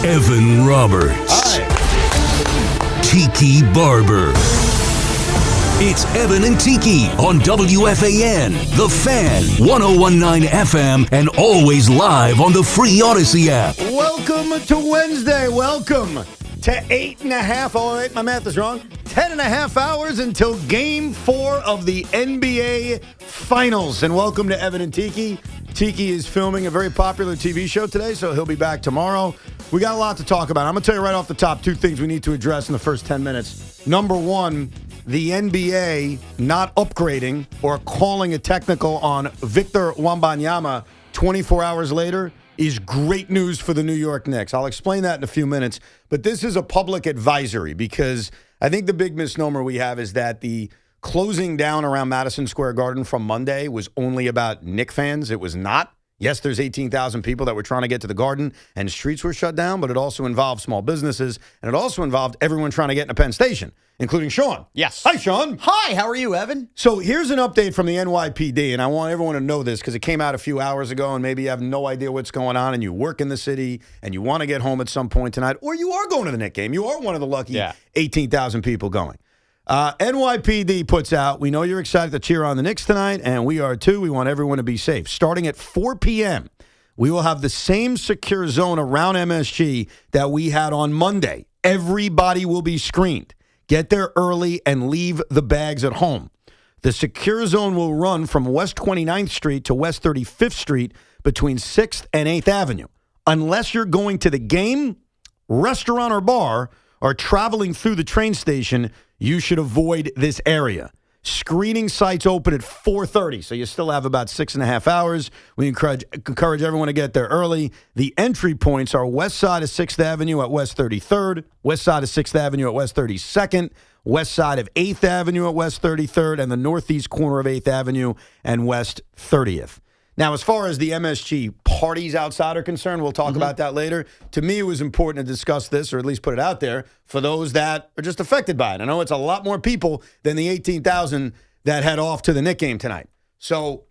Evan Roberts. Hi. Tiki Barber. It's Evan and Tiki on WFAN, The Fan, 101.9 FM, and always live on the free Odyssey app. Welcome to Wednesday. Welcome to 8.5. Oh, wait, my math is wrong. 10.5 hours until Game 4 of the NBA Finals. And welcome to Evan and Tiki. Tiki is filming a very popular TV show today, so he'll be back tomorrow. We got a lot to talk about. I'm going to tell you right off the top two things we need to address in the first 10 minutes. Number one, the NBA not upgrading or calling a technical on Victor Wembanyama 24 hours later is great news for the New York Knicks. I'll explain that in a few minutes. But this is a public advisory because I think the big misnomer we have is that the closing down around Madison Square Garden from Monday was only about Knicks fans. It was not. Yes, there's 18,000 people that were trying to get to the Garden and streets were shut down, but it also involved small businesses, and it also involved everyone trying to get into Penn Station, including Shaun. Yes. Hi, Shaun. Hi, how are you, Evan? So here's an update from the NYPD, and I want everyone to know this because it came out a few hours ago, and maybe you have no idea what's going on, and you work in the city, and you want to get home at some point tonight, or you are going to the Knicks game. You are one of the lucky 18,000 people going. NYPD puts out, we know you're excited to cheer on the Knicks tonight, and we are too. We want everyone to be safe. Starting at 4 p.m., we will have the same secure zone around MSG that we had on Monday. Everybody will be screened. Get there early and leave the bags at home. The secure zone will run from West 29th Street to West 35th Street between 6th and 8th Avenue. Unless you're going to the game, restaurant, or bar, or traveling through the train station, you should avoid this area. Screening sites open at 4:30, so you still have about 6.5 hours. We encourage everyone to get there early. The entry points are west side of 6th Avenue at West 33rd, west side of 6th Avenue at West 32nd, west side of 8th Avenue at West 33rd, and the northeast corner of 8th Avenue and West 30th. Now, as far as the MSG parties outside are concerned, we'll talk about that later. To me, it was important to discuss this, or at least put it out there, for those that are just affected by it. I know it's a lot more people than the 18,000 that head off to the Knicks game tonight. So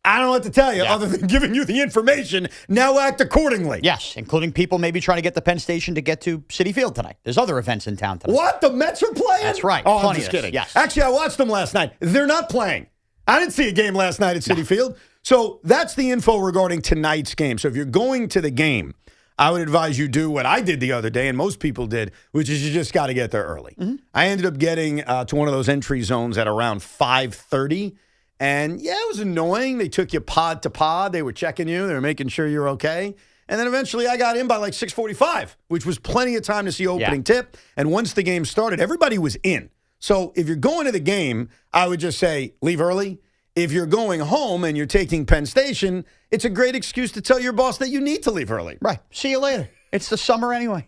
I don't know what to tell you other than giving you the information. Now act accordingly. Yes, including people maybe trying to get to Penn Station to get to Citi Field tonight. There's other events in town tonight. What? The Mets are playing? That's right. Oh, Plenty I'm just kidding. Yes. Actually, I watched them last night. They're not playing. I didn't see a game last night at Citi Field. So that's the info regarding tonight's game. So if you're going to the game, I would advise you do what I did the other day, and most people did, which is you just got to get there early. I ended up getting to one of those entry zones at around 5:30, and yeah, it was annoying. They took you pod to pod. They were checking you. They were making sure you're okay. And then eventually I got in by like 6:45, which was plenty of time to see opening tip. And once the game started, everybody was in. So if you're going to the game, I would just say leave early. If you're going home and you're taking Penn Station, it's a great excuse to tell your boss that you need to leave early. Right. See you later. It's the summer anyway.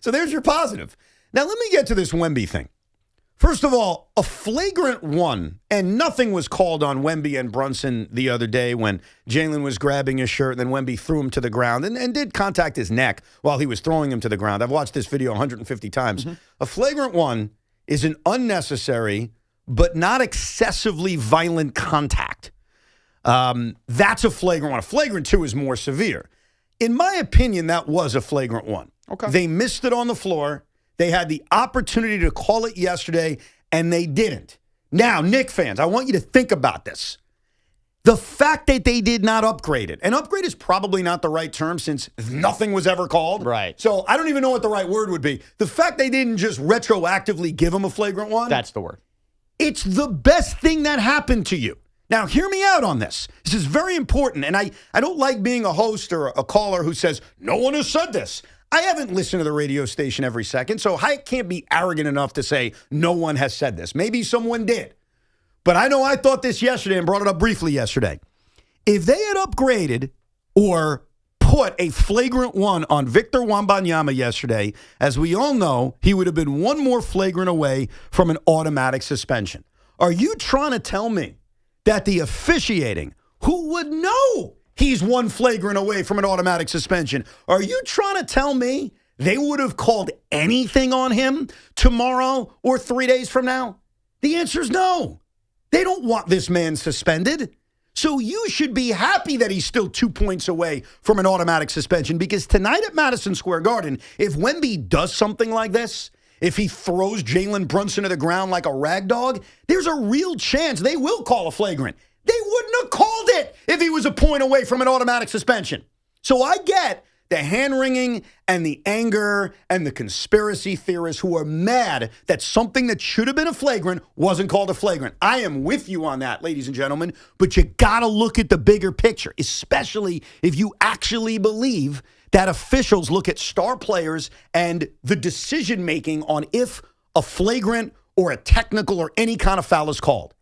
So there's your positive. Now let me get to this Wemby thing. First of all, a flagrant one, and nothing was called on Wemby and Brunson the other day when Jalen was grabbing his shirt and then Wemby threw him to the ground and did contact his neck while he was throwing him to the ground. I've watched this video 150 times. A flagrant one is an unnecessary but not excessively violent contact. That's a flagrant one. A flagrant two is more severe. In my opinion, that was a flagrant one. Okay. They missed it on the floor. They had the opportunity to call it yesterday, and they didn't. Now, Knicks fans, I want you to think about this. The fact that they did not upgrade it, and upgrade is probably not the right term since nothing was ever called. Right. So I don't even know what the right word would be. The fact they didn't just retroactively give them a flagrant one. That's the word. It's the best thing that happened to you. Now, hear me out on this. This is very important, and I don't like being a host or a caller who says, no one has said this. I haven't listened to the radio station every second, so I can't be arrogant enough to say no one has said this. Maybe someone did. But I know I thought this yesterday and brought it up briefly yesterday. If they had upgraded or put a flagrant one on Victor Wembanyama yesterday, as we all know, he would have been one more flagrant away from an automatic suspension. Are you trying to tell me that the officiating, who would know he's one flagrant away from an automatic suspension, are you trying to tell me they would have called anything on him tomorrow or 3 days from now? The answer is no. They don't want this man suspended. So you should be happy that he's still 2 points away from an automatic suspension, because tonight at Madison Square Garden, if Wemby does something like this, if he throws Jalen Brunson to the ground like a rag dog, there's a real chance they will call a flagrant. They wouldn't have called it if he was a point away from an automatic suspension. So I get the hand-wringing and the anger and the conspiracy theorists who are mad that something that should have been a flagrant wasn't called a flagrant. I am with you on that, ladies and gentlemen, but you got to look at the bigger picture, especially if you actually believe that officials look at star players and the decision-making on if a flagrant or a technical or any kind of foul is called.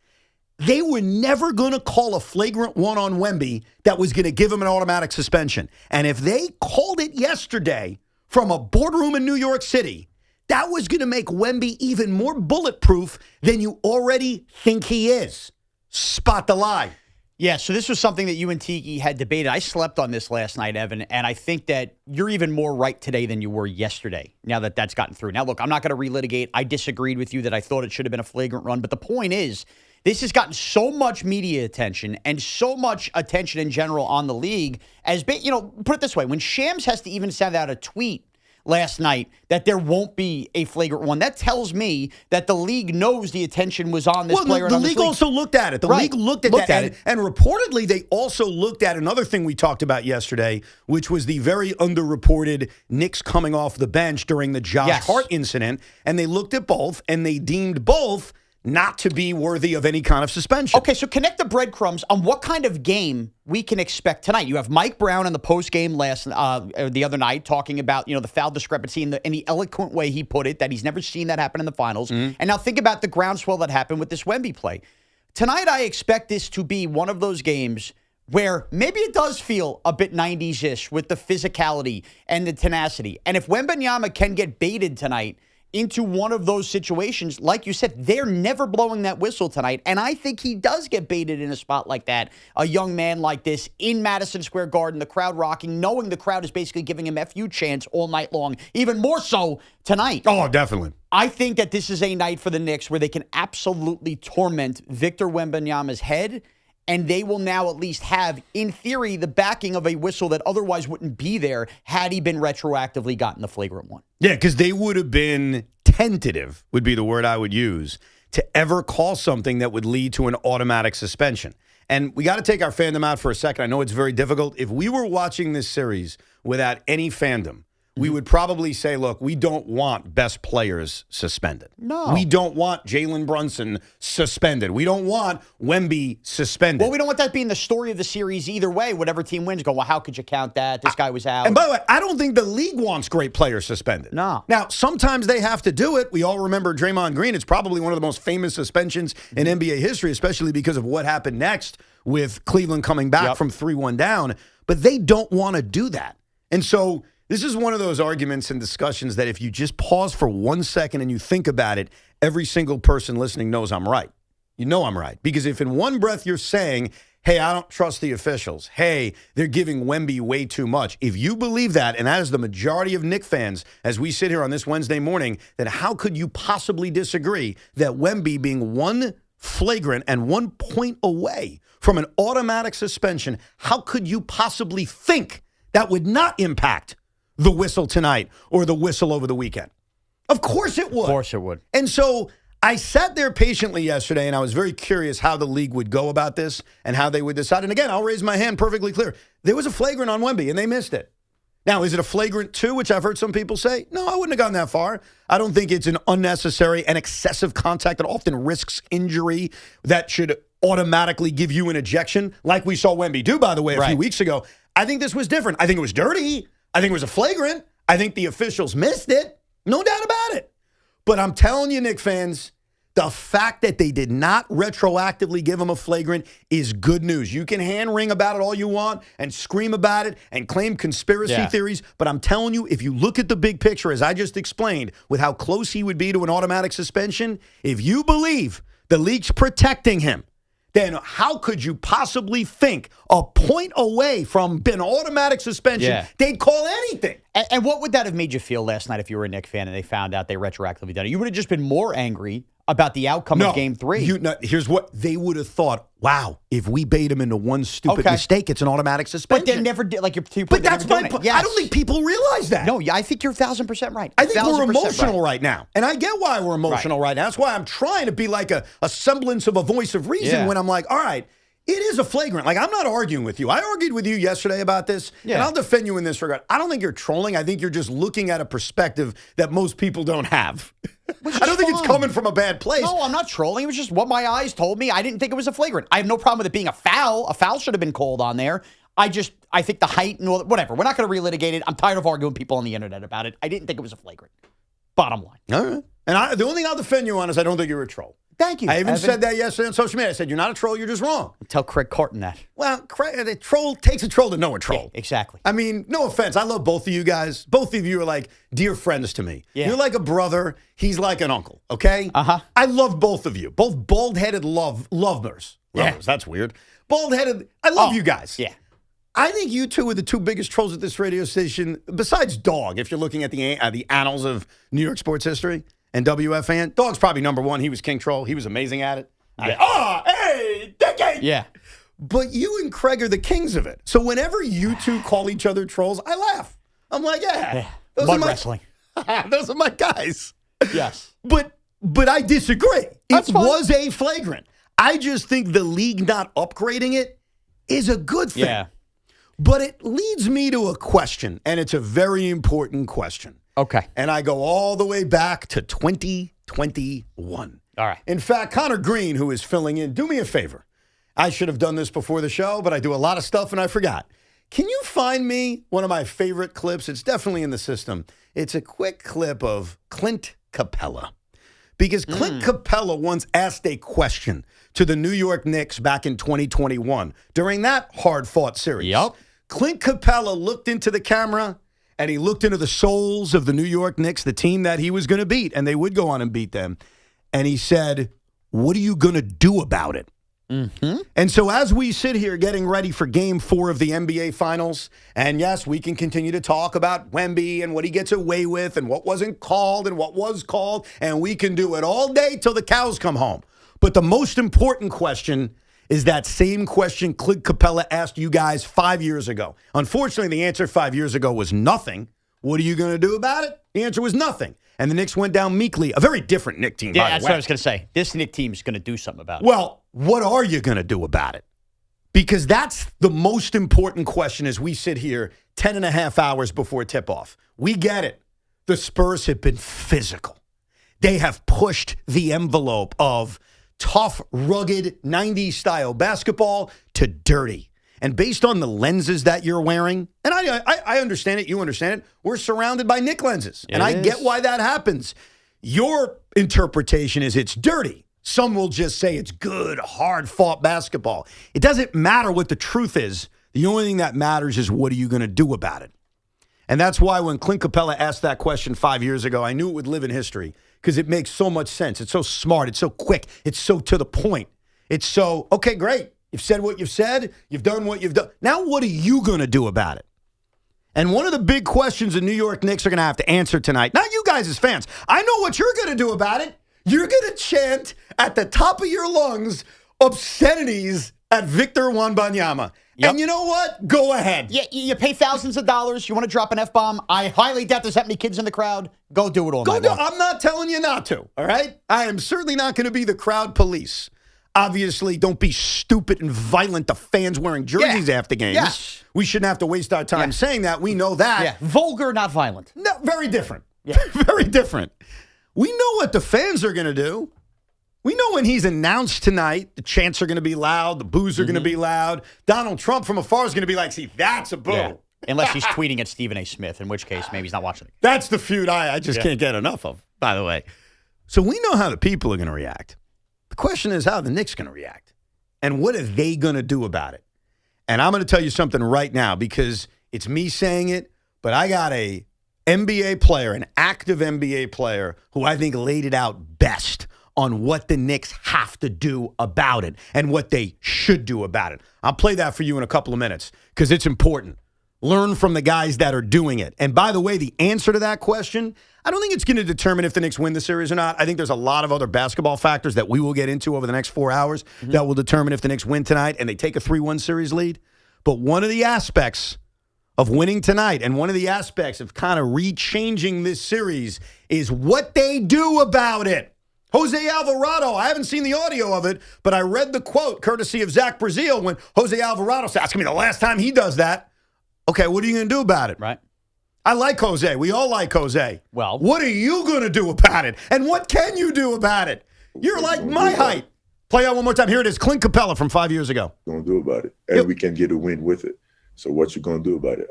They were never going to call a flagrant one on Wemby that was going to give him an automatic suspension. And if they called it yesterday from a boardroom in New York City, that was going to make Wemby even more bulletproof than you already think he is. Spot the lie. Yeah, so this was something that you and Tiki had debated. I slept on this last night, Evan, and I think that you're even more right today than you were yesterday, now that that's gotten through. Now, look, I'm not going to relitigate. I disagreed with you that I thought it should have been a flagrant run, but the point is, this has gotten so much media attention and so much attention in general on the league as, put it this way, when Shams has to even send out a tweet last night that there won't be a flagrant one, that tells me that the league knows the attention was on this player. The league also looked at it. The league looked at that. And reportedly, they also looked at another thing we talked about yesterday, which was the very underreported Knicks coming off the bench during the Josh Hart incident. And they looked at both, and they deemed both not to be worthy of any kind of suspension. Okay, so connect the breadcrumbs on what kind of game we can expect tonight. You have Mike Brown in the post-game the other night talking about, the foul discrepancy in the eloquent way he put it, that he's never seen that happen in the finals. Mm-hmm. And now think about the groundswell that happened with this Wemby play. Tonight, I expect this to be one of those games where maybe it does feel a bit 90s-ish with the physicality and the tenacity. And if Wembanyama can get baited tonight into one of those situations, like you said, they're never blowing that whistle tonight. And I think he does get baited in a spot like that. A young man like this in Madison Square Garden, the crowd rocking, knowing the crowd is basically giving him FU chants all night long, even more so tonight. Oh, definitely. I think that this is a night for the Knicks where they can absolutely torment Victor Wembanyama's head, and they will now at least have, in theory, the backing of a whistle that otherwise wouldn't be there had he been retroactively gotten the flagrant one. Yeah, because they would have been tentative, would be the word I would use, to ever call something that would lead to an automatic suspension. And we got to take our fandom out for a second. I know it's very difficult. If we were watching this series without any fandom, we would probably say, look, we don't want best players suspended. No. We don't want Jalen Brunson suspended. We don't want Wemby suspended. Well, we don't want that being the story of the series either way. Whatever team wins, go, well, how could you count that? This guy was out. And by the way, I don't think the league wants great players suspended. No. Now, sometimes they have to do it. We all remember Draymond Green. It's probably one of the most famous suspensions in NBA history, especially because of what happened next with Cleveland coming back from 3-1 down. But they don't want to do that. And so this is one of those arguments and discussions that if you just pause for 1 second and you think about it, every single person listening knows I'm right. You know I'm right. Because if in one breath you're saying, hey, I don't trust the officials. Hey, they're giving Wemby way too much. If you believe that, and that is the majority of Knicks fans as we sit here on this Wednesday morning, then how could you possibly disagree that Wemby being one flagrant and 1 point away from an automatic suspension, how could you possibly think that would not impact the whistle tonight or the whistle over the weekend? Of course it would. Of course it would. And so I sat there patiently yesterday, and I was very curious how the league would go about this and how they would decide. And again, I'll raise my hand perfectly clear. There was a flagrant on Wemby, and they missed it. Now, is it a flagrant 2, which I've heard some people say? No, I wouldn't have gone that far. I don't think it's an unnecessary and excessive contact that often risks injury that should automatically give you an ejection, like we saw Wemby do, by the way, a few weeks ago. I think this was different. I think it was dirty. I think it was a flagrant. I think the officials missed it. No doubt about it. But I'm telling you, Knicks fans, the fact that they did not retroactively give him a flagrant is good news. You can hand wring about it all you want and scream about it and claim conspiracy theories. But I'm telling you, if you look at the big picture, as I just explained, with how close he would be to an automatic suspension, if you believe the league's protecting him, then how could you possibly think a point away from an automatic suspension, they'd call anything? And what would that have made you feel last night if you were a Knicks fan and they found out they retroactively done it? You would have just been more angry about the outcome of Game 3. Here's what they would have thought. Wow, if we bait him into one stupid mistake, it's an automatic suspension. But they never did. But that's my point. Yes. I don't think people realize that. No, I think you're 1,000% right. I think we're emotional right now. And I get why we're emotional right now. That's why I'm trying to be like a semblance of a voice of reason when I'm like, all right, it is a flagrant. Like, I'm not arguing with you. I argued with you yesterday about this, and I'll defend you in this regard. I don't think you're trolling. I think you're just looking at a perspective that most people don't have. I don't think it's coming from a bad place. No, I'm not trolling. It was just what my eyes told me. I didn't think it was a flagrant. I have no problem with it being a foul. A foul should have been called on there. I think the height and all, whatever. We're not going to relitigate it. I'm tired of arguing with people on the internet about it. I didn't think it was a flagrant. Bottom line. All right. And the only thing I'll defend you on is I don't think you're a troll. Thank you. I even said that yesterday on social media. I said, you're not a troll, you're just wrong. Tell Craig Carton that. Well, the troll takes a troll to know a troll. Yeah, exactly. I mean, no offense. I love both of you guys. Both of you are like dear friends to me. Yeah. You're like a brother. He's like an uncle, okay? Uh-huh. I love both of you. Both bald-headed lovers. Yeah. That's weird. Bald-headed. I love you guys. Yeah. I think you two are the two biggest trolls at this radio station, besides Dog, if you're looking at the annals of New York sports history. And WFAN, Dog's probably number one. He was king troll. He was amazing at it. Hey, Tiki! Yeah. But you and Craig are the kings of it. So whenever you two call each other trolls, I laugh. I'm like, those Mud wrestling. Those are my guys. Yes. But I disagree. That's it fine. was a flagrant. I just think the league not upgrading it is a good thing. Yeah. But it leads me to a question, and it's a very important question. Okay. And I go all the way back to 2021. All right. In fact, Connor Green, who is filling in, do me a favor. I should have done this before the show, but I do a lot of stuff and I forgot. Can you find me one of my favorite clips? It's definitely in the system. It's a quick clip of Clint Capella. Because Clint Capella once asked a question to the New York Knicks back in 2021 during that hard-fought series. Yep. Clint Capella looked into the camera and he looked into the souls of the New York Knicks, the team that he was going to beat, and they would go on and beat them. And he said, what are you going to do about it? Mm-hmm. And so as we sit here getting ready for Game 4 of the NBA Finals, and yes, we can continue to talk about Wemby and what he gets away with and what wasn't called and what was called, and we can do it all day till the cows come home. But the most important question is that same question Clint Capella asked you guys 5 years ago. Unfortunately, the answer 5 years ago was nothing. What are you going to do about it? The answer was nothing. And the Knicks went down meekly. A very different Knicks team, by the way. Yeah, that's what I was going to say. This Knicks team is going to do something about it. Well, what are you going to do about it? Because that's the most important question as we sit here 10 and a half hours before tip-off. We get it. The Spurs have been physical. They have pushed the envelope of tough, rugged, 90s-style basketball to dirty. And based on the lenses that you're wearing, and I understand it, you understand it, we're surrounded by Knick lenses. And I get why that happens. Your interpretation is it's dirty. Some will just say it's good, hard-fought basketball. It doesn't matter what the truth is. The only thing that matters is what are you going to do about it? And that's why when Clint Capella asked that question 5 years ago, I knew it would live in history because it makes so much sense. It's so smart. It's so quick. It's so to the point. It's so, okay, great. You've said what you've said. You've done what you've done. Now what are you going to do about it? And one of the big questions the New York Knicks are going to have to answer tonight, not you guys as fans. I know what you're going to do about it. You're going to chant at the top of your lungs obscenities at Victor Wembanyama. Yep. And you know what? Go ahead. Yeah, you pay thousands of dollars. You want to drop an F-bomb. I highly doubt there's that many kids in the crowd. Go do it all night long. I'm not telling you not to, all right? I am certainly not going to be the crowd police. Obviously, don't be stupid and violent to fans wearing jerseys after games. Yes. We shouldn't have to waste our time saying that. We know that. Yeah, vulgar, not violent. No, very different. Yeah. Very different. We know what the fans are going to do. We know when he's announced tonight, the chants are going to be loud, the boos are going to be loud. Donald Trump from afar is going to be like, see, that's a boo. Yeah. Unless he's tweeting at Stephen A. Smith, in which case maybe he's not watching it. That's the feud I just can't get enough of, by the way. So we know how the people are going to react. The question is how the Knicks are going to react. And what are they going to do about it? And I'm going to tell you something right now because it's me saying it, but I got a NBA player, an active NBA player, who I think laid it out best on what the Knicks have to do about it and what they should do about it. I'll play that for you in a couple of minutes because it's important. Learn from the guys that are doing it. And by the way, the answer to that question, I don't think it's going to determine if the Knicks win the series or not. I think there's a lot of other basketball factors that we will get into over the next 4 hours that will determine if the Knicks win tonight and they take a 3-1 series lead. But one of the aspects of winning tonight and one of the aspects of kind of rechanging this series is what they do about it. Jose Alvarado, I haven't seen the audio of it, but I read the quote courtesy of Zach Brazil when Jose Alvarado said, that's going to be the last time he does that. Okay, what are you going to do about it? Right. I like Jose. We all like Jose. Well, what are you going to do about it? And what can you do about it? You're like my height. Play out one more time. Here it is. Clint Capella from 5 years ago. Going to do about it. And we can get a win with it. So what you going to do about it?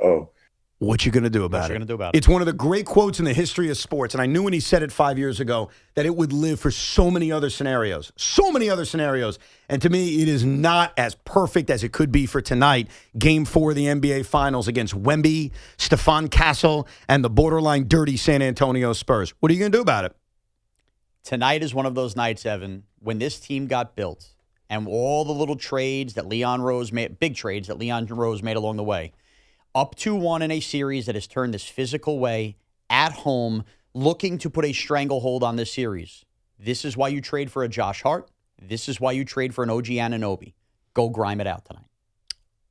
What you going to do about it? It's one of the great quotes in the history of sports, and I knew when he said it 5 years ago that it would live for so many other scenarios. So many other scenarios. And to me, it is not as perfect as it could be for tonight. Game 4 of the NBA Finals against Wemby, Stephon Castle, and the borderline dirty San Antonio Spurs. What are you going to do about it? Tonight is one of those nights, Evan, when this team got built and all the little trades that Leon Rose made, big trades that Leon Rose made along the way, up 2-1 in a series that has turned this physical way, at home, looking to put a stranglehold on this series. This is why you trade for a Josh Hart. This is why you trade for an OG Anunoby. Go grime it out tonight.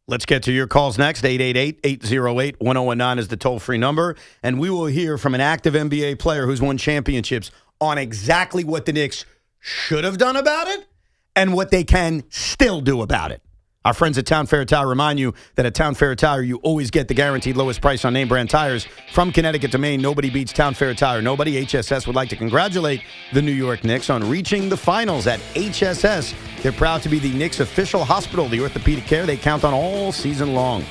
Let's get to your calls next. 888-808-1019 is the toll-free number. And we will hear from an active NBA player who's won championships on exactly what the Knicks should have done about it and what they can still do about it. Our friends at Town Fair Tire remind you that at Town Fair Tire, you always get the guaranteed lowest price on name brand tires. From Connecticut to Maine, nobody beats Town Fair Tire. Nobody. HSS would like to congratulate the New York Knicks on reaching the finals. At HSS, they're proud to be the Knicks' official hospital, the orthopedic care they count on all season long.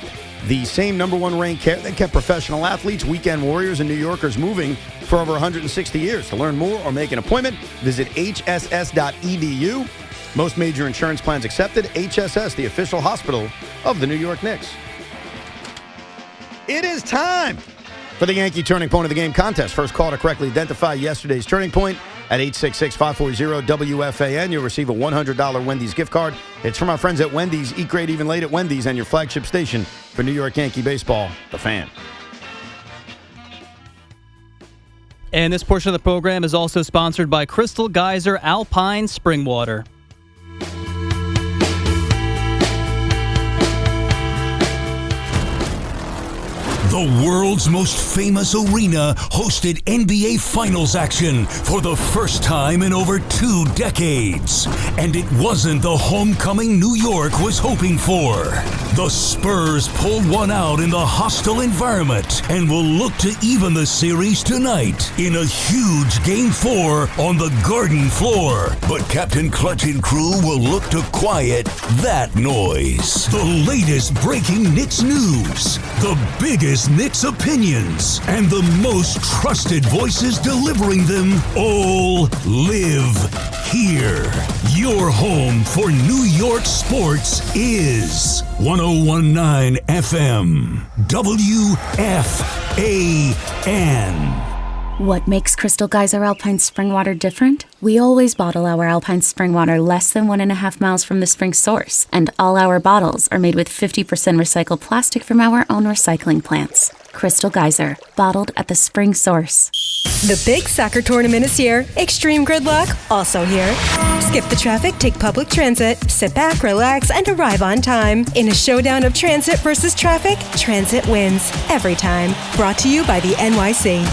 The same number one ranked care that kept professional athletes, weekend warriors, and New Yorkers moving for over 160 years. To learn more or make an appointment, visit hss.edu. Most major insurance plans accepted. HSS, the official hospital of the New York Knicks. It is time for the Yankee Turning Point of the Game contest. First call to correctly identify yesterday's turning point at 866-540-WFAN. You'll receive a $100 Wendy's gift card. It's from our friends at Wendy's. Eat great even late at Wendy's, and your flagship station for New York Yankee baseball, The Fan. And this portion of the program is also sponsored by Crystal Geyser Alpine Spring Water. The world's most famous arena hosted NBA Finals action for the first time in over 2 decades. And it wasn't the homecoming New York was hoping for. The Spurs pulled one out in the hostile environment and will look to even the series tonight in a huge Game 4 on the Garden floor. But Captain Clutch and crew will look to quiet that noise. The latest breaking Knicks news, the biggest Knicks opinions, and the most trusted voices delivering them all live here. Your home for New York sports is 101.9 FM WFAN. What makes Crystal Geyser Alpine Spring Water different? We always bottle our Alpine Spring Water less than 1.5 miles from the spring source, and all our bottles are made with 50% recycled plastic from our own recycling plants. Crystal Geyser, bottled at the spring source. The big soccer tournament is here. Extreme gridlock, also here. Skip the traffic, take public transit, sit back, relax, and arrive on time. In a showdown of transit versus traffic, transit wins every time. Brought to you by the NYC.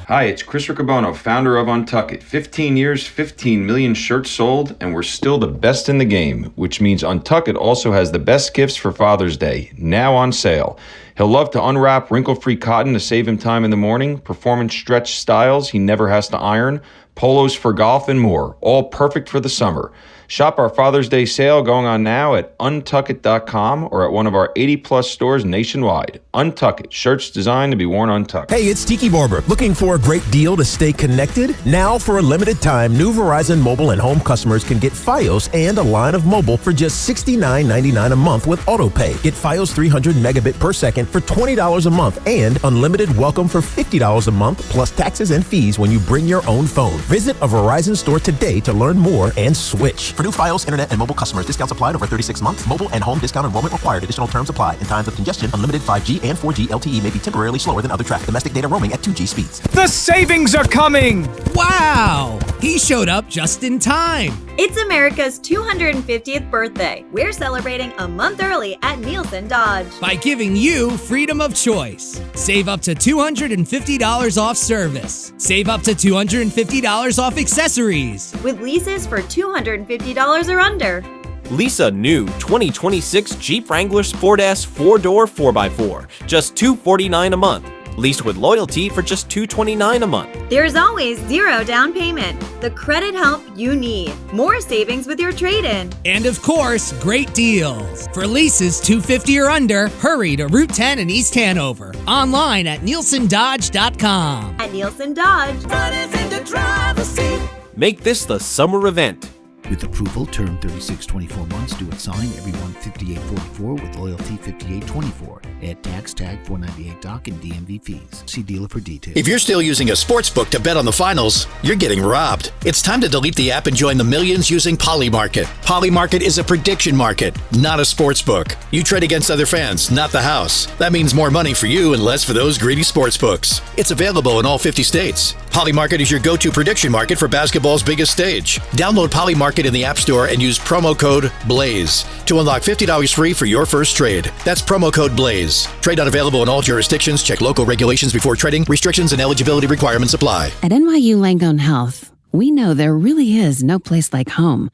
Hi, it's Chris Riccobono, founder of Untuckit. 15 years, 15 million shirts sold, and we're still the best in the game, which means Untuckit also has the best gifts for Father's Day, now on sale. He'll love to unwrap wrinkle-free cotton to save him time in the morning, performance stretch styles he never has to iron, polos for golf, and more, all perfect for the summer. Shop our Father's Day sale going on now at untuckit.com or at one of our 80-plus stores nationwide. Untuckit, shirts designed to be worn untucked. Hey, it's Tiki Barber. Looking for a great deal to stay connected? Now, for a limited time, new Verizon mobile and home customers can get Fios and a line of mobile for just $69.99 a month with AutoPay. Get Fios 300 megabit per second rent for $20 a month and unlimited welcome for $50 a month plus taxes and fees when you bring your own phone. Visit a Verizon store today to learn more and switch. For new Fios, internet, and mobile customers, discounts applied over 36 months. Mobile and home discount enrollment required. Additional terms apply. In times of congestion, unlimited 5G and 4G LTE may be temporarily slower than other traffic. Domestic data roaming at 2G speeds. The savings are coming! Wow! He showed up just in time. It's America's 250th birthday. We're celebrating a month early at Nielsen Dodge. By giving you freedom of choice. Save up to $250 off service. Save up to $250 off accessories. With leases for $250 or under. Lease a new 2026 Jeep Wrangler Sport S 4-door 4x4, just $249 a month. Leased with loyalty for just $229 a month. There's always zero down payment. The credit help you need. More savings with your trade-in. And of course, great deals. For leases $250 or under, hurry to Route 10 in East Hanover. Online at nielsendodge.com. At Nielsen Dodge. In the driver's seat. Make this the summer event. With approval, term 36-24 months, due at sign, every month $58.44 with loyalty $58.24. Add tax tag $498 doc and DMV fees. See dealer for details. If you're still using a sports book to bet on the finals, you're getting robbed. It's time to delete the app and join the millions using Polymarket. Polymarket is a prediction market, not a sports book. You trade against other fans, not the house. That means more money for you and less for those greedy sports books. It's available in all 50 states. Polymarket is your go-to prediction market for basketball's biggest stage. Download Polymarket in the App Store and use promo code BLAZE to unlock $50 free for your first trade. That's promo code BLAZE. Trade not available in all jurisdictions. Check local regulations before trading. Restrictions and eligibility requirements apply. At NYU Langone Health, we know there really is no place like home.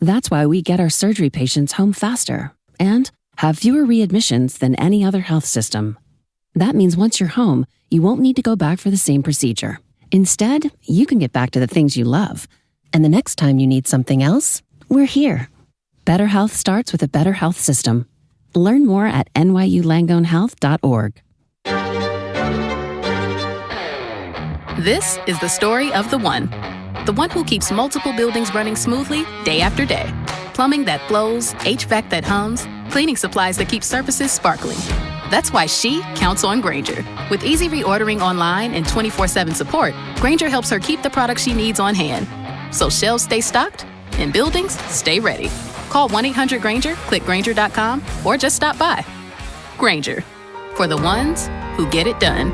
That's why we get our surgery patients home faster and have fewer readmissions than any other health system. That means once you're home, you won't need to go back for the same procedure. Instead, you can get back to the things you love. And the next time you need something else, we're here. Better health starts with a better health system. Learn more at nyulangonehealth.org. This is the story of the one who keeps multiple buildings running smoothly day after day. Plumbing that flows, HVAC that hums, cleaning supplies that keep surfaces sparkling. That's why she counts on Grainger. With easy reordering online and 24/7 support, Grainger helps her keep the products she needs on hand. So shelves stay stocked and buildings stay ready. Call 1-800-GRAINGER, click Grainger.com, or just stop by. Grainger, for the ones who get it done.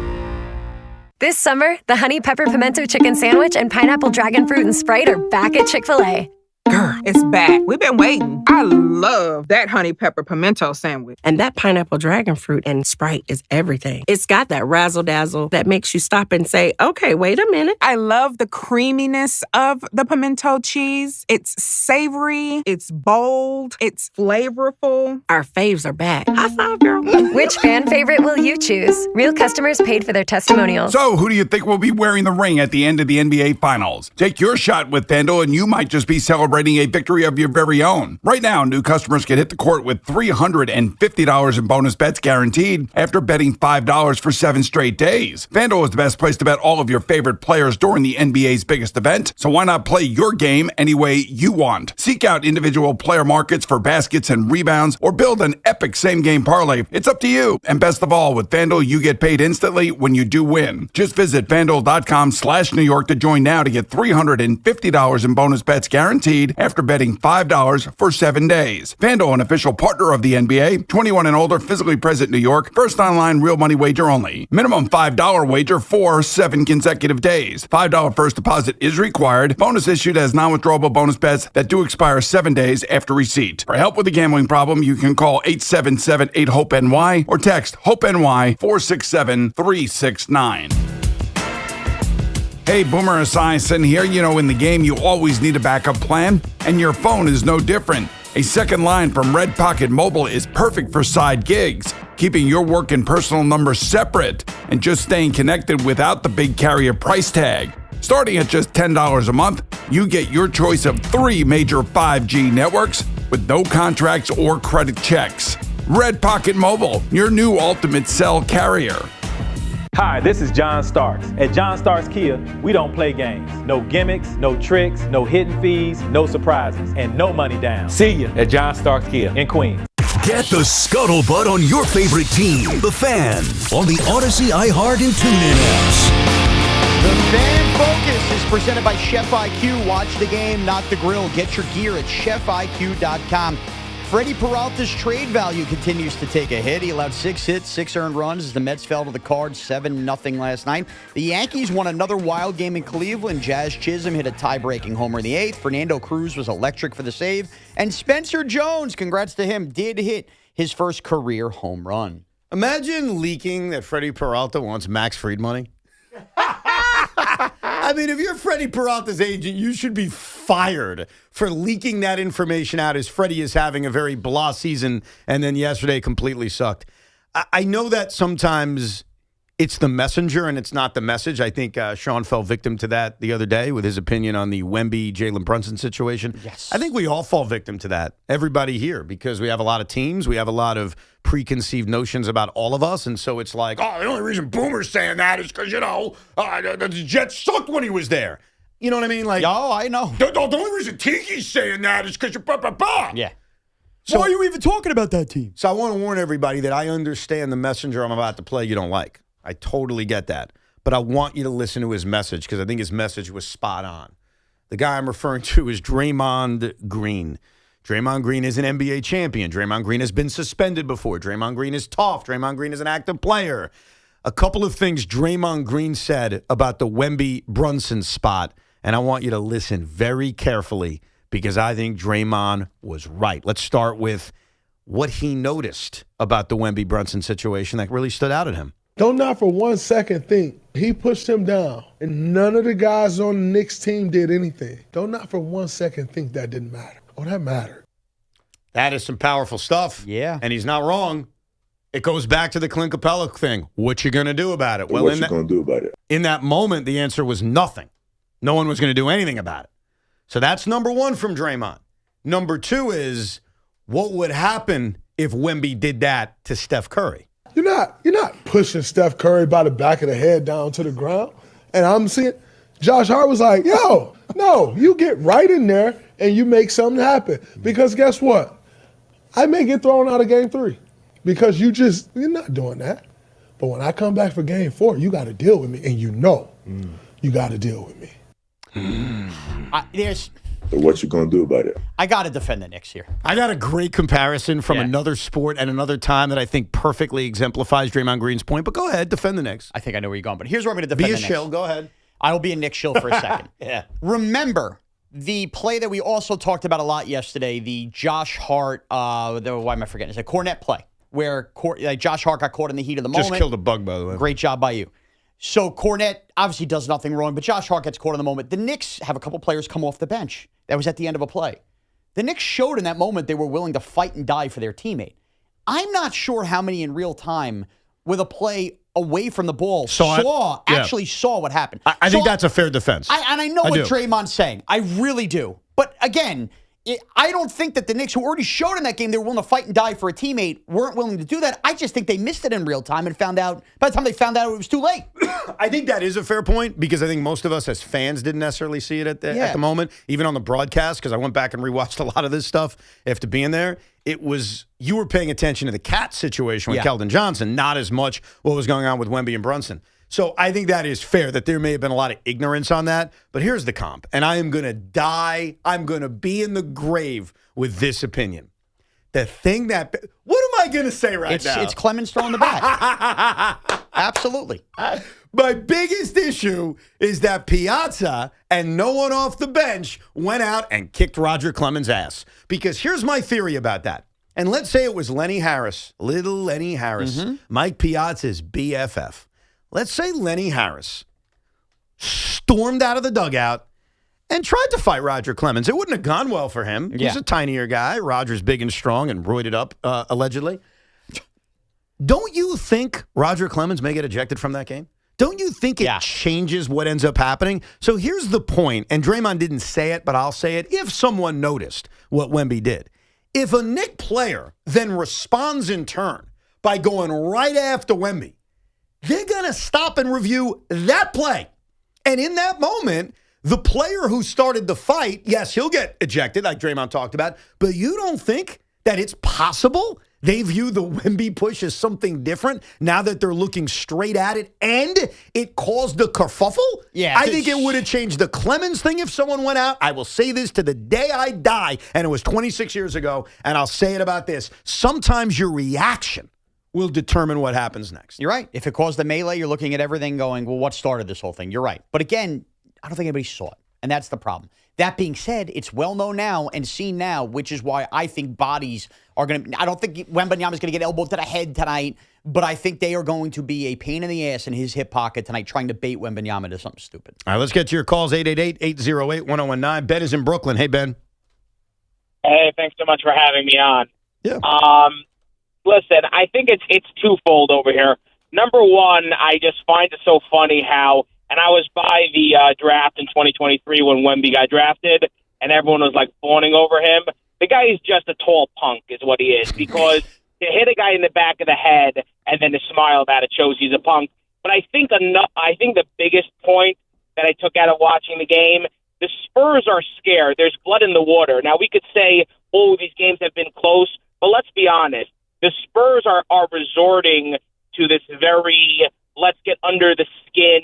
This summer, the Honey Pepper Pimento Chicken Sandwich and Pineapple Dragon Fruit and Sprite are back at Chick-fil-A. Girl, it's back. We've been waiting. I love that honey pepper pimento sandwich. And that pineapple dragon fruit and Sprite is everything. It's got that razzle-dazzle that makes you stop and say, okay, wait a minute. I love the creaminess of the pimento cheese. It's savory, it's bold, it's flavorful. Our faves are back. High five, girl. Which fan favorite will you choose? Real customers paid for their testimonials. So, who do you think will be wearing the ring at the end of the NBA Finals? Take your shot with FanDuel, and you might just be celebrating a victory of your very own. Right now, new customers can hit the court with $350 in bonus bets guaranteed after betting $5 for 7 straight days. FanDuel is the best place to bet all of your favorite players during the NBA's biggest event, so why not play your game any way you want? Seek out individual player markets for baskets and rebounds, or build an epic same-game parlay. It's up to you. And best of all, with FanDuel, you get paid instantly when you do win. Just visit FanDuel.com/New York to join now to get $350 in bonus bets guaranteed after betting $5 for 7 days. FanDuel, an official partner of the NBA. 21 and older, physically present in New York. First online real money wager only. Minimum $5 wager for 7 consecutive days. $5 first deposit is required. Bonus issued as non-withdrawable bonus bets that do expire 7 days after receipt. For help with a gambling problem, you can call 877-8-HOPE-NY or text HOPE-NY 467-369. Hey, Boomer Esiason here. You know, in the game, you always need a backup plan, and your phone is no different. A second line from Red Pocket Mobile is perfect for side gigs, keeping your work and personal numbers separate, and just staying connected without the big carrier price tag. Starting at just $10 a month, you get your choice of 3 major 5G networks with no contracts or credit checks. Red Pocket Mobile, your new ultimate cell carrier. Hi, this is John Starks. At John Starks Kia, we don't play games. No gimmicks, no tricks, no hidden fees, no surprises, and no money down. See ya at John Starks Kia in Queens. Get the scuttlebutt on your favorite team, The Fan, on the Odyssey, iHeart, and TuneIn apps. The Fan Focus is presented by Chef IQ. Watch the game, not the grill. Get your gear at chefiq.com. Freddie Peralta's trade value continues to take a hit. He allowed 6 hits, 6 earned runs as the Mets fell to the Cards 7-0 last night. The Yankees won another wild game in Cleveland. Jazz Chisholm hit a tie-breaking homer in the 8th. Fernando Cruz was electric for the save. And Spencer Jones, congrats to him, did hit his first career home run. Imagine leaking that Freddie Peralta wants Max Fried money. I mean, if you're Freddie Peralta's agent, you should be fired for leaking that information out as Freddie is having a very blah season and then yesterday completely sucked. I know that sometimes it's the messenger and it's not the message. I think Shaun fell victim to that the other day with his opinion on the Wemby, Jalen Brunson situation. Yes. I think we all fall victim to that, everybody here, because we have a lot of teams. We have a lot of preconceived notions about all of us. And so it's like, oh, the only reason Boomer's saying that is because, the Jets sucked when he was there. You know what I mean? Like, oh, I know. The only reason Tiki's saying that is because you're blah. Yeah. So, why are you even talking about that team? So I want to warn everybody that I understand the messenger I'm about to play you don't like. I totally get that. But I want you to listen to his message because I think his message was spot on. The guy I'm referring to is Draymond Green. Draymond Green is an NBA champion. Draymond Green has been suspended before. Draymond Green is tough. Draymond Green is an active player. A couple of things Draymond Green said about the Wemby Brunson spot, and I want you to listen very carefully because I think Draymond was right. Let's start with what he noticed about the Wemby Brunson situation that really stood out at him. Don't not for 1 second think he pushed him down and none of the guys on the Knicks team did anything. Don't not for 1 second think that didn't matter. Oh, that mattered. That is some powerful stuff. Yeah. And he's not wrong. It goes back to the Clint Capella thing. What you going to do about it? Well, what you going to do about it? In that moment, the answer was nothing. No one was going to do anything about it. So that's number one from Draymond. Number two is, what would happen if Wemby did that to Steph Curry? You're not pushing Steph Curry by the back of the head down to the ground. And I'm seeing Josh Hart was like, yo, no, you get right in there and you make something happen. Because guess what? I may get thrown out of game 3 because you're not doing that. But when I come back for game 4, you got to deal with me. And you got to deal with me. So what you going to do about it? I got to defend the Knicks here. I got a great comparison from another sport and another time that I think perfectly exemplifies Draymond Green's point. But go ahead, defend the Knicks. I think I know where you're going. But here's where I'm going to defend the Knicks. Be a shill. Go ahead. I will be a Knicks shill for a second. Yeah. Remember the play that we also talked about a lot yesterday, the Josh Hart, why am I forgetting? It's a Cornette play where Josh Hart got caught in the heat of the moment. Just killed a bug, by the way. Great job by you. So Cornette obviously does nothing wrong, but Josh Hart gets caught in the moment. The Knicks have a couple players come off the bench. That was at the end of a play. The Knicks showed in that moment they were willing to fight and die for their teammate. I'm not sure how many in real time with a play away from the ball actually saw what happened. I think that's a fair defense. I know what Draymond's saying. I really do. But again, I don't think that the Knicks, who already showed in that game they were willing to fight and die for a teammate, weren't willing to do that. I just think they missed it in real time and found out, by the time they found out, it was too late. I think that is a fair point because I think most of us as fans didn't necessarily see it at the moment, even on the broadcast, because I went back and rewatched a lot of this stuff after being there. It was, you were paying attention to the Cat situation with Keldon Johnson, not as much what was going on with Wemby and Brunson. So I think that is fair that there may have been a lot of ignorance on that. But here's the comp, and I am going to die. I'm going to be in the grave with this opinion. The thing that, what am I going to say now? It's Clemens throwing the bat. Absolutely. My biggest issue is that Piazza and no one off the bench went out and kicked Roger Clemens' ass. Because here's my theory about that. And let's say it was Lenny Harris, little Lenny Harris, Mike Piazza's BFF. Let's say Lenny Harris stormed out of the dugout and tried to fight Roger Clemens. It wouldn't have gone well for him. He's a tinier guy. Roger's big and strong and roided up, allegedly. Don't you think Roger Clemens may get ejected from that game? Don't you think it changes what ends up happening? So here's the point, and Draymond didn't say it, but I'll say it. If someone noticed what Wemby did, if a Knick player then responds in turn by going right after Wemby, they're going to stop and review that play. And in that moment, the player who started the fight, yes, he'll get ejected, like Draymond talked about, but you don't think that it's possible They view the Wemby push as something different now that they're looking straight at it, and it caused a kerfuffle? Yeah. I think it would have changed the Clemens thing if someone went out. I will say this to the day I die, and it was 26 years ago, and I'll say it about this. Sometimes your reaction will determine what happens next. You're right. If it caused the melee, you're looking at everything going, well, what started this whole thing? You're right. But again, I don't think anybody saw it, and that's the problem. That being said, it's well known now and seen now, which is why I think bodies are going to – I don't think Wembanyama is going to get elbowed to the head tonight, but I think they are going to be a pain in the ass in his hip pocket tonight trying to bait Wembanyama to something stupid. All right, let's get to your calls, 888-808-1019. Ben is in Brooklyn. Hey, Ben. Hey, thanks so much for having me on. Yeah. Listen, I think it's twofold over here. Number one, I just find it so funny how – and I was by the draft in 2023 when Wemby got drafted, and everyone was, like, fawning over him. The guy is just a tall punk is what he is, because to hit a guy in the back of the head and then to smile about it shows he's a punk. But I think the biggest point that I took out of watching the game, the Spurs are scared. There's blood in the water. Now, we could say, oh, these games have been close, but let's be honest. The Spurs are resorting to this very let's get under the skin,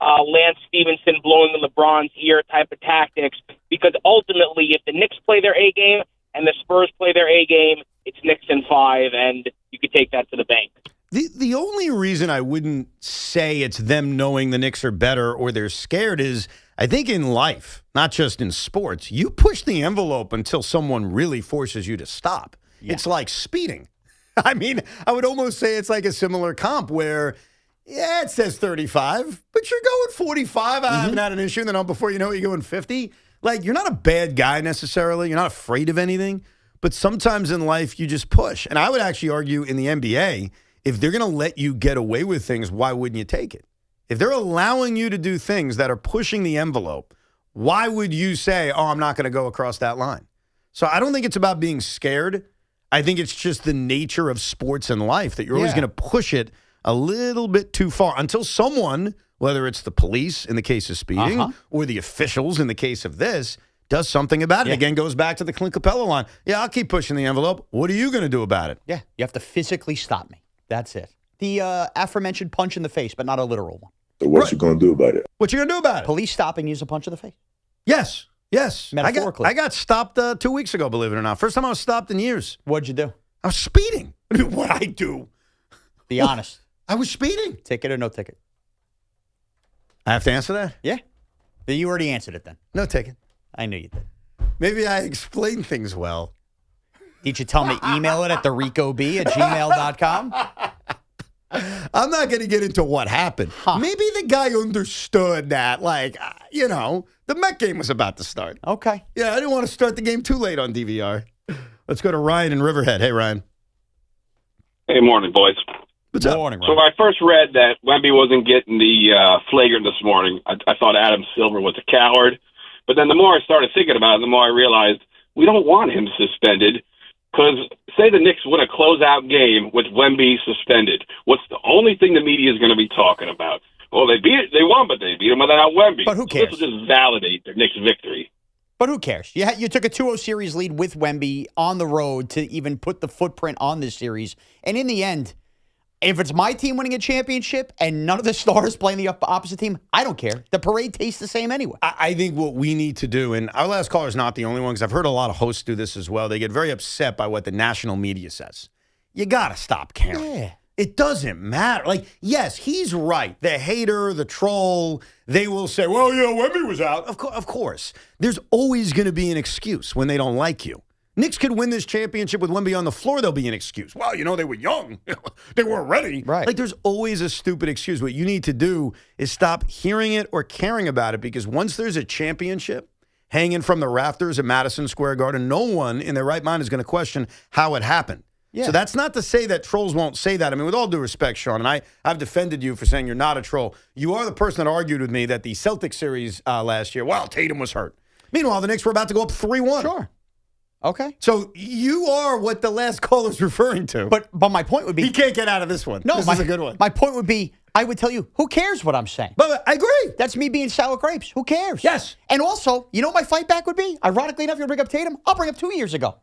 Lance Stevenson blowing in LeBron's ear type of tactics, because ultimately if the Knicks play their A game and the Spurs play their A game, it's Knicks in 5, and you could take that to the bank. The only reason I wouldn't say it's them knowing the Knicks are better or they're scared is I think in life, not just in sports, you push the envelope until someone really forces you to stop. Yeah. It's like speeding. I mean, I would almost say it's like a similar comp where, yeah, it says 35, but you're going 45. I haven't had an issue. And then before you know it, you're going 50. Like, you're not a bad guy necessarily. You're not afraid of anything. But sometimes in life, you just push. And I would actually argue in the NBA, if they're going to let you get away with things, why wouldn't you take it? If they're allowing you to do things that are pushing the envelope, why would you say, oh, I'm not going to go across that line? So I don't think it's about being scared. I think it's just the nature of sports and life that you're always going to push it a little bit too far until someone, whether it's the police in the case of speeding or the officials in the case of this, does something about it. Again, goes back to the Clint Capella line. Yeah, I'll keep pushing the envelope. What are you going to do about it? Yeah, you have to physically stop me. That's it. The aforementioned punch in the face, but not a literal one. So what you going to do about it? What you going to do about it? Police stopping you is a punch in the face. Yes. Metaphorically. I got stopped 2 weeks ago, believe it or not. First time I was stopped in years. What'd you do? I was speeding. What'd I do? Be honest. I was speeding. Ticket or no ticket? I have to answer that? Yeah. You already answered it then. No ticket. I knew you did. Maybe I explained things well. Did you tell me email it at thericob@gmail.com? I'm not going to get into what happened. Maybe the guy understood that, the Met game was about to start. Okay. Yeah, I didn't want to start the game too late on DVR. Let's go to Ryan in Riverhead. Hey, Ryan. Hey, morning, boys. What's up? Morning, So when I first read that Wemby wasn't getting the flagrant this morning, I thought Adam Silver was a coward. But then the more I started thinking about it, the more I realized we don't want him suspended. Because say the Knicks win a closeout game with Wemby suspended, what's the only thing the media is going to be talking about? Well, they won, but they beat him without Wemby. But who cares? This will just validate their Knicks victory. But who cares? You took a 2-0 series lead with Wemby on the road to even put the footprint on this series. And in the end, if it's my team winning a championship and none of the stars playing the opposite team, I don't care. The parade tastes the same anyway. I think what we need to do, and our last caller is not the only one, because I've heard a lot of hosts do this as well. They get very upset by what the national media says. You got to stop caring. Yeah. It doesn't matter. Yes, he's right. The hater, the troll, they will say, well, Wemby was out. Of course. There's always going to be an excuse when they don't like you. Knicks could win this championship with Wemby on the floor. There'll be an excuse. Well, they were young. They weren't ready. Right. There's always a stupid excuse. What you need to do is stop hearing it or caring about it, because once there's a championship hanging from the rafters at Madison Square Garden, no one in their right mind is going to question how it happened. Yeah. So that's not to say that trolls won't say that. I mean, with all due respect, Shaun, and I've defended you for saying you're not a troll. You are the person that argued with me that the Celtics series last year, Tatum was hurt. Meanwhile, the Knicks were about to go up 3-1. Sure. Okay. So you are what the last caller's referring to. But my point would be... He can't get out of this one. No, this is a good one. My point would be, I would tell you, who cares what I'm saying? But I agree. That's me being sour grapes. Who cares? Yes. And also, you know what my fight back would be? Ironically enough, you'll bring up Tatum. I'll bring up 2 years ago.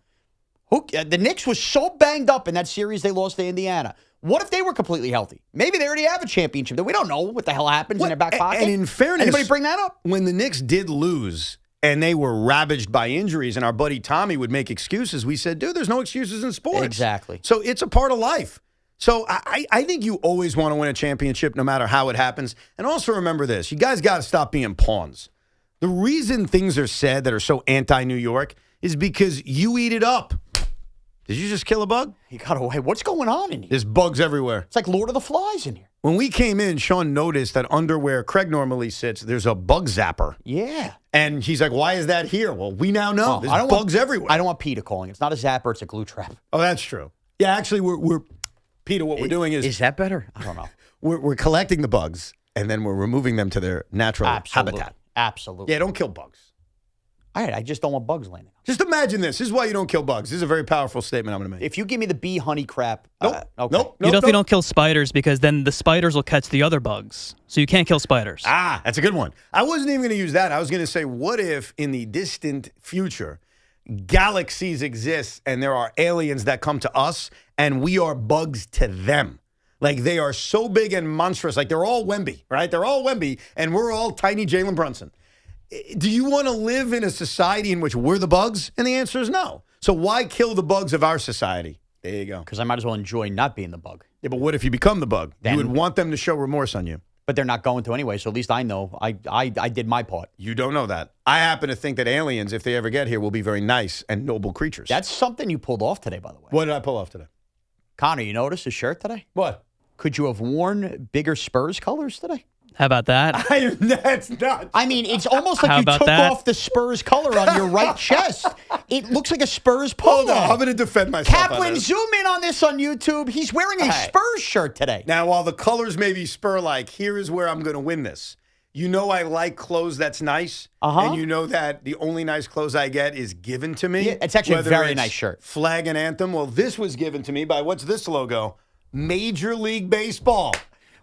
The Knicks was so banged up in that series they lost to Indiana. What if they were completely healthy? Maybe they already have a championship. We don't know what the hell happens in their back pocket. And in fairness, anybody bring that up? When the Knicks did lose and they were ravaged by injuries and our buddy Tommy would make excuses, we said, dude, there's no excuses in sports. Exactly. So it's a part of life. So I think you always want to win a championship no matter how it happens. And also remember this. You guys got to stop being pawns. The reason things are said that are so anti-New York is because you eat it up. Did you just kill a bug? He got away. What's going on in here? There's bugs everywhere. It's like Lord of the Flies in here. When we came in, Shaun noticed that under where Craig normally sits, there's a bug zapper. Yeah. And he's like, why is that here? Well, we now know. There's bugs everywhere. I don't want Peter calling it. It's not a zapper. It's a glue trap. Oh, that's true. Yeah, actually, we're Peter, what we're doing is... Is that better? I don't know. We're collecting the bugs, and then we're removing them to their natural habitat. Absolutely. Yeah, don't kill bugs. All right, I just don't want bugs landing. Just imagine this. This is why you don't kill bugs. This is a very powerful statement I'm going to make. If you give me the bee honey crap, Nope. You definitely don't kill spiders because then the spiders will catch the other bugs. So you can't kill spiders. Ah, that's a good one. I wasn't even going to use that. I was going to say, what if in the distant future, galaxies exist and there are aliens that come to us and we are bugs to them? Like they are so big and monstrous. Like they're all Wemby, right? They're all Wemby and we're all tiny Jalen Brunson. Do you want to live in a society in which we're the bugs? And the answer is no. So why kill the bugs of our society? There you go. Because I might as well enjoy not being the bug. Yeah, but what if you become the bug? You would want them to show remorse on you. But they're not going to anyway, so at least I know I did my part. You don't know that. I happen to think that aliens, if they ever get here, will be very nice and noble creatures. That's something you pulled off today, by the way. What did I pull off today? Connor, you noticed his shirt today? What? Could you have worn bigger Spurs colors today? How about that? That's not. I mean, it's almost like you took off the Spurs color on your right chest. It looks like a Spurs polo. Hold on, I'm going to defend myself. Kaplan, zoom in on this on YouTube. He's wearing a Spurs shirt today. Now, while the colors may be Spur-like, here is where I'm going to win this. You know I like clothes that's nice, and you know that the only nice clothes I get is given to me. Yeah, it's actually a very nice shirt. Flag and anthem. Well, this was given to me by, what's this logo? Major League Baseball.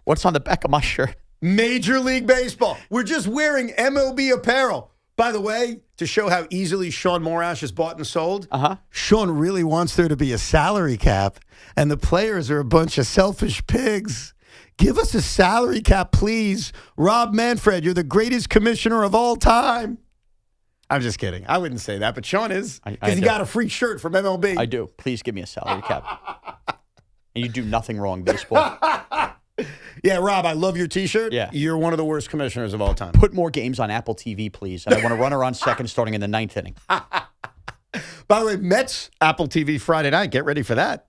What's on the back of my shirt? Major League Baseball. We're just wearing MLB apparel. By the way, to show how easily Shaun Morash is bought and sold, Shaun really wants there to be a salary cap, and the players are a bunch of selfish pigs. Give us a salary cap, please. Rob Manfred, you're the greatest commissioner of all time. I'm just kidding. I wouldn't say that, but Shaun is, because he got a free shirt from MLB. I do. Please give me a salary cap. And you do nothing wrong, baseball. Yeah, Rob, I love your T-shirt. Yeah. You're one of the worst commissioners of all time. Put more games on Apple TV, please. And I want to run her on second starting in the 9th inning. By the way, Mets, Apple TV Friday night. Get ready for that.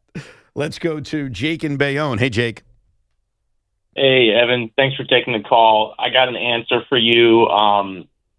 Let's go to Jake in Bayonne. Hey, Jake. Hey, Evan. Thanks for taking the call. I got an answer for you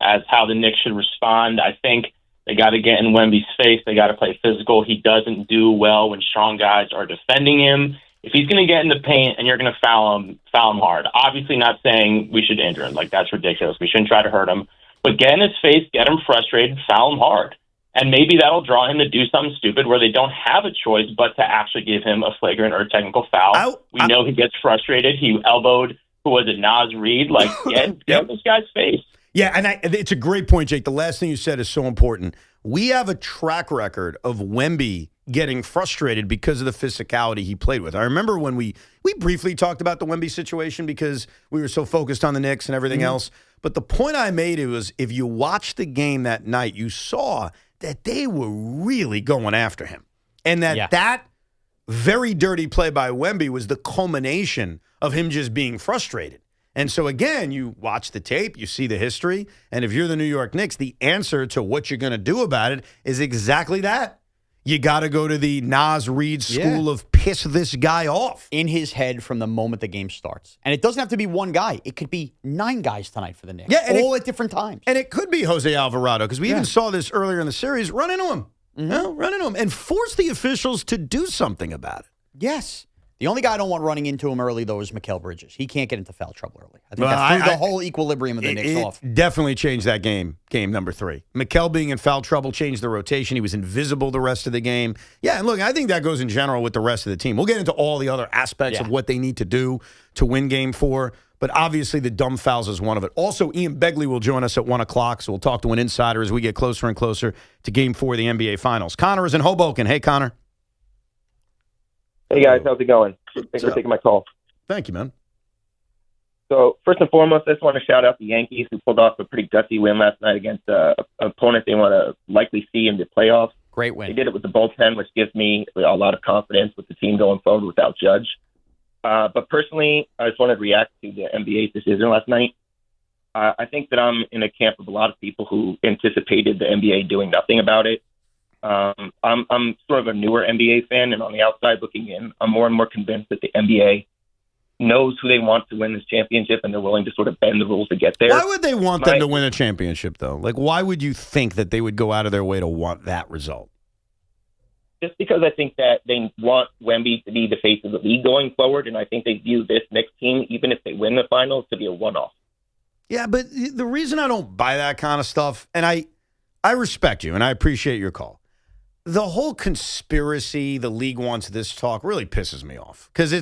as how the Knicks should respond. I think they got to get in Wemby's face. They got to play physical. He doesn't do well when strong guys are defending him. If he's going to get in the paint and you're going to foul him hard. Obviously not saying we should injure him. Like, that's ridiculous. We shouldn't try to hurt him. But get in his face, get him frustrated, foul him hard. And maybe that'll draw him to do something stupid where they don't have a choice but to actually give him a flagrant or technical foul. We know he gets frustrated. He elbowed, who was it, Nas Reed? Like, get in this guy's face. Yeah, and it's a great point, Jake. The last thing you said is so important. We have a track record of Wemby getting frustrated because of the physicality he played with. I remember when we briefly talked about the Wemby situation because we were so focused on the Knicks and everything else. But the point I made was if you watched the game that night, you saw that they were really going after him. And that very dirty play by Wemby was the culmination of him just being frustrated. And so, again, you watch the tape, you see the history, and if you're the New York Knicks, the answer to what you're going to do about it is exactly that. You got to go to the Nas Reed school of piss this guy off. In his head from the moment the game starts. And it doesn't have to be one guy. It could be 9 guys tonight for the Knicks. Yeah, all at different times. And it could be Jose Alvarado, because we even saw this earlier in the series. Run into him. Run into him. And force the officials to do something about it. Yes. The only guy I don't want running into him early, though, is Mikal Bridges. He can't get into foul trouble early. I think that threw the whole equilibrium of the Knicks off. Definitely changed that game number 3. Mikal being in foul trouble changed the rotation. He was invisible the rest of the game. Yeah, and look, I think that goes in general with the rest of the team. We'll get into all the other aspects of what they need to do to win game 4. But obviously the dumb fouls is one of it. Also, Ian Begley will join us at 1 o'clock, so we'll talk to an insider as we get closer and closer to Game 4 of the NBA Finals. Connor is in Hoboken. Hey, Connor. Hey, guys. How's it going? Thanks for taking my call. Thank you, man. So, first and foremost, I just want to shout out the Yankees who pulled off a pretty gutsy win last night against an opponent they want to likely see in the playoffs. Great win. They did it with the bullpen, which gives me a lot of confidence with the team going forward without Judge. But personally, I just wanted to react to the NBA's decision last night. I think that I'm in a camp of a lot of people who anticipated the NBA doing nothing about it. I'm sort of a newer NBA fan, and on the outside looking in, I'm more and more convinced that the NBA knows who they want to win this championship, and they're willing to sort of bend the rules to get there. Why would they want them to win a championship, though? Like, why would you think that they would go out of their way to want that result? Just because I think that they want Wemby to be the face of the league going forward, and I think they view this Knicks team, even if they win the finals, to be a one-off. Yeah, but the reason I don't buy that kind of stuff, and I respect you, and I appreciate your call. The whole conspiracy, the league wants this talk, really pisses me off. Because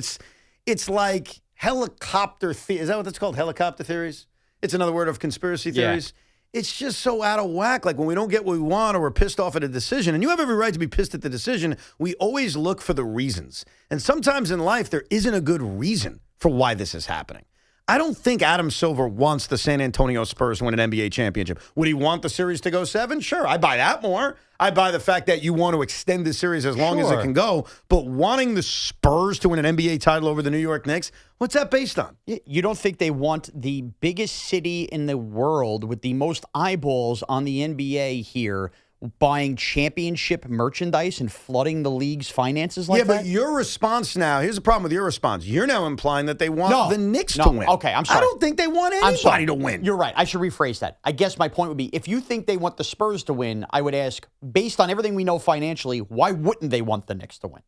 it's like helicopter is that what it's called? Helicopter theories? It's another word of conspiracy theories. Yeah. It's just so out of whack. Like when we don't get what we want or we're pissed off at a decision, and you have every right to be pissed at the decision, we always look for the reasons. And sometimes in life, there isn't a good reason for why this is happening. I don't think Adam Silver wants the San Antonio Spurs to win an NBA championship. Would he want the series to go 7? Sure, I buy that more. I buy the fact that you want to extend the series as long as it can go. But wanting the Spurs to win an NBA title over the New York Knicks, what's that based on? You don't think they want the biggest city in the world with the most eyeballs on the NBA here buying championship merchandise and flooding the league's finances like that? Yeah, but your response now, here's the problem with your response. You're now implying that they want the Knicks to win. Okay, I'm sorry. I don't think they want anybody to win. You're right. I should rephrase that. I guess my point would be, if you think they want the Spurs to win, I would ask, based on everything we know financially, why wouldn't they want the Knicks to win?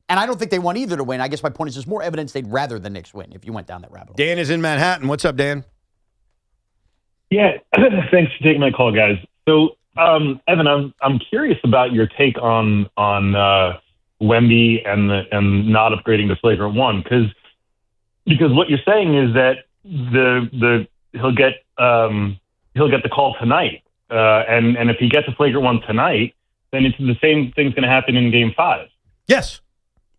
And I don't think they want either to win. I guess my point is there's more evidence they'd rather the Knicks win if you went down that rabbit hole. Dan is in Manhattan. What's up, Dan? Yeah, thanks for taking my call, guys. So, Evan, I'm curious about your take on Wemby and not upgrading to flagrant one, because what you're saying is that he'll get the call tonight, and if he gets a flagrant one tonight, then it's the same thing's going to happen in Game 5. Yes,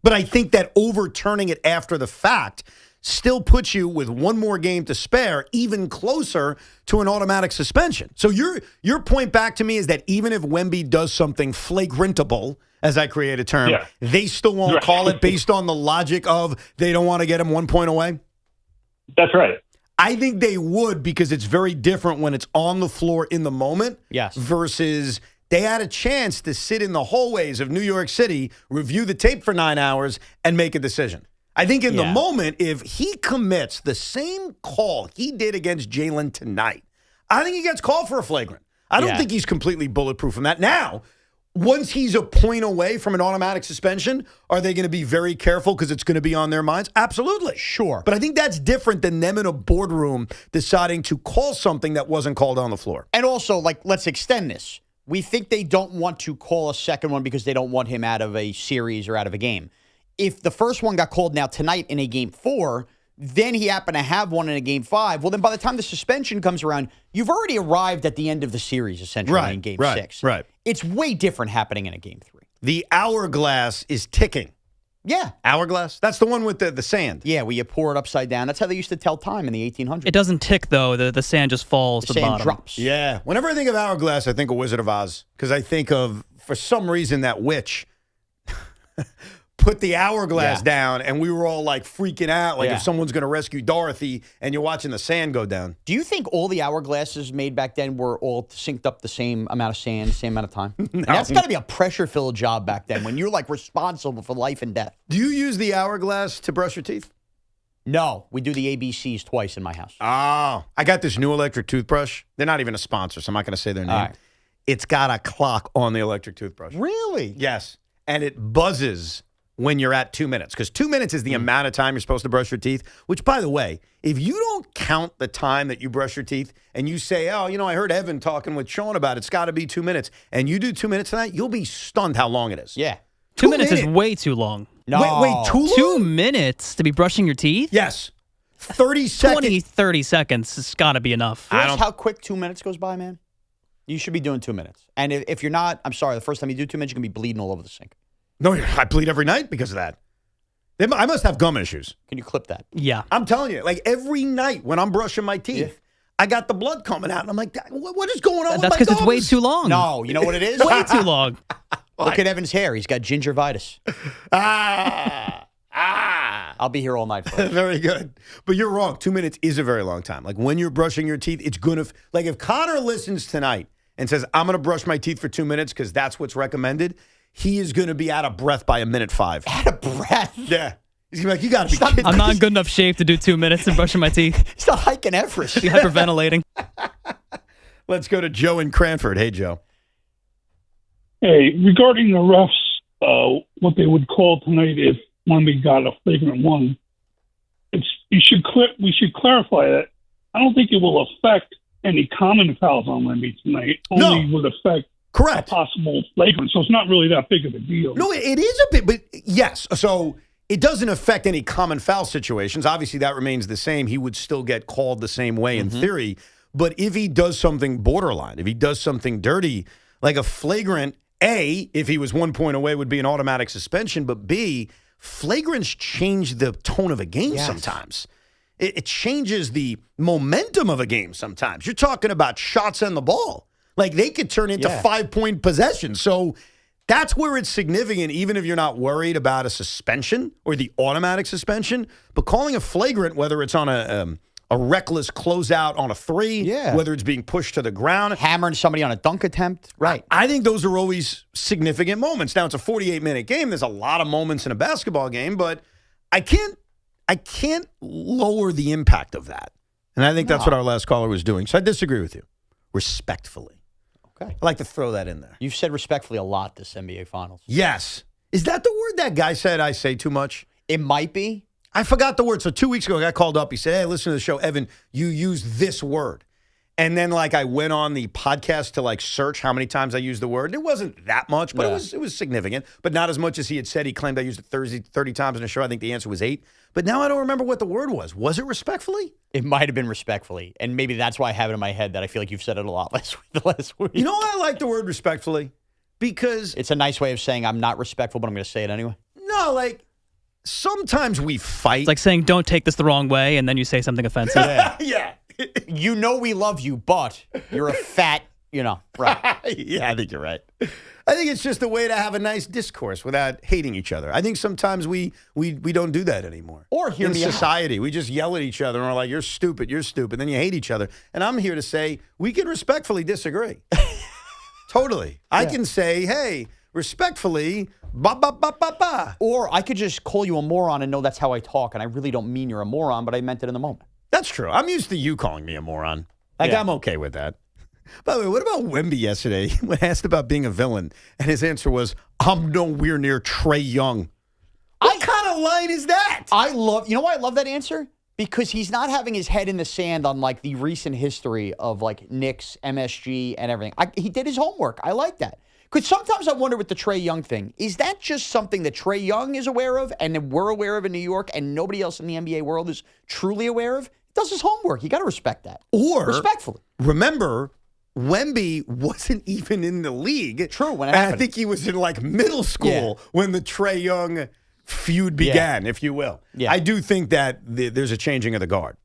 but I think that overturning it after the fact still puts you with one more game to spare, even closer to an automatic suspension. So your point back to me is that even if Wemby does something flagrantable, as I create a term, they still won't call it based on the logic of they don't want to get him 1 point away? That's right. I think they would, because it's very different when it's on the floor in the moment versus they had a chance to sit in the hallways of New York City, review the tape for 9 hours, and make a decision. I think in the moment, if he commits the same call he did against Jalen tonight, I think he gets called for a flagrant. I don't think he's completely bulletproof from that. Now, once he's a point away from an automatic suspension, are they going to be very careful because it's going to be on their minds? Absolutely. Sure. But I think that's different than them in a boardroom deciding to call something that wasn't called on the floor. And also, let's extend this. We think they don't want to call a second one because they don't want him out of a series or out of a game. If the first one got called now tonight in a Game 4, then he happened to have one in a Game 5, well, then by the time the suspension comes around, you've already arrived at the end of the series, essentially, in Game 6. Right. It's way different happening in a Game 3. The hourglass is ticking. Yeah. Hourglass? That's the one with the sand. Yeah, where you pour it upside down. That's how they used to tell time in the 1800s. It doesn't tick, though. The sand just falls to the bottom. Sand drops. Yeah. Whenever I think of hourglass, I think of Wizard of Oz, because I think of, for some reason, that witch put the hourglass down, and we were all like freaking out, like if someone's going to rescue Dorothy, and you're watching the sand go down. Do you think all the hourglasses made back then were all synced up the same amount of sand, same amount of time? No. That's got to be a pressure-filled job back then when you're like responsible for life and death. Do you use the hourglass to brush your teeth? No, we do the ABCs twice in my house. Oh, I got this new electric toothbrush. They're not even a sponsor, so I'm not going to say their name. Right. It's got a clock on the electric toothbrush. Really? Yes, and it buzzes when you're at 2 minutes, because 2 minutes is the amount of time you're supposed to brush your teeth, which, by the way, if you don't count the time that you brush your teeth and you say, oh, I heard Evan talking with Shaun about it's got to be 2 minutes, and you do 2 minutes tonight, you'll be stunned how long it is. Yeah. 2 minutes is way too long. No. Wait, too long? 2 minutes to be brushing your teeth? Yes. 30 seconds. 20, 30 seconds has got to be enough. Here's how quick 2 minutes goes by, man. You should be doing 2 minutes. And if you're not, I'm sorry, the first time you do 2 minutes, you're going to be bleeding all over the sink. No, I bleed every night because of that. I must have gum issues. Can you clip that? Yeah. I'm telling you, like every night when I'm brushing my teeth, I got the blood coming out. And I'm like, what is going on with my That's because it's way gums? too long. No, you know what it is? Way too long. Look at Evan's hair. He's got gingivitis. I'll be here all night for it. Very good. But you're wrong. 2 minutes is a very long time. Like when you're brushing your teeth, it's going to, like if Connor listens tonight and says, I'm going to brush my teeth for 2 minutes because that's what's recommended, he is going to be out of breath by 1:05. Out of breath? Yeah. He's going to be like, you got to be kidding I'm me. not in good enough shape to do 2 minutes of brushing my teeth. He's not hiking Everest. Be hyperventilating. Let's go to Joe in Cranford. Hey, Joe. Hey, regarding the refs, what they would call tonight if Wemby got a flagrant one, we should clarify that. I don't think it will affect any common fouls on Wemby tonight. Only would affect a possible flagrant. So it's not really that big of a deal. No, it is a bit, but yes. So it doesn't affect any common foul situations. Obviously, that remains the same. He would still get called the same way in theory. But if he does something borderline, if he does something dirty, like a flagrant, A, if he was 1 point away, would be an automatic suspension. But B, flagrants change the tone of a game sometimes. It changes the momentum of a game sometimes. You're talking about shots on the ball. Like they could turn into 5-point possessions. So that's where it's significant, even if you're not worried about a suspension or the automatic suspension. But calling a flagrant, whether it's on a reckless closeout on a three, whether it's being pushed to the ground, hammering somebody on a dunk attempt, right? I think those are always significant moments. Now, it's a 48-minute game. There's a lot of moments in a basketball game, but I can't lower the impact of that. And I think that's what our last caller was doing. So I disagree with you, respectfully. Okay. I like to throw that in there. You've said respectfully a lot this NBA Finals. Yes. Is that the word that guy said I say too much? It might be. I forgot the word. So 2 weeks ago, a guy called up. He said, hey, listen to the show. Evan, you use this word. And then, I went on the podcast to, search how many times I used the word. It wasn't that much, but it was significant. But not as much as he had said. He claimed I used it 30 times in a show. I think the answer was 8. But now I don't remember what the word was. Was it respectfully? It might have been respectfully. And maybe that's why I have it in my head that I feel like you've said it a lot last week. You know why I like the word respectfully? Because it's a nice way of saying I'm not respectful, but I'm going to say it anyway. No, sometimes we fight. It's like saying, don't take this the wrong way, and then you say something offensive. Yeah. You know we love you, but you're a fat, right. Yeah, I think you're right. I think it's just a way to have a nice discourse without hating each other. I think sometimes we don't do that anymore. Or hear in me out. society, we just yell at each other and we're like, you're stupid, then you hate each other. And I'm here to say we can respectfully disagree. Totally. I can say, hey, respectfully, ba ba ba ba ba. Or I could just call you a moron and know that's how I talk, and I really don't mean you're a moron, but I meant it in the moment. That's true. I'm used to you calling me a moron. I'm okay with that. By the way, what about Wemby yesterday? When asked about being a villain, and his answer was, I'm nowhere near Trae Young. What kind of line is that? You know why I love that answer? Because he's not having his head in the sand on the recent history of Knicks, MSG, and everything. He did his homework. I like that. Because sometimes I wonder with the Trae Young thing, is that just something that Trae Young is aware of and that we're aware of in New York and nobody else in the NBA world is truly aware of? He does his homework. You got to respect that. Or, respectfully. Remember, Wemby wasn't even in the league. True. When it happened. I think he was in middle school when the Trae Young feud began, if you will. Yeah. I do think that there's a changing of the guard.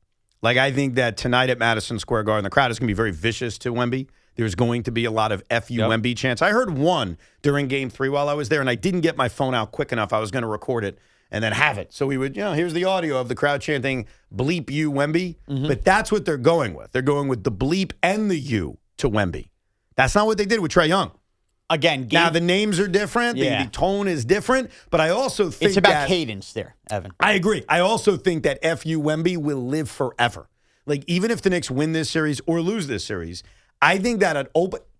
I think that tonight at Madison Square Garden, the crowd is going to be very vicious to Wemby. There's going to be a lot of FU Wemby chants. I heard one during Game 3 while I was there, and I didn't get my phone out quick enough. I was going to record it and then have it. So we would, here's the audio of the crowd chanting, bleep you, Wemby. But that's what they're going with. They're going with the bleep and the you to Wemby. That's not what they did with Trae Young. Again, now the names are different. The tone is different. But I also think it's about cadence there, Evan. I agree. I also think that FU Wemby will live forever. Even if the Knicks win this series or lose this series, I think that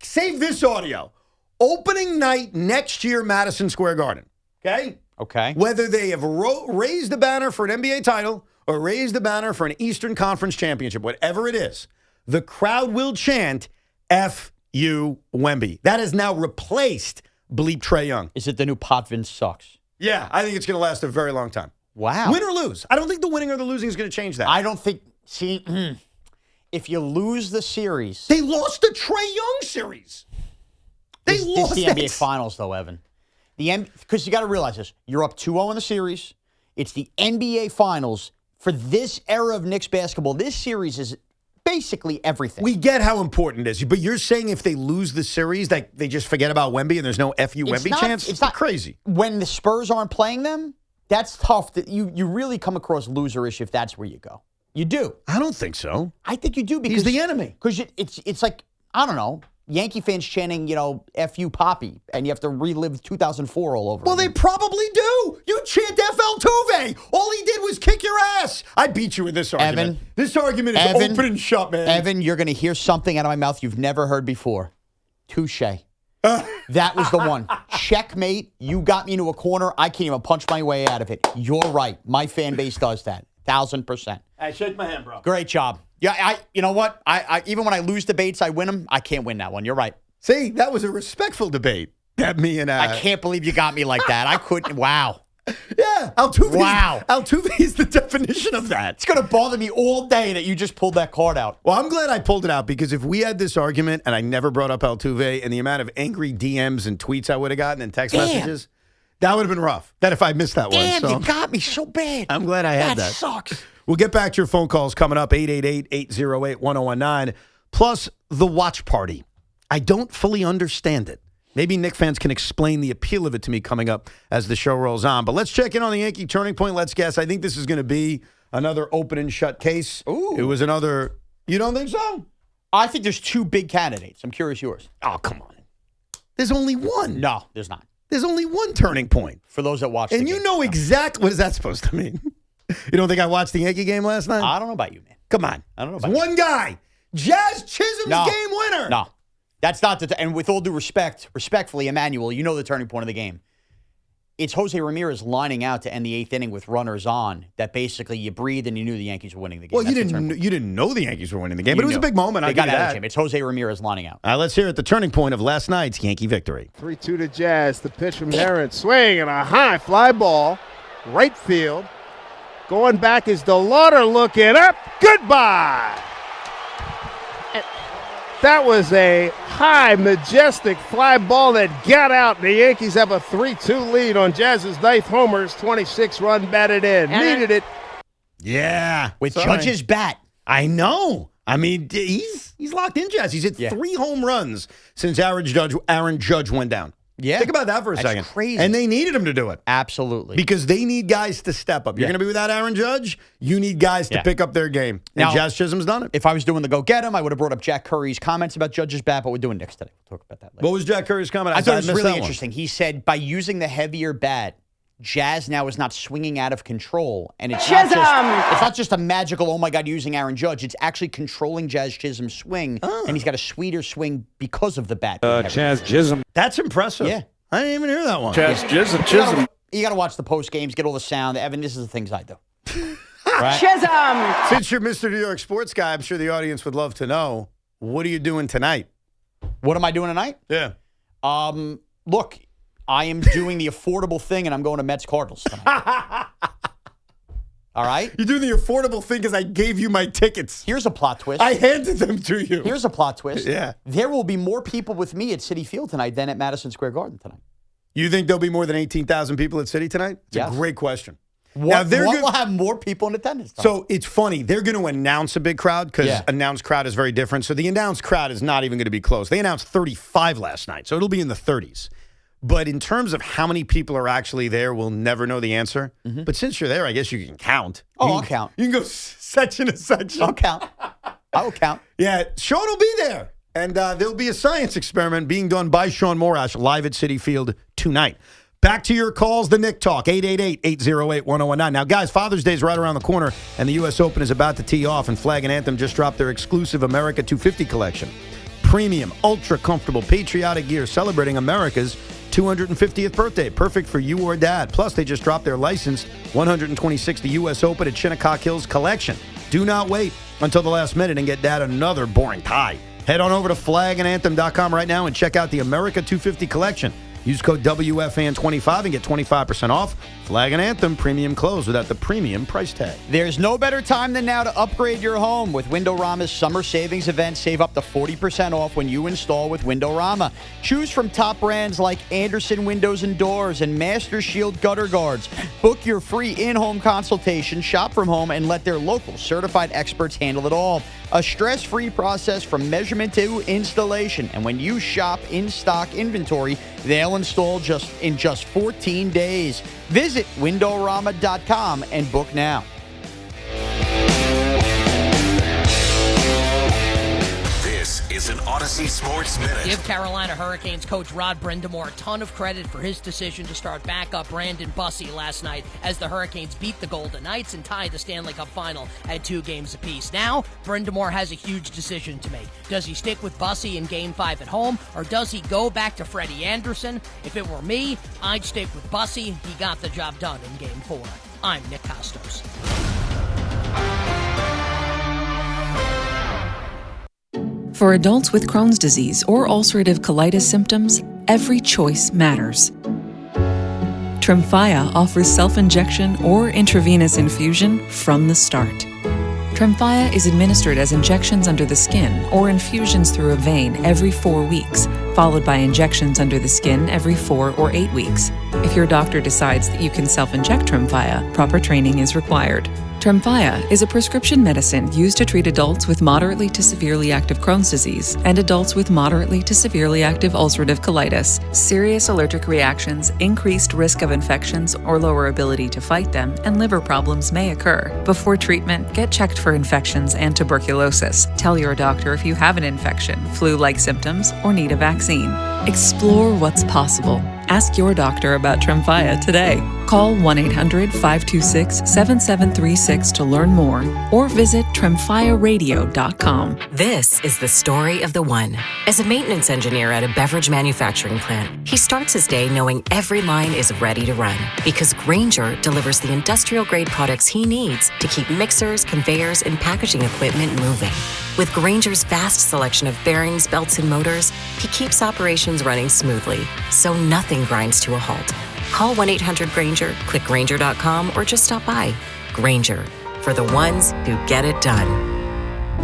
save this audio. Opening night next year, Madison Square Garden. Okay? Okay. Whether they have raised the banner for an NBA title or raised the banner for an Eastern Conference championship, whatever it is, the crowd will chant F.U. Wemby. That has now replaced bleep Trae Young. Is it the new Potvin sucks? Yeah, I think it's going to last a very long time. Wow. Win or lose. I don't think the winning or the losing is going to change that. I don't think. See, if you lose the series, they lost the Trae Young series. They lost the NBA Finals, though, Evan. Because you got to realize this: you're up 2-0 in the series. It's the NBA Finals for this era of Knicks basketball. This series is basically everything. We get how important it is, but you're saying if they lose the series, that they just forget about Wemby and there's no FU Wemby chance? It's not crazy. When the Spurs aren't playing them, that's tough. That you really come across loserish if that's where you go. You do. I don't think so. I think you do because he's the enemy. Because it's like, I don't know, Yankee fans chanting, F.U. Poppy, and you have to relive 2004 all over. Well, they probably do. You chant F. Altuve. All he did was kick your ass. I beat you with this argument. Evan, this argument is open and shut, man. Evan, you're going to hear something out of my mouth you've never heard before. Touche. That was the one. Checkmate. You got me into a corner. I can't even punch my way out of it. You're right. My fan base does that. 1,000%. Hey, shake my hand, bro. Great job. Yeah, you know what? I even when I lose debates, I win them. I can't win that one. You're right. See, that was a respectful debate. That me and I can't believe you got me like that. I couldn't. Wow. Yeah, Altuve. Wow. Altuve is the definition of that. It's going to bother me all day that you just pulled that card out. Well, I'm glad I pulled it out because if we had this argument and I never brought up Altuve and the amount of angry DMs and tweets I would have gotten and text messages, that would have been rough. That if I missed that one. Damn, you got me so bad. I'm glad I had that. That sucks. We'll get back to your phone calls coming up, 888-808-1019, plus the watch party. I don't fully understand it. Maybe Knicks fans can explain the appeal of it to me coming up as the show rolls on. But let's check in on the Yankee turning point. Let's guess. I think this is going to be another open and shut case. Ooh. It was another. You don't think so? I think there's two big candidates. I'm curious yours. Oh, come on. There's only one. No, there's not. There's only one turning point. For those that watch and you know exactly what is that supposed to mean? You don't think I watched the Yankee game last night? I don't know about you, man. Come on. I don't know It's about one guy. Jazz Chisholm's game winner. No. That's not the and with all due respectfully, Emmanuel, you know the turning point of the game. It's Jose Ramirez lining out to end the 8th inning with runners on that basically you breathed and you knew the Yankees were winning the game. Well, you didn't know the Yankees were winning the game, but it was a big moment. They got out of him. It's Jose Ramirez lining out. All right, let's hear it. The turning point of last night's Yankee victory. 3-2 to Jazz. The pitch from Heron. Swing and a high fly ball. Right field. Going back is DeLauder looking up. Goodbye. That was a high, majestic fly ball that got out. The Yankees have a 3-2 lead on Jazz's 9th homers. 26-run batted in. Needed it. Yeah. With Judge's bat. I know. I mean, he's locked in, Jazz. He's hit 3 home runs since Aaron Judge went down. Yeah. Think about that for a second. Crazy. And they needed him to do it. Absolutely. Because they need guys to step up. You're going to be without Aaron Judge, you need guys to pick up their game. And Now, Jazz Chisholm's done it. If I was doing the go get him, I would have brought up Jack Curry's comments about Judge's bat, but we're doing Knicks today. We'll talk about that later. What was Jack Curry's comment? I thought it was missed really that one. interesting. He said by using the heavier bat, Jazz now is not swinging out of control. And it's not just a magical, oh my God, using Aaron Judge. It's actually controlling Jazz Chisholm's swing. And he's got a sweeter swing because of the bat. Jazz Chisholm. That's impressive. Yeah. I didn't even hear that one. Jazz Chisholm. You got to watch the post games, get all the sound. Evan, this is the things I do. Right? Chisholm. Since you're Mr. New York sports guy, I'm sure the audience would love to know, what are you doing tonight? What am I doing tonight? Yeah. Look, I am doing the affordable thing, and I'm going to Mets Cardinals tonight. All right? You're doing the affordable thing because I gave you my tickets. Here's a plot twist. I handed them to you. Here's a plot twist. Yeah. There will be more people with me at Citi Field tonight than at Madison Square Garden tonight. You think there'll be more than 18,000 people at Citi tonight? It's a great question. What will have more people in attendance? So it's funny. They're going to announce a big crowd because announced crowd is very different. So the announced crowd is not even going to be close. They announced 35 last night, so it'll be in the 30s. But in terms of how many people are actually there, we'll never know the answer. Mm-hmm. But since you're there, I guess you can count. I'll count. You can go section to section. I'll count. I will count. Yeah, Shaun will be there. And there'll be a science experiment being done by Shaun Morash live at Citi Field tonight. Back to your calls, the Nick Talk, 888-808-1019. Now, guys, Father's Day is right around the corner, and the U.S. Open is about to tee off, and Flag and Anthem just dropped their exclusive America 250 collection. Premium, ultra-comfortable, patriotic gear celebrating America's 250th birthday. Perfect for you or dad. Plus, they just dropped their licensed 126th U.S. Open at Shinnecock Hills collection. Do not wait until the last minute and get dad another boring tie. Head on over to flagandanthem.com right now and check out the America 250 collection. Use code WFAN25 and get 25% off. Flag and Anthem premium clothes without the premium price tag. There's no better time than now to upgrade your home. With Windorama's summer savings event, save up to 40% off when you install with Windorama. Choose from top brands like Anderson Windows and Doors and Master Shield Gutter Guards. Book your free in-home consultation, shop from home, and let their local certified experts handle it all. A stress-free process from measurement to installation. And when you shop in-stock inventory, they'll install in just 14 days. Visit Windorama.com and book now. This is an Odyssey Sports Minute. Give Carolina Hurricanes coach Rod Brind'Amour a ton of credit for his decision to start backup Brandon Bussey last night as the Hurricanes beat the Golden Knights and tied the Stanley Cup final at 2 games apiece. Now, Brind'Amour has a huge decision to make. Does he stick with Bussey in Game 5 at home, or does he go back to Freddie Anderson? If it were me, I'd stick with Bussey. He got the job done in Game 4. I'm Nick Costos. For adults with Crohn's disease or ulcerative colitis symptoms, every choice matters. Tremfya offers self-injection or intravenous infusion from the start. Tremfya is administered as injections under the skin or infusions through a vein every 4 weeks, followed by injections under the skin every 4 or 8 weeks. If your doctor decides that you can self-inject Tremfya, proper training is required. Tremfya is a prescription medicine used to treat adults with moderately to severely active Crohn's disease and adults with moderately to severely active ulcerative colitis. Serious allergic reactions, increased risk of infections or lower ability to fight them, and liver problems may occur. Before treatment, get checked for infections and tuberculosis. Tell your doctor if you have an infection, flu-like symptoms, or need a vaccine. Explore what's possible. Ask your doctor about Tremfya today. Call 1-800-526-7736 to learn more or visit tremfyaradio.com. This is the story of the one. As a maintenance engineer at a beverage manufacturing plant, he starts his day knowing every line is ready to run because Grainger delivers the industrial-grade products he needs to keep mixers, conveyors, and packaging equipment moving. With Grainger's vast selection of bearings, belts, and motors, he keeps operations running smoothly, so nothing grinds to a halt. Call 1-800-GRAINGER, click Grainger.com, or just stop by. Grainger, for the ones who get it done.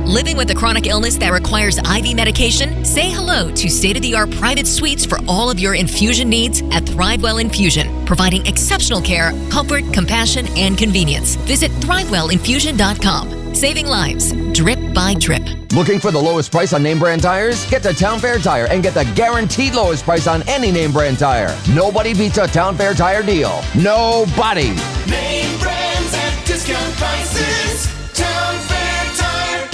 Living with a chronic illness that requires IV medication? Say hello to state-of-the-art private suites for all of your infusion needs at ThriveWell Infusion, providing exceptional care, comfort, compassion, and convenience. Visit ThriveWellInfusion.com. Saving lives, drip by drip. Looking for the lowest price on name brand tires? Get to Town Fair Tire and get the guaranteed lowest price on any name brand tire. Nobody beats a Town Fair Tire deal. Nobody. Name brands at discount prices. Town Fair Tire.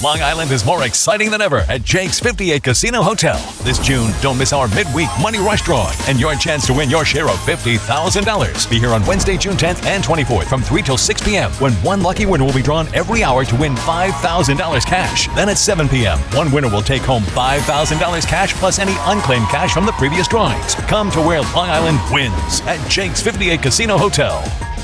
Long Island is more exciting than ever at Jake's 58 Casino Hotel. This June, don't miss our midweek Money Rush drawing and your chance to win your share of $50,000. Be here on Wednesday, June 10th and 24th from 3 till 6 p.m. when one lucky winner will be drawn every hour to win $5,000 cash. Then at 7 p.m., one winner will take home $5,000 cash plus any unclaimed cash from the previous drawings. Come to where Long Island wins at Jake's 58 Casino Hotel.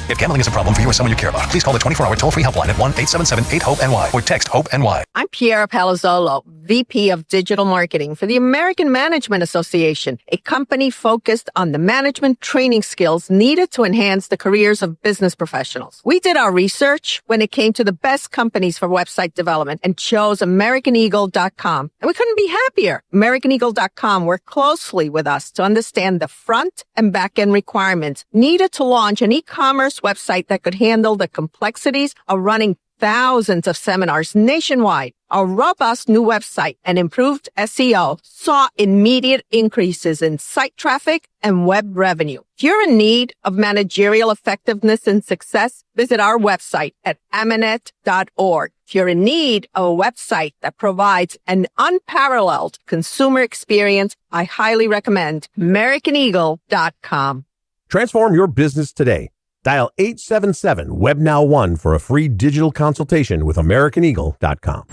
If gambling is a problem for you or someone you care about, please call the 24-hour toll-free helpline at 1-877-8-HOPE-NY or text HOPE-NY. I'm Piera Palazzolo, VP of Digital Marketing for the American Management Association, a company focused on the management training skills needed to enhance the careers of business professionals. We did our research when it came to the best companies for website development and chose AmericanEagle.com. And we couldn't be happier. AmericanEagle.com worked closely with us to understand the front and back-end requirements needed to launch an e-commerce website that could handle the complexities of running thousands of seminars nationwide. Our robust new website and improved SEO saw immediate increases in site traffic and web revenue. If you're in need of managerial effectiveness and success, visit our website at amanet.org. If you're in need of a website that provides an unparalleled consumer experience, I highly recommend AmericanEagle.com. Transform your business today. Dial 877-WEBNOW1 for a free digital consultation with AmericanEagle.com.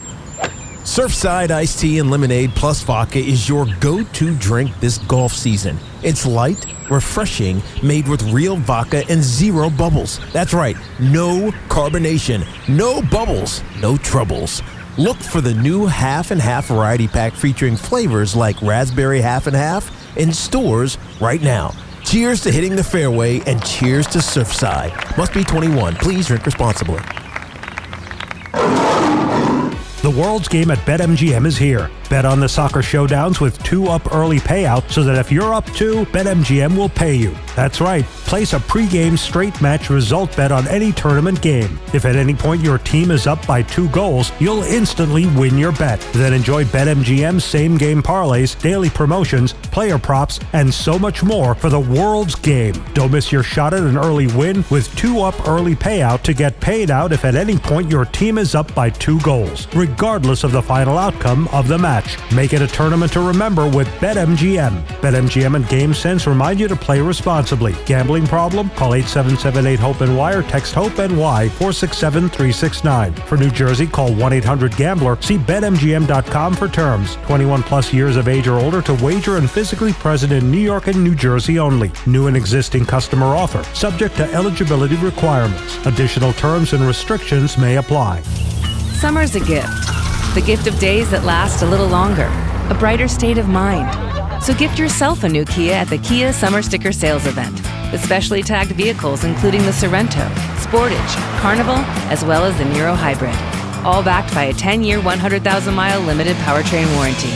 Surfside iced tea and lemonade plus vodka is your go-to drink this golf season. It's light, refreshing, made with real vodka and zero bubbles. That's right, no carbonation, no bubbles, no troubles. Look for the new half and half variety pack featuring flavors like raspberry half and half, in stores right now. Cheers to hitting the fairway and cheers to Surfside. Must be 21. Please drink responsibly. The World's Game at BetMGM is here. Bet on the soccer showdowns with 2-up early payout so that if you're up 2, BetMGM will pay you. That's right. Place a pregame straight match result bet on any tournament game. If at any point your team is up by 2 goals, you'll instantly win your bet. Then enjoy BetMGM's same-game parlays, daily promotions, player props, and so much more for the World's Game. Don't miss your shot at an early win with 2-up early payout to get paid out if at any point your team is up by 2 goals, regardless of the final outcome of the match. Make it a tournament to remember with BetMGM. BetMGM and GameSense remind you to play responsibly. Gambling problem? Call 877-8-HOPE-NY or text HOPE-NY 467-369. For New Jersey, call 1-800-GAMBLER. See BetMGM.com for terms. 21 plus years of age or older to wager and physically present in New York and New Jersey only. New and existing customer offer. Subject to eligibility requirements. Additional terms and restrictions may apply. Summer's a gift. The gift of days that last a little longer. A brighter state of mind. So gift yourself a new Kia at the Kia Summer Sticker Sales Event. With specially tagged vehicles including the Sorrento, Sportage, Carnival, as well as the Niro Hybrid. All backed by a 10-year, 100,000-mile limited powertrain warranty.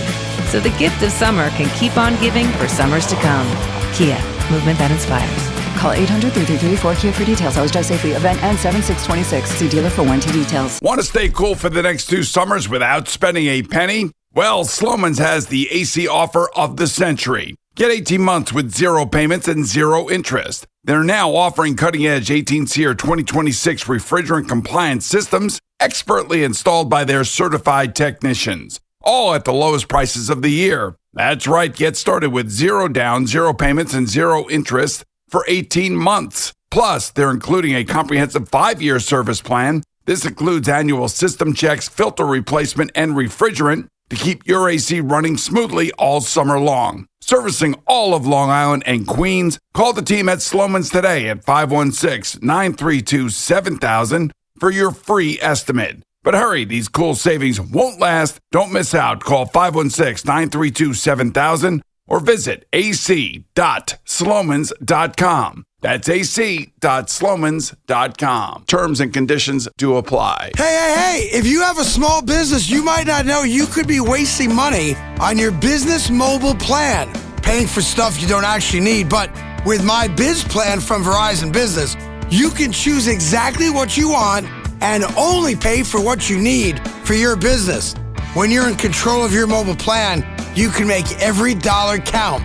So the gift of summer can keep on giving for summers to come. Kia, movement that inspires. Call 800-333-4KIA for details. Always drive safely. Event ends 7/6/26. See dealer for warranty details. Want to stay cool for the next 2 summers without spending a penny? Well, Sloman's has the AC offer of the century. Get 18 months with 0 payments and 0 interest. They're now offering cutting-edge 18-SEER 2026 refrigerant-compliant systems expertly installed by their certified technicians, all at the lowest prices of the year. That's right. Get started with 0 down, 0 payments, and 0 interest for 18 months. Plus, they're including a comprehensive 5-year service plan. This includes annual system checks, filter replacement, and refrigerant to keep your AC running smoothly all summer long. Servicing all of Long Island and Queens, call the team at Sloman's today at 516-932-7000 for your free estimate. But hurry, these cool savings won't last. Don't miss out. Call 516-932-7000 or visit ac.slomans.com. That's ac.slomans.com. Terms and conditions do apply. Hey, if you have a small business, you might not know you could be wasting money on your business mobile plan, paying for stuff you don't actually need. But with my Biz Plan from Verizon Business, you can choose exactly what you want and only pay for what you need for your business. When you're in control of your mobile plan, you can make every dollar count.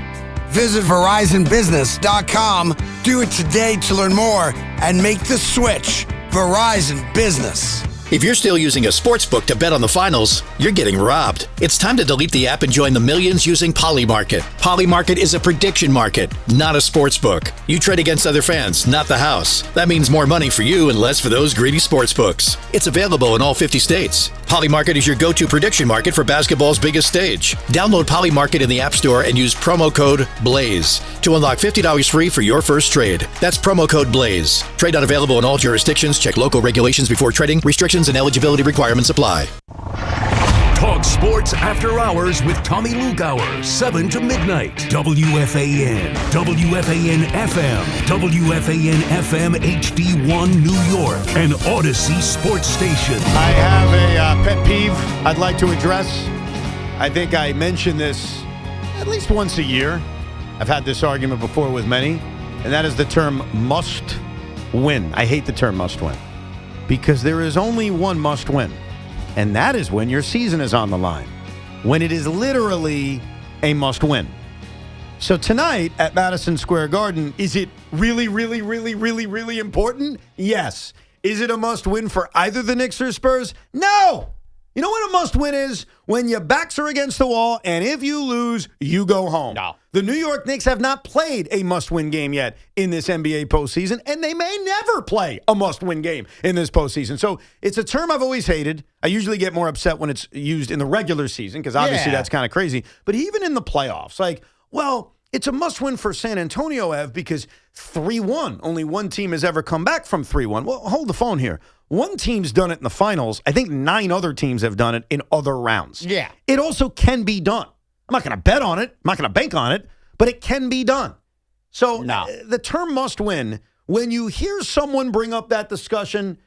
Visit VerizonBusiness.com. Do it today to learn more and make the switch. Verizon Business. If you're still using a sportsbook to bet on the finals, you're getting robbed. It's time to delete the app and join the millions using Polymarket. Polymarket is a prediction market, not a sportsbook. You trade against other fans, not the house. That means more money for you and less for those greedy sportsbooks. It's available in all 50 states. Polymarket is your go-to prediction market for basketball's biggest stage. Download Polymarket in the App Store and use promo code BLAZE to unlock $50 free for your first trade. That's promo code BLAZE. Trade not available in all jurisdictions. Check local regulations before trading. Restrictions and eligibility requirements apply. Talk sports after hours with Tommy Lugauer, 7 to midnight. WFAN, WFAN FM, WFAN FM HD1 New York, an Odyssey sports station. I have a pet peeve I'd like to address. I think I mention this at least once a year. I've had this argument before with many, and that is the term must win. I hate the term must win because there is only one must win. And that is when your season is on the line, when it is literally a must-win. So tonight at Madison Square Garden, is it really, really, really, really, really important? Yes. Is it a must-win for either the Knicks or Spurs? No! You know what a must-win is? When your backs are against the wall, and if you lose, you go home. No. The New York Knicks have not played a must-win game yet in this NBA postseason, and they may never play a must-win game in this postseason. So it's a term I've always hated. I usually get more upset when it's used in the regular season, because obviously that's kind of crazy. But even in the playoffs, it's a must-win for San Antonio, Ev, because 3-1. Only one team has ever come back from 3-1. Well, hold the phone here. One team's done it in the finals. I think 9 other teams have done it in other rounds. Yeah. It also can be done. I'm not going to bet on it. I'm not going to bank on it. but it can be done. So the term must win, when you hear someone bring up that discussion,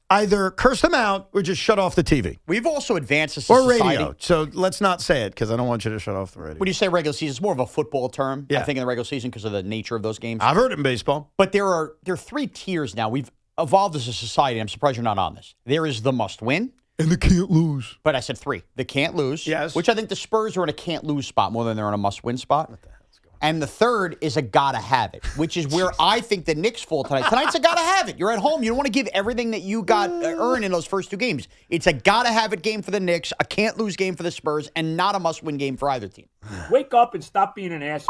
either curse them out or just shut off the TV. We've also advanced as a or society. radio. So let's not say it because I don't want you to shut off the radio. When you say regular season, it's more of a football term, Yeah. I think, in the regular season because of the nature of those games. I've heard it in baseball. But there are 3 tiers now. We've evolved as a society. I'm surprised you're not on this. There is the must win. And the can't lose. But I said 3. The can't lose. Yes. Which I think the Spurs are in a can't lose spot more than they're in a must win spot. What the hell's going on? And the third is a gotta have it, which is where I think the Knicks fall tonight. Tonight's a gotta have it. You're at home. You don't want to give everything that you got earned in those first 2 games. It's a gotta have it game for the Knicks, a can't lose game for the Spurs, and not a must win game for either team. Wake up and stop being an ass.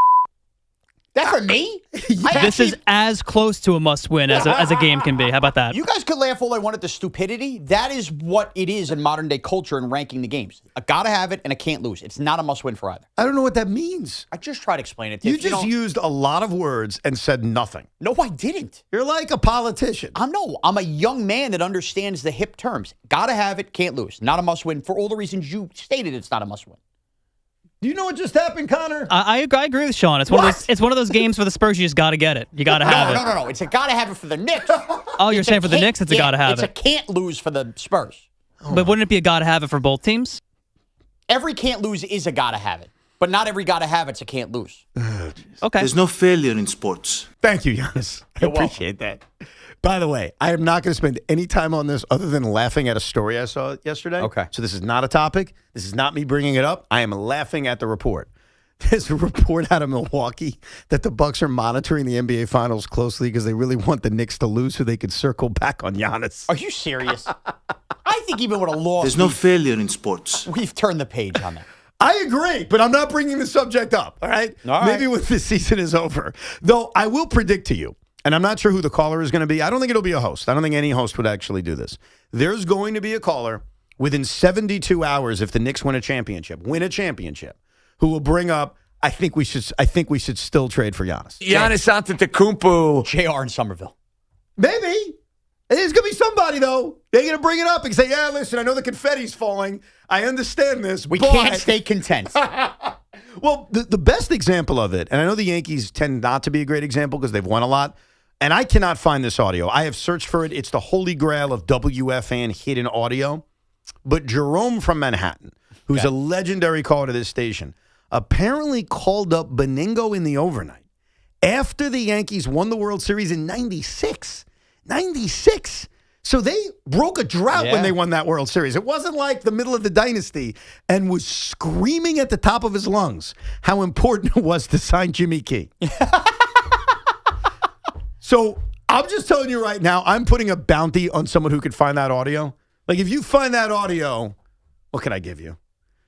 That for me? This is as close to a must-win as a game can be. How about that? You guys could laugh all I want at the stupidity. That is what it is in modern-day culture and ranking the games. A gotta have it and a can't lose. It's not a must-win for either. I don't know what that means. I just tried to explain it to you. You just used a lot of words and said nothing. No, I didn't. You're like a politician. I'm a young man that understands the hip terms. Gotta have it, can't lose. Not a must-win for all the reasons you stated it's not a must-win. Do you know what just happened, Connor? I agree with Shaun. It's one of those games for the Spurs. You just got to get it. You got to have it. No. It's a gotta have it for the Knicks. Oh, you're saying for the Knicks, it's a gotta have it. it. It's a can't lose for the Spurs. But wouldn't it be a gotta have it for both teams? Every can't lose is a gotta have it, but not every gotta have it's a can't lose. Okay. There's no failure in sports. Thank you, Giannis. I appreciate that. By the way, I am not going to spend any time on this other than laughing at a story I saw yesterday. Okay. So this is not a topic. This is not me bringing it up. I am laughing at the report. There's a report out of Milwaukee that the Bucks are monitoring the NBA Finals closely because they really want the Knicks to lose so they could circle back on Giannis. Are you serious? I think even with a loss, There's no failure in sports. We've turned the page on that. I agree, but I'm not bringing the subject up, all right? Maybe when the season is over. Though I will predict to you, and I'm not sure who the caller is going to be. I don't think it'll be a host. I don't think any host would actually do this. There's going to be a caller within 72 hours if the Knicks win a championship, who will bring up, I think we should still trade for Giannis. Giannis Antetokounmpo. JR in Somerville. Maybe. There's going to be somebody, though. They're going to bring it up and say, yeah, listen, I know the confetti's falling. I understand this. We can't stay content. Well, the best example of it, and I know the Yankees tend not to be a great example because they've won a lot, and I cannot find this audio. I have searched for it. It's the holy grail of WFAN hidden audio. But Jerome from Manhattan, who's a legendary caller to this station, apparently called up Beningo in the overnight after the Yankees won the World Series in 96. 96. So they broke a drought when they won that World Series. It wasn't like the middle of the dynasty, and was screaming at the top of his lungs how important it was to sign Jimmy Key. So I'm just telling you right now, I'm putting a bounty on someone who could find that audio. Like, if you find that audio, what can I give you?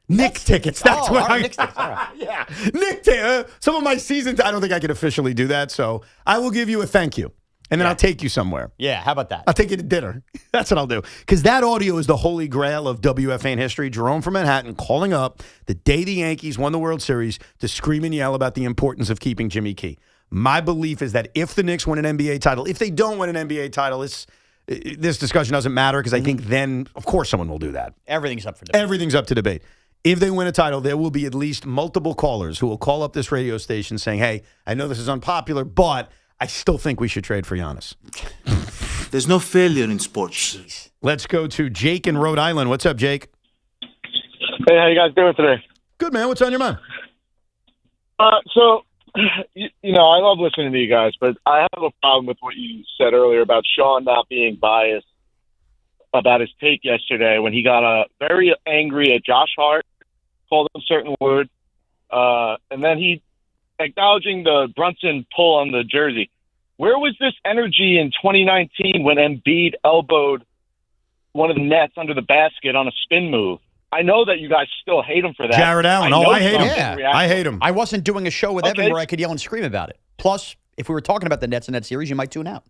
Knicks tickets. That's what I. Knicks tickets. All right. Yeah, Knicks tickets. Some of my seasons, I don't think I can officially do that. So I will give you a thank you, and then I'll take you somewhere. Yeah, how about that? I'll take you to dinner. That's what I'll do. Because that audio is the holy grail of WFAN history. Jerome from Manhattan calling up the day the Yankees won the World Series to scream and yell about the importance of keeping Jimmy Key. My belief is that if the Knicks win an NBA title, if they don't win an NBA title, this discussion doesn't matter because I think then, of course, someone will do that. Everything's up for debate. Everything's up to debate. If they win a title, there will be at least multiple callers who will call up this radio station saying, hey, I know this is unpopular, but I still think we should trade for Giannis. There's no failure in sports. Jeez. Let's go to Jake in Rhode Island. What's up, Jake? Hey, how you guys doing today? Good, man. What's on your mind? So, you know, I love listening to you guys, but I have a problem with what you said earlier about Shaun not being biased about his take yesterday when he got very angry at Josh Hart, called him certain words, and then he acknowledging the Brunson pull on the jersey. Where was this energy in 2019 when Embiid elbowed one of the nets under the basket on a spin move? I know that you guys still hate him for that. Jared Allen. I hate him. Yeah. I hate him. I wasn't doing a show with Evan where I could yell and scream about it. Plus, if we were talking about the Nets in that series, you might tune out.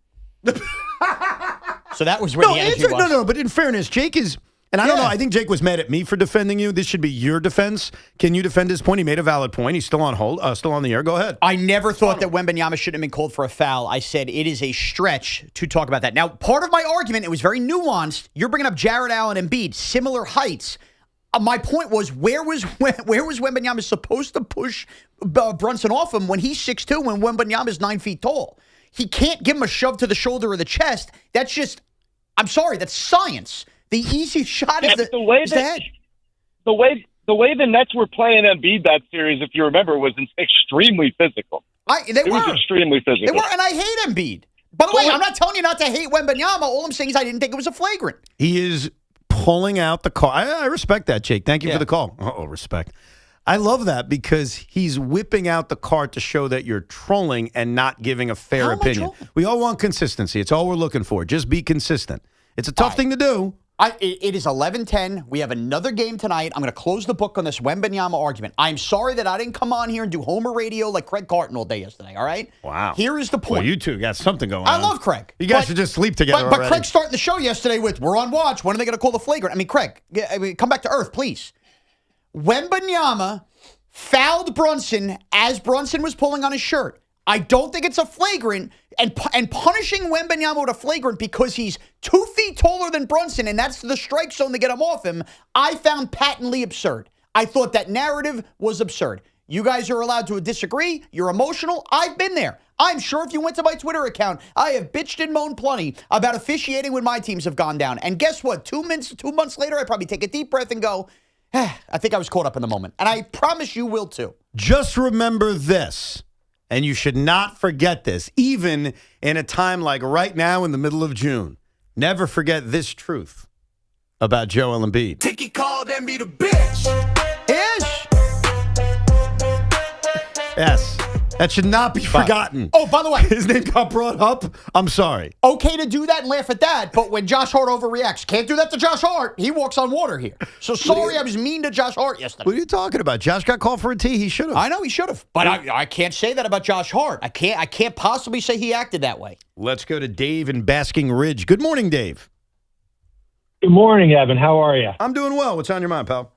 So that was where the energy was. No, but in fairness, Jake is, and I don't know, I think Jake was mad at me for defending you. This should be your defense. Can you defend his point? He made a valid point. He's still on hold, still on the air. Go ahead. I never thought that Wembanyama shouldn't have been called for a foul. I said it is a stretch to talk about that. Now, part of my argument, it was very nuanced. You're bringing up Jared Allen and Embiid, similar heights. My point was, where was Wembanyama supposed to push Brunson off him when he's 6'2", when Wembanyama's 9 feet tall? He can't give him a shove to the shoulder or the chest. That's just, I'm sorry, that's science. The easy shot is the head. The way the Nets were playing Embiid that series, if you remember, was extremely physical. It was extremely physical. They were, and I hate Embiid. By the way, I'm not telling you not to hate Wembanyama. All I'm saying is I didn't think it was a flagrant. He is pulling out the call. I respect that, Jake. Thank you for the call. Oh, respect. I love that because he's whipping out the card to show that you're trolling and not giving a fair opinion. We all want consistency. It's all we're looking for. Just be consistent. It's a tough thing to do. It is 11:10. We have another game tonight. I'm going to close the book on this Wembanyama argument. I'm sorry that I didn't come on here and do Homer radio like Craig Carton all day yesterday, all right? Wow. Here is the point. Well, you two got something going on. I love Craig. You guys should just sleep together already. But Craig's starting the show yesterday with, we're on watch. When are they going to call the flagrant? I mean, Craig, come back to earth, please. Wembanyama fouled Brunson as Brunson was pulling on his shirt. I don't think it's a flagrant, and punishing Wembanyama with a flagrant because he's 2 feet taller than Brunson, and that's the strike zone to get him off him, I found patently absurd. I thought that narrative was absurd. You guys are allowed to disagree. You're emotional. I've been there. I'm sure if you went to my Twitter account, I have bitched and moaned plenty about officiating when my teams have gone down. And guess what? 2 months later, I probably take a deep breath and go, I think I was caught up in the moment. And I promise you will too. Just remember this. And you should not forget this, even in a time like right now in the middle of June. Never forget this truth about Joel Embiid. Tiki called Embiid a bitch. Yes. That should not be forgotten. Oh, by the way. His name got brought up. I'm sorry. Okay to do that and laugh at that, but when Josh Hart overreacts, can't do that to Josh Hart. He walks on water here. So sorry I was mean to Josh Hart yesterday. What are you talking about? Josh got called for a tee. He should have. I know he should have. But I can't say that about Josh Hart. I can't possibly say he acted that way. Let's go to Dave in Basking Ridge. Good morning, Dave. Good morning, Evan. How are you? I'm doing well. What's on your mind, pal?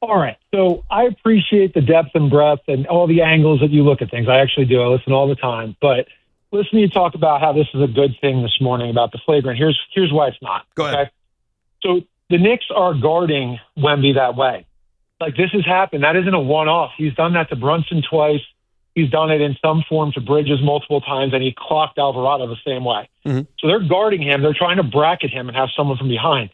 All right. So I appreciate the depth and breadth and all the angles that you look at things. I actually do. I listen all the time. But listen to you talk about how this is a good thing this morning about the flagrant. Here's why it's not. Go ahead. Okay? So the Knicks are guarding Wemby that way. Like, this has happened. That isn't a one-off. He's done that to Brunson twice. He's done it in some form to Bridges multiple times, and he clocked Alvarado the same way. Mm-hmm. So they're guarding him. They're trying to bracket him and have someone from behind.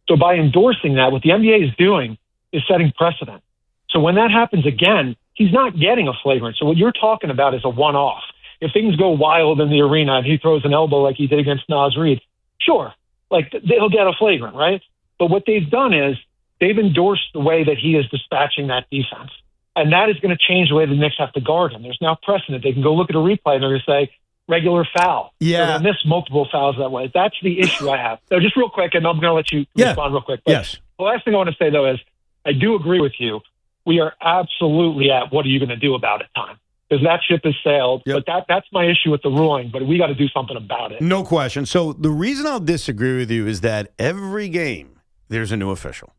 So by endorsing that, what the NBA is doing is setting precedent. So when that happens again, he's not getting a flagrant. So what you're talking about is a one-off. If things go wild in the arena and he throws an elbow like he did against Naz Reid, sure, like they'll get a flagrant, right? But what they've done is they've endorsed the way that he is dispatching that defense. And that is going to change the way the Knicks have to guard him. There's now precedent. They can go look at a replay and they're going to say, regular foul. Yeah. They're going to miss multiple fouls that way. That's the issue I have. So just real quick, and I'm going to let you respond real quick. But yes. The last thing I want to say, though, is I do agree with you. We are absolutely at what are you going to do about it time. Because that ship has sailed. Yep. But that's my issue with the ruling. But we got to do something about it. No question. So the reason I'll disagree with you is that every game there's a new official.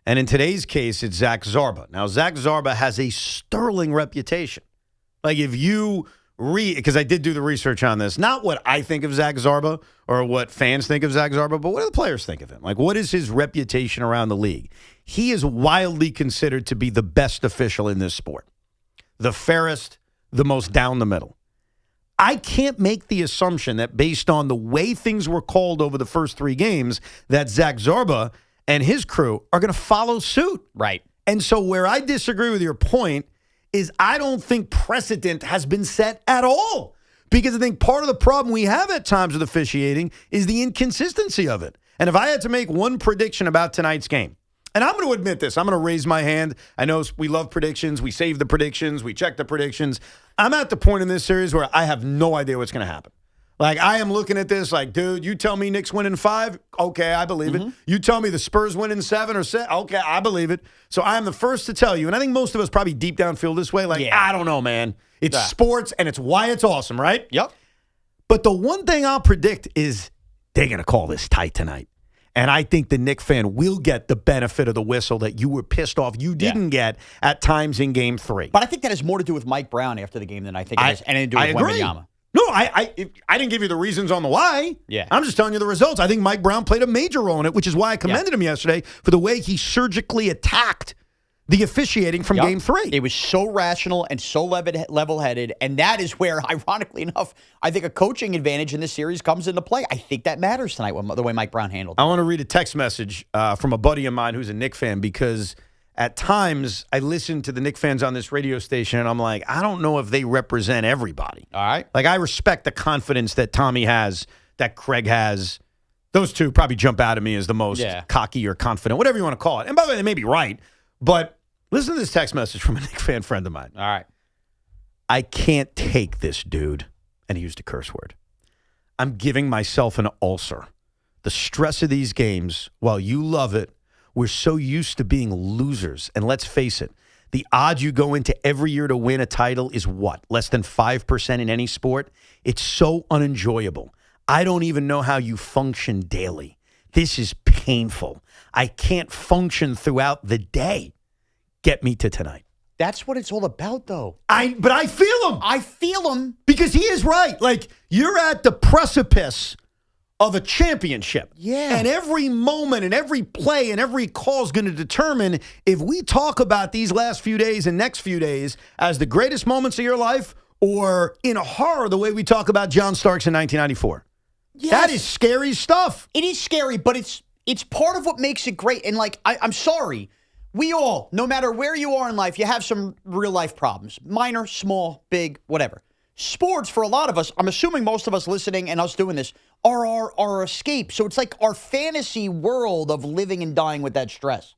And in today's case, it's Zach Zarba. Now, Zach Zarba has a sterling reputation. Like, if you read, because I did do the research on this, not what I think of Zach Zarba or what fans think of Zach Zarba, but what do the players think of him? Like, what is his reputation around the league? He is widely considered to be the best official in this sport, the fairest, the most down the middle. I can't make the assumption that based on the way things were called over the first 3 games, that Zach Zarba and his crew are going to follow suit. Right. And so where I disagree with your point is I don't think precedent has been set at all. Because I think part of the problem we have at times with officiating is the inconsistency of it. And if I had to make one prediction about tonight's game, and I'm going to admit this, I'm going to raise my hand. I know we love predictions. We save the predictions. We check the predictions. I'm at the point in this series where I have no idea what's going to happen. Like, I am looking at this like, dude, you tell me Knicks win in 5, okay, I believe it. You tell me the Spurs win in 7 or 6, okay, I believe it. So I am the first to tell you, and I think most of us probably deep down feel this way, like, I don't know, man. It's sports, and it's why it's awesome, right? Yep. But the one thing I'll predict is they're going to call this tight tonight. And I think the Knicks fan will get the benefit of the whistle that you were pissed off you didn't get at times in Game 3. But I think that has more to do with Mike Brown after the game than I think it is anything to do with Wembanyama. No, I didn't give you the reasons on the why. Yeah. I'm just telling you the results. I think Mike Brown played a major role in it, which is why I commended him yesterday for the way he surgically attacked the officiating from Game 3. It was so rational and so level-headed, and that is where, ironically enough, I think a coaching advantage in this series comes into play. I think that matters tonight, the way Mike Brown handled it. I want to read a text message from a buddy of mine who's a Knicks fan, because at times I listen to the Knicks fans on this radio station, and I'm like, I don't know if they represent everybody. All right. Like, I respect the confidence that Tommy has, that Craig has. Those two probably jump out at me as the most cocky or confident, whatever you want to call it. And by the way, they may be right, but listen to this text message from a Knicks fan friend of mine. All right. I can't take this, dude. And he used a curse word. I'm giving myself an ulcer. The stress of these games, while you love it, we're so used to being losers. And let's face it, the odds you go into every year to win a title is what? Less than 5% in any sport? It's so unenjoyable. I don't even know how you function daily. This is painful. I can't function throughout the day. Get me to tonight. That's what it's all about, though. But I feel him. I feel him. Because he is right. Like, you're at the precipice of a championship. Yeah. And every moment and every play and every call is going to determine if we talk about these last few days and next few days as the greatest moments of your life, or in horror the way we talk about John Starks in 1994. Yes. That is scary stuff. It is scary, but it's part of what makes it great. And, like, I'm sorry. We all, no matter where you are in life, you have some real-life problems. Minor, small, big, whatever. Sports, for a lot of us, I'm assuming most of us listening and us doing this, are our escape. So it's like our fantasy world of living and dying with that stress.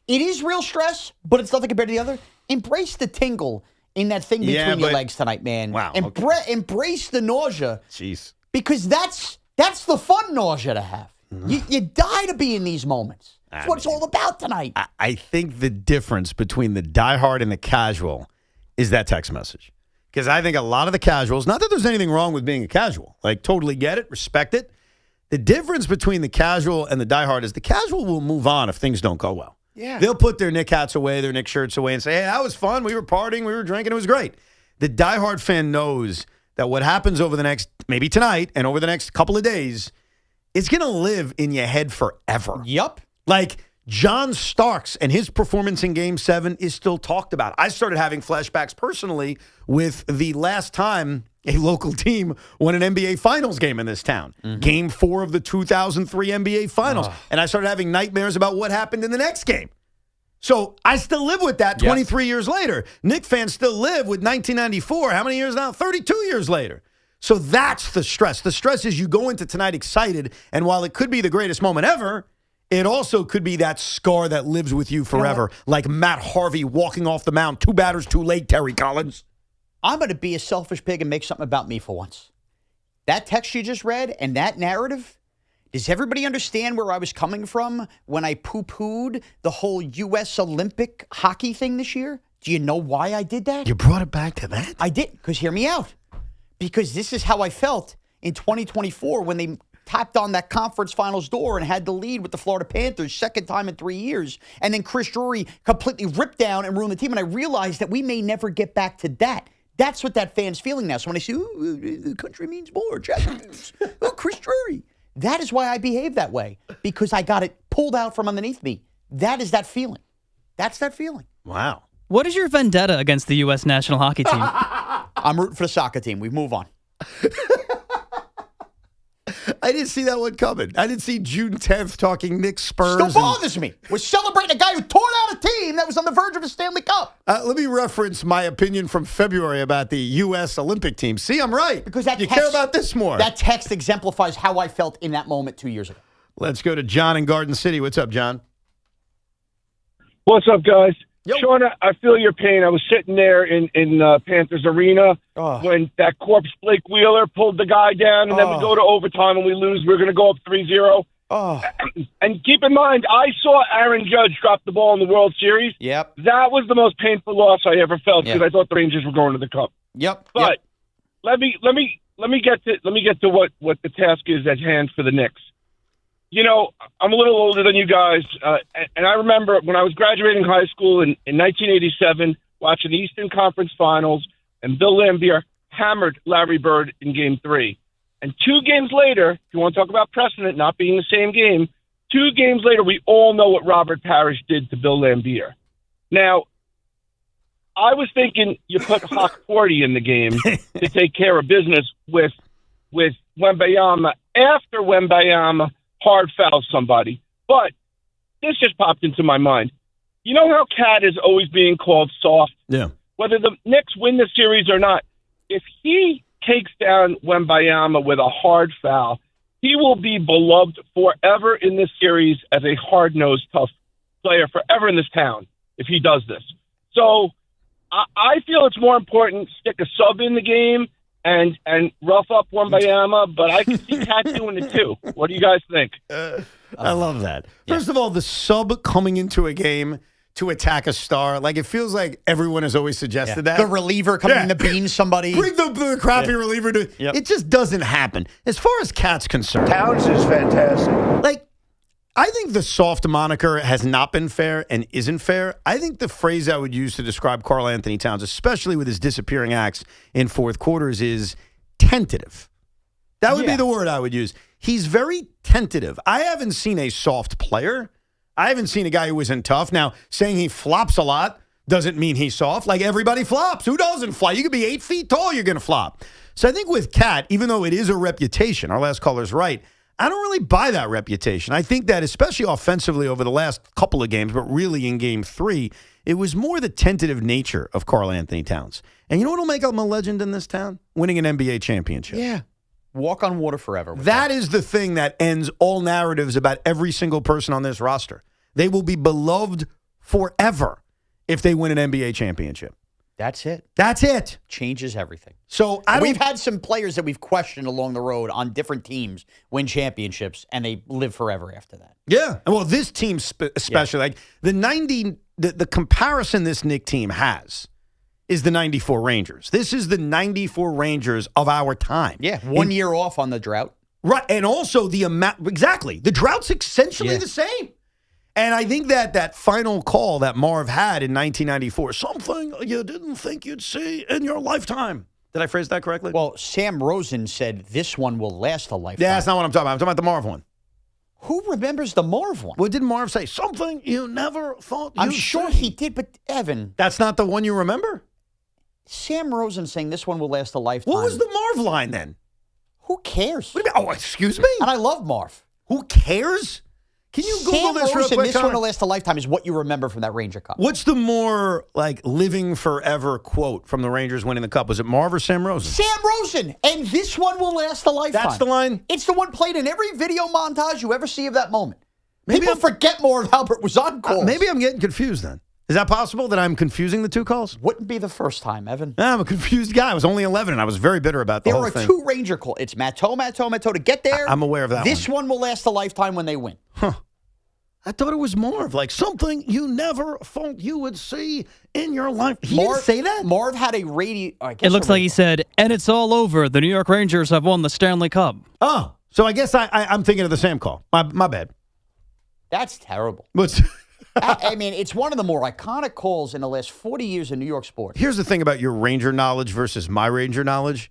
It is real stress, but it's nothing compared to the other. Embrace the tingle in that thing between your legs tonight, man. Wow. Embrace the nausea. Jeez. Because that's the fun nausea to have. You die to be in these moments. That's what it's all about tonight. I think the difference between the diehard and the casual is that text message. Because I think a lot of the casuals, not that there's anything wrong with being a casual, like totally get it, respect it. The difference between the casual and the diehard is the casual will move on if things don't go well. Yeah. They'll put their Knick hats away, their Knick shirts away, and say, hey, that was fun. We were partying, we were drinking, it was great. The diehard fan knows that what happens over the next, maybe tonight, and over the next couple of days, it's going to live in your head forever. Yup. Like, John Starks and his performance in Game 7 is still talked about. I started having flashbacks personally with the last time a local team won an NBA Finals game in this town. Mm-hmm. Game 4 of the 2003 NBA Finals. Oh. And I started having nightmares about what happened in the next game. So I still live with that 23 years later. Knicks fans still live with 1994. How many years now? 32 years later. So that's the stress. The stress is you go into tonight excited, and while it could be the greatest moment ever, it also could be that scar that lives with you forever, like Matt Harvey walking off the mound. 2 batters too late, Terry Collins. I'm going to be a selfish pig and make something about me for once. That text you just read and that narrative, does everybody understand where I was coming from when I poo-pooed the whole U.S. Olympic hockey thing this year? Do you know why I did that? You brought it back to that? I did, because hear me out. Because this is how I felt in 2024 when they tapped on that conference finals door and had the lead with the Florida Panthers, second time in 3 years. And then Chris Drury completely ripped down and ruined the team. And I realized that we may never get back to that. That's what that fan's feeling now. So when I say, ooh, the country means more, champions, oh, Chris Drury. That is why I behave that way, because I got it pulled out from underneath me. That is that feeling. That's that feeling. Wow. What is your vendetta against the U.S. national hockey team? I'm rooting for the soccer team. We move on. I didn't see that one coming. I didn't see June 10th talking Knicks-Spurs. Still bothers me. We're celebrating a guy who tore out a team that was on the verge of a Stanley Cup. Let me reference my opinion from February about the U.S. Olympic team. See, I'm right. Because that you care about this more. That text exemplifies how I felt in that moment 2 years ago. Let's go to John in Garden City. What's up, John? What's up, guys? Yo. Shaun, I feel your pain. I was sitting there in Panthers Arena when that corpse Blake Wheeler pulled the guy down, and then we go to overtime and we lose. We're going to go up 3-0. And keep in mind, I saw Aaron Judge drop the ball in the World Series. Yep. That was the most painful loss I ever felt because I thought the Rangers were going to the Cup. Yep. But let me get to what the task is at hand for the Knicks. You know, I'm a little older than you guys, and I remember when I was graduating high school in 1987, watching the Eastern Conference Finals, and Bill Laimbeer hammered Larry Bird in Game 3. And 2 games later, if you want to talk about precedent not being the same game, 2 games later, we all know what Robert Parrish did to Bill Laimbeer. Now, I was thinking you put Hawk 40 in the game to take care of business with Wembayama after Wembayama hard fouls somebody. But this just popped into my mind. You know how Cat is always being called soft? Yeah. Whether the Knicks win the series or not, if he takes down Wembayama with a hard foul, he will be beloved forever in this series as a hard-nosed, tough player forever in this town if he does this. So I feel it's more important to stick a sub in the game and rough up Wembayama, but I can see Cat doing it too. What do you guys think? I love that. First of all, the sub coming into a game to attack a star, like it feels like everyone has always suggested that. The reliever coming in to bean somebody. Bring the crappy reliever to. Yep. It just doesn't happen. As far as Cat's concerned, Towns is fantastic. Like, I think the soft moniker has not been fair and isn't fair. I think the phrase I would use to describe Karl Anthony Towns, especially with his disappearing acts in fourth quarters, is tentative. That would be the word I would use. He's very tentative. I haven't seen a soft player. I haven't seen a guy who isn't tough. Now, saying he flops a lot doesn't mean he's soft. Like, everybody flops. Who doesn't flop? You could be 8 feet tall, you're going to flop. So I think with Cat, even though it is a reputation, our last caller's right, I don't really buy that reputation. I think that, especially offensively over the last couple of games, but really in Game 3, it was more the tentative nature of Karl Anthony Towns. And you know what will make him a legend in this town? Winning an NBA championship. Yeah. Walk on water forever. That is the thing that ends all narratives about every single person on this roster. They will be beloved forever if they win an NBA championship. That's it. That's it. Changes everything. So we've had some players that we've questioned along the road on different teams win championships, and they live forever after that. Yeah. Well, this team especially, like the comparison this Knick team has is the 94 Rangers. This is the 94 Rangers of our time. Yeah, 1 year off on the drought. Right, and also the amount, exactly. The drought's essentially the same. And I think that final call that Marv had in 1994, something you didn't think you'd see in your lifetime. Did I phrase that correctly? Well, Sam Rosen said this one will last a lifetime. Yeah, that's not what I'm talking about. I'm talking about the Marv one. Who remembers the Marv one? Well, didn't Marv say something you never thought you'd I'm sure see? he did, but Evan. That's not the one you remember? Sam Rosen saying this one will last a lifetime. What was the Marv line then? Who cares? What do you mean? Oh, excuse me? And I love Marv. Who cares? Can you Google this real quick? This one will last a lifetime is what you remember from that Ranger Cup. What's the more, like, living forever quote from the Rangers winning the Cup? Was it Marv or Sam Rosen? Sam Rosen. And this one will last a lifetime. That's the line? It's the one played in every video montage you ever see of that moment. People forget more of Albert was on calls. Maybe I'm getting confused then. Is that possible that I'm confusing the two calls? Wouldn't be the first time, Evan. I'm a confused guy. I was only 11, and I was very bitter about the whole thing. There are two Ranger calls. It's Matteau to get there. I'm aware of that This one will last a lifetime when they win. Huh. I thought it was Marv, like something you never thought you would see in your life. He didn't say that? Marv had a radio. It looks like he said, and it's all over. The New York Rangers have won the Stanley Cup. Oh, so I guess I'm thinking of the same call. My bad. That's terrible. What's... I mean, it's one of the more iconic calls in the last 40 years in New York sports. Here's the thing about your Ranger knowledge versus my Ranger knowledge.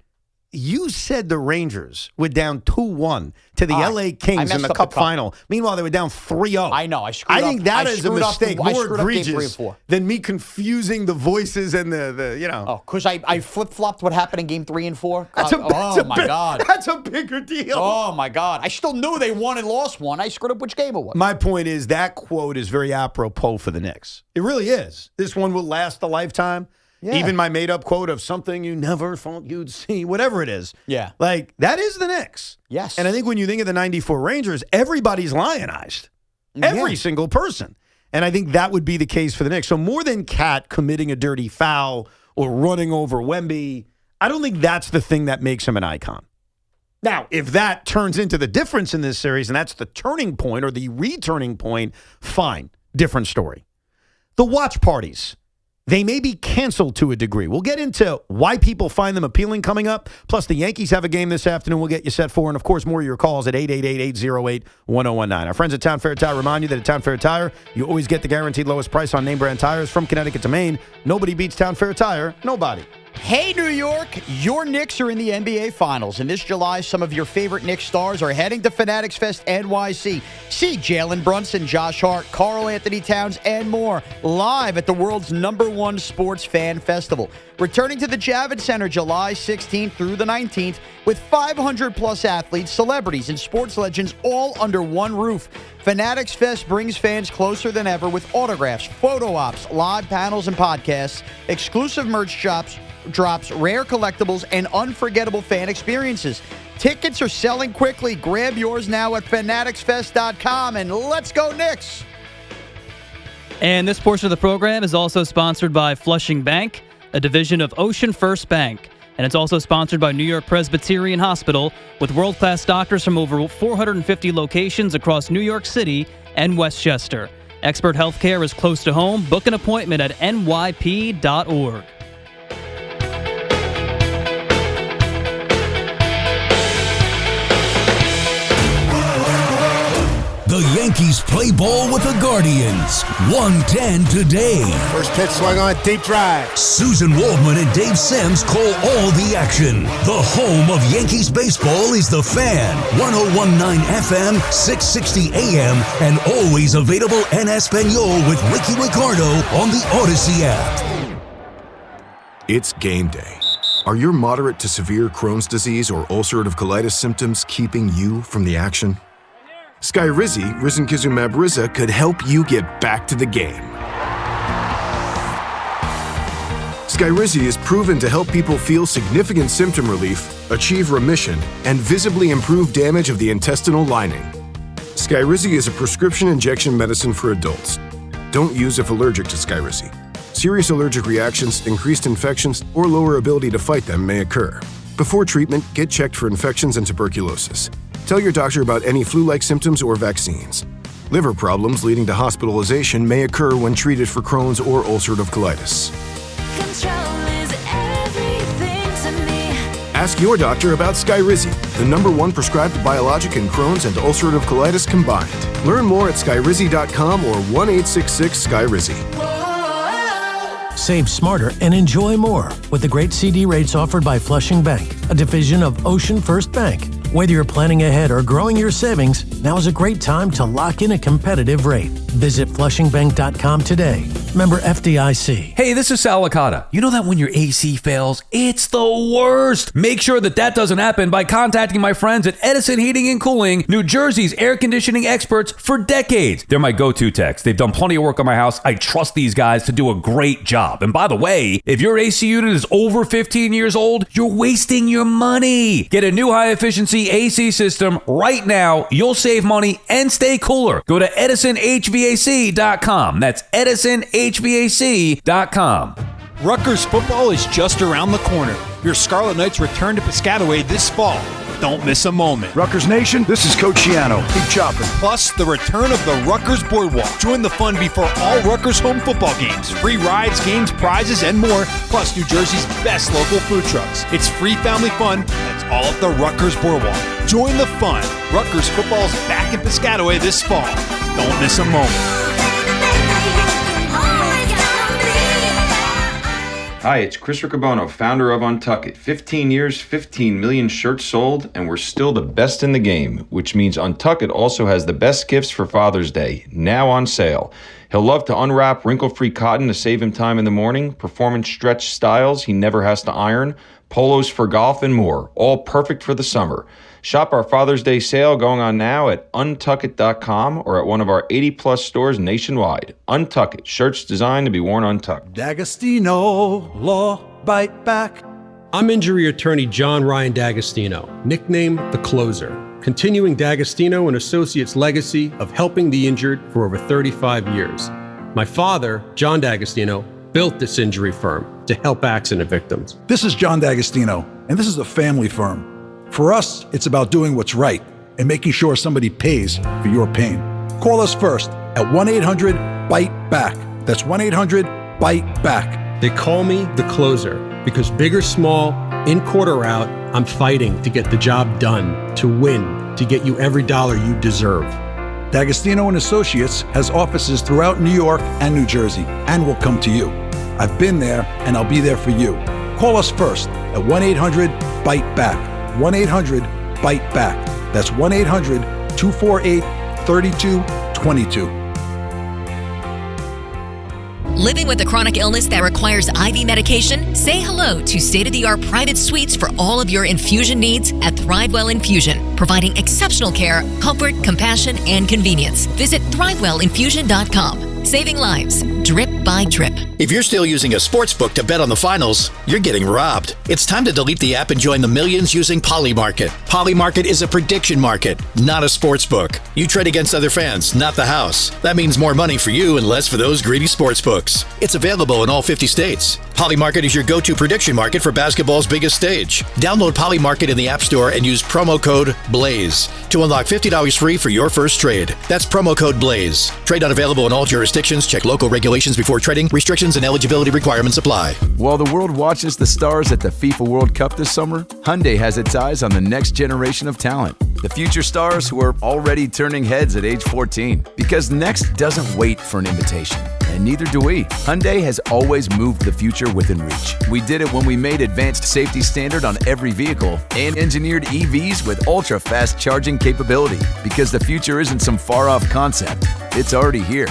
You said the Rangers were down 2-1 to the L.A. Kings in the Cup final. Meanwhile, they were down 3-0. I know. I think that is a mistake more egregious Game 3 than me confusing the voices and the you know. Oh, because I flip-flopped what happened in Game 3 and 4. God. That's a bigger deal. Oh, my God. I still knew they won and lost one. I screwed up which game it was. My point is that quote is very apropos for the Knicks. It really is. This one will last a lifetime. Yeah. Even my made-up quote of something you never thought you'd see, whatever it is. Yeah. Like, that is the Knicks. Yes. And I think when you think of the 94 Rangers, everybody's lionized. Every single person. And I think that would be the case for the Knicks. So more than Cat committing a dirty foul or running over Wemby, I don't think that's the thing that makes him an icon. Now, if that turns into the difference in this series, and that's the turning point or the returning point, fine. Different story. The watch parties. They may be canceled to a degree. We'll get into why people find them appealing coming up. Plus, the Yankees have a game this afternoon we'll get you set for. And, of course, more of your calls at 888-808-1019. Our friends at Town Fair Tire remind you that at Town Fair Tire, you always get the guaranteed lowest price on name brand tires from Connecticut to Maine. Nobody beats Town Fair Tire. Nobody. Hey, New York! Your Knicks are in the NBA Finals, and this July, some of your favorite Knicks stars are heading to Fanatics Fest NYC. See Jalen, Brunson, Josh Hart, Karl Anthony Towns, and more live at the world's #1 sports fan festival. Returning to the Javits Center July 16th through the 19th with 500-plus athletes, celebrities, and sports legends all under one roof. Fanatics Fest brings fans closer than ever with autographs, photo ops, live panels and podcasts, exclusive merch drops, rare collectibles, and unforgettable fan experiences. Tickets are selling quickly. Grab yours now at fanaticsfest.com, and let's go Knicks! And this portion of the program is also sponsored by Flushing Bank, a division of Ocean First Bank. And it's also sponsored by New York Presbyterian Hospital, with world-class doctors from over 450 locations across New York City and Westchester. Expert healthcare is close to home. Book an appointment at nyp.org. The Yankees play ball with the Guardians. 1:10 today. First pitch swung on, deep drive. Susan Waldman and Dave Sims call all the action. The home of Yankees baseball is The Fan. 101.9 FM, 660 AM, and always available en Espanol with Ricky Ricardo on the Odyssey app. It's game day. Are your moderate to severe Crohn's disease or ulcerative colitis symptoms keeping you from the action? Skyrizi, risankizumab Riza, could help you get back to the game. Skyrizi is proven to help people feel significant symptom relief, achieve remission, and visibly improve damage of the intestinal lining. Skyrizi is a prescription injection medicine for adults. Don't use if allergic to Skyrizi. Serious allergic reactions, increased infections, or lower ability to fight them may occur. Before treatment, get checked for infections and tuberculosis. Tell your doctor about any flu-like symptoms or vaccines. Liver problems leading to hospitalization may occur when treated for Crohn's or ulcerative colitis. Ask your doctor about Skyrizi, the #1 prescribed biologic in Crohn's and ulcerative colitis combined. Learn more at skyrizi.com or 1-866-SKYRIZI. Save smarter and enjoy more with the great CD rates offered by Flushing Bank, a division of Ocean First Bank. Whether you're planning ahead or growing your savings, now is a great time to lock in a competitive rate. Visit flushingbank.com today. Member FDIC. Hey, this is Sal Licata. You know that when your AC fails, it's the worst. Make sure that doesn't happen by contacting my friends at Edison Heating and Cooling, New Jersey's air conditioning experts for decades. They're my go-to techs. They've done plenty of work on my house. I trust these guys to do a great job. And by the way, if your AC unit is over 15 years old, you're wasting your money. Get a new high-efficiency AC system right now. You'll save money and stay cooler. Go to EdisonHVAC.com. That's EdisonHVAC.com. Rutgers football is just around the corner. Your Scarlet Knights return to Piscataway this fall. Don't miss a moment. Rutgers Nation, this is Coach Shiano. Keep chopping. Plus, the return of the Rutgers Boardwalk. Join the fun before all Rutgers home football games. Free rides, games, prizes, and more. Plus, New Jersey's best local food trucks. It's free family fun. That's all at the Rutgers Boardwalk. Join the fun. Rutgers football's back in Piscataway this fall. Don't miss a moment. Hi, it's Chris Riccobono, founder of Untuck It. 15 years, 15 million shirts sold, and we're still the best in the game, which means Untuck It also has the best gifts for Father's Day, now on sale. He'll love to unwrap wrinkle-free cotton to save him time in the morning, performance stretch styles he never has to iron, polos for golf, and more, all perfect for the summer. Shop our Father's Day sale going on now at untuckit.com or at one of our 80-plus stores nationwide. Untuck It, shirts designed to be worn untucked. D'Agostino, Law, Bite Back. I'm injury attorney John Ryan D'Agostino, nicknamed The Closer, continuing D'Agostino and Associates' legacy of helping the injured for over 35 years. My father, John D'Agostino, built this injury firm to help accident victims. This is John D'Agostino, and this is a family firm. For us, it's about doing what's right and making sure somebody pays for your pain. Call us first at 1-800-BITE-BACK. That's 1-800-BITE-BACK. They call me The Closer because big or small, in court or out, I'm fighting to get the job done, to win, to get you every dollar you deserve. D'Agostino and Associates has offices throughout New York and New Jersey and will come to you. I've been there and I'll be there for you. Call us first at 1-800-BITE-BACK. 1-800-BITE-BACK. That's 1-800-248-3222. Living with a chronic illness that requires IV medication? Say hello to state-of-the-art private suites for all of your infusion needs at ThriveWell Infusion, providing exceptional care, comfort, compassion, and convenience. Visit ThriveWellInfusion.com. Saving lives, drip by drip. If you're still using a sportsbook to bet on the finals, you're getting robbed. It's time to delete the app and join the millions using Polymarket. Polymarket is a prediction market, not a sportsbook. You trade against other fans, not the house. That means more money for you and less for those greedy sportsbooks. It's available in all 50 states. Polymarket is your go-to prediction market for basketball's biggest stage. Download Polymarket in the App Store and use promo code BLAZE to unlock $50 free for your first trade. That's promo code BLAZE. Trade not available in all jurisdictions. Check local regulations before trading. Restrictions and eligibility requirements apply. While the world watches the stars at the FIFA World Cup this summer, Hyundai has its eyes on the next generation of talent. The future stars who are already turning heads at age 14. Because next doesn't wait for an invitation. And neither do we. Hyundai has always moved the future within reach. We did it when we made advanced safety standard on every vehicle and engineered EVs with ultra-fast charging capability. Because the future isn't some far-off concept. It's already here.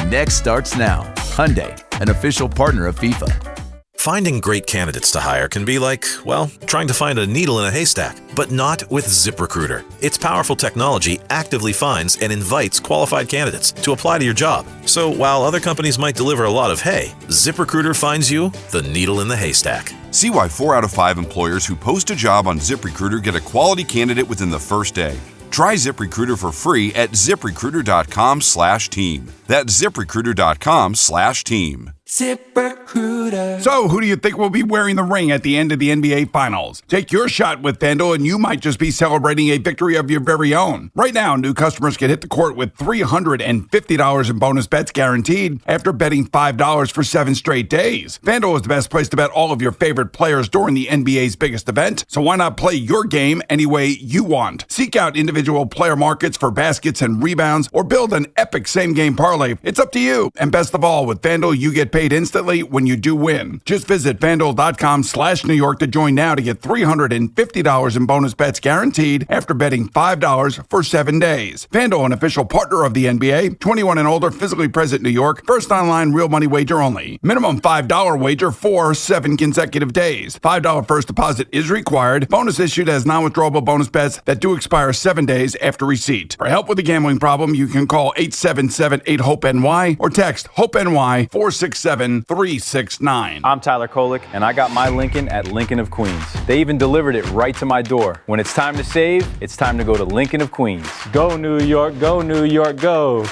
Next starts now. Hyundai, an official partner of FIFA. Finding great candidates to hire can be like, well, trying to find a needle in a haystack, but not with ZipRecruiter. Its powerful technology actively finds and invites qualified candidates to apply to your job. So while other companies might deliver a lot of hay, ZipRecruiter finds you the needle in the haystack. See why 4 out of 5 employers who post a job on ZipRecruiter get a quality candidate within the first day. Try ZipRecruiter for free at ZipRecruiter.com/team. That's ZipRecruiter.com/team. ZipRecruiter. So, who do you think will be wearing the ring at the end of the NBA Finals? Take your shot with FanDuel, and you might just be celebrating a victory of your very own. Right now, new customers can hit the court with $350 in bonus bets guaranteed after betting $5 for 7 straight days. FanDuel is the best place to bet all of your favorite players during the NBA's biggest event, so why not play your game any way you want? Seek out individual player markets for baskets and rebounds, or build an epic same-game parlay. It's up to you. And best of all, with FanDuel, you get paid instantly when you do win. Just visit FanDuel.com/New York to join now to get $350 in bonus bets guaranteed after betting $5 for 7 days. FanDuel, an official partner of the NBA. 21 and older, physically present in New York. First online real money wager only. Minimum $5 wager for 7 consecutive days. $5 first deposit is required. Bonus issued as non-withdrawable bonus bets that do expire 7 days after receipt. For help with a gambling problem, you can call 877-8-HOPE-NY or text HOPE-NY 467-369. I'm Tyler Kolick, and I got my Lincoln at Lincoln of Queens. They even delivered it right to my door. When it's time to save, it's time to go to Lincoln of Queens. Go New York, go New York, go.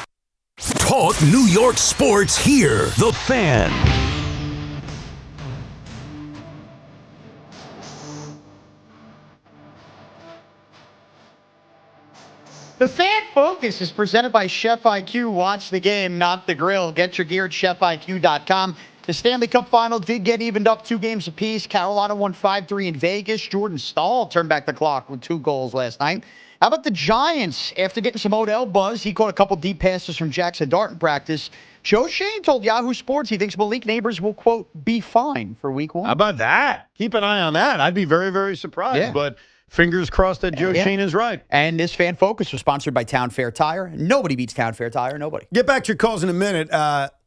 Talk New York sports here. The Fan. The Fan Focus is presented by Chef IQ. Watch the game, not the grill. Get your gear at chefiq.com. The Stanley Cup Final did get evened up 2 games apiece. Carolina won 5-3 in Vegas. Jordan Staal turned back the clock with 2 goals last night. How about the Giants? After getting some Odell buzz, he caught a couple deep passes from Jackson Dart in practice. Joe Shane told Yahoo Sports he thinks Malik Neighbors will, quote, be fine for week 1. How about that? Keep an eye on that. I'd be very, very surprised. Yeah. But fingers crossed that Joe Shane is right. And this Fan Focus was sponsored by Town Fair Tire. Nobody beats Town Fair Tire. Nobody. Get back to your calls in a minute.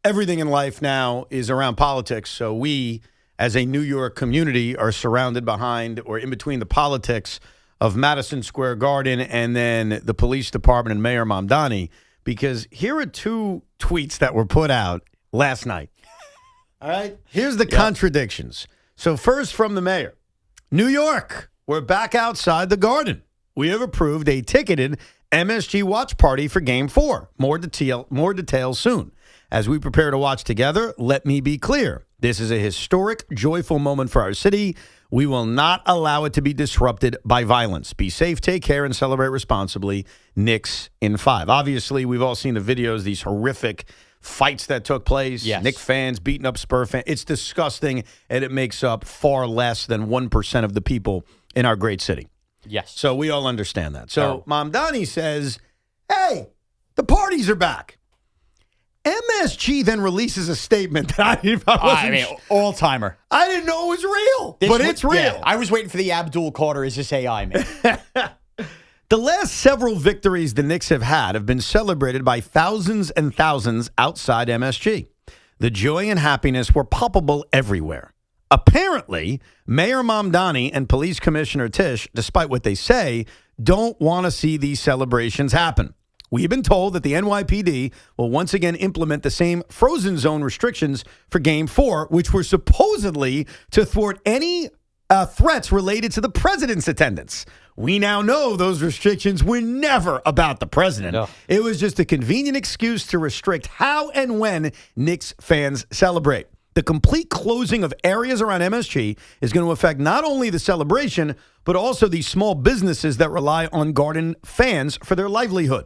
Everything in life now is around politics. So we, as a New York community, are surrounded behind or in between the politics of Madison Square Garden and then the police department and Mayor Mamdani. Because here are 2 tweets that were put out last night. All right? Here's the contradictions. So first from the mayor. New York, we're back outside the Garden. We have approved a ticketed MSG watch party for Game 4. More details soon. As we prepare to watch together, let me be clear. This is a historic, joyful moment for our city. We will not allow it to be disrupted by violence. Be safe, take care, and celebrate responsibly. Knicks in 5. Obviously, we've all seen the videos, these horrific fights that took place. Yes. Knicks fans beating up Spurs fans. It's disgusting, and it makes up far less than 1% of the people in our great city. Yes. So we all understand that. So Mamdani says, hey, the parties are back. MSG then releases a statement that all-timer. I didn't know it was real, but it's real. Yeah, I was waiting for the Abdul Carter. Is this AI, man? The last several victories the Knicks have had have been celebrated by thousands and thousands outside MSG. The joy and happiness were palpable everywhere. Apparently, Mayor Mamdani and Police Commissioner Tisch, despite what they say, don't want to see these celebrations happen. We've been told that the NYPD will once again implement the same frozen zone restrictions for Game 4, which were supposedly to thwart any threats related to the president's attendance. We now know those restrictions were never about the president. No. It was just a convenient excuse to restrict how and when Knicks fans celebrate. The complete closing of areas around MSG is going to affect not only the celebration, but also the small businesses that rely on Garden fans for their livelihood.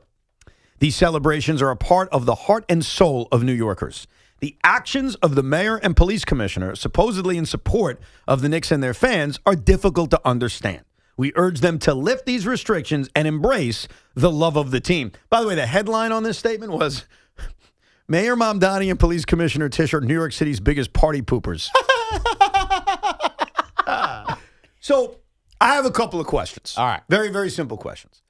These celebrations are a part of the heart and soul of New Yorkers. The actions of the mayor and police commissioner, supposedly in support of the Knicks and their fans, are difficult to understand. We urge them to lift these restrictions and embrace the love of the team. By the way, the headline on this statement was, Mayor Mamdani and Police Commissioner Tisch are New York City's biggest party poopers. So I have a couple of questions. All right. Very, very simple questions.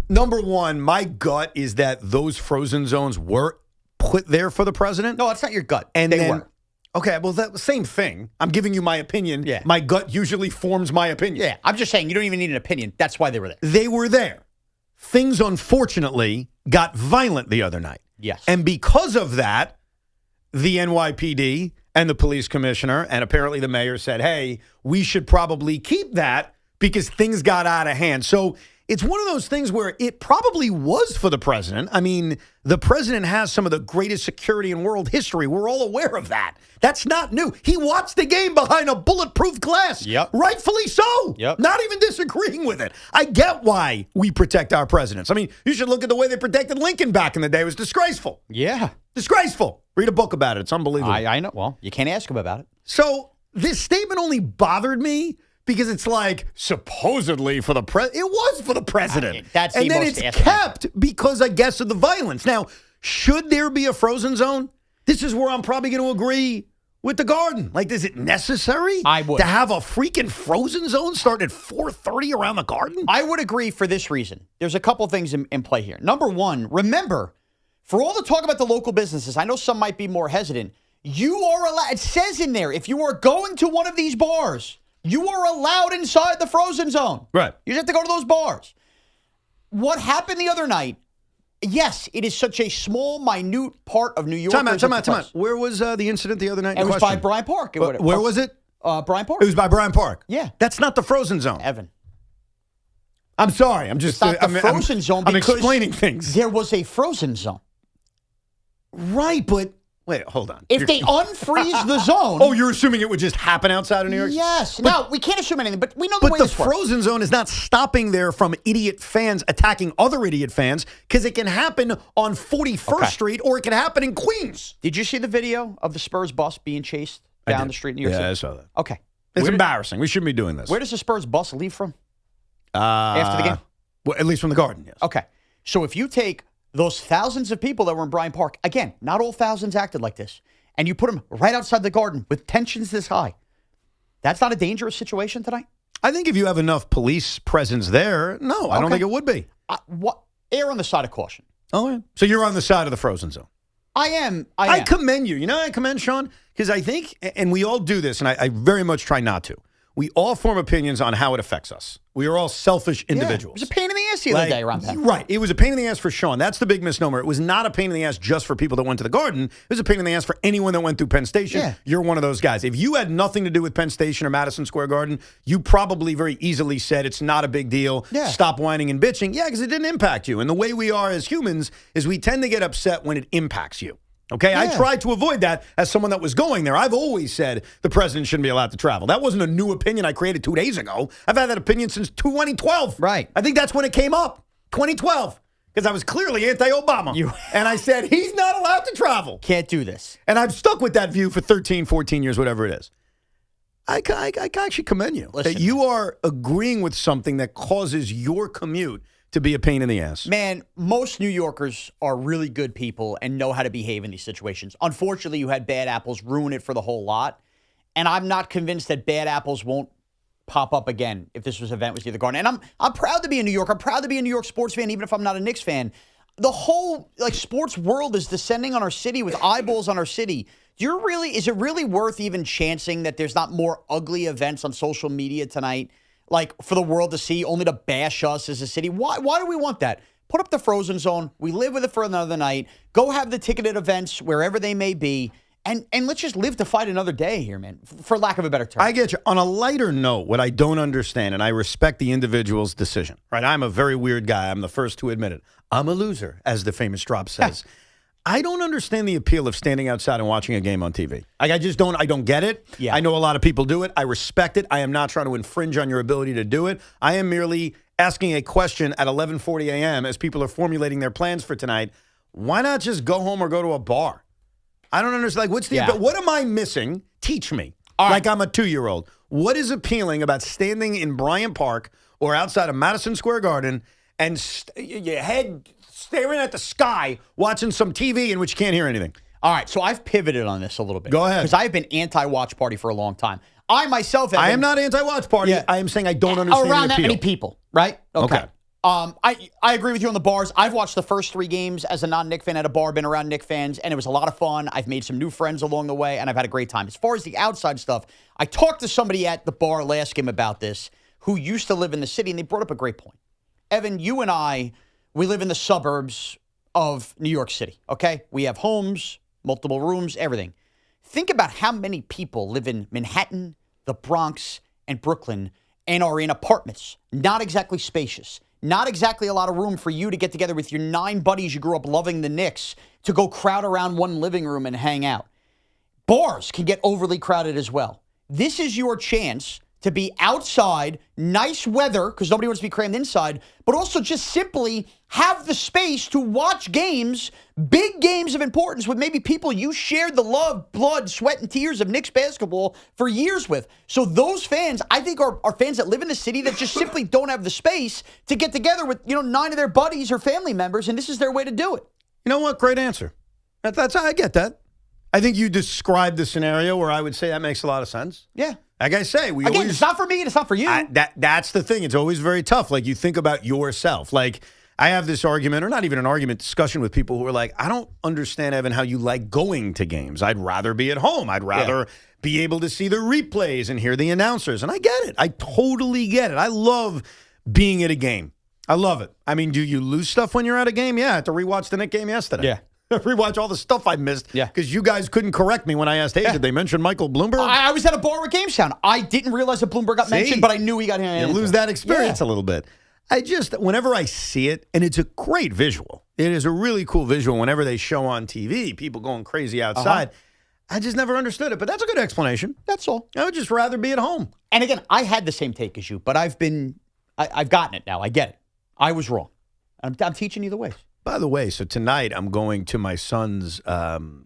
Number one, my gut is that those frozen zones were put there for the president. No, that's not your gut. And they then, were. Okay, well, that same thing. I'm giving you my opinion. Yeah. My gut usually forms my opinion. Yeah, I'm just saying you don't even need an opinion. That's why they were there. They were there. Things, unfortunately, got violent the other night. Yes. And because of that, the NYPD and the police commissioner and apparently the mayor said, hey, we should probably keep that because things got out of hand. So it's one of those things where it probably was for the president. I mean, the president has some of the greatest security in world history. We're all aware of that. That's not new. He watched the game behind a bulletproof glass. Yep. Rightfully so. Yep. Not even disagreeing with it. I get why we protect our presidents. I mean, you should look at the way they protected Lincoln back in the day. It was disgraceful. Yeah. Disgraceful. Read a book about it. It's unbelievable. I know. Well, you can't ask him about it. So this statement only bothered me because it's like supposedly for the president. It was for the president. That's and the then most it's kept because, I guess, of the violence. Now, should there be a frozen zone? This is where I'm probably going to agree with the Garden. Like, is it necessary? I would. To have a freaking frozen zone start at 4:30 around the Garden? I would agree for this reason. There's a couple things in play here. Number one, remember, for all the talk about the local businesses, I know some might be more hesitant. You are allowed, it says in there, if you are going to one of these bars, you are allowed inside the frozen zone. Right. You just have to go to those bars. What happened the other night, yes, it is such a small, minute part of New York. Time out. Where was the incident the other night? It was by Bryant Park. Where was it? Bryant Park. It was by Bryant Park. Yeah. That's not the frozen zone. Evan. I'm sorry. I'm just... It's not the frozen zone I'm because explaining things. There was a frozen zone. Right, but... Wait, hold on. If they unfreeze the zone... Oh, you're assuming it would just happen outside of New York? Yes. Now, we can't assume anything, but we know the way this works. But the frozen zone is not stopping there from idiot fans attacking other idiot fans because it can happen on 41st Street or it can happen in Queens. Did you see the video of the Spurs bus being chased down the street in New York City? Yeah, I saw that. Okay. It's embarrassing. We shouldn't be doing this. Where does the Spurs bus leave from? After the game? Well, at least from the Garden, yes. Okay. So if you take those thousands of people that were in Bryant Park, again, not all thousands acted like this, and you put them right outside the Garden with tensions this high, that's not a dangerous situation tonight? I think if you have enough police presence there, no, I don't think it would be. Err on the side of caution. Oh, yeah. So you're on the side of the frozen zone. I am. I commend you. You know, I commend Shaun because I think, and we all do this, and I very much try not to. We all form opinions on how it affects us. We are all selfish individuals. It was a pain in the ass the other day around that. Right. It was a pain in the ass for Shaun. That's the big misnomer. It was not a pain in the ass just for people that went to the Garden. It was a pain in the ass for anyone that went through Penn Station. Yeah. You're one of those guys. If you had nothing to do with Penn Station or Madison Square Garden, you probably very easily said it's not a big deal. Yeah. Stop whining and bitching. Yeah, because it didn't impact you. And the way we are as humans is we tend to get upset when it impacts you. Okay, yeah. I tried to avoid that as someone that was going there. I've always said the president shouldn't be allowed to travel. That wasn't a new opinion I created 2 days ago. I've had that opinion since 2012. Right. I think that's when it came up, 2012, because I was clearly anti-Obama. And I said, he's not allowed to travel. Can't do this. And I've stuck with that view for 13, 14 years, whatever it is. I actually commend you. Listen, that you are agreeing with something that causes your commute to be a pain in the ass. Man, most New Yorkers are really good people and know how to behave in these situations. Unfortunately, you had bad apples ruin it for the whole lot. And I'm not convinced that bad apples won't pop up again if this event was either Garden. And I'm proud to be a New Yorker. I'm proud to be a New York sports fan, even if I'm not a Knicks fan. The whole sports world is descending on our city with eyeballs on our city. Is it really worth even chancing that there's not more ugly events on social media tonight? For the world to see, only to bash us as a city. Why do we want that? Put up the frozen zone. We live with it for another night. Go have the ticketed events wherever they may be. And let's just live to fight another day here, man, for lack of a better term. I get you. On a lighter note, what I don't understand, and I respect the individual's decision, right? I'm a very weird guy. I'm the first to admit it. I'm a loser, as the famous drop says. I don't understand the appeal of standing outside and watching a game on TV. I don't get it. Yeah. I know a lot of people do it. I respect it. I am not trying to infringe on your ability to do it. I am merely asking a question at 11:40 a.m. as people are formulating their plans for tonight. Why not just go home or go to a bar? I don't understand. What am I missing? Teach me. Like I'm a 2-year-old. What is appealing about standing in Bryant Park or outside of Madison Square Garden and your head staring at the sky, watching some TV in which you can't hear anything? All right, so I've pivoted on this a little bit. Go ahead. Because I've been anti-watch party for a long time. I myself I am not anti-watch party. Yeah. I am saying I don't understand around the that appeal. many people, right? Okay. I agree with you on the bars. I've watched the first 3 games as a non-Knick fan at a bar, been around Knick fans, and it was a lot of fun. I've made some new friends along the way, and I've had a great time. As far as the outside stuff, I talked to somebody at the bar last game about this who used to live in the city, and they brought up a great point. Evan, you and I, we live in the suburbs of New York City, okay? We have homes, multiple rooms, everything. Think about how many people live in Manhattan, the Bronx, and Brooklyn, and are in apartments. Not exactly spacious. Not exactly a lot of room for you to get together with your 9 buddies you grew up loving the Knicks to go crowd around one living room and hang out. Bars can get overly crowded as well. This is your chance to be outside, nice weather, because nobody wants to be crammed inside, but also just simply have the space to watch games, big games of importance with maybe people you shared the love, blood, sweat, and tears of Knicks basketball for years with. So those fans, I think, are fans that live in the city that just simply don't have the space to get together with 9 of their buddies or family members, and this is their way to do it. You know what? Great answer. I get that. I think you described the scenario where I would say that makes a lot of sense. Yeah. Like I say, it's not for me, and it's not for you. That's the thing. It's always very tough. Like, you think about yourself. Like, I have this argument, or not even an argument, discussion with people who are like, I don't understand, Evan, how you like going to games. I'd rather be at home. I'd rather be able to see the replays and hear the announcers. And I get it. I totally get it. I love being at a game. I love it. I mean, do you lose stuff when you're at a game? Yeah, I had to rewatch the Knicks game yesterday. Yeah. Rewatch all the stuff I missed because you guys couldn't correct me when I asked, hey, did they mention Michael Bloomberg? I was at a bar with Gamestown. I didn't realize that Bloomberg got mentioned, but I knew he got here. You lose that experience a little bit. Whenever I see it, and it's a great visual. It is a really cool visual whenever they show on TV, people going crazy outside. I just never understood it, but that's a good explanation. That's all. I would just rather be at home. And again, I had the same take as you, but I've gotten it now. I get it. I was wrong. I'm teaching you the ways. By the way, so tonight I'm going to my son's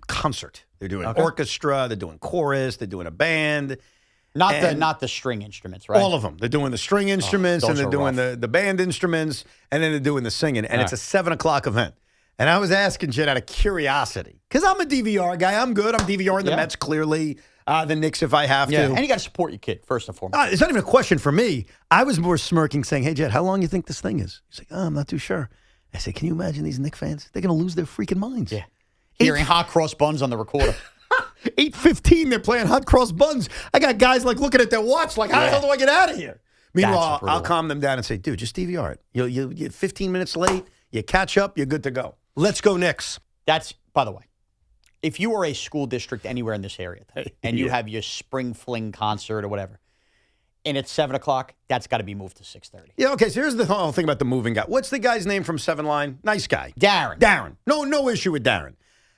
concert. They're doing orchestra, they're doing chorus, they're doing a band. Not the string instruments, right? All of them. They're doing the string instruments, and they're doing the band instruments, and then they're doing the singing. And it's a 7 o'clock event. And I was asking Jen out of curiosity, because I'm a DVR guy. I'm good. I'm DVRing the Mets clearly, the Knicks if I have to. And you got to support your kid, first and foremost. It's not even a question for me. I was more smirking, saying, hey, Jet, how long do you think this thing is? He's like, I'm not too sure. I said, can you imagine these Knicks fans? They're going to lose their freaking minds. Yeah. Hearing hot cross buns on the recorder. 8:15, they're playing hot cross buns. I got guys looking at their watch how the hell do I get out of here? Meanwhile, I'll calm them down and say, dude, just DVR it. You're 15 minutes late. You catch up. You're good to go. Let's go Knicks. That's, by the way, if you are a school district anywhere in this area and you have your spring fling concert or whatever, and it's 7 o'clock, that's got to be moved to 6:30. Yeah, okay, so here's the whole thing about the moving guy. What's the guy's name from 7 Line? Nice guy. Darren. No issue with Darren.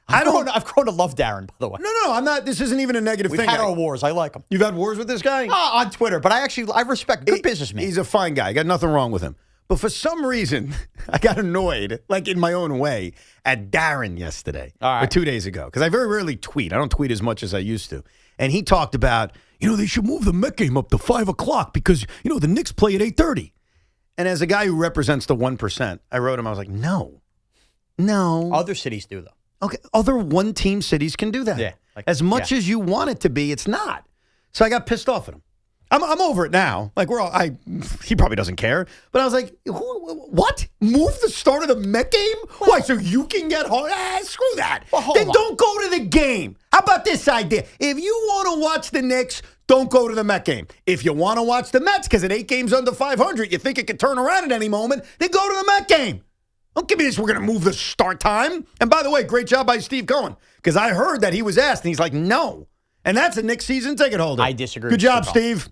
I've grown to love Darren, by the way. No, I'm not. This isn't even a negative thing. We've had our wars. I like him. You've had wars with this guy? On Twitter, but I respect good businessman. He's a fine guy. I got nothing wrong with him. But for some reason, I got annoyed, in my own way, at Darren yesterday or 2 days ago. Because I very rarely tweet. I don't tweet as much as I used to. And he talked about, they should move the Met game up to 5 o'clock because, the Knicks play at 8:30. And as a guy who represents the 1%, I wrote him, I was like, no. Other cities do, though. Okay, other one-team cities can do that. Yeah. As much as you want it to be, it's not. So I got pissed off at him. I'm over it now. Like he probably doesn't care. But I was like, what? Move the start of the Met game? Why? So you can get home? Screw that. Well, then don't go to the game. How about this idea? If you want to watch the Knicks, don't go to the Met game. If you want to watch the Mets because at 8 games under 500, you think it could turn around at any moment, then go to the Met game. Don't give me this, we're going to move the start time. And by the way, great job by Steve Cohen, because I heard that he was asked, and he's like, no. And that's a Knicks season ticket holder. I disagree. Good job, Steve.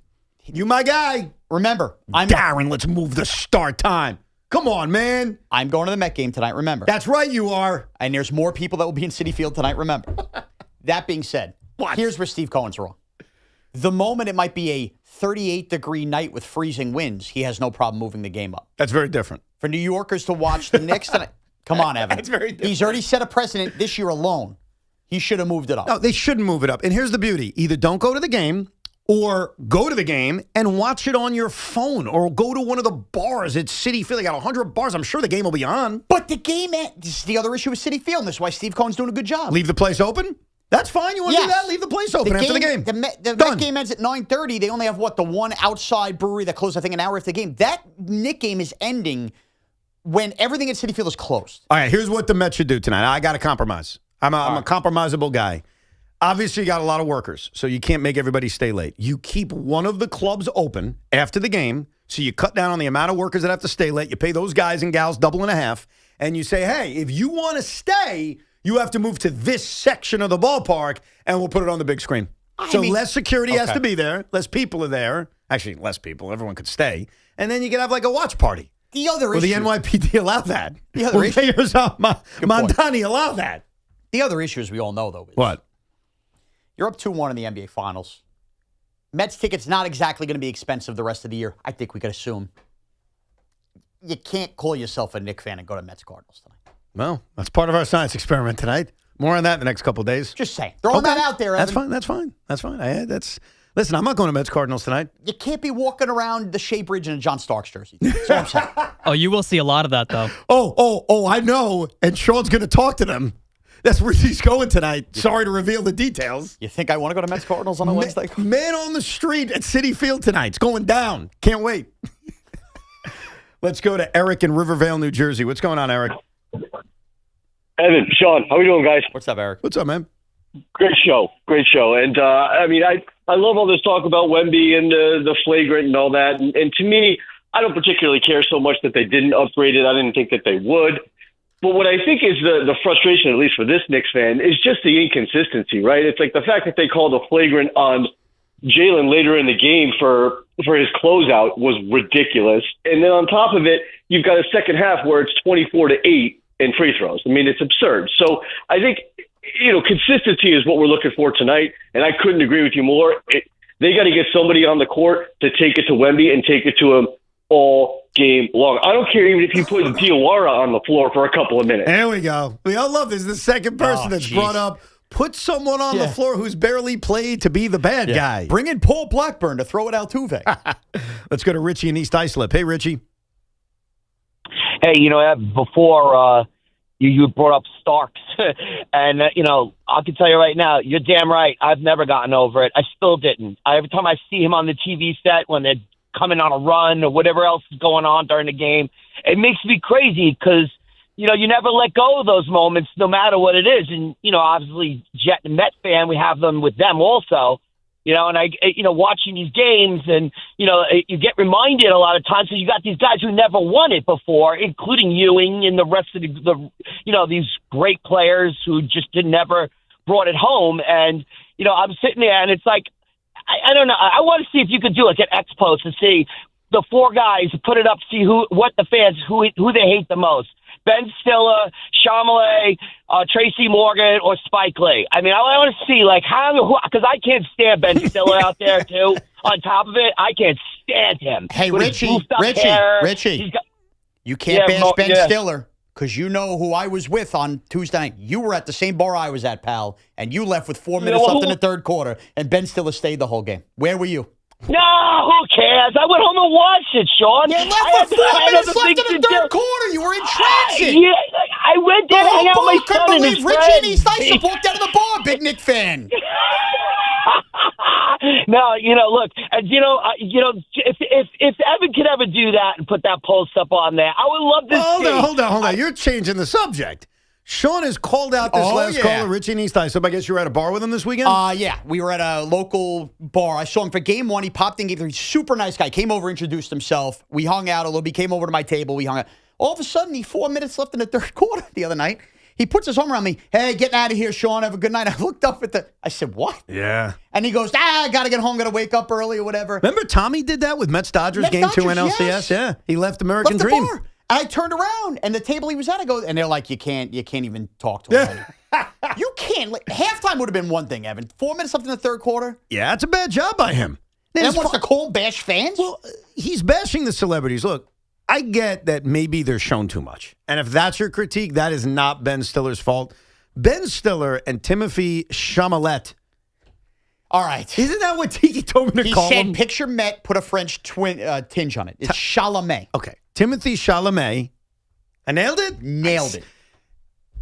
You my guy. Remember, Darren, let's move the start time. Come on, man. I'm going to the Met game tonight, remember. That's right, you are. And there's more people that will be in Citi Field tonight, remember. That being said, here's where Steve Cohen's wrong. The moment it might be a 38-degree night with freezing winds, he has no problem moving the game up. That's very different. For New Yorkers to watch the Knicks tonight, come on, Evan. That's very different. He's already set a precedent this year alone. He should have moved it up. No, they shouldn't move it up. And here's the beauty. Either don't go to the game or go to the game and watch it on your phone or go to one of the bars at Citi Field. They got 100 bars. I'm sure the game will be on. But the game, this is the other issue with Citi Field, and that's why Steve Cohen's doing a good job. Leave the place open? That's fine. You want to do that? Leave the place open after the game. The Met game ends at 9:30. They only have, the one outside brewery that closed, I think, an hour after the game. That Knick game is ending when everything at Citi Field is closed. All right, here's what the Mets should do tonight. I got to compromise. I'm a compromisable guy. Obviously, you got a lot of workers, so you can't make everybody stay late. You keep one of the clubs open after the game, so you cut down on the amount of workers that have to stay late. You pay those guys and gals double and a half, and you say, hey, if you want to stay, you have to move to this section of the ballpark, and we'll put it on the big screen. Less security has to be there. Less people are there. Actually, less people. Everyone could stay. And then you could have like a watch party. The other issue. Will the NYPD allow that? The other issue. Montani allow that? The other issue, as we all know, though, is what? You're up 2-1 in the NBA Finals. Mets tickets not exactly going to be expensive the rest of the year. I think we could assume. You can't call yourself a Knicks fan and go to Mets Cardinals tonight. Well, that's part of our science experiment tonight. More on that in the next couple of days. Just saying. Throwing that out there, Evan. That's fine. Listen, I'm not going to Mets Cardinals tonight. You can't be walking around the Shea Bridge in a John Starks jersey. That's what I'm saying. Oh, you will see a lot of that, though. Oh, I know. And Shaun's going to talk to them. That's where he's going tonight. Sorry to reveal the details. You think I want to go to Mets Cardinals on a Wednesday? Man on the street at Citi Field tonight. It's going down. Can't wait. Let's go to Eric in Rivervale, New Jersey. What's going on, Eric? Evan, Shaun, how are we doing, guys? What's up, Eric? What's up, man? Great show. And, I love all this talk about Wemby and the flagrant and all that. And to me, I don't particularly care so much that they didn't upgrade it. I didn't think that they would. But what I think is the frustration, at least for this Knicks fan, is just the inconsistency, right? It's like the fact that they called a flagrant on Jalen later in the game for his closeout was ridiculous. And then on top of it, you've got a second half where it's 24-8 in free throws. I mean, it's absurd. So I think, consistency is what we're looking for tonight, and I couldn't agree with you more. They got to get somebody on the court to take it to Wemby and take it to him all game long. I don't care even if you put Diawara on the floor for a couple of minutes. There we go. We all love this. The second person that's brought up. Put someone on the floor who's barely played to be the bad guy. Bring in Paul Blackburn to throw it Altuve. Let's go to Richie in East Islip. Hey, Richie. Hey, before you brought up Starks, and, I can tell you right now, you're damn right. I've never gotten over it. I still didn't. Every time I see him on the TV set when they're coming on a run or whatever else is going on during the game, it makes me crazy because, you never let go of those moments no matter what it is. And, obviously, Jet and Met fan, we have them with them also. And I watching these games and, you get reminded a lot of times because you got these guys who never won it before, including Ewing and the rest of these great players who just never brought it home. And, I'm sitting there and it's like, I don't know. I want to see if you could do like an X post to see the four guys, put it up, see who they hate the most. Ben Stiller, Shamale, Tracy Morgan, or Spike Lee. I mean, I want to see, because I can't stand Ben Stiller out there, too. On top of it, I can't stand him. Hey, With Richie, you can't bash Ben Stiller because you know who I was with on Tuesday night. You were at the same bar I was at, pal, and you left with 4 minutes left in the third quarter, and Ben Stiller stayed the whole game. Where were you? No, who cares? I went home and watched it, Shaun. You left with 4 minutes left in the third quarter. You were in transit. Yeah, I went there to hang out with my son and his Richie and East friends. Islip walked out of the bar. Big Knick fan. No, look, if Evan could ever do that and put that post up on there, I would love to see. Hold on. You're changing the subject. Shaun has called out this last caller, Richie and East Islip. I guess you were at a bar with him this weekend? Yeah. We were at a local bar. I saw him for game one. He popped in, he's a super nice guy. Came over, introduced himself. We hung out a little bit. He came over to my table. We hung out. All of a sudden, 4 minutes left in the third quarter the other night. He puts his arm around me. Hey, getting out of here, Shaun. Have a good night. I looked up I said, what? Yeah. And he goes, I got to get home. Got to wake up early or whatever. Remember Tommy did that with Mets-Dodgers game 2 NLCS? Yes. Yeah. He left American Dream. Bar. And I turned around, and the table he was at, I go, and they're like, you can't even talk to him. You can't. Halftime would have been one thing, Evan. 4 minutes left in the third quarter. Yeah, that's a bad job by him. And wants to call bash fans? Well, he's bashing the celebrities. Look, I get that maybe they're shown too much. And if that's your critique, that is not Ben Stiller's fault. Ben Stiller and Timothy Chalamet. All right. Isn't that what Tiki told me to call him? He said picture Met, put a French tinge on it. It's Chalamet. Okay. Timothy Chalamet. I nailed it? Nailed it.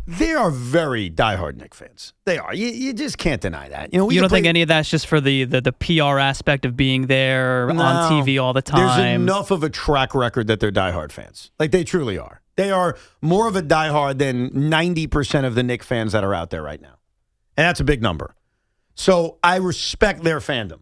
They are very diehard Knicks fans. They are. You just can't deny that. You don't think any of that's just for the PR aspect of being there on TV all the time? There's enough of a track record that they're diehard fans. Like, they truly are. They are more of a diehard than 90% of the Knicks fans that are out there right now. And that's a big number. So I respect their fandom.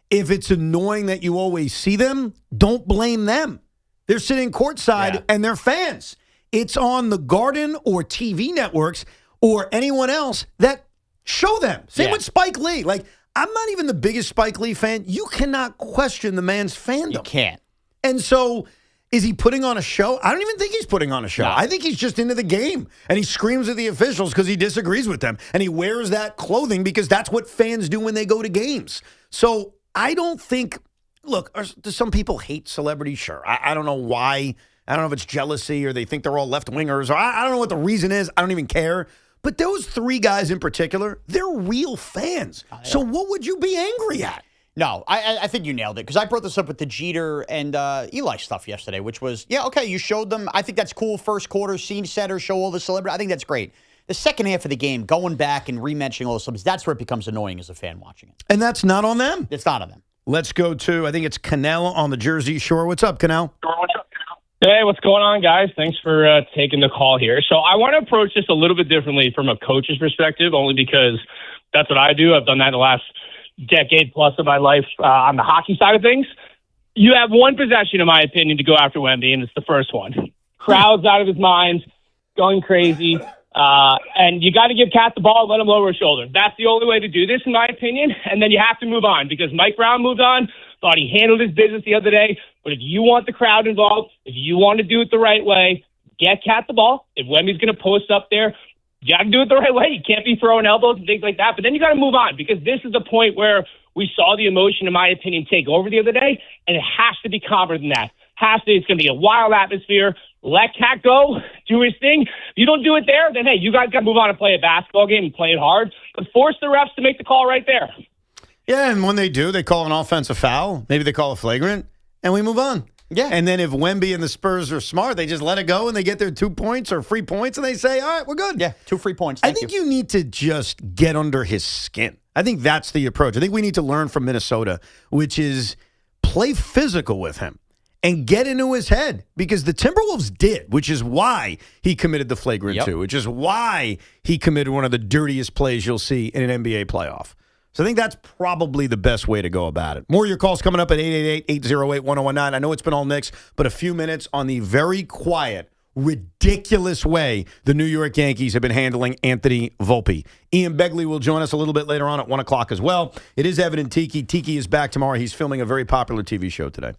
If it's annoying that you always see them, don't blame them. They're sitting courtside and they're fans. It's on the Garden or TV networks or anyone else that show them. Same with Spike Lee. Like, I'm not even the biggest Spike Lee fan. You cannot question the man's fandom. You can't. And so, is he putting on a show? I don't even think he's putting on a show. No. I think he's just into the game. And he screams at the officials because he disagrees with them. And he wears that clothing because that's what fans do when they go to games. So, I don't think, look, do some people hate celebrities? Sure. I don't know why. I don't know if it's jealousy or they think they're all left-wingers. Or I don't know what the reason is. I don't even care. But those three guys in particular, they're real fans. So what would you be angry at? No, I think you nailed it. Because I brought this up with the Jeter and Eli stuff yesterday, which was, you showed them. I think that's cool. First quarter, scene setter, show all the celebrity. I think that's great. The second half of the game, going back and re-mentioning all the celebrities, that's where it becomes annoying as a fan watching it. And that's not on them? It's not on them. Let's go to, I think it's Canal on the Jersey Shore. What's up, Canal? Hey, what's going on, guys? Thanks for taking the call here. So I want to approach this a little bit differently from a coach's perspective, only because that's what I do. I've done that in the last decade plus of my life on the hockey side of things. You have one possession, in my opinion, to go after Wemby, and it's the first one. Crowd's out of his mind, going crazy, and you got to give Cat the ball and let him lower his shoulder. That's the only way to do this, in my opinion, and then you have to move on because Mike Brown moved on, thought he handled his business the other day, but if you want the crowd involved, if you want to do it the right way, get Cat the ball. If Wemby's going to post up there, you got to do it the right way. You can't be throwing elbows and things like that. But then you got to move on because this is the point where we saw the emotion, in my opinion, take over the other day, and it has to be calmer than that. It's going to be a wild atmosphere. Let Cat go, do his thing. If you don't do it there, then, hey, you guys got to move on and play a basketball game and play it hard. But force the refs to make the call right there. Yeah, and when they do, they call an offensive foul. Maybe they call a flagrant, and we move on. Yeah. And then if Wemby and the Spurs are smart, they just let it go and they get their 2 points or free points and they say, all right, we're good. Yeah, 2 free points. I think you need to just get under his skin. I think that's the approach. I think we need to learn from Minnesota, which is play physical with him and get into his head because the Timberwolves did, which is why he committed the flagrant 2, which is why he committed one of the dirtiest plays you'll see in an NBA playoff. So I think that's probably the best way to go about it. More of your calls coming up at 888-808-1019. I know it's been all Knicks, but a few minutes on the very quiet, ridiculous way the New York Yankees have been handling Anthony Volpe. Ian Begley will join us a little bit later on at 1 o'clock as well. It is Evan and Tiki. Tiki is back tomorrow. He's filming a very popular TV show today.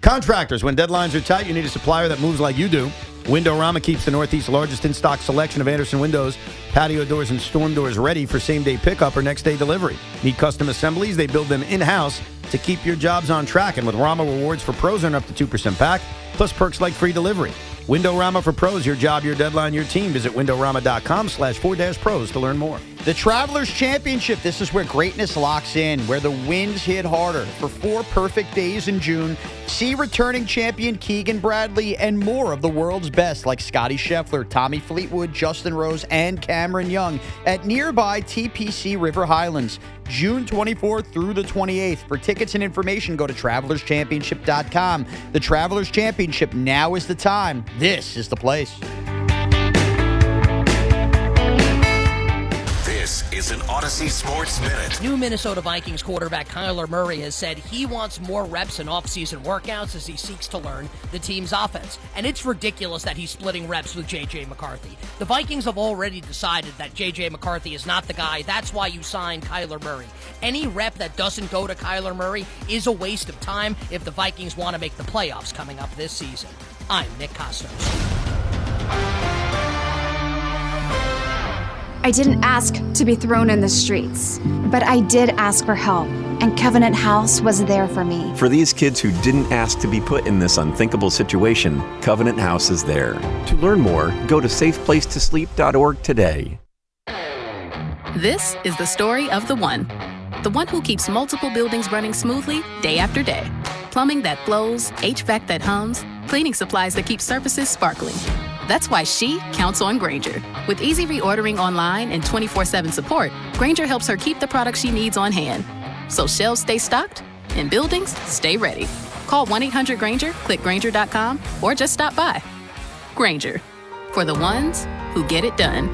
Contractors, when deadlines are tight, you need a supplier that moves like you do. Windorama keeps the Northeast's largest in-stock selection of Andersen windows, patio doors, and storm doors ready for same-day pickup or next-day delivery. Need custom assemblies? They build them in-house to keep your jobs on track. And with Rama rewards for pros earn up to 2% back, plus perks like free delivery. Windowrama for pros, your job, your deadline, your team. Visit windowrama.com/4-pros to learn more. The Travelers Championship. This is where greatness locks in, where the winds hit harder. For 4 perfect days in June, see returning champion Keegan Bradley and more of the world's best like Scotty Scheffler, Tommy Fleetwood, Justin Rose, and Cameron Young at nearby TPC River Highlands, June 24th through the 28th. For tickets and information, go to TravelersChampionship.com. The Travelers Championship, now is the time. This is the place. This is an Odyssey Sports Minute. New Minnesota Vikings quarterback Kyler Murray has said he wants more reps in off-season workouts as he seeks to learn the team's offense. And it's ridiculous that he's splitting reps with J.J. McCarthy. The Vikings have already decided that J.J. McCarthy is not the guy. That's why you signed Kyler Murray. Any rep that doesn't go to Kyler Murray is a waste of time if the Vikings want to make the playoffs coming up this season. I'm Nick Costos. I didn't ask to be thrown in the streets, but I did ask for help, and Covenant House was there for me. For these kids who didn't ask to be put in this unthinkable situation, Covenant House is there. To learn more, go to safeplacetosleep.org today. This is the story of the one who keeps multiple buildings running smoothly day after day. Plumbing that flows, HVAC that hums, cleaning supplies that keep surfaces sparkling. That's why she counts on Grainger. With easy reordering online and 24/7 support, Grainger helps her keep the products she needs on hand. So shelves stay stocked and buildings stay ready. Call 1-800-GRAINGER, click Grainger.com, or just stop by. Grainger, for the ones who get it done.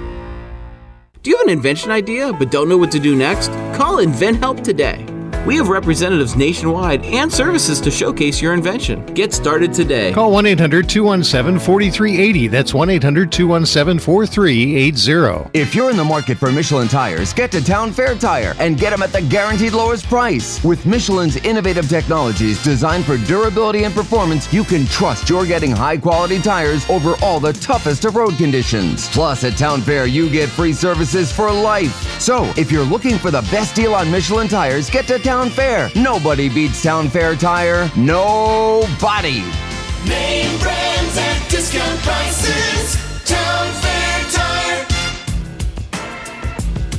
Do you have an invention idea but don't know what to do next? Call InventHelp today. We have representatives nationwide and services to showcase your invention. Get started today. Call 1-800-217-4380. That's 1-800-217-4380. If you're in the market for Michelin tires, get to Town Fair Tire and get them at the guaranteed lowest price. With Michelin's innovative technologies designed for durability and performance, you can trust you're getting high-quality tires over all the toughest of road conditions. Plus, at Town Fair, you get free services for life. So, if you're looking for the best deal on Michelin tires, get to Town Fair. Nobody beats Town Fair Tire. Nobody. Name brands at discount prices. Town Fair Tire.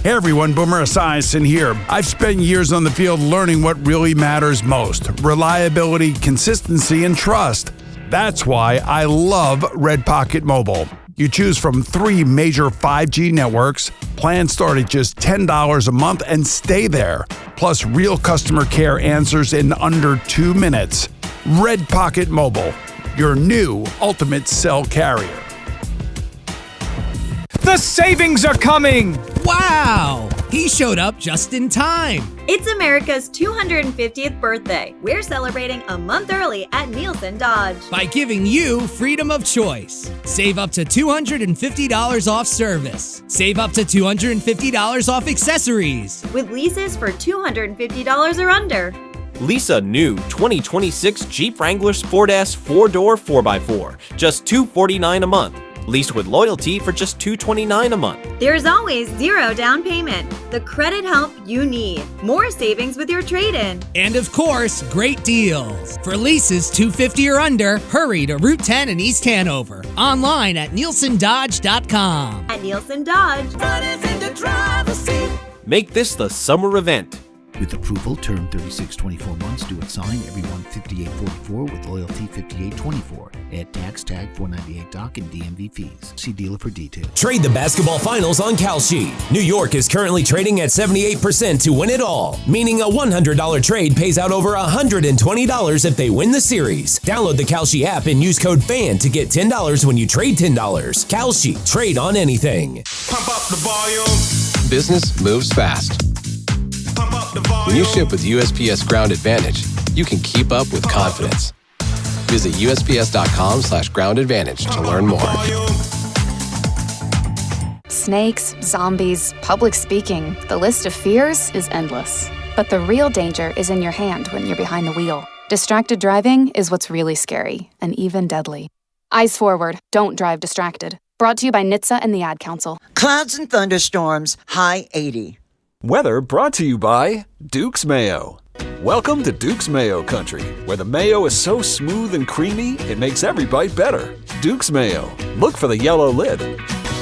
Hey everyone, Boomer Esiason here. I've spent years on the field learning what really matters most: reliability, consistency, and trust. That's why I love Red Pocket Mobile. You choose from 3 major 5G networks. Plans start at just $10 a month and stay there. Plus, real customer care answers in under 2 minutes. Red Pocket Mobile, your new ultimate cell carrier. The savings are coming! Wow! He showed up just in time. It's America's 250th birthday. We're celebrating a month early at Nielsen Dodge. By giving you freedom of choice. Save up to $250 off service. Save up to $250 off accessories. With leases for $250 or under. Lease a new 2026 Jeep Wrangler Sport S 4-door 4x4, just $249 a month. Leased with loyalty for just $229 a month. There's always zero down payment. The credit help you need. More savings with your trade-in. And of course, great deals. For leases $250 or under, hurry to Route 10 in East Hanover. Online at NielsenDodge.com. At Nielsen Dodge. Make this the summer event. With approval, term 36, 24 months, due at sign, everyone 5844 with loyalty 5824. Add tax tag 498 doc and DMV fees. See dealer for details. Trade the basketball finals on Kalshi. New York is currently trading at 78% to win it all, meaning a $100 trade pays out over $120 if they win the series. Download the Kalshi app and use code FAN to get $10 when you trade $10. Kalshi, trade on anything. Pump up the volume. Business moves fast. When you ship with USPS Ground Advantage, you can keep up with confidence. Visit USPS.com/Ground Advantage to learn more. Snakes, zombies, public speaking. The list of fears is endless. But the real danger is in your hand when you're behind the wheel. Distracted driving is what's really scary and even deadly. Eyes forward. Don't drive distracted. Brought to you by NHTSA and the Ad Council. Clouds and thunderstorms, high 80. Weather brought to you by Duke's Mayo. Welcome to Duke's Mayo Country, where the mayo is so smooth and creamy, it makes every bite better. Duke's Mayo. Look for the yellow lid.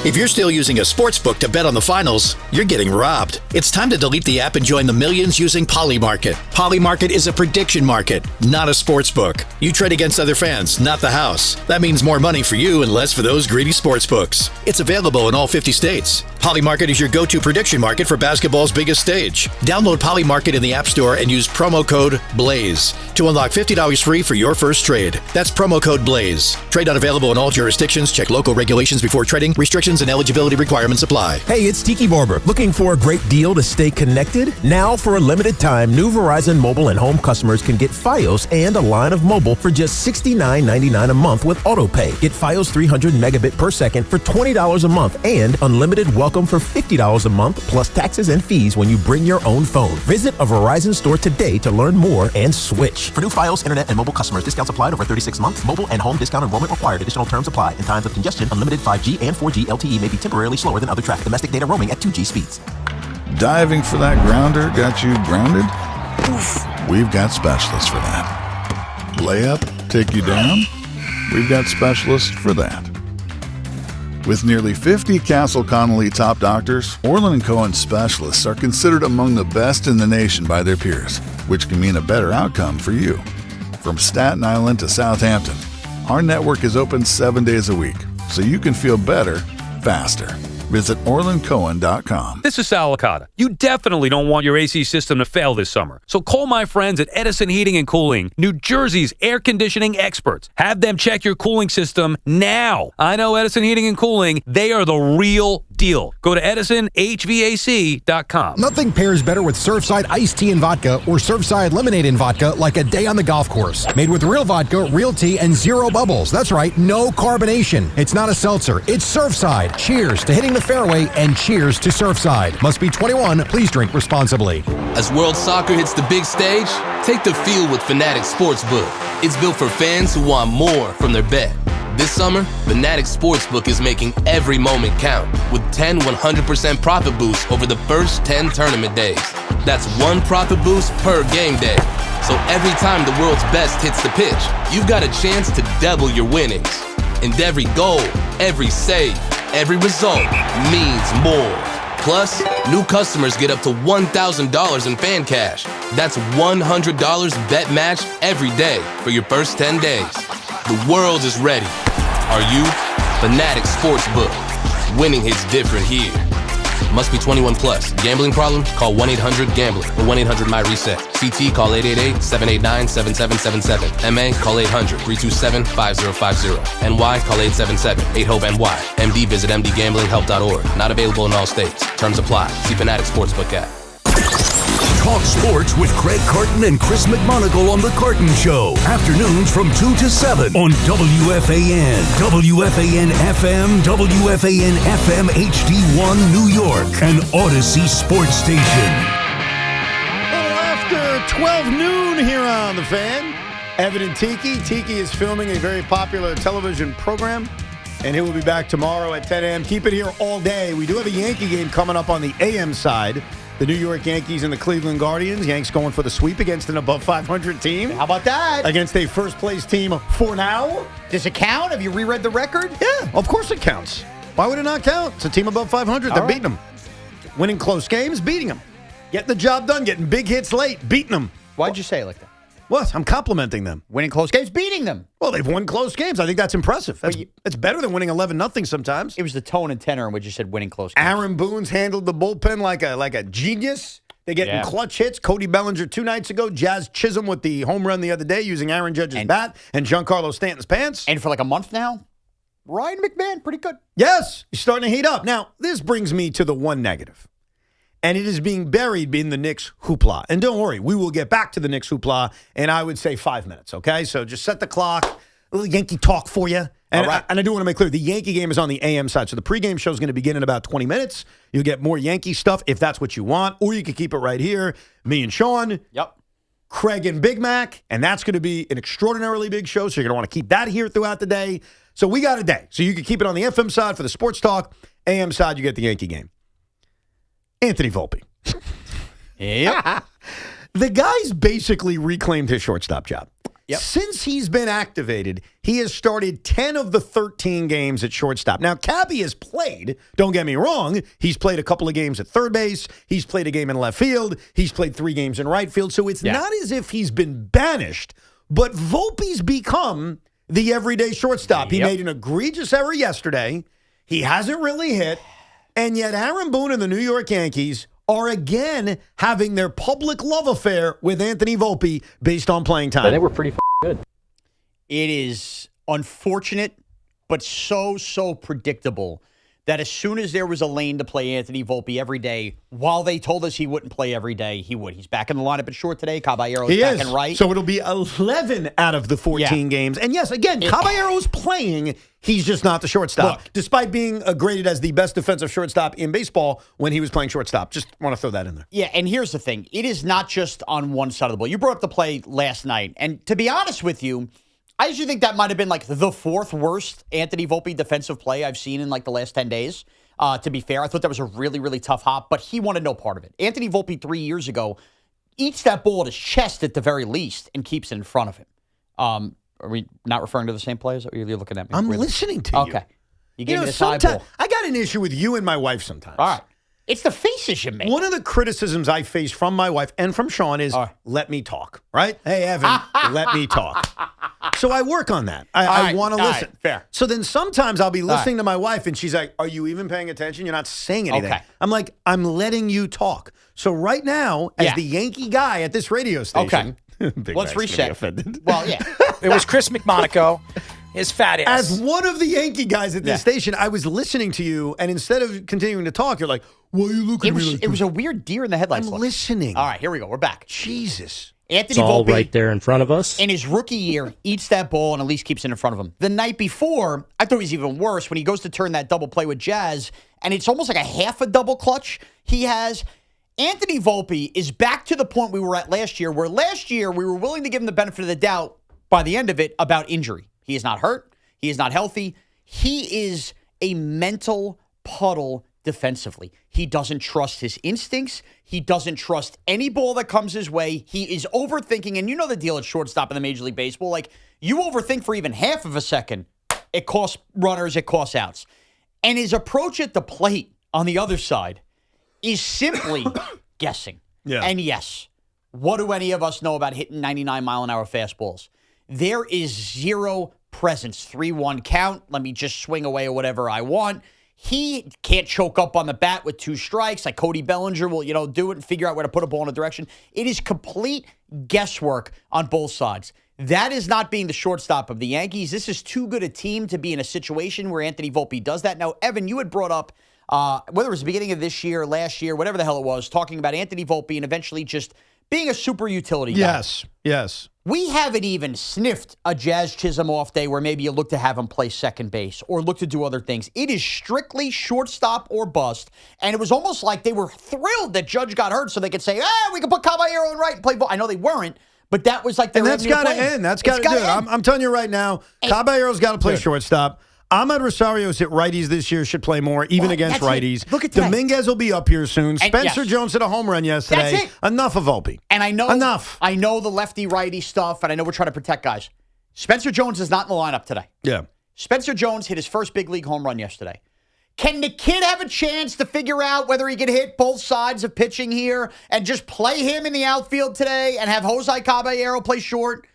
If you're still using a sportsbook to bet on the finals, you're getting robbed. It's time to delete the app and join the millions using Polymarket. Polymarket is a prediction market, not a sportsbook. You trade against other fans, not the house. That means more money for you and less for those greedy sportsbooks. It's available in all 50 states. Polymarket is your go-to prediction market for basketball's biggest stage. Download Polymarket in the App Store and use promo code BLAZE to unlock $50 free for your first trade. That's promo code BLAZE. Trade not available in all jurisdictions. Check local regulations before trading. Restrictions and eligibility requirements apply. Hey, it's Tiki Barber. Looking for a great deal to stay connected? Now, for a limited time, new Verizon mobile and home customers can get Fios and a line of mobile for just $69.99 a month with AutoPay. Get Fios 300 megabit per second for $20 a month and unlimited welcome for $50 a month plus taxes and fees when you bring your own phone. Visit a Verizon store today to learn more and switch. For new Fios, internet, and mobile customers, discounts applied over 36 months. Mobile and home discount enrollment required. Additional terms apply. In times of congestion, unlimited 5G and 4G LTE may be temporarily slower than other traffic. Domestic data roaming at 2G speeds. Diving for that grounder got you grounded? Oof. We've got specialists for that. Layup, take you down? We've got specialists for that. With nearly 50 Castle Connolly top doctors, Orland & Cohen specialists are considered among the best in the nation by their peers, which can mean a better outcome for you. From Staten Island to Southampton, our network is open 7 days a week, so you can feel better, faster. Visit OrlandCohen.com. This is Sal Licata. You definitely don't want your AC system to fail this summer. So call my friends at Edison Heating and Cooling, New Jersey's air conditioning experts. Have them check your cooling system now. I know Edison Heating and Cooling. They are the real deal. Go to EdisonHVAC.com. Nothing pairs better with Surfside iced tea and vodka or Surfside lemonade and vodka like a day on the golf course. Made with real vodka, real tea, and zero bubbles. That's right, no carbonation. It's not a seltzer. It's Surfside. Cheers to hitting the fairway and cheers to Surfside. Must be 21. Please drink responsibly. As world soccer hits the big stage, take the field with Fanatics Sportsbook. It's built for fans who want more from their bet. This summer, Fanatics Sportsbook is making every moment count with 10 100% profit boosts over the first 10 tournament days. That's one profit boost per game day. So every time the world's best hits the pitch, you've got a chance to double your winnings. And every goal, every save, every result means more. Plus, new customers get up to $1,000 in fan cash. That's $100 bet match every day for your first 10 days. The world is ready. Are you? Fanatics Sportsbook. Winning hits different here. Must be 21 plus. Gambling problem? Call 1-800-GAMBLER or 1-800-MY-RESET. CT, call 888-789-7777. MA, call 800-327-5050. NY, call 877-8-HOPE-NY. MD, visit mdgamblinghelp.org. Not available in all states. Terms apply. See Fanatics Sportsbook app. Talk sports with Craig Carton and Chris McMonagle on The Carton Show. Afternoons from 2 to 7 on WFAN, WFAN FM, WFAN FM HD1 New York, and Odyssey Sports Station. A little after 12 noon here on The Fan. Evan and Tiki. Tiki is filming a very popular television program, and he will be back tomorrow at 10 a.m. Keep it here all day. We do have a Yankee game coming up on the AM side. The New York Yankees and the Cleveland Guardians. Yanks going for the sweep against an above 500 team. How about that? Against a first-place team for now. Does it count? Have you reread the record? Yeah, of course it counts. Why would it not count? It's a team above 500. They're beating them. Winning close games, beating them. Getting the job done, getting big hits late, beating them. Why'd you say it like that? What? I'm complimenting them. Winning close games, beating them. Well, they've won close games. I think that's impressive. It's better than winning 11-0 sometimes. It was the tone and tenor in which you said winning close games. Aaron Boone's handled the bullpen like a genius. They get in clutch hits. Cody Bellinger 2 nights ago. Jazz Chisholm with the home run the other day using Aaron Judge's bat and Giancarlo Stanton's pants. And for like a month now, Ryan McMahon, pretty good. Yes, he's starting to heat up. Now, this brings me to the one negative. And it is being buried in the Knicks hoopla. And don't worry, we will get back to the Knicks hoopla in, I would say, 5 minutes, okay? So just set the clock. A little Yankee talk for you. And, and I do want to make clear, the Yankee game is on the AM side. So the pregame show is going to begin in about 20 minutes. You'll get more Yankee stuff if that's what you want. Or you can keep it right here. Me and Shaun. Yep. Craig and Big Mac. And that's going to be an extraordinarily big show. So you're going to want to keep that here throughout the day. So we got a day. So you can keep it on the FM side for the sports talk. AM side, you get the Yankee game. Anthony Volpe. Yep. The guy's basically reclaimed his shortstop job. Yep. Since he's been activated, he has started 10 of the 13 games at shortstop. Now, Cabby has played, don't get me wrong, he's played a couple of games at third base, he's played a game in left field, he's played 3 games in right field, so it's not as if he's been banished, but Volpe's become the everyday shortstop. He made an egregious error yesterday, he hasn't really hit, and yet Aaron Boone and the New York Yankees are again having their public love affair with Anthony Volpe based on playing time. I think we're pretty good. It is unfortunate, but so predictable that as soon as there was a lane to play Anthony Volpe every day, while they told us he wouldn't play every day, he would. He's back in the lineup at short today. Caballero's back in right. So it'll be 11 out of the 14 games. And yes, again, Caballero's playing. He's just not the shortstop, despite being graded as the best defensive shortstop in baseball when he was playing shortstop. Just want to throw that in there. Yeah, and here's the thing. It is not just on one side of the ball. You brought up the play last night, and to be honest with you, I usually think that might have been like the 4th worst Anthony Volpe defensive play I've seen in like the last 10 days. To be fair, I thought that was a really tough hop, but he wanted no part of it. Anthony Volpe 3 years ago eats that ball at his chest at the very least and keeps it in front of him. Are we not referring to the same play? You're looking at me. I'm listening to you. Okay. You gave me the side ball. I got an issue with you and my wife sometimes. All right. It's the faces you make. One of the criticisms I face from my wife and from Shaun is, let me talk, right? Hey, Evan, let me talk. So I work on that. I want to listen. Fair. So then sometimes I'll be listening to my wife and she's like, are you even paying attention? You're not saying anything. Okay. I'm like, I'm letting you talk. So right now, as the Yankee guy at this radio station. Big Let's reset. Well, yeah. It was Chris McMonaco, his fat ass. As one of the Yankee guys at this station, I was listening to you, and instead of continuing to talk, you're like, why are you looking at me like It was a weird deer in the headlights. I'm listening. All right, here we go. We're back. Jesus. Anthony It's all Volpe, right there in front of us. in his rookie year, eats that ball and at least keeps it in front of him. The night before, I thought it was even worse when he goes to turn that double play with Jazz, and it's almost like a half a double clutch he has. Anthony Volpe is back to the point we were at last year, where last year we were willing to give him the benefit of the doubt by the end of it about injury. He is not hurt. He is not healthy. He is a mental puddle defensively. He doesn't trust his instincts. He doesn't trust any ball that comes his way. He is overthinking, and you know the deal at shortstop in the Major League Baseball. Like, you overthink for even half of a second, it costs runners, it costs outs. And his approach at the plate on the other side is simply guessing. Yeah. And yes, what do any of us know about hitting 99-mile-an-hour fastballs? There is zero presence. 3-1 count. Let me just swing away or whatever I want. He can't choke up on the bat with 2 strikes like Cody Bellinger will, do it and figure out where to put a ball in a direction. It is complete guesswork on both sides. That is not being the shortstop of the Yankees. This is too good a team to be in a situation where Anthony Volpe does that. Now, Evan, you had brought up, whether it was the beginning of this year, last year, whatever the hell it was, talking about Anthony Volpe and eventually just being a super utility guy. Yes. We haven't even sniffed a Jazz Chisholm off day where maybe you look to have him play second base or look to do other things. It is strictly shortstop or bust. And it was almost like they were thrilled that Judge got hurt so they could say, we can put Caballero in right and play ball. I know they weren't, but that was like their And that's got to end. That's got to do it. I'm telling you right now, Caballero's got to play shortstop. Ahmed Rosario's hit righties this year, should play more, even against righties. Look at that. Dominguez will be up here soon. Spencer Jones hit a home run yesterday. That's it. Enough of Volpe. And I know Enough. I know the lefty-righty stuff, and I know we're trying to protect guys. Spencer Jones is not in the lineup today. Yeah. Spencer Jones hit his first big league home run yesterday. Can the kid have a chance to figure out whether he can hit both sides of pitching here and just play him in the outfield today and have Jose Caballero play short?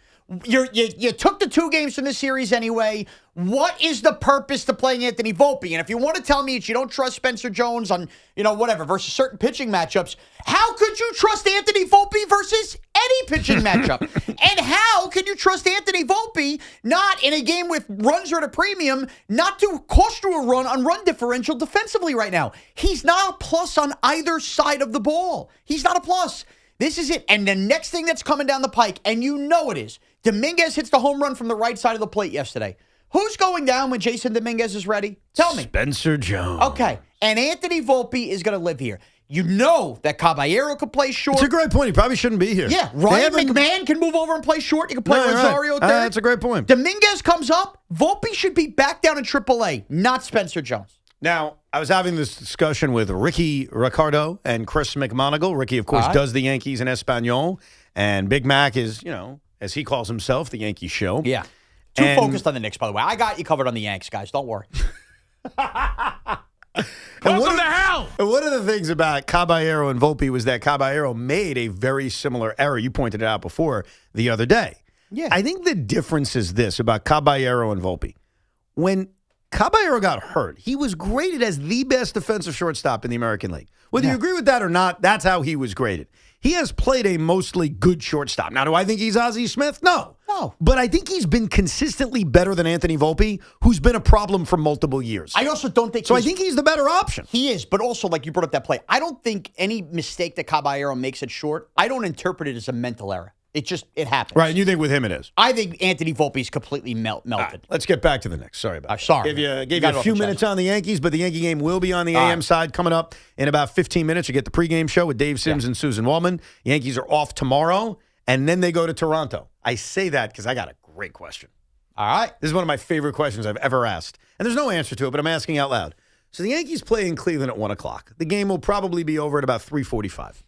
You took the 2 games from this series anyway. What is the purpose to playing Anthony Volpe? And if you want to tell me that you don't trust Spencer Jones on, whatever, versus certain pitching matchups, how could you trust Anthony Volpe versus any pitching matchup? And how can you trust Anthony Volpe not in a game with runs are at a premium, not to cost you a run on run differential defensively right now? He's not a plus on either side of the ball. He's not a plus. This is it. And the next thing that's coming down the pike, and you know it is, Dominguez hits the home run from the right side of the plate yesterday. Who's going down when Jason Dominguez is ready? Tell me. Spencer Jones. Okay. And Anthony Volpe is going to live here. You know that Caballero could play short. It's a great point. He probably shouldn't be here. Yeah. Ryan McMahon can move over and play short. You can play Rosario third. That's a great point. Dominguez comes up. Volpe should be back down in AAA, not Spencer Jones. Now, I was having this discussion with Ricky Ricardo and Chris McMonagle. Ricky, of course, does the Yankees in Espanol. And Big Mac is, as he calls himself, the Yankee show. Yeah. Too focused on the Knicks, by the way. I got you covered on the Yanks, guys. Don't worry. Welcome to hell! And one of the things about Caballero and Volpe was that Caballero made a very similar error. You pointed it out before the other day. Yeah. I think the difference is this about Caballero and Volpe. When Caballero got hurt, he was graded as the best defensive shortstop in the American League. Whether you agree with that or not, that's how he was graded. He has played a mostly good shortstop. Now, do I think he's Ozzie Smith? No. But I think he's been consistently better than Anthony Volpe, who's been a problem for multiple years. I also don't think I think he's the better option. He is, but also, like you brought up that play, I don't think any mistake that Caballero makes it short, I don't interpret it as a mental error. It happens. Right, and you think with him it is? I think Anthony Volpe's completely melted. Right, let's get back to the Knicks. Sorry about that. Sorry. Gave you a few minutes on the Yankees, but the Yankee game will be on the AM side coming up in about 15 minutes. You get the pregame show with Dave Sims and Susan Wallman. Yankees are off tomorrow, and then they go to Toronto. I say that because I got a great question. All right. This is one of my favorite questions I've ever asked. And there's no answer to it, but I'm asking out loud. So the Yankees play in Cleveland at 1 o'clock. The game will probably be over at about 3:45.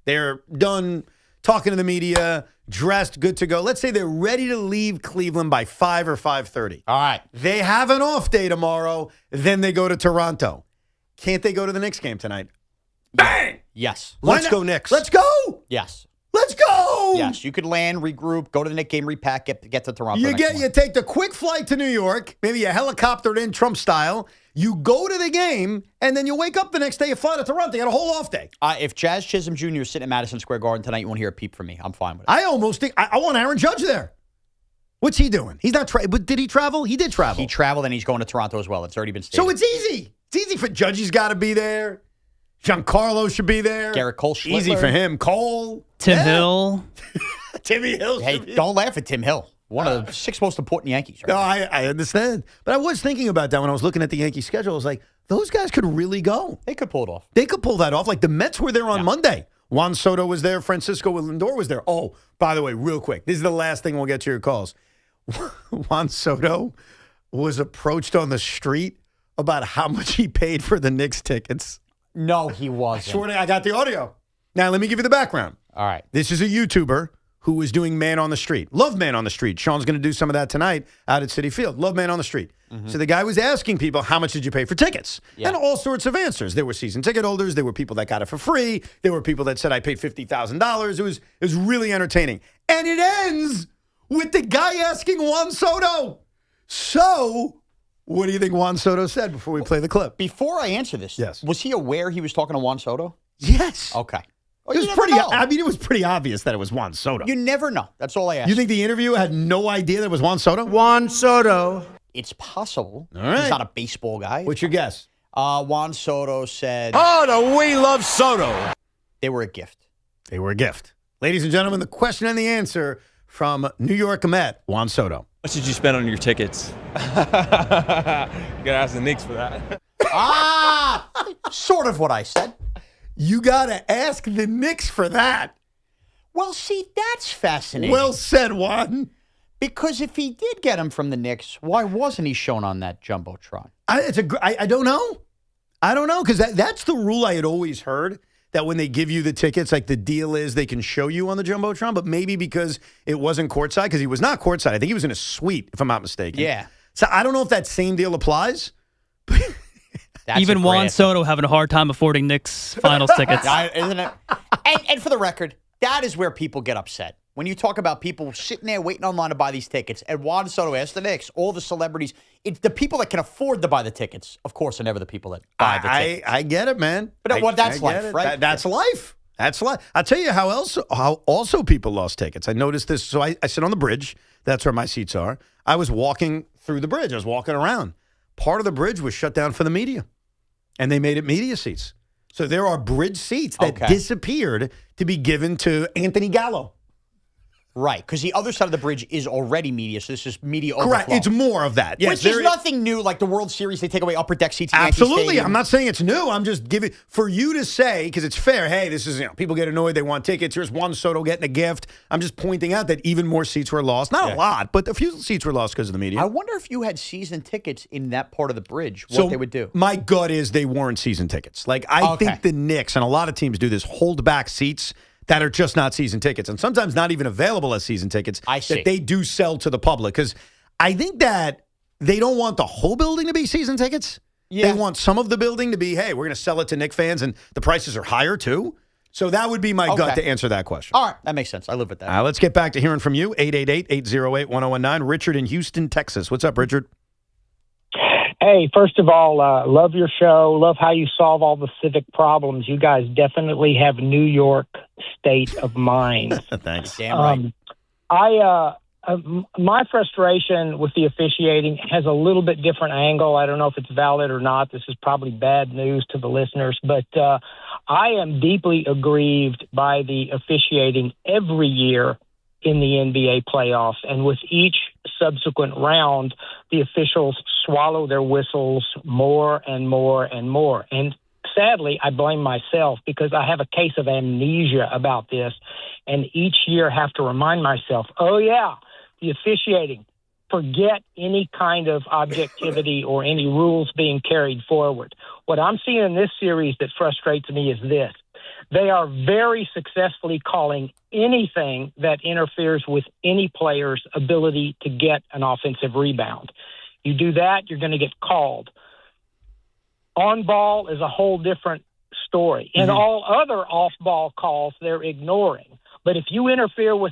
They're done talking to the media, dressed, good to go. Let's say they're ready to leave Cleveland by 5 or 5:30. All right. They have an off day tomorrow. Then they go to Toronto. Can't they go to the Knicks game tonight? Bang! Yes. Let's go Knicks. Let's go. Yes. Let's go. Yes. You could land, regroup, go to the Knicks game, repack, get to Toronto. You take the quick flight to New York, maybe a helicopter in Trump style. You go to the game, and then you wake up the next day, you fly to Toronto. You got a whole off day. If Jazz Chisholm Jr. is sitting at Madison Square Garden tonight, you want to hear a peep from me, I'm fine with it. I almost think I want Aaron Judge there. What's he doing? He's not but did he travel? He did travel. He traveled, and he's going to Toronto as well. It's already been stated. So it's easy. It's easy for Judge. He's got to be there. Giancarlo should be there. Garrett Cole Schlittler. Easy for him. Cole. Tim Hill. Timmy Hill. Hey, don't laugh at Tim Hill. One of the 6 most important Yankees. Right? No, I understand. But I was thinking about that when I was looking at the Yankee schedule. I was like, those guys could really go. They could pull it off. They could pull that off. Like the Mets were there on Monday. Juan Soto was there. Francisco Lindor was there. Oh, by the way, real quick. This is the last thing we'll get to your calls. Juan Soto was approached on the street about how much he paid for the Knicks tickets. No, he wasn't. I got the audio. Now, let me give you the background. All right. This is a YouTuber who was doing Man on the Street. Love Man on the Street. Shaun's going to do some of that tonight out at Citi Field. Love Man on the Street. Mm-hmm. So the guy was asking people, how much did you pay for tickets? Yeah. And all sorts of answers. There were season ticket holders. There were people that got it for free. There were people that said, I paid $50,000. It was really entertaining. And it ends with the guy asking Juan Soto. So, what do you think Juan Soto said before we play the clip? Before I answer this, yes. Was he aware he was talking to Juan Soto? Yes. Okay. It was pretty. I mean, it was pretty obvious that it was Juan Soto. You never know. That's all I ask. You think the interviewer had no idea that it was Juan Soto? Juan Soto. It's possible. All right. He's not a baseball guy. What's your guess? Juan Soto said, "Oh, no, we love Soto." They were a gift. They were a gift. Ladies and gentlemen, the question and the answer from New York Met, Juan Soto. How much did you spend on your tickets? You gotta ask the Knicks for that. Sort of what I said. You got to ask the Knicks for that. Well, see, that's fascinating. Well said, Juan. Because if he did get him from the Knicks, why wasn't he shown on that Jumbotron? I don't know. I don't know, because that's the rule I had always heard, that when they give you the tickets, like the deal is they can show you on the Jumbotron, but maybe because it wasn't courtside, because he was not courtside. I think he was in a suite, if I'm not mistaken. Yeah. So I don't know if that same deal applies. Even Juan Soto having a hard time affording Knicks finals tickets. Isn't it? And for the record, that is where people get upset. When you talk about people sitting there waiting online to buy these tickets, and Juan Soto asked the Knicks, all the celebrities, it's the people that can afford to buy the tickets, of course, are never the people that buy the tickets. I get it, man. But that's life, right? That's life. That's life. I'll tell you how also people lost tickets. I noticed this. So I sit on the bridge. That's where my seats are. I was walking through the bridge. I was walking around. Part of the bridge was shut down for the media, and they made it media seats. So there are bridge seats that disappeared to be given to Anthony Gallo. Right, because the other side of the bridge is already media, so this is media overflow. Correct. It's more of that. Yes, Which is nothing new. Like the World Series, they take away upper deck seats. At Absolutely. Yankee Stadium. I'm not saying it's new. I'm just giving for you to say, because it's fair, hey, this is, people get annoyed. They want tickets. Here's Juan Soto getting a gift. I'm just pointing out that even more seats were lost. Not a lot, but a few seats were lost because of the media. I wonder if you had season tickets in that part of the bridge, what they would do. My gut is they weren't season tickets. Like, I think the Knicks, and a lot of teams do this, hold back seats that are just not season tickets, and sometimes not even available as season tickets, that they do sell to the public. Because I think that they don't want the whole building to be season tickets. Yeah. They want some of the building to be, hey, we're going to sell it to Knicks fans, and the prices are higher too. So that would be my gut to answer that question. All right, that makes sense. I live with that. Let's get back to hearing from you. 888-808-1019. Richard in Houston, Texas. What's up, Richard? Hey, first of all, love your show. Love how you solve all the civic problems. You guys definitely have New York state of mind. Thanks. Damn right. My frustration with the officiating has a little bit different angle. I don't know if it's valid or not. This is probably bad news to the listeners, but I am deeply aggrieved by the officiating every year in the NBA playoffs. And with each subsequent round, the officials swallow their whistles more and more and more. And sadly, I blame myself because I have a case of amnesia about this. And each year have to remind myself, oh, yeah, the officiating. Forget any kind of objectivity or any rules being carried forward. What I'm seeing in this series that frustrates me is this. They are very successfully calling anything that interferes with any player's ability to get an offensive rebound. You do that, you're going to get called. On ball is a whole different story. And all other off-ball calls, they're ignoring. But if you interfere with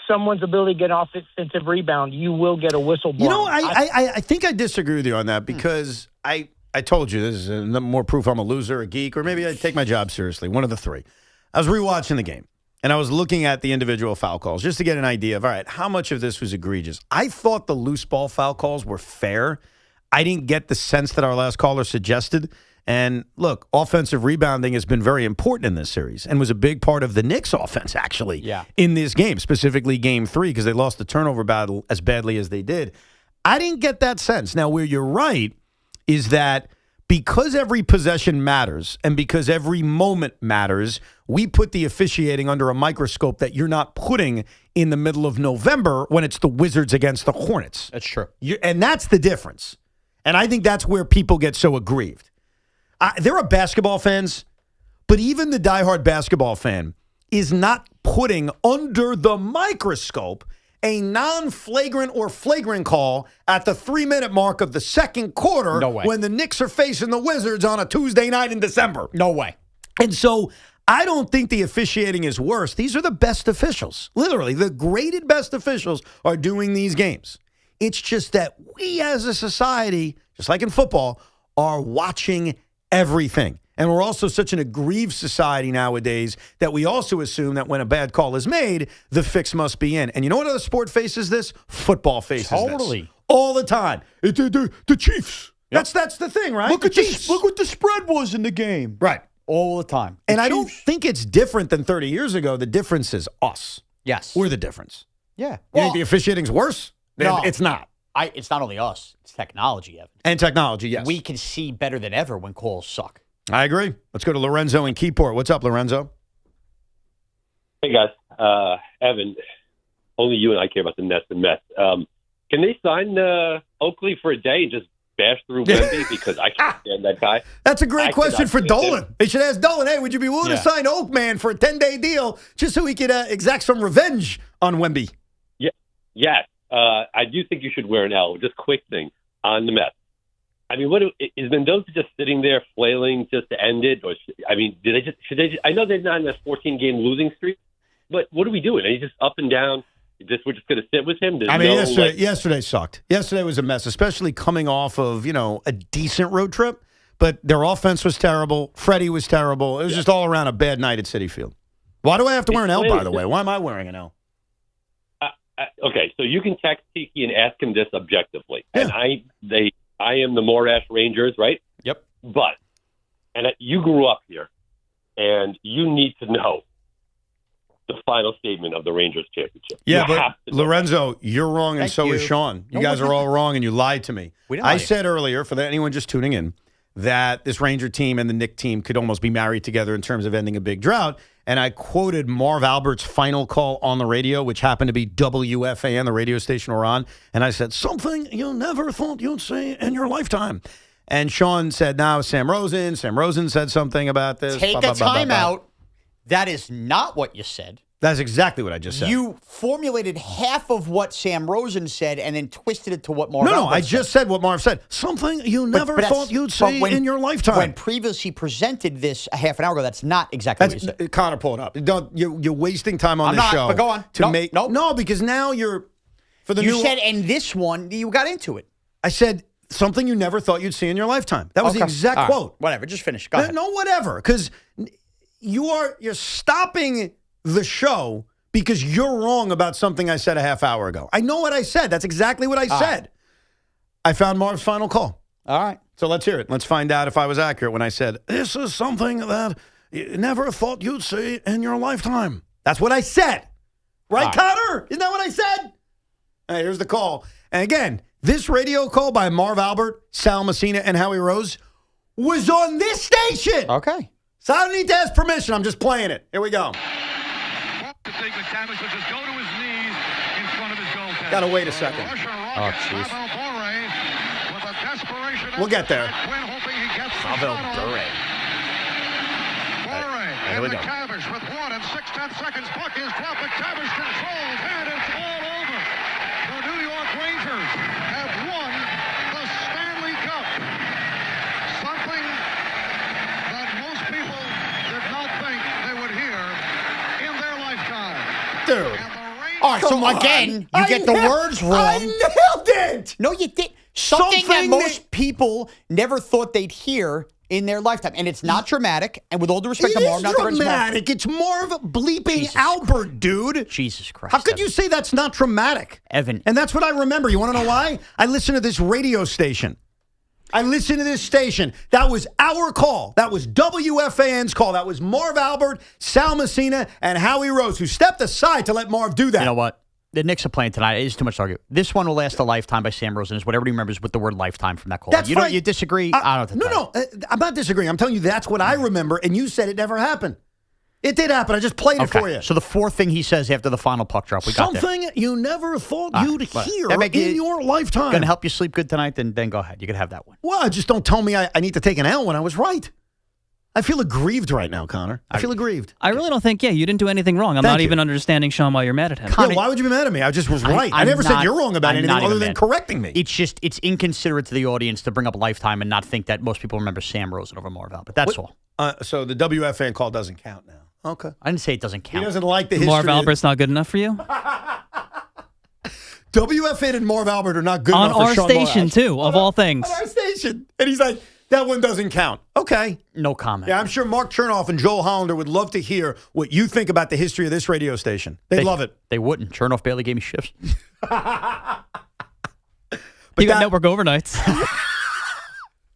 someone's ability to get an offensive rebound, you will get a whistle blown. You know, I think I disagree with you on that because I told you, this is more proof I'm a loser, a geek, or maybe I take my job seriously. One of the three. I was rewatching the game, and I was looking at the individual foul calls just to get an idea of, all right, how much of this was egregious. I thought the loose ball foul calls were fair. I didn't get the sense that our last caller suggested. And look, offensive rebounding has been very important in this series and was a big part of the Knicks' offense, actually, in this game, specifically Game 3, because they lost the turnover battle as badly as they did. I didn't get that sense. Now, where you're right is that because every possession matters and because every moment matters, we put the officiating under a microscope that you're not putting in the middle of November when it's the Wizards against the Hornets. That's true. And that's the difference. And I think that's where people get so aggrieved. There are basketball fans, but even the diehard basketball fan is not putting under the microscope a non-flagrant or flagrant call at the 3-minute mark of the second quarter when the Knicks are facing the Wizards on a Tuesday night in December. No way. And so I don't think the officiating is worse. These are the best officials. Literally, the graded best officials are doing these games. It's just that we as a society, just like in football, are watching everything. And we're also such an aggrieved society nowadays that we also assume that when a bad call is made, the fix must be in. And you know what other sport faces this? Football faces this. All the time. The Chiefs. Yep. That's the thing, right? Look what the spread was in the game. Right. All the time. And I don't think it's different than 30 years ago. The difference is us. Yes. We're the difference. Yeah. You think the officiating's worse? No. It's not. It's not only us. It's technology, Evan. And technology, yes. We can see better than ever when calls suck. I agree. Let's go to Lorenzo in Keyport. What's up, Lorenzo? Hey, guys. Evan, only you and I care about the Nets and Mets. Can they sign Oakley for a day and just bash through Wemby? Because I can't stand that guy. That's a great question for Dolan. They should ask Dolan, hey, would you be willing to sign Oakman for a 10-day deal just so he could exact some revenge on Wemby? Yeah. Yes. I do think you should wear an L. Just quick thing on the Mets. I mean, is Mendoza just sitting there flailing just to end it? Or should they? I know they're not in a 14-game losing streak, but what are we doing? Are you just up and down? We're just going to sit with him? Yesterday sucked. Yesterday was a mess, especially coming off of a decent road trip. But their offense was terrible. Freddie was terrible. It was just all around a bad night at Citi Field. Why do I have to wear an L? By the way, why am I wearing an L? Okay, so you can text Tiki and ask him this objectively, and I am the Morash Rangers, right? Yep. You grew up here, and you need to know the final statement of the Rangers championship. Yeah, You but have to know. Lorenzo, you're wrong, and so is Shaun. You guys are all wrong, and you lied to me. I said earlier, for anyone just tuning in, that this Ranger team and the Knicks team could almost be married together in terms of ending a big drought. And I quoted Marv Albert's final call on the radio, which happened to be WFAN, the radio station we're on. And I said, something you never thought you'd say in your lifetime. And Shaun said, now Sam Rosen. Sam Rosen said something about this. Take a timeout. That is not what you said. That's exactly what I just said. You formulated half of what Sam Rosen said and then twisted it to what Marv No, Albert I just said what Marv said. Something you never thought you'd say in your lifetime. When previously presented this a half an hour ago, that's not exactly what you said. Connor, pull it up. You're wasting time on I'm this not, show. but go on. No, because now you're for the you new. said in this one you got into it. I said something you never thought you'd see in your lifetime. That was the exact quote. Whatever, just finish. Go ahead. No, whatever. Because you're stopping the show because you're wrong about something I said a half hour ago. I know what I said. That's exactly what I said. I found Marv's final call. All right. So let's hear it. Let's find out if I was accurate when I said, this is something that you never thought you'd see in your lifetime. That's what I said. Right, Connor? Isn't that what I said? All right, here's the call. And again, this radio call by Marv Albert, Sal Messina, and Howie Rose was on this station. Okay. So I don't need to ask permission. I'm just playing it. Here we go. Gotta wait a second. Oh, jeez. We'll get there. Pavel Bure. Here we go. McTavish with 1 and 6/10 seconds. Puck is dropped. McTavish controls, and it's all over. The New York Rangers have won the Stanley Cup. Something that most people did not think they would hear in their lifetime. Dude. All right, so again, you get the words wrong. I nailed it. No, you did. Something that most people never thought they'd hear in their lifetime. And it's not dramatic. And with all due respect to Marv, not dramatic. It's Marv bleeping Albert, dude. Jesus Christ. How could you say that's not dramatic? Evan. And that's what I remember. You want to know why? I listen to this radio station. I listen to this station. That was our call. That was WFAN's call. That was Marv Albert, Sal Messina, and Howie Rose, who stepped aside to let Marv do that. You know what? The Knicks are playing tonight. It is too much to argue. This one will last a lifetime by Sam Rosen. Is what everybody remembers with the word lifetime from that call. That's right. You disagree? I don't know. I'm not disagreeing. I'm telling you that's what I remember, and you said it never happened. It did happen. I just played it for you. So the fourth thing he says after the final puck drop, we got there. Something you never thought you'd hear in your lifetime. Going to help you sleep good tonight? Then go ahead. You can have that one. Well, just don't tell me I need to take an L when I was right. I feel aggrieved right now, Connor. I feel aggrieved. I really don't think, you didn't do anything wrong. I'm not even understanding, Shaun, why you're mad at him. Yeah, why would you be mad at me? I just was right. I never said you're wrong about anything other than correcting me. It's inconsiderate to the audience to bring up lifetime and not think that most people remember Sam Rosen over Marv Albert. That's all. So the WFAN call doesn't count now. Okay. I didn't say it doesn't count. He doesn't like the history. Marv Albert's not good enough for you? WFAN and Marv Albert are not good enough for On our Shaun station, Morris. too, of all things. On our station. And he's like, that one doesn't count. Okay. No comment. Yeah, I'm sure Mark Chernoff and Joel Hollander would love to hear what you think about the history of this radio station. They'd love it. They wouldn't. Chernoff barely gave me shifts. You got network overnights.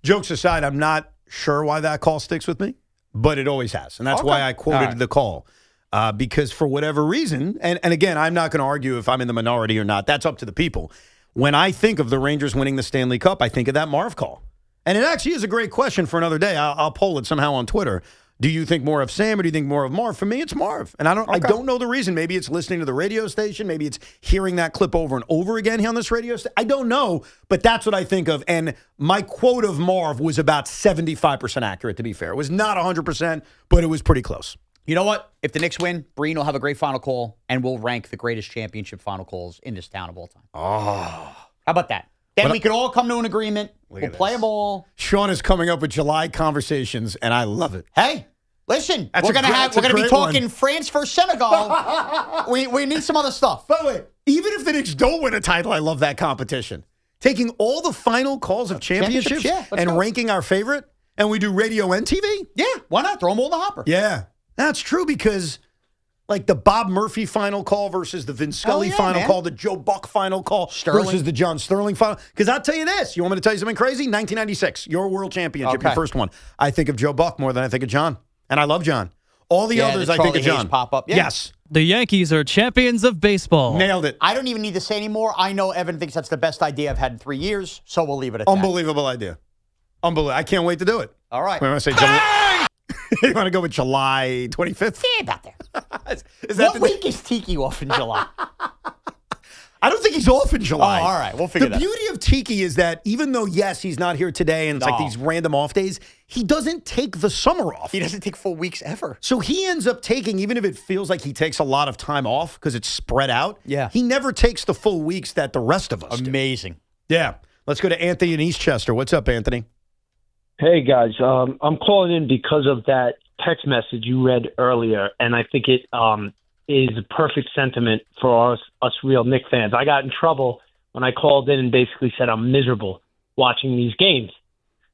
Jokes aside, I'm not sure why that call sticks with me, but it always has. And that's why I quoted the call. Because for whatever reason, and again, I'm not going to argue if I'm in the minority or not. That's up to the people. When I think of the Rangers winning the Stanley Cup, I think of that Marv call. And it actually is a great question for another day. I'll poll it somehow on Twitter. Do you think more of Sam or do you think more of Marv? For me, it's Marv. And I don't know the reason. Maybe it's listening to the radio station. Maybe it's hearing that clip over and over again on this radio station. I don't know, but that's what I think of. And my quote of Marv was about 75% accurate, to be fair. It was not 100%, but it was pretty close. You know what? If the Knicks win, Breen will have a great final call, and we'll rank the greatest championship final calls in this town of all time. Oh. How about that? Then we could all come to an agreement. We'll play them all. Shaun is coming up with July conversations, and I love it. Hey, listen, we're gonna be talking France versus Senegal. we need some other stuff. By the way, even if the Knicks don't win a title, I love that competition. Taking all the final calls of championships and ranking our favorite, and we do radio and TV? Yeah, why not? Throw them all in the hopper. Yeah, that's true because like the Bob Murphy final call versus the Vin Scully final call, the Joe Buck final call versus the John Sterling final. Because I'll tell you this. You want me to tell you something crazy? 1996, your world championship, your first one. I think of Joe Buck more than I think of John. And I love John. All the others, I think of John. Pop up. Yeah. Yes. The Yankees are champions of baseball. Nailed it. I don't even need to say anymore. I know Evan thinks that's the best idea I've had in 3 years, so we'll leave it at that. Unbelievable idea. Unbelievable. I can't wait to do it. All right. Wait, I want to say July. You want to go with July 25th? Yeah, about there. Is that what week is Tiki off in July? I don't think he's off in July. Oh, all right. We'll figure that out. The beauty of Tiki is that even though, yes, he's not here today and it's like these random off days, he doesn't take the summer off. He doesn't take full weeks ever. So he ends up taking, even if it feels like he takes a lot of time off because it's spread out, he never takes the full weeks that the rest of us Amazing. do. Yeah. Let's go to Anthony in Eastchester. What's up, Anthony? Hey, guys. I'm calling in because of that text message you read earlier, and I think it is a perfect sentiment for us real Knicks fans. I got in trouble when I called in and basically said I'm miserable watching these games.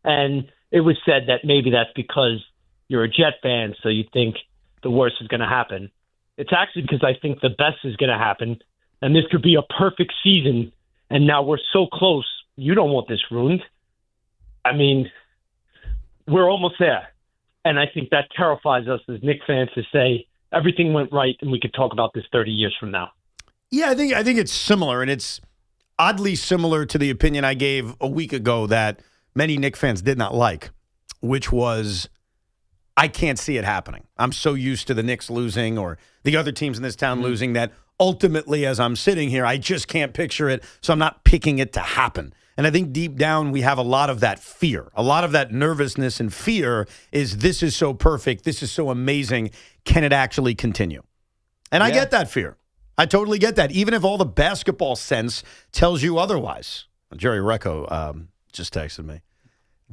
And it was said that maybe that's because you're a Jet fan, so you think the worst is going to happen. It's actually because I think the best is going to happen, and this could be a perfect season, and now we're so close. You don't want this ruined. I mean, we're almost there. And I think that terrifies us as Knicks fans to say everything went right and we could talk about this 30 years from now. Yeah, I think it's similar, and it's oddly similar to the opinion I gave a week ago that many Knicks fans did not like, which was I can't see it happening. I'm so used to the Knicks losing or the other teams in this town losing that ultimately as I'm sitting here, I just can't picture it, so I'm not picking it to happen. And I think deep down we have a lot of that fear. A lot of that nervousness and fear is this is so perfect, this is so amazing, can it actually continue? And I get that fear. I totally get that, even if all the basketball sense tells you otherwise. Jerry Recco just texted me.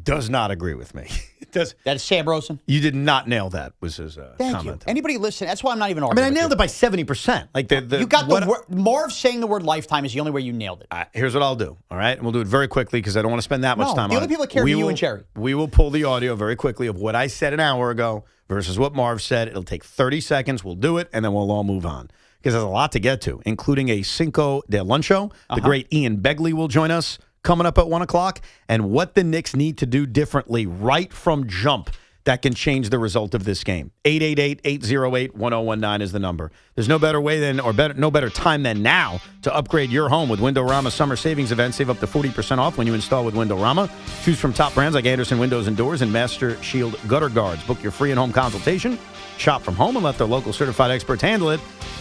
Does not agree with me. That's Sam Rosen. You did not nail that, was his Thank comment. you. Anybody listen? That's why I'm not even I arguing. mean, I nailed it by 70%. Like you got the word. Marv saying the word lifetime is the only way you nailed it. Here's what I'll do, all right? And we'll do it very quickly because I don't want to spend that much time on it. The only people that care are you and Jerry. We will pull the audio very quickly of what I said an hour ago versus what Marv said. It'll take 30 seconds. We'll do it, and then we'll all move on because there's a lot to get to, including a Cinco de Luncho. The great Ian Begley will join us coming up at 1 o'clock, and what the Knicks need to do differently right from jump that can change the result of this game. 888-808-1019 is the number. There's no better way no better time than now to upgrade your home with Windorama Summer Savings Event. Save up to 40% off when you install with Windorama. Choose from top brands like Anderson Windows and Doors and Master Shield Gutter Guards. Book your free in-home consultation. Shop from home and let their local certified experts handle it.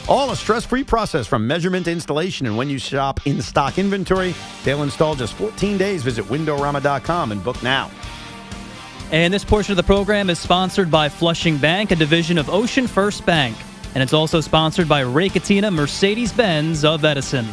All a stress-free process from measurement to installation. And when you shop in-stock inventory, they'll install just 14 days. Visit Windorama.com and book now. And this portion of the program is sponsored by Flushing Bank, a division of Ocean First Bank. And it's also sponsored by Raketina Mercedes-Benz of Edison.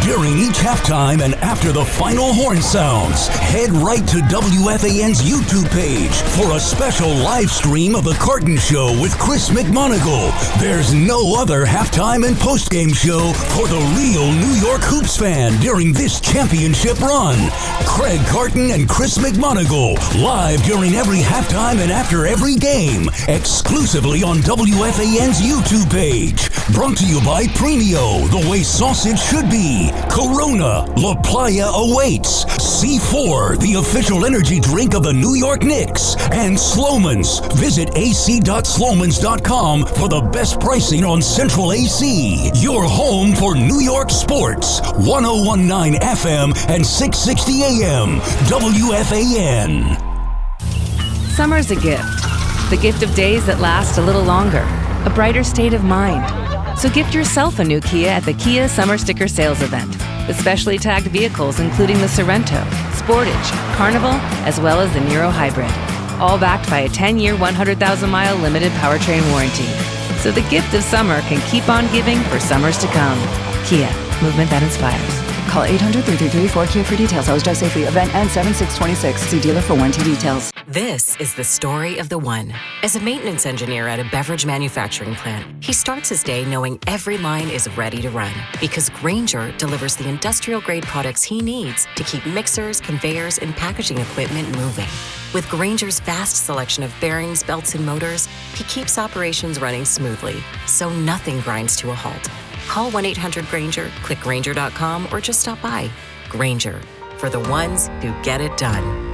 During each halftime and after the final horn sounds, head right to WFAN's YouTube page for a special live stream of The Carton Show with Chris McMonagle. There's no other halftime and postgame show for the real New York Hoops fan during this championship run. Craig Carton and Chris McMonagle, live during every halftime and after every game, exclusively on WFAN's YouTube page. Brought to you by Premio, the way sausage should be. Corona, La Playa awaits. C4, the official energy drink of the New York Knicks. And Sloman's. Visit ac.slomans.com for the best pricing on Central AC. Your home for New York sports. 1019 FM and 660 AM. WFAN. Summer's a gift. The gift of days that last a little longer. A brighter state of mind. So gift yourself a new Kia at the Kia Summer Sticker Sales Event. With specially tagged vehicles including the Sorrento, Sportage, Carnival, as well as the Niro Hybrid. All backed by a 10-year, 100,000-mile limited powertrain warranty. So the gift of summer can keep on giving for summers to come. Kia, movement that inspires. Call 800-333-4KIA for details. Always drive safely. Event ends 7/6/26. See dealer for warranty details. This is the story of the one. As a maintenance engineer at a beverage manufacturing plant, he starts his day knowing every line is ready to run because Grainger delivers the industrial-grade products he needs to keep mixers, conveyors, and packaging equipment moving. With Grainger's vast selection of bearings, belts, and motors, he keeps operations running smoothly, so nothing grinds to a halt. Call 1-800-GRAINGER, click Grainger.com, or just stop by. Grainger, for the ones who get it done.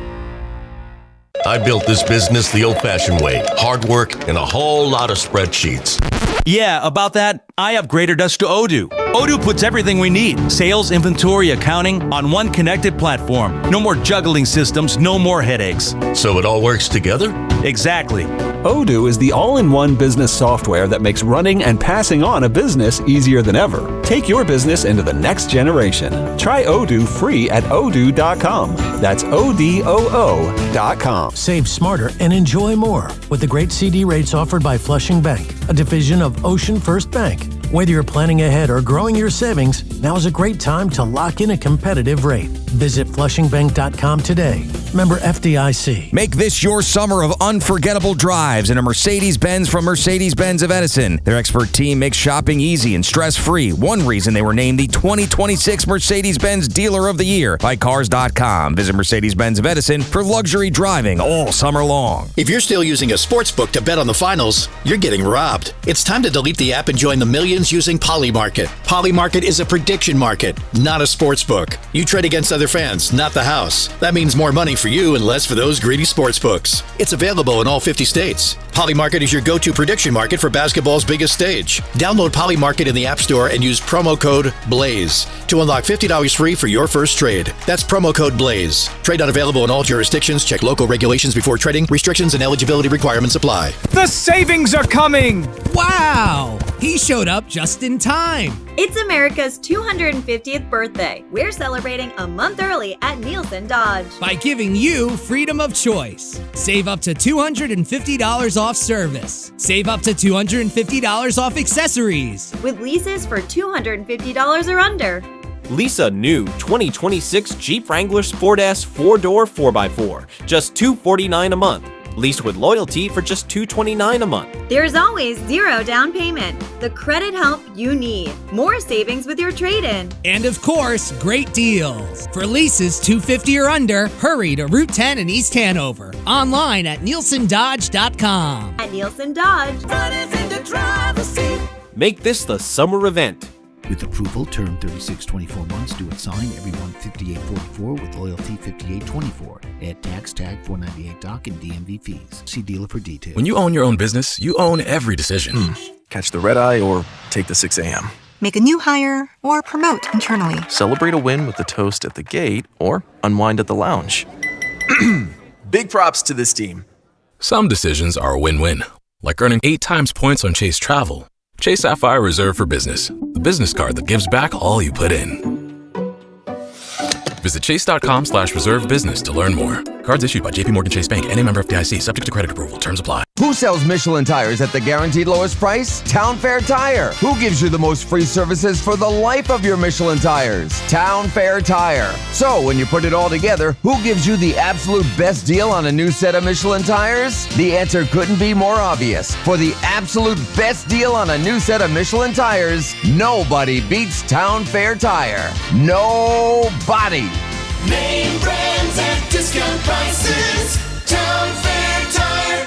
I built this business the old-fashioned way. Hard work and a whole lot of spreadsheets. Yeah, about that, I upgraded us to Odoo. Odoo puts everything we need, sales, inventory, accounting, on one connected platform. No more juggling systems, no more headaches. So it all works together? Exactly. Odoo is the all-in-one business software that makes running and passing on a business easier than ever. Take your business into the next generation. Try Odoo free at odoo.com. That's ODOO.com. Save smarter and enjoy more with the great CD rates offered by Flushing Bank, a division of Ocean First Bank. Whether you're planning ahead or growing your savings, now is a great time to lock in a competitive rate. Visit flushingbank.com today. Member FDIC. Make this your summer of unforgettable drives in a Mercedes-Benz from Mercedes-Benz of Edison. Their expert team makes shopping easy and stress-free. One reason they were named the 2026 Mercedes-Benz Dealer of the Year by Cars.com. Visit Mercedes-Benz of Edison for luxury driving all summer long. If you're still using a sportsbook to bet on the finals, you're getting robbed. It's time to delete the app and join the millions using Polymarket. Polymarket is a prediction market, not a sportsbook. You trade against other fans, not the house. That means more money for you and less for those greedy sportsbooks. It's available in all 50 states. Polymarket is your go-to prediction market for basketball's biggest stage. Download Polymarket in the App Store and use promo code BLAZE to unlock $50 free for your first trade. That's promo code BLAZE. Trade not available in all jurisdictions. Check local regulations before trading. Restrictions and eligibility requirements apply. The savings are coming! Wow! He showed up just in time. It's America's 250th birthday. We're celebrating a month early at Nielsen Dodge. By giving you freedom of choice. Save up to $250 off service. Save up to $250 off accessories. With leases for $250 or under. Lease a new 2026 Jeep Wrangler Sport S 4-door 4x4, just $249 a month. Leased with loyalty for just $229 a month. There's always zero down payment. The credit help you need. More savings with your trade-in. And of course, great deals. For leases $250 or under, hurry to Route 10 in East Hanover. Online at NielsenDodge.com. At Nielsen Dodge. Make this the summer event. With approval, term 36, 24 months, due at sign, everyone 5844 with loyalty 5824. Add tax tag 498 doc and DMV fees. See dealer for details. When you own your own business, you own every decision. Catch the red eye or take the 6 a.m. Make a new hire or promote internally. Celebrate a win with a toast at the gate or unwind at the lounge. Big props to this team. Some decisions are a win-win, like earning 8 times points on Chase Travel. Chase Sapphire Reserve for Business, the business card that gives back all you put in. Visit chase.com/reserve business to learn more. Cards issued by JPMorgan Chase Bank, N.A. member FDIC, subject to credit approval. Terms apply. Who sells Michelin tires at the guaranteed lowest price? Town Fair Tire. Who gives you the most free services for the life of your Michelin tires? Town Fair Tire. So when you put it all together, who gives you the absolute best deal on a new set of Michelin tires? The answer couldn't be more obvious. For the absolute best deal on a new set of Michelin tires, nobody beats Town Fair Tire. Nobody. Name brands at discount prices. Town Fair Tire.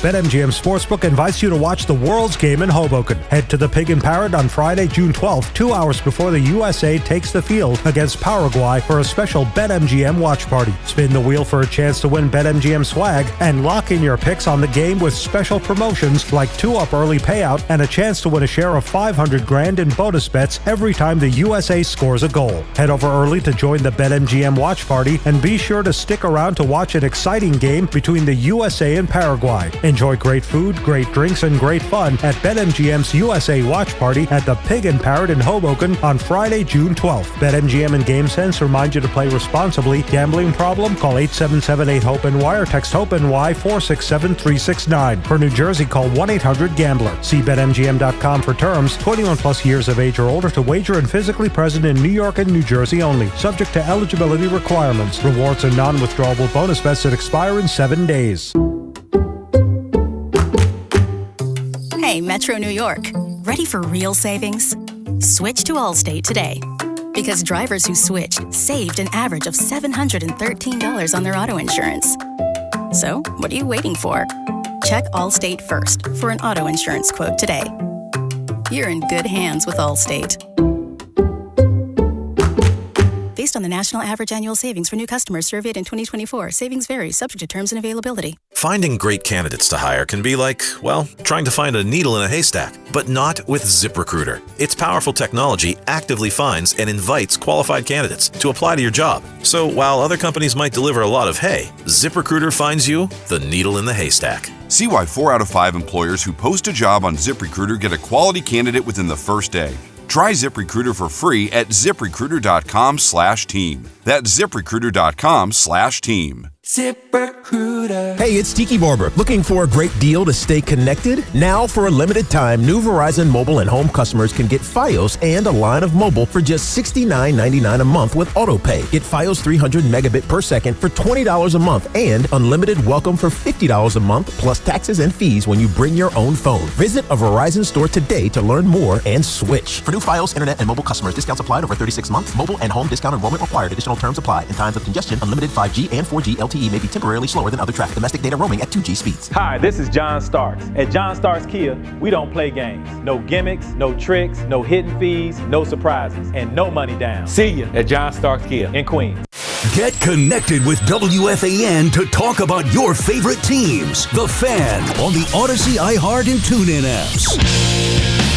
BetMGM Sportsbook invites you to watch the World's Game in Hoboken. Head to the Pig and Parrot on Friday, June 12th, 2 hours before the USA takes the field against Paraguay for a special BetMGM watch party. Spin the wheel for a chance to win BetMGM swag and lock in your picks on the game with special promotions like 2-up early payout and a chance to win a share of $500,000 in bonus bets every time the USA scores a goal. Head over early to join the BetMGM watch party and be sure to stick around to watch an exciting game between the USA and Paraguay. Enjoy great food, great drinks, and great fun at BetMGM's USA Watch Party at the Pig and Parrot in Hoboken on Friday, June 12th. BetMGM and GameSense remind you to play responsibly. Gambling problem? Call 877-8-HOPE-NY or text HOPE-NY 467-369. For New Jersey, call 1-800-GAMBLER. See BetMGM.com for terms. 21 plus years of age or older to wager and physically present in New York and New Jersey only. Subject to eligibility requirements. Rewards and non-withdrawable bonus bets that expire in 7 days. Hey, Metro New York. Ready for real savings? Switch to Allstate today. Because drivers who switched saved an average of $713 on their auto insurance. So, what are you waiting for? Check Allstate first for an auto insurance quote today. You're in good hands with Allstate. They based on the national average annual savings for new customers surveyed in 2024. Savings vary, subject to terms and availability. Finding great candidates to hire can be like, well, trying to find a needle in a haystack, but not with ZipRecruiter. Its powerful technology actively finds and invites qualified candidates to apply to your job. So while other companies might deliver a lot of hay, ZipRecruiter finds you the needle in the haystack. See why 4 out of 5 employers who post a job on ZipRecruiter get a quality candidate within the first day. Try ZipRecruiter for free at ZipRecruiter.com/team. That's ZipRecruiter.com/team. ZipRecruiter. Hey, it's Tiki Barber. Looking for a great deal to stay connected? Now, for a limited time, new Verizon mobile and home customers can get Fios and a line of mobile for just $69.99 a month with AutoPay. Get Fios 300 megabit per second for $20 a month and unlimited welcome for $50 a month plus taxes and fees when you bring your own phone. Visit a Verizon store today to learn more and switch. For new Fios, internet, and mobile customers, discounts applied over 36 months. Mobile and home discount enrollment required. Additional terms apply. In times of congestion, unlimited 5G and 4G LTE may be temporarily slower than other traffic. Domestic data roaming at 2G speeds. Hi, this is John Starks. At John Starks Kia, we don't play games. No gimmicks, no tricks, no hidden fees, no surprises, and no money down. See you at John Starks Kia in Queens. Get connected with WFAN to talk about your favorite teams. The Fan on the Odyssey, iHeart, and TuneIn apps.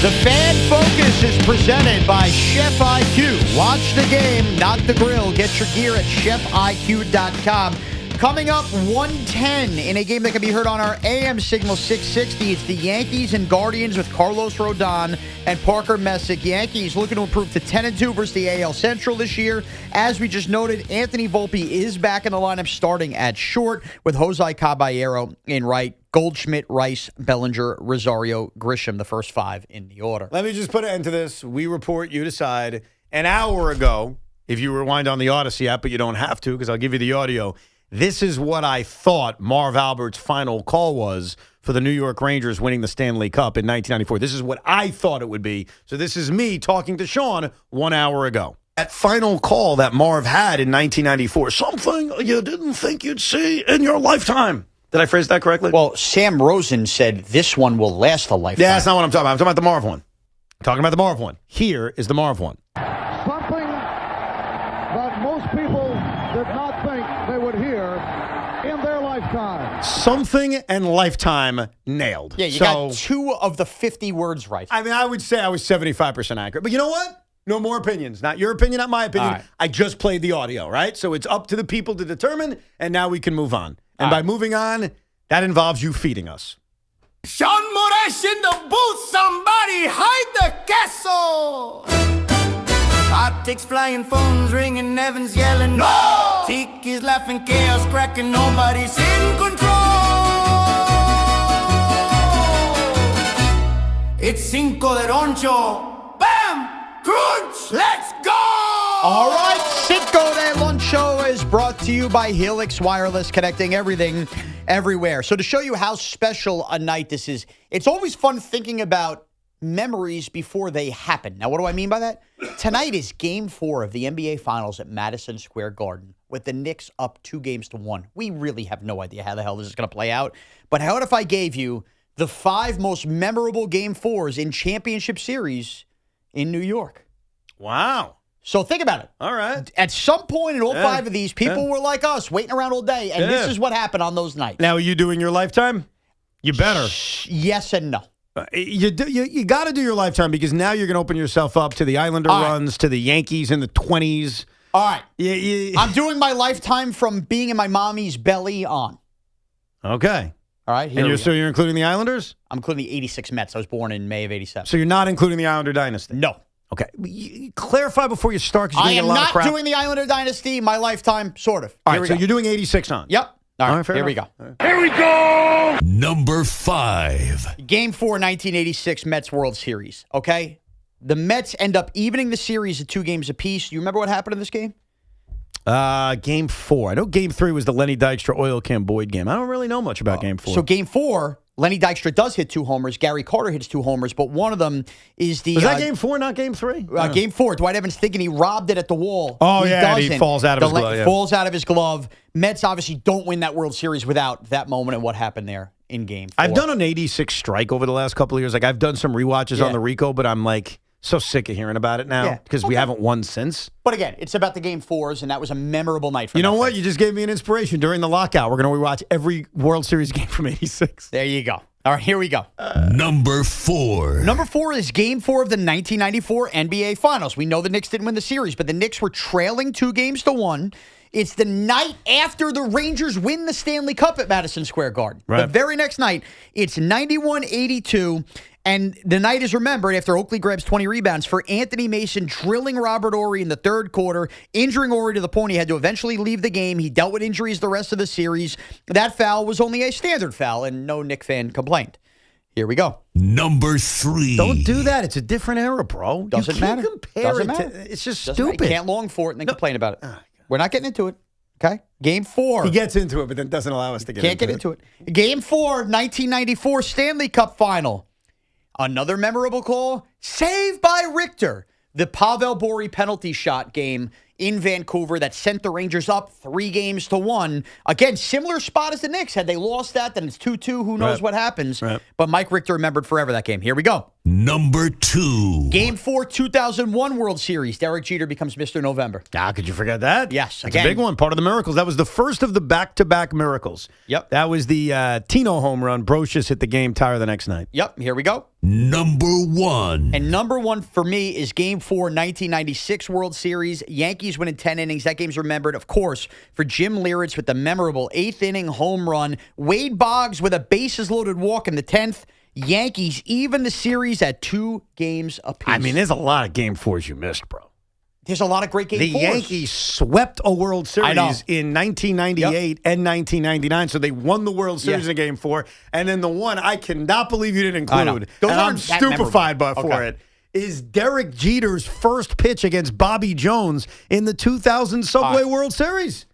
The Fan Focus is presented by Chef IQ. Watch the game, not the grill. Get your gear at chefiq.com. Coming up, 1:10 in a game that can be heard on our AM signal 660. It's the Yankees and Guardians with Carlos Rodon and Parker Messick. Yankees looking to improve to 10-2 versus the AL Central this year. As we just noted, Anthony Volpe is back in the lineup starting at short with Jose Caballero in right. Goldschmidt, Rice, Bellinger, Rosario, Grisham, the first 5 in the order. Let me just put an end to this. We report, you decide. An hour ago, if you rewind on the Odyssey app, but you don't have to because I'll give you the audio, this is what I thought Marv Albert's final call was for the New York Rangers winning the Stanley Cup in 1994. This is what I thought it would be. So this is me talking to Shaun 1 hour ago. That final call that Marv had in 1994, something you didn't think you'd see in your lifetime. Did I phrase that correctly? Well, Sam Rosen said this one will last a lifetime. Yeah, that's not what I'm talking about. I'm talking about the Marv one. Talking about the Marv one. Here is the Marv one. Something that most people did not think they would hear in their lifetime. Something and lifetime nailed. Yeah, you got 2 of the 50 words right. I mean, I would say I was 75% accurate. But you know what? No more opinions. Not your opinion, not my opinion. Right. I just played the audio, right? So it's up to the people to determine, and now we can move on. And by moving on, that involves you feeding us. Shaun Moraes in the booth, somebody hide the castle. Optics flying, phones ringing, Evans yelling, no! Tiki's laughing, chaos cracking, nobody's in control. It's Cinco de Roncho. Bam! Crunch! Let's go! All right, Cinco de Luncho is brought to you by Helix Wireless, connecting everything, everywhere. So to show you how special a night this is, it's always fun thinking about memories before they happen. Now, what do I mean by that? Tonight is Game 4 of the NBA Finals at Madison Square Garden, with the Knicks up 2-1. We really have no idea how the hell this is going to play out. But how if I gave you the 5 most memorable Game 4s in championship series in New York? Wow. So think about it. All right. At some point in all 5 of these, people were like us, waiting around all day, and this is what happened on those nights. Now, are you doing your lifetime? You better. Yes and no. You got to do your lifetime because now you're going to open yourself up to the Islander runs, to the Yankees in the 20s. All right. I'm doing my lifetime from being in my mommy's belly on. Okay. All right. So you're including the Islanders? I'm including the 86 Mets. I was born in May of 87. So you're not including the Islander dynasty? No. Okay. Clarify before you start. I am not doing the Islander dynasty, my lifetime, sort of. All right, so you're doing 86 on. Yep. All right, here we go. Here we go! Number 5. Game 4, 1986 Mets World Series, okay? The Mets end up evening the series at 2 games apiece. You remember what happened in this game? Game 4. I know Game 3 was the Lenny Dykstra Oil Can Boyd game. I don't really know much about Game 4. So Game 4, Lenny Dykstra does hit 2 homers. Gary Carter hits 2 homers, but one of them is the... Was that Game 4, not Game 3? Game 4. Dwight Evans thinking he robbed it at the wall. Oh, he falls out of his glove. Falls out of his glove. Mets obviously don't win that World Series without that moment and what happened there in Game 4. I've done an 86 strike over the last couple of years. Like, I've done some rewatches on the Rico, but I'm like So sick of hearing about it now because we haven't won since. But again, it's about the Game 4s, and that was a memorable night for You know what? You just gave me an inspiration. During the lockout, we're going to rewatch every World Series game from '86. There you go. All right, here we go. Number 4. Number 4 is Game 4 of the 1994 NBA Finals. We know the Knicks didn't win the series, but the Knicks were trailing 2-1. It's the night after the Rangers win the Stanley Cup at Madison Square Garden. Right. The very next night, it's 91-82, and the night is remembered after Oakley grabs 20 rebounds for Anthony Mason drilling Robert Horry in the third quarter, injuring Horry to the point he had to eventually leave the game. He dealt with injuries the rest of the series. That foul was only a standard foul, and no Knick fan complained. Here we go. Number 3. Don't do that. It's a different era, bro. Doesn't you can't matter. compare Doesn't it matter. to... It's just Doesn't matter. stupid. You can't long for it and then complain about it. We're not getting into it. Okay? Game 4. He gets into it, but then doesn't allow us to get Can't get into it. Game 4, 1994 Stanley Cup Final. Another memorable call, saved by Richter. The Pavel Bure penalty shot game in Vancouver that sent the Rangers up 3-1. Again, similar spot as the Knicks. Had they lost that, then it's 2-2. Who knows what happens? Right. But Mike Richter remembered forever that game. Here we go. Number 2. Game 4, 2001 World Series. Derek Jeter becomes Mr. November. Could you forget that? Yes. That's a big one. Part of the miracles. That was the first of the back-to-back miracles. Yep. That was the Tino home run. Brocious hit the game tire the next night. Yep. Here we go. Number 1. And number 1 for me is Game 4, 1996 World Series. Yankees win in 10 innings. That game's remembered, of course, for Jim Leyritz with the memorable 8th-inning home run. Wade Boggs with a bases-loaded walk in the 10th. Yankees even the series at 2 games apiece. I mean, there's a lot of Game 4s you missed, bro. There's a lot of great Game 4s. The Yankees swept a World Series in 1998 and 1999, so they won the World Series in Game 4. And then the one I cannot believe you didn't include, and I'm stupefied for it, is Derek Jeter's first pitch against Bobby Jones in the 2000 Subway World Series.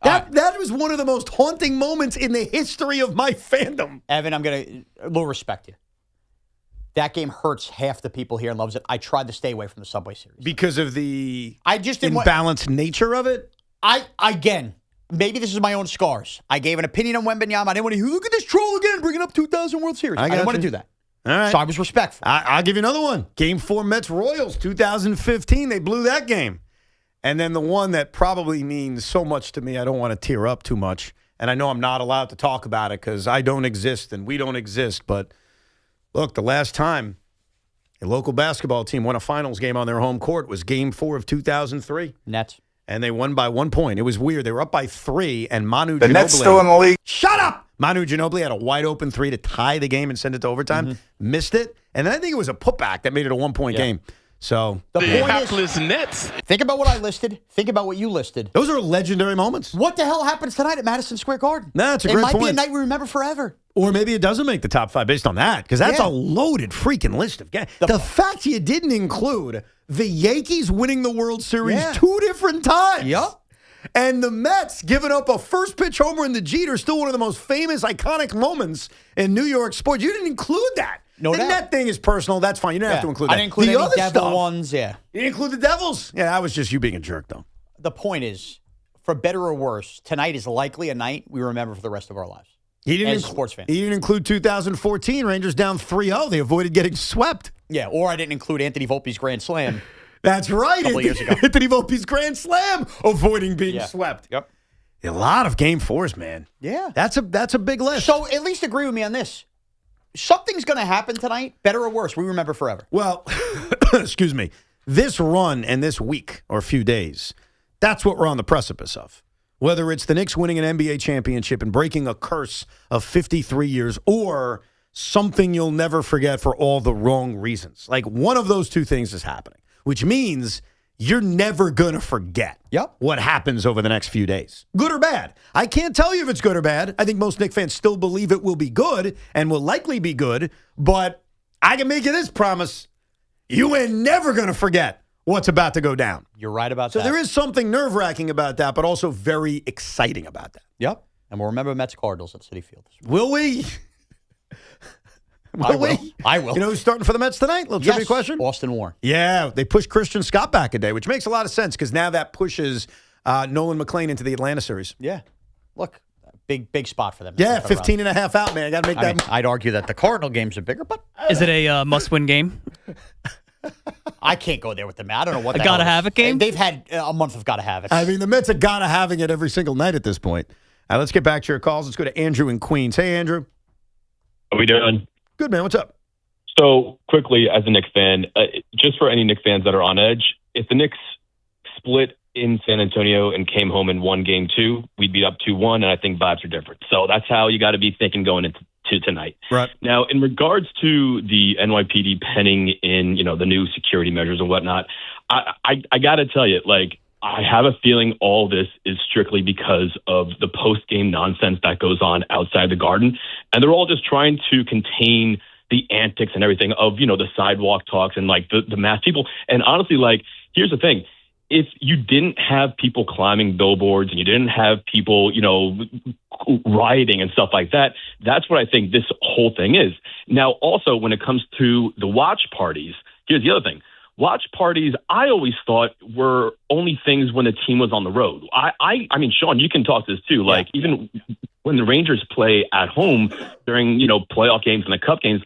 That was one of the most haunting moments in the history of my fandom. Evan, I'm going to a little respect you. That game hurts half the people here and loves it. I tried to stay away from the Subway Series. Because of the didn't imbalanced nature of it? Again, maybe this is my own scars. I gave an opinion on Wembanyama. I didn't want to look at this troll again, bringing up 2000 World Series. I didn't want to do that. All right. So I was respectful. I'll give you another one. Game 4 Mets-Royals, 2015. They blew that game. And then the one that probably means so much to me, I don't want to tear up too much. And I know I'm not allowed to talk about it because I don't exist and we don't exist. But look, the last time a local basketball team won a finals game on their home court was Game 4 of 2003. Nets. And they won by 1 point. It was weird. They were up by 3, and Manu Ginobili. The Nets still in the league. Shut up! Manu Ginobili had a wide-open 3 to tie the game and send it to overtime. Missed it. And then I think it was a putback that made it a 1-point game. So the point is, Nets. Think about what I listed. Think about what you listed. Those are legendary moments. What the hell happens tonight at Madison Square Garden? That's a great point. It might be a night we remember forever. Or maybe it doesn't make the top 5 based on that, because that's a loaded freaking list of games. The fact you didn't include the Yankees winning the World Series 2 different times. Yep. And the Mets giving up a first pitch homer in the Jeter, still one of the most famous, iconic moments in New York sports. You didn't include that. No doubt. That thing is personal. That's fine. You don't have to include that. I didn't include the any other Devil stuff, ones. Yeah. You didn't include the Devils. Yeah, that was just you being a jerk, though. The point is, for better or worse, tonight is likely a night we remember for the rest of our lives. As sports fans. He didn't include 2014 Rangers down 3-0. They avoided getting swept. Yeah, or I didn't include Anthony Volpe's Grand Slam. That's right. A couple years ago. Anthony Volpe's Grand Slam, avoiding being swept. Yep. A lot of Game 4s, man. Yeah. That's a big list. So at least agree with me on this. Something's going to happen tonight, better or worse. We remember forever. Well, excuse me. This run and this week or few days, that's what we're on the precipice of. Whether it's the Knicks winning an NBA championship and breaking a curse of 53 years or something you'll never forget for all the wrong reasons. Like one of those two things is happening, which means you're never going to forget what happens over the next few days. Good or bad. I can't tell you if it's good or bad. I think most Knicks fans still believe it will be good and will likely be good, but I can make you this promise. You ain't never going to forget what's about to go down. You're right about that. that. So there is something nerve-wracking about that, but also very exciting about that. Yep. And we'll remember Mets Cardinals at Citi Field. Will we? I will. You know who's starting for the Mets tonight? Little trivia question. Austin Warren. Yeah, they pushed Christian Scott back a day, which makes a lot of sense because now that pushes Nolan McLean into the Atlanta series. Yeah. Look, big spot for them. Yeah, 15 and a half out, man. I got to make that. I'd argue that the Cardinal games are bigger, but is it a must-win game? I can't go there with them. I don't know what A gotta have it game? They've had a month of gotta have it. I mean, the Mets are gotta having it every single night at this point. Let's get back to your calls. Let's go to Andrew in Queens. Hey, Andrew. How we doing? Good, man. What's up? So, quickly, as a Knicks fan, just for any Knicks fans that are on edge, if the Knicks split in San Antonio and came home and won Game 2, we'd be up 2-1, and I think vibes are different. So that's how you got to be thinking going into tonight. Right. Now, in regards to the NYPD penning in, the new security measures and whatnot, I got to tell you, I have a feeling all this is strictly because of the post-game nonsense that goes on outside the Garden, and they're all just trying to contain the antics and everything of, the sidewalk talks and the mass people. And honestly, here's the thing. If you didn't have people climbing billboards and you didn't have people, rioting and stuff like that, that's what I think this whole thing is. Now, also, when it comes to the watch parties, here's the other thing. Watch parties, I always thought were only things when the team was on the road. I mean, Shaun, you can talk this too. Even when the Rangers play at home during, playoff games and the cup games,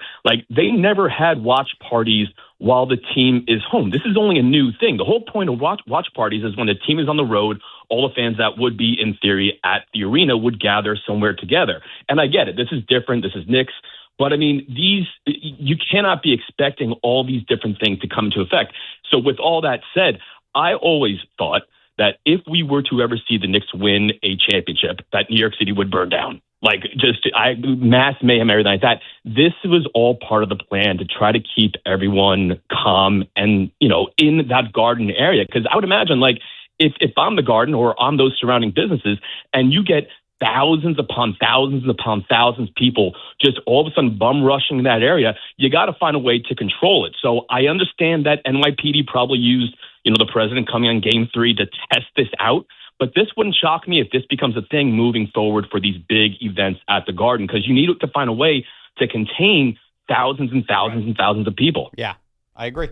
they never had watch parties while the team is home. This is only a new thing. The whole point of watch parties is when the team is on the road, all the fans that would be, in theory, at the arena would gather somewhere together. And I get it. This is different. This is Knicks. But, I mean, you cannot be expecting all these different things to come into effect. So with all that said, I always thought that if we were to ever see the Knicks win a championship, that New York City would burn down. Mass mayhem, everything like that. This was all part of the plan to try to keep everyone calm and, in that Garden area. Because I would imagine, if I'm the Garden or I'm those surrounding businesses and you get thousands upon thousands upon thousands of people just all of a sudden bum rushing that area, you got to find a way to control it. So I understand that NYPD probably used, the president coming on Game 3 to test this out. But this wouldn't shock me if this becomes a thing moving forward for these big events at the Garden, because you need to find a way to contain thousands and thousands and thousands of people. Yeah, I agree.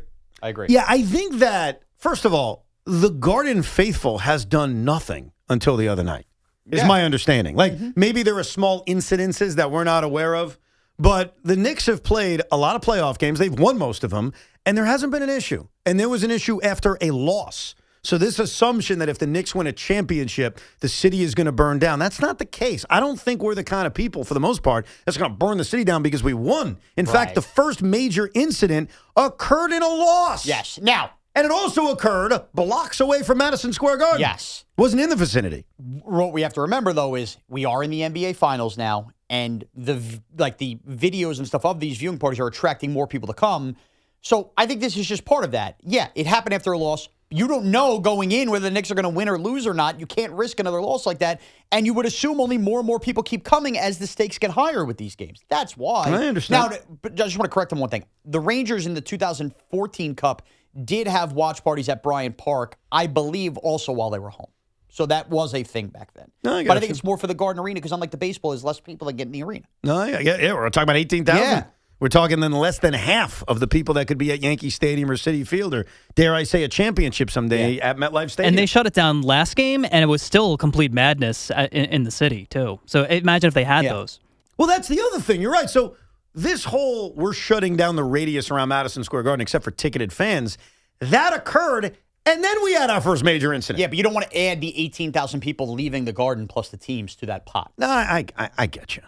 Yeah, I think that, first of all, the Garden faithful has done nothing until the other night, is my understanding. Maybe there are small incidences that we're not aware of, but the Knicks have played a lot of playoff games. They've won most of them, and there hasn't been an issue. And there was an issue after a loss. So this assumption that if the Knicks win a championship, the city is going to burn down, that's not the case. I don't think we're the kind of people, for the most part, that's going to burn the city down because we won. In fact, the first major incident occurred in a loss. Yes. Now. And it also occurred blocks away from Madison Square Garden. Yes. Wasn't in the vicinity. What we have to remember, though, is we are in the NBA Finals now, and the videos and stuff of these viewing parties are attracting more people to come. So I think this is just part of that. Yeah, it happened after a loss. You don't know going in whether the Knicks are going to win or lose or not. You can't risk another loss like that. And you would assume only more and more people keep coming as the stakes get higher with these games. That's why. I understand. Now, but I just want to correct on one thing. The Rangers in the 2014 Cup did have watch parties at Bryant Park, I believe, also while they were home. So that was a thing back then. No, but I think it's more for the Garden Arena because unlike the baseball, there's less people that get in the arena. No, yeah, we're talking about 18,000. Yeah. We're talking then less than half of the people that could be at Yankee Stadium or Citi Field or, dare I say, a championship someday at MetLife Stadium. And they shut it down last game, and it was still complete madness in the city, too. So imagine if they had those. Well, that's the other thing. You're right. So this whole we're shutting down the radius around Madison Square Garden except for ticketed fans, that occurred, and then we had our first major incident. Yeah, but you don't want to add the 18,000 people leaving the Garden plus the teams to that pot. No, I get you.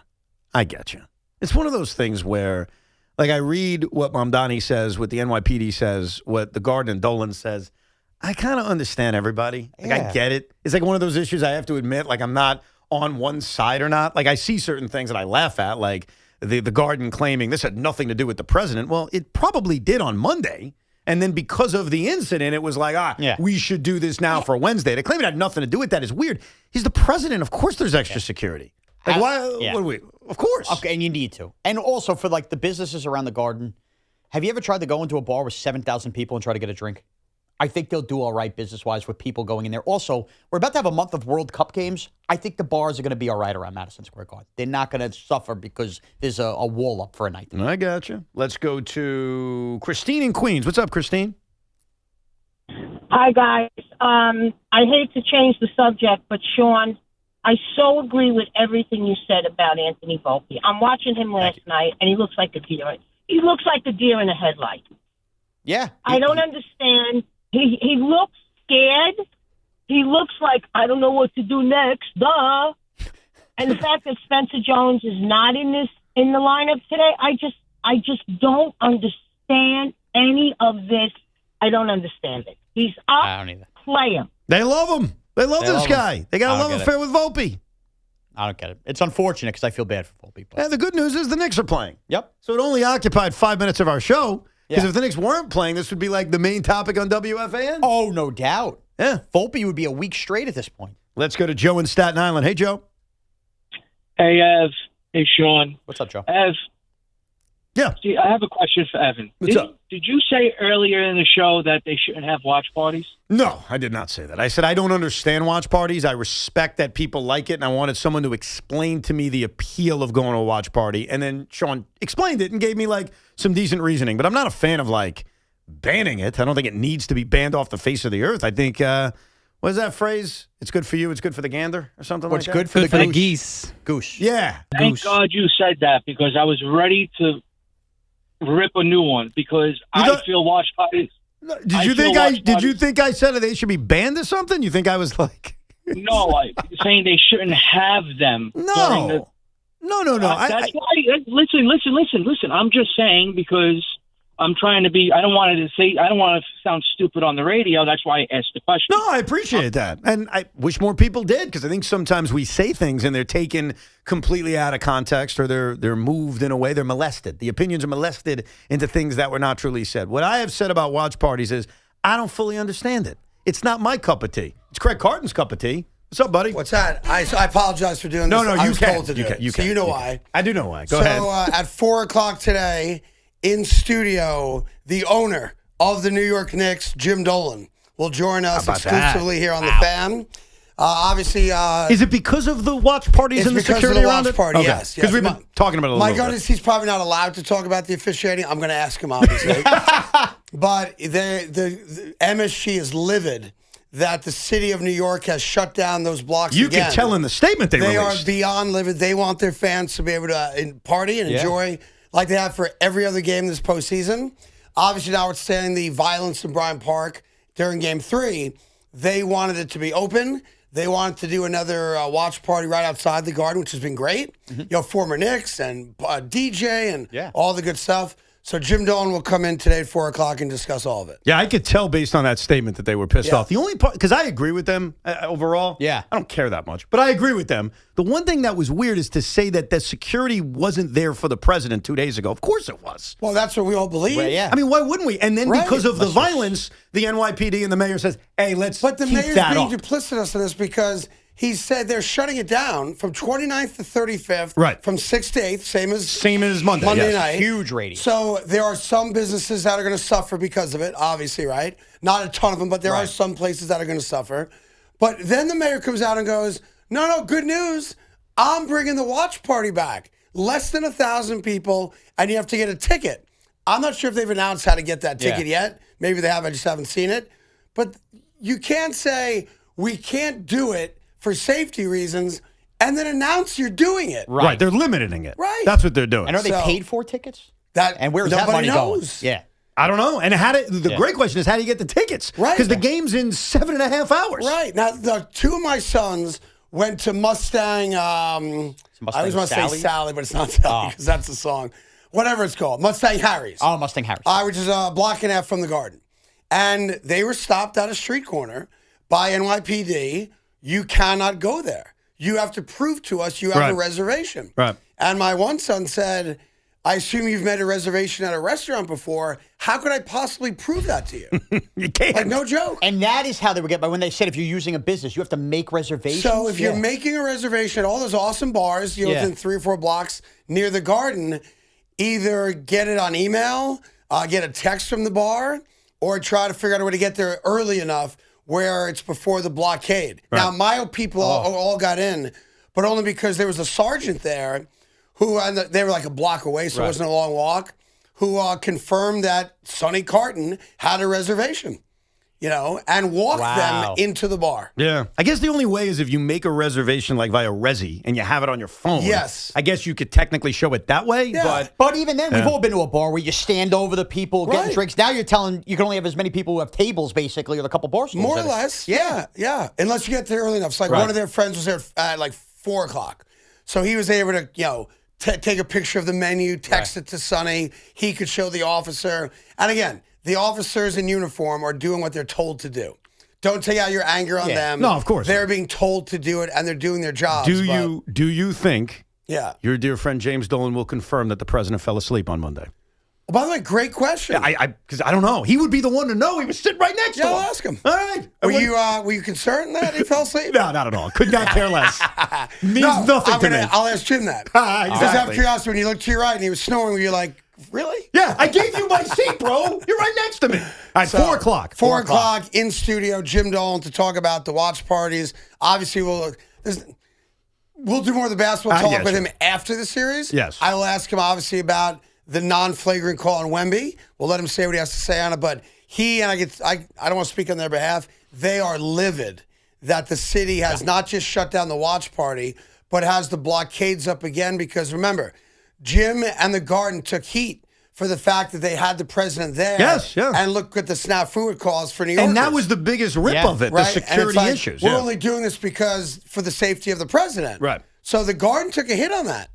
I get you. It's one of those things where, I read what Mamdani says, what the NYPD says, what the Garden and Dolan says. I kind of understand everybody. I get it. It's one of those issues I have to admit, I'm not on one side or not. I see certain things that I laugh at, like the Garden claiming this had nothing to do with the president. Well, it probably did on Monday. And then because of the incident, it was we should do this now for Wednesday. To claim it had nothing to do with that is weird. He's the president. Of course there's extra security. Why? What do we? Of course. Okay, and you need to. And also for the businesses around the Garden, have you ever tried to go into a bar with 7,000 people and try to get a drink? I think they'll do all right business-wise with people going in there. Also, we're about to have a month of World Cup games. I think the bars are going to be all right around Madison Square Garden. They're not going to suffer because there's a wall up for a night. I got you. Let's go to Christine in Queens. What's up, Christine? Hi, guys. I hate to change the subject, but Shaun, I so agree with everything you said about Anthony Volpe. I'm watching him last night, and he looks like a deer. He looks like a deer in a headlight. Yeah. I don't understand. He looks scared. He looks like, I don't know what to do next. Duh. And the fact that Spencer Jones is not in the lineup today, I just don't understand any of this. I don't understand it. He's up. I don't either. Play him. They love him. They love this guy. They got a love affair with Volpe. I don't get it. It's unfortunate because I feel bad for Volpe. And the good news is the Knicks are playing. Yep. So it only occupied 5 minutes of our show. Because if the Knicks weren't playing, this would be like the main topic on WFAN. Oh, no doubt. Yeah. Volpe would be a week straight at this point. Let's go to Joe in Staten Island. Hey, Joe. Hey, Ev. Hey, Shaun. What's up, Joe? Ev. Yeah. See, I have a question for Evan. What's up? Did you say earlier in the show that they shouldn't have watch parties? No, I did not say that. I said I don't understand watch parties. I respect that people like it, and I wanted someone to explain to me the appeal of going to a watch party. And then Shaun explained it and gave me, like, some decent reasoning. But I'm not a fan of, like, banning it. I don't think it needs to be banned off the face of the earth. I think, what is that phrase? It's good for you, it's good for the gander, or something like that? What's good for the geese? Goose. Yeah. Thank God you said that because I was ready to rip a new one because I feel watch parties. Did you think I said they should be banned or something? You think I was like No, saying they shouldn't have them. No. No. That's why. Listen. I'm just saying because I'm trying to be. I don't want to sound stupid on the radio. That's why I asked the question. No, I appreciate that, and I wish more people did because I think sometimes we say things and they're taken completely out of context or they're moved in a way. They're molested. The opinions are molested into things that were not truly said. What I have said about watch parties is I don't fully understand it. It's not my cup of tea. It's Craig Carton's cup of tea. What's up, buddy? What's that? I apologize for doing this. No, I you was can. told to do You it. can. So you know why. I do know why. Go ahead. So at 4 o'clock today, in studio, the owner of the New York Knicks, Jim Dolan, will join us exclusively here on the Fan. Obviously, is it because of the watch parties and the security around it? It's because of the watch party, yes. Because we've been talking about it a little bit. My goodness, he's probably not allowed to talk about the officiating. I'm going to ask him, obviously. But the MSG is livid that the city of New York has shut down those blocks You again. can tell in the statement they released. Are beyond livid. They want their fans to be able to party and enjoy like they have for every other game this postseason. Obviously, notwithstanding the violence in Bryant Park during Game 3, they wanted it to be open. They wanted to do another watch party right outside the Garden, which has been great. You know, former Knicks and DJ and all the good stuff. So Jim Dolan will come in today at 4 o'clock and discuss all of it. Yeah, I could tell based on that statement that they were pissed off. The only part, because I agree with them overall. Yeah. I don't care that much, but I agree with them. The one thing that was weird is to say that the security wasn't there for the president 2 days ago. Of course it was. Well, that's what we all believe. Well, yeah. I mean, why wouldn't we? And then because of the violence, the NYPD and the mayor says, hey, let's keep that off. But the mayor's being duplicitous in this because he said they're shutting it down from 29th to 35th. Right. From 6th to 8th, same as Monday. Monday night. Huge radius. So there are some businesses that are going to suffer because of it, obviously, right? Not a ton of them, but there are some places that are going to suffer. But then the mayor comes out and goes, no, good news. I'm bringing the watch party back. Less than 1,000 people, and you have to get a ticket. I'm not sure if they've announced how to get that ticket yet. Maybe they have. I just haven't seen it. But you can't say we can't do it for safety reasons and then announce you're doing it. Right. They're limiting it. Right. That's what they're doing. And are they paid for tickets? And where's that money knows. going? Yeah. I don't know. And the great question is, how do you get the tickets? Right. Because the game's in 7.5 hours. Right. Now, the two of my sons went to Mustang. I always want to say Sally, but it's not Sally because that's the song. Whatever it's called. Mustang Harry's. Oh, Mustang Harry's. Which is a block and a half from the Garden. And they were stopped at a street corner by NYPD. You cannot go there. You have to prove to us you have a reservation. Right. And my one son said, I assume you've made a reservation at a restaurant before. How could I possibly prove that to you? You can't. Like, no joke. And that is how they would get by when they said if you're using a business, you have to make reservations. So if you're making a reservation at all those awesome bars, within 3 or 4 blocks near the Garden, either get it on email, get a text from the bar, or try to figure out a way to get there early enough where it's before the blockade. Right. Now, my people all got in, but only because there was a sergeant there who, and they were like a block away, so it wasn't a long walk, who confirmed that Sonny Carton had a reservation. and walk them into the bar. Yeah. I guess the only way is if you make a reservation like via Resi and you have it on your phone. Yes. I guess you could technically show it that way. Yeah. But even then, we've all been to a bar where you stand over the people getting drinks. Now you're telling you can only have as many people who have tables, basically, or a couple bar stools. More or less. Yeah. Unless you get there early enough. It's like one of their friends was there at like 4 o'clock. So he was able to, take a picture of the menu, text it to Sonny. He could show the officer. And again, the officers in uniform are doing what they're told to do. Don't take out your anger on them. No, of course. They're being told to do it, and they're doing their jobs. Do you think your dear friend James Dolan will confirm that the president fell asleep on Monday? Oh, by the way, great question. Because I don't know. He would be the one to know. He was sitting right next to him. I'll ask him. All right. Were you concerned that he fell asleep? No, not at all. Could not care less. Means nothing to me. I'll ask Jim that. Exactly. Just out of curiosity, when you looked to your right and he was snoring, were you like, really? Yeah, I gave you my seat, bro. You're right next to me. All right, 4 o'clock. 4 o'clock in studio, Jim Dolan to talk about the watch parties. Obviously, we'll do more of the basketball talk with him after the series. Yes. I will ask him, obviously, about the non-flagrant call on Wemby. We'll let him say what he has to say on it. But he, and I don't want to speak on their behalf, they are livid that the city has not just shut down the watch party, but has the blockades up again. Because remember, Jim and the Garden took heat for the fact that they had the president there. Yes, yeah. And look at the snafu it caused for New Yorkers. And that was the biggest rip of it, the security issues. We're only doing this because for the safety of the president. Right. So the Garden took a hit on that.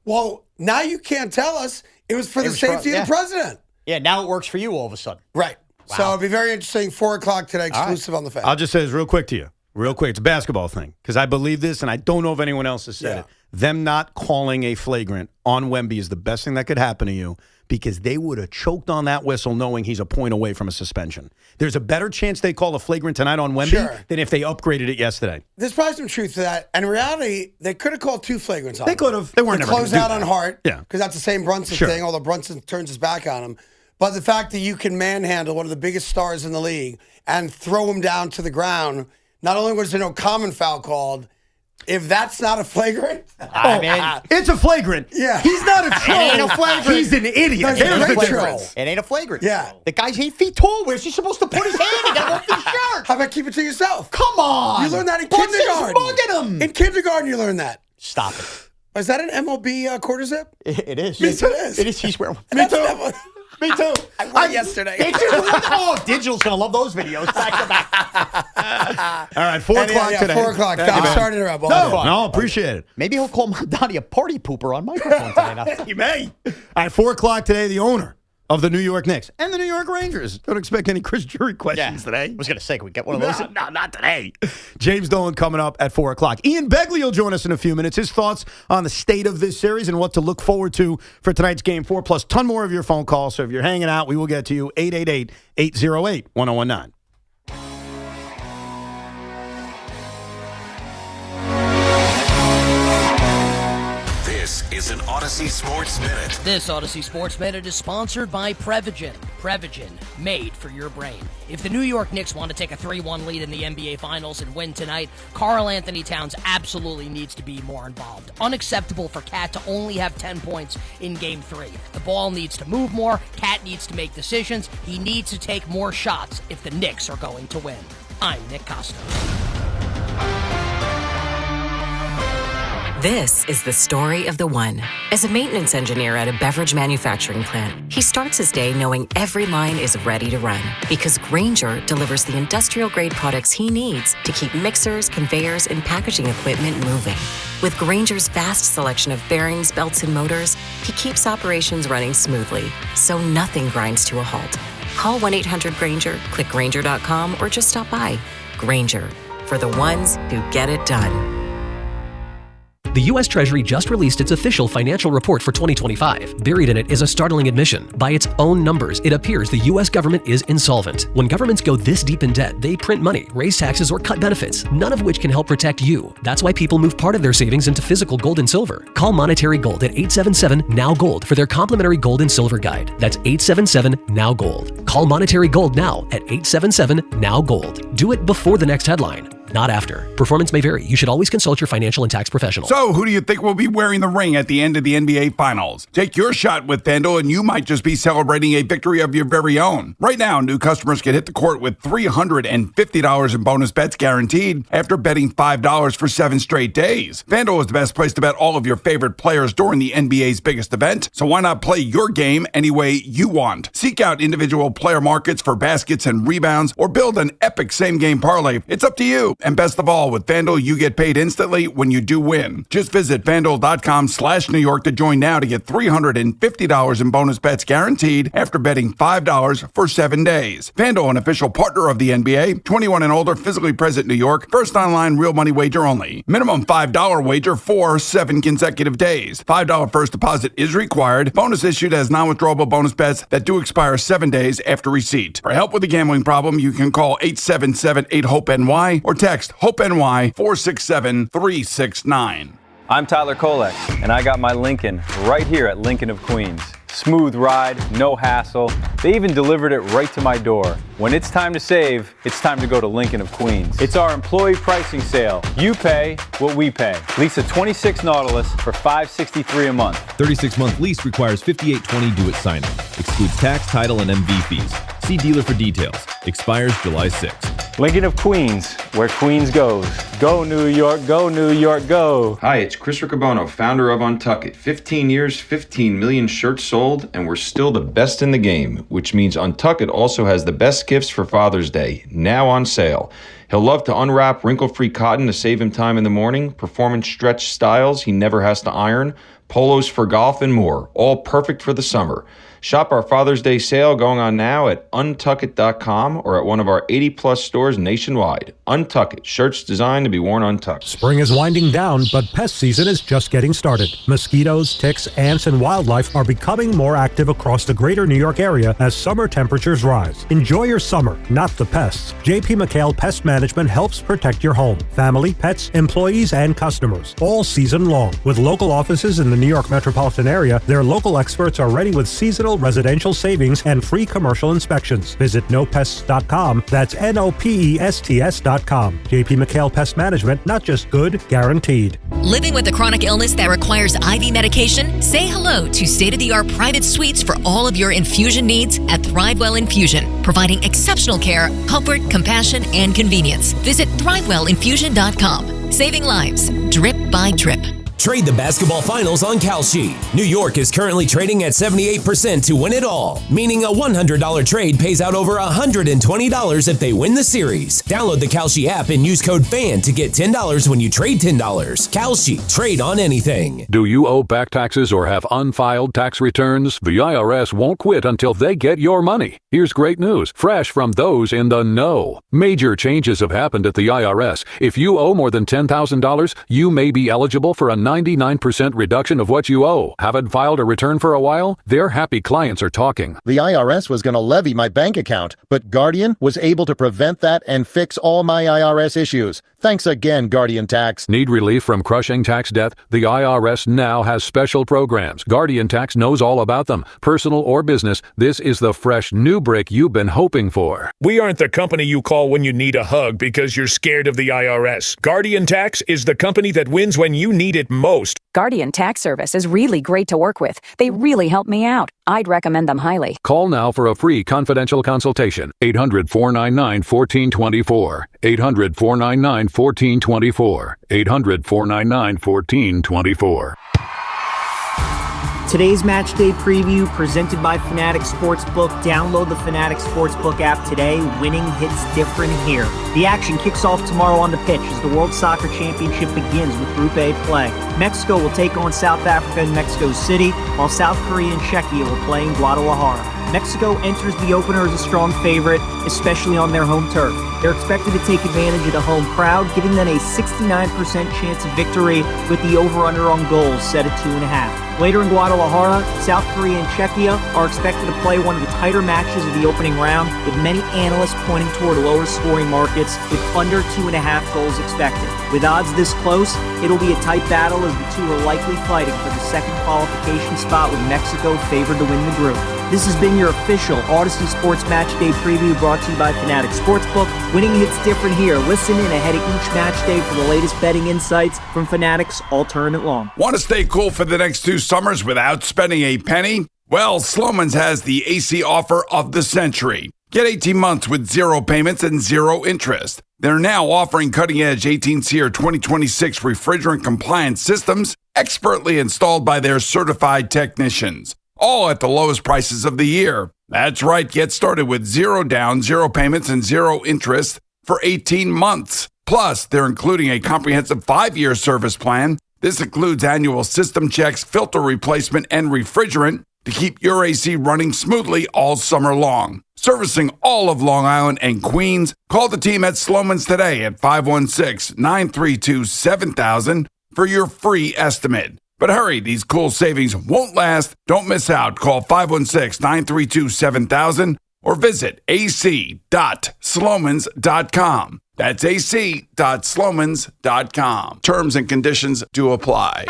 Well, now you can't tell us it was for the safety of the president. Yeah, now it works for you all of a sudden. Right. Wow. So it'll be very interesting. 4 o'clock today, exclusive on the Fan. I'll just say this real quick to you. Real quick. It's a basketball thing. Because I believe this, and I don't know if anyone else has said it. Them not calling a flagrant on Wemby is the best thing that could happen to you, because they would have choked on that whistle knowing he's a point away from a suspension. There's a better chance they call a flagrant tonight on Wemby than if they upgraded it yesterday. There's probably some truth to that. And in reality, they could have called 2 flagrants on They him. could have. They weren't to never close gonna out do on that. Hart. Yeah. Because that's the same Brunson thing, although Brunson turns his back on him. But the fact that you can manhandle one of the biggest stars in the league and throw him down to the ground, not only was there no common foul called, if that's not a flagrant, it's a flagrant. Yeah. He's not a troll. It ain't a flagrant. He's an idiot. There's There's the a difference. It ain't a flagrant. Yeah. The guy's 8 feet tall. Where's he supposed to put his hand to get off his shirt? How about keep it to yourself? Come on. You learned that in Brunson's kindergarten. bugging him. In kindergarten, you learned that. Stop it. Is that an MLB quarter zip? It is. Me too. It is. It is. He's wearing. Me too. Me too. I won yesterday. Digital's going to love those videos back to back. All right, 4 o'clock today. 4 o'clock. Thank you, I'm man. sorry to interrupt. No, appreciate it. Maybe he'll call Mondani a party pooper on microphone today. He may. All right, 4 o'clock today, the owner of the New York Knicks and the New York Rangers. Don't expect any Chris Drury questions today. I was going to say, can we get one of those? No, not today. James Dolan coming up at 4 o'clock. Ian Begley will join us in a few minutes. His thoughts on the state of this series and what to look forward to for tonight's Game 4, plus ton more of your phone calls. So if you're hanging out, we will get to you. 888-808-1019. This is an Odyssey Sports Minute. This Odyssey Sports Minute is sponsored by Prevagen. Prevagen, made for your brain. If the New York Knicks want to take a 3-1 lead in the NBA Finals and win tonight, Karl Anthony Towns absolutely needs to be more involved. Unacceptable for Cat to only have 10 points in Game 3. The ball needs to move more. Cat needs to make decisions. He needs to take more shots if the Knicks are going to win. I'm Nick Costa. This is the story of the one. As a maintenance engineer at a beverage manufacturing plant, he starts his day knowing every line is ready to run, because Grainger delivers the industrial-grade products he needs to keep mixers, conveyors, and packaging equipment moving. With Grainger's vast selection of bearings, belts, and motors, he keeps operations running smoothly, so nothing grinds to a halt. Call 1-800-GRAINGER, click Grainger.com, or just stop by. Grainger, for the ones who get it done. The U.S. Treasury just released its official financial report for 2025. Buried in it is a startling admission. By its own numbers, it appears the U.S. government is insolvent. When governments go this deep in debt, they print money, raise taxes, or cut benefits, none of which can help protect you. That's why people move part of their savings into physical gold and silver. Call Monetary Gold at 877-NOW-GOLD for their complimentary gold and silver guide. That's 877-NOW-GOLD. Call Monetary Gold now at 877-NOW-GOLD. Do it before the next headline. not after. Performance may vary. You should always consult your financial and tax professional. So, who do you think will be wearing the ring at the end of the NBA Finals? Take your shot with FanDuel, and you might just be celebrating a victory of your very own. Right now, new customers can hit the court with $350 in bonus bets guaranteed after betting $5 for 7 straight days. FanDuel is the best place to bet all of your favorite players during the NBA's biggest event, so why not play your game any way you want? Seek out individual player markets for baskets and rebounds, or build an epic same-game parlay. It's up to you. And best of all, with FanDuel, you get paid instantly when you do win. Just visit FanDuel.com/New York to join now to get $350 in bonus bets guaranteed after betting $5 for 7 days. FanDuel, an official partner of the NBA. 21 and older, physically present in New York. First online real money wager only. Minimum $5 wager for 7 consecutive days. $5 first deposit is required. Bonus issued as non-withdrawable bonus bets that do expire 7 days after receipt. For help with a gambling problem, you can call 877-8-HOPE-NY or text HOPE-NY 467-369. I'm Tyler Kolek, and I got my Lincoln right here at Lincoln of Queens. Smooth ride, no hassle. They even delivered it right to my door. When it's time to save, it's time to go to Lincoln of Queens. It's our employee pricing sale. You pay what we pay. Lease a 26 Nautilus for $563 a month. 36-month lease requires $58.20 due at signing. Excludes tax, title, and MV fees. See dealer for details. Expires July 6th. Lincoln of Queens, where Queens goes. Go New York, go New York, go. Hi, it's Chris Riccobono, founder of Untuckit. 15 years, 15 million shirts sold, and we're still the best in the game, which means Untuckit also has the best gifts for Father's Day, now on sale. He'll love to unwrap wrinkle-free cotton to save him time in the morning, performance stretch styles he never has to iron, polos for golf, and more, all perfect for the summer. Shop our Father's Day sale going on now at untuckit.com or at one of our 80-plus stores nationwide. Untuckit, shirts designed to be worn untucked. Spring is winding down, but pest season is just getting started. Mosquitoes, ticks, ants, and wildlife are becoming more active across the greater New York area as summer temperatures rise. Enjoy your summer, not the pests. J.P. McHale Pest Management helps protect your home, family, pets, employees, and customers all season long. With local offices in the New York metropolitan area, their local experts are ready with seasonal residential savings and free commercial inspections. Visit nopests.com. That's NOPESTS.com. J.P. McHale Pest Management, not just good, guaranteed. Living with a chronic illness that requires IV medication? Say hello to state-of-the-art private suites for all of your infusion needs at Thrivewell Infusion, providing exceptional care, comfort, compassion, and convenience. Visit ThriveWellInfusion.com. Saving lives, drip by drip. Trade the basketball finals on Kalshi. New York is currently trading at 78% to win it all, meaning a $100 trade pays out over $120 if they win the series. Download the Kalshi app and use code FAN to get $10 when you trade $10. Kalshi, trade on anything. Do you owe back taxes or have unfiled tax returns? The IRS won't quit until they get your money. Here's great news, fresh from those in the know. Major changes have happened at the IRS. If you owe more than $10,000, you may be eligible for a 99% reduction of what you owe. Haven't filed a return for a while? Their happy clients are talking. The IRS was going to levy my bank account, but Guardian was able to prevent that and fix all my IRS issues. Thanks again, Guardian Tax. Need relief from crushing tax debt? The IRS now has special programs. Guardian Tax knows all about them. Personal or business, this is the fresh new brick you've been hoping for. We aren't the company you call when you need a hug because you're scared of the IRS. Guardian Tax is the company that wins when you need it most. Guardian Tax Service is really great to work with. They really help me out. I'd recommend them highly. Call now for a free confidential consultation. 800-499-1424. 800-499-1424. 800-499-1424. Today's match day preview presented by Fanatics Sportsbook. Download the Fanatics Sportsbook app today. Winning hits different here. The action kicks off tomorrow on the pitch as the World Soccer Championship begins with Group A play. Mexico will take on South Africa in Mexico City, while South Korea and Czechia will play in Guadalajara. Mexico enters the opener as a strong favorite, especially on their home turf. They're expected to take advantage of the home crowd, giving them a 69% chance of victory with the over-under on goals set at 2.5. Later in Guadalajara, South Korea and Czechia are expected to play one of the tighter matches of the opening round, with many analysts pointing toward lower scoring markets with under 2.5 goals expected. With odds this close, it'll be a tight battle as the two are likely fighting for the second qualification spot, with Mexico favored to win the group. This has been your official Odyssey Sports Match Day preview brought to you by Fanatic Sportsbook. Winning hits different here. Listen in ahead of each match day for the latest betting insights from Fanatic's all tournament long. Want to stay cool for the next 2 summers without spending a penny? Well, Sloman's has the AC offer of the century. Get 18 months with 0 payments and 0 interest. They're now offering cutting-edge 18-SEER 2026 refrigerant-compliant systems expertly installed by their certified technicians, all at the lowest prices of the year. That's right, get started with 0 down, 0 payments, and 0 interest for 18 months. Plus, they're including a comprehensive 5-year service plan. This includes annual system checks, filter replacement, and refrigerant to keep your AC running smoothly all summer long. Servicing all of Long Island and Queens, call the team at Sloman's today at 516-932-7000 for your free estimate. But hurry, these cool savings won't last. Don't miss out. Call 516-932-7000 or visit ac.slomans.com. That's ac.slomans.com. Terms and conditions do apply.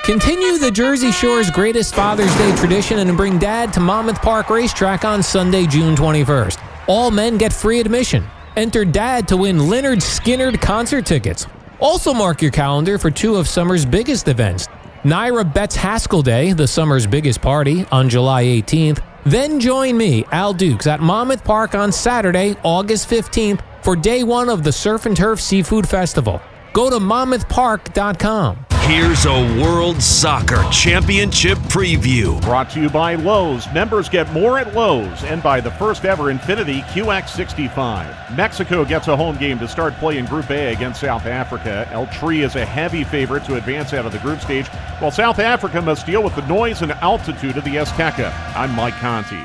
Continue the Jersey Shore's greatest Father's Day tradition and bring Dad to Monmouth Park Racetrack on Sunday, June 21st. All men get free admission. Enter Dad to win Lynyrd Skynyrd concert tickets. Also mark your calendar for 2 of summer's biggest events. Naira Betts Haskell Day, the summer's biggest party, on July 18th. Then join me, Al Dukes, at Monmouth Park on Saturday, August 15th for day 1 of the Surf and Turf Seafood Festival. Go to monmouthpark.com. Here's a World Soccer Championship preview. Brought to you by Lowe's. Members get more at Lowe's and by the first ever Infiniti QX65. Mexico gets a home game to start play in Group A against South Africa. El Tri is a heavy favorite to advance out of the group stage, while South Africa must deal with the noise and altitude of the Azteca. I'm Mike Conti.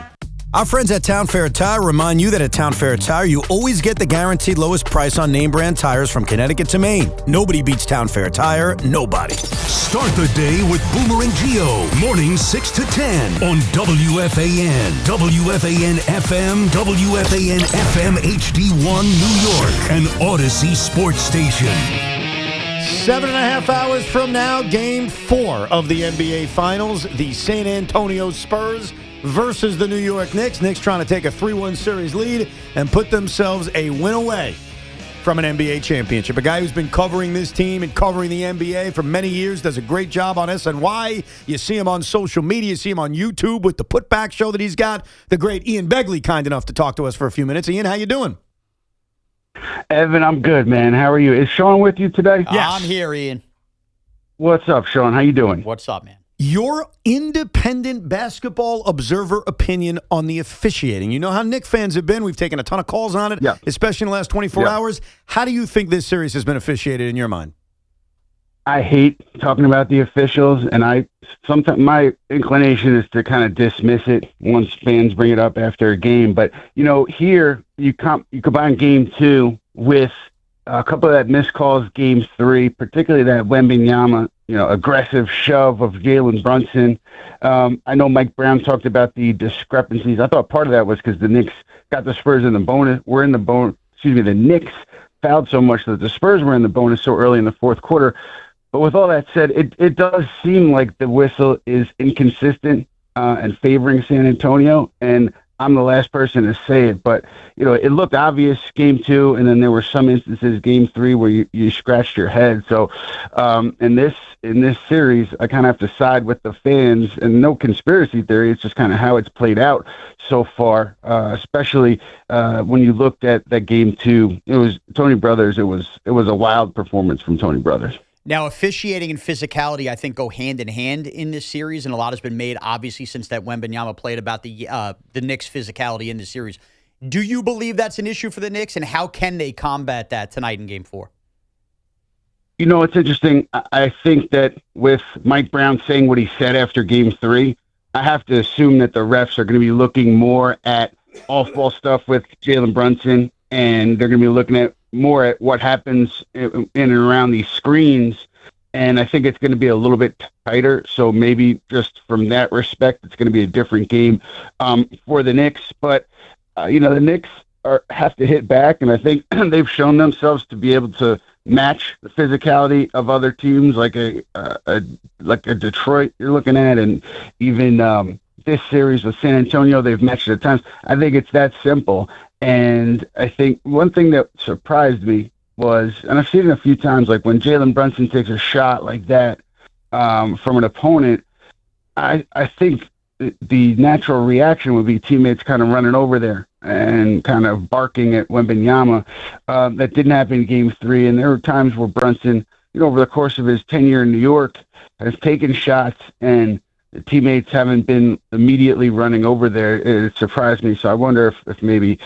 Our friends at Town Fair Tire remind you that at Town Fair Tire, you always get the guaranteed lowest price on name brand tires from Connecticut to Maine. Nobody beats Town Fair Tire. Nobody. Start the day with Boomer and Geo. Mornings 6 to 10 on WFAN. WFAN FM, WFAN FM HD1 New York, an Odyssey sports station. 7.5 hours from now, Game 4 of the NBA Finals. The San Antonio Spurs versus the New York Knicks. Knicks trying to take a 3-1 series lead and put themselves a win away from an NBA championship. A guy who's been covering this team and covering the NBA for many years, does a great job on SNY. You see him on social media. You see him on YouTube with the Putback show that he's got. The great Ian Begley, kind enough to talk to us for a few minutes. Ian, how you doing? Evan, I'm good, man. How are you? Is Shaun with you today? Yes. I'm here, Ian. What's up, Shaun? How you doing? What's up, man? Your independent basketball observer opinion on the officiating. You know how Knicks fans have been. We've taken a ton of calls on it, especially in the last 24 hours. How do you think this series has been officiated in your mind? I hate talking about the officials, and sometimes my inclination is to kind of dismiss it once fans bring it up after a game. But, here you combine Game 2 with a couple of that missed calls, Game 3, particularly that Wembanyama, aggressive shove of Jalen Brunson. I know Mike Brown talked about the discrepancies. I thought part of that was because the Knicks got the Spurs in the bonus. The Knicks fouled so much that the Spurs were in the bonus so early in the fourth quarter. But with all that said, it does seem like the whistle is inconsistent and favoring San Antonio. And I'm the last person to say it, but it looked obvious Game 2, and then there were some instances Game 3 where you scratched your head. So in this series, I kind of have to side with the fans, and no conspiracy theory. It's just kind of how it's played out so far. Especially when you looked at that Game 2, it was Tony Brothers. It was a wild performance from Tony Brothers. Now, officiating and physicality, I think, go hand in hand in this series, and a lot has been made, obviously, since that Wembanyama played about the Knicks' physicality in the series. Do you believe that's an issue for the Knicks, and how can they combat that tonight in Game 4? It's interesting. I think that with Mike Brown saying what he said after Game 3, I have to assume that the refs are going to be looking more at off-ball stuff with Jalen Brunson, and they're going to be looking at more at what happens in and around these screens, and I think it's going to be a little bit tighter. So maybe just from that respect, it's going to be a different game for the Knicks. But the Knicks have to hit back, and I think they've shown themselves to be able to match the physicality of other teams, like a Detroit you're looking at, and even this series with San Antonio. They've matched it at times. I think it's that simple. And I think one thing that surprised me was, and I've seen it a few times, like when Jalen Brunson takes a shot like that from an opponent, I think the natural reaction would be teammates kind of running over there and kind of barking at Wembanyama. That didn't happen in Game 3, and there were times where Brunson, over the course of his tenure in New York, has taken shots, and the teammates haven't been immediately running over there. It surprised me, so I wonder if maybe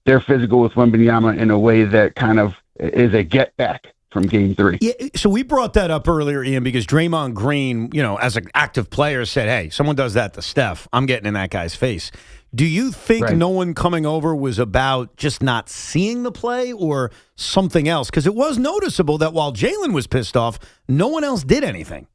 they're physical with Wembanyama in a way that kind of is a get-back from Game 3. Yeah, so we brought that up earlier, Ian, because Draymond Green, as an active player, said, hey, someone does that to Steph, I'm getting in that guy's face. Do you think no one coming over was about just not seeing the play or something else? Because it was noticeable that while Jalen was pissed off, no one else did anything.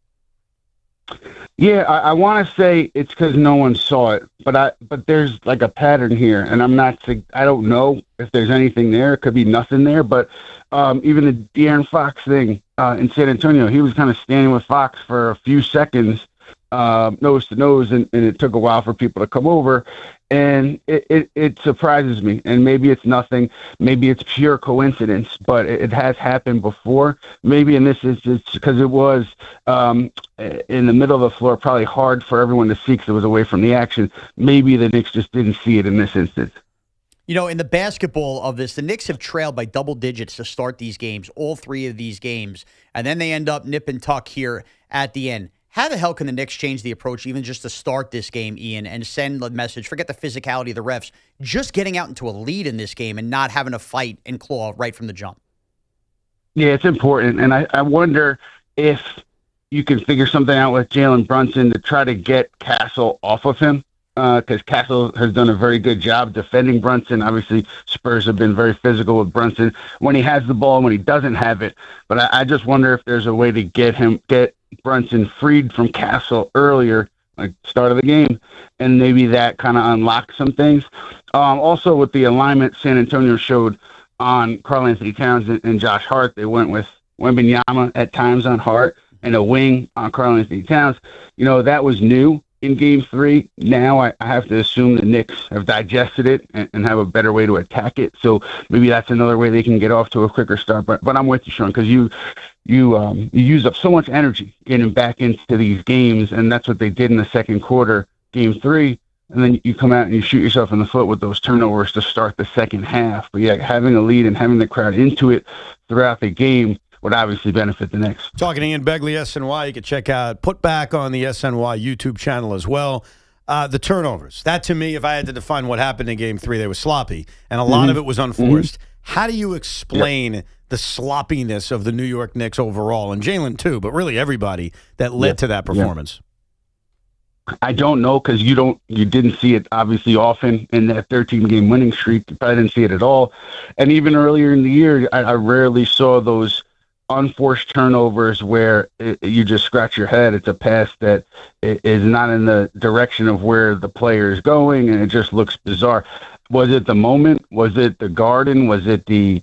Yeah, I want to say it's because no one saw it, but there's like a pattern here, and I don't know if there's anything there. It could be nothing there, but even the De'Aaron Fox thing in San Antonio, he was kind of standing with Fox for a few seconds, nose to nose, and it took a while for people to come over, and it surprises me. And maybe it's nothing, maybe it's pure coincidence, but it has happened before. Maybe in this instance, because it was in the middle of the floor, probably hard for everyone to see because it was away from the action. Maybe the Knicks just didn't see it in this instance. In the basketball of this, the Knicks have trailed by double digits to start these games, all three of these games, and then they end up nip and tuck here at the end. How the hell can the Knicks change the approach even just to start this game, Ian, and send the message, forget the physicality of the refs, just getting out into a lead in this game and not having to fight and claw right from the jump? Yeah, it's important, and I wonder if you can figure something out with Jalen Brunson to try to get Castle off of him, because Castle has done a very good job defending Brunson. Obviously, Spurs have been very physical with Brunson when he has the ball and when he doesn't have it. But I just wonder if there's a way to get Brunson freed from Castle earlier, like start of the game, and maybe that kind of unlocks some things. Also, with the alignment San Antonio showed on Karl-Anthony Towns and Josh Hart, they went with Wembanyama at times on Hart and a wing on Karl-Anthony Towns. That was new in Game 3. Now I have to assume the Knicks have digested it and have a better way to attack it. So maybe that's another way they can get off to a quicker start. But I'm with you, Shaun, because you use up so much energy getting back into these games, and that's what they did in the second quarter, Game 3. And then you come out and you shoot yourself in the foot with those turnovers to start the second half. But yeah, having a lead and having the crowd into it throughout the game would obviously benefit the Knicks. Talking to Ian Begley, SNY. You can check out Put Back on the SNY YouTube channel as well. The turnovers. That, to me, if I had to define what happened in Game 3, they were sloppy, and a lot of it was unforced. How do you explain the sloppiness of the New York Knicks overall, and Jalen too, but really everybody that led to that performance? I don't know, because you didn't see it obviously often in that 13-game winning streak. You probably didn't see it at all. And even earlier in the year, I rarely saw those unforced turnovers where you just scratch your head. It's a pass that is not in the direction of where the player is going, and it just looks bizarre. Was it the moment? Was it the garden? Was it the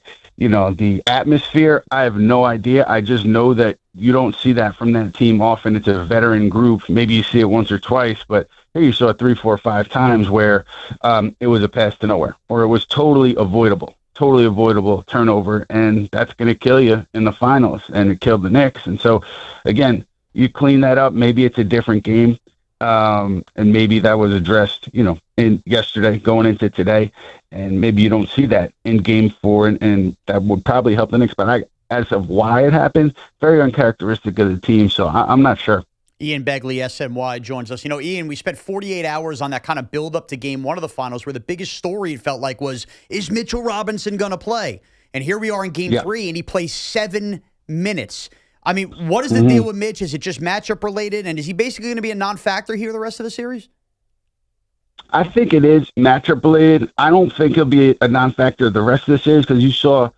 atmosphere? I have no idea. I just know that you don't see that from that team often. It's a veteran group. Maybe you see it once or twice, but here you saw it 3, 4, 5 times where it was a pass to nowhere, or it was totally avoidable turnover, and that's going to kill you in the finals, and it killed the Knicks. And so, again, you clean that up. Maybe it's a different game, and maybe that was addressed, in yesterday going into today, and maybe you don't see that in Game 4, and that would probably help the Knicks. But as of why it happened, very uncharacteristic of the team, so I'm not sure. Ian Begley, SNY, joins us. Ian, we spent 48 hours on that kind of build-up to Game 1 of the finals, where the biggest story, it felt like, was, is Mitchell Robinson going to play? And here we are in Game 3, and he plays 7 minutes. I mean, what is the deal with Mitch? Is it just matchup related, and is he basically going to be a non-factor here the rest of the series? I think it is matchup related. I don't think he'll be a non-factor the rest of the series, because you saw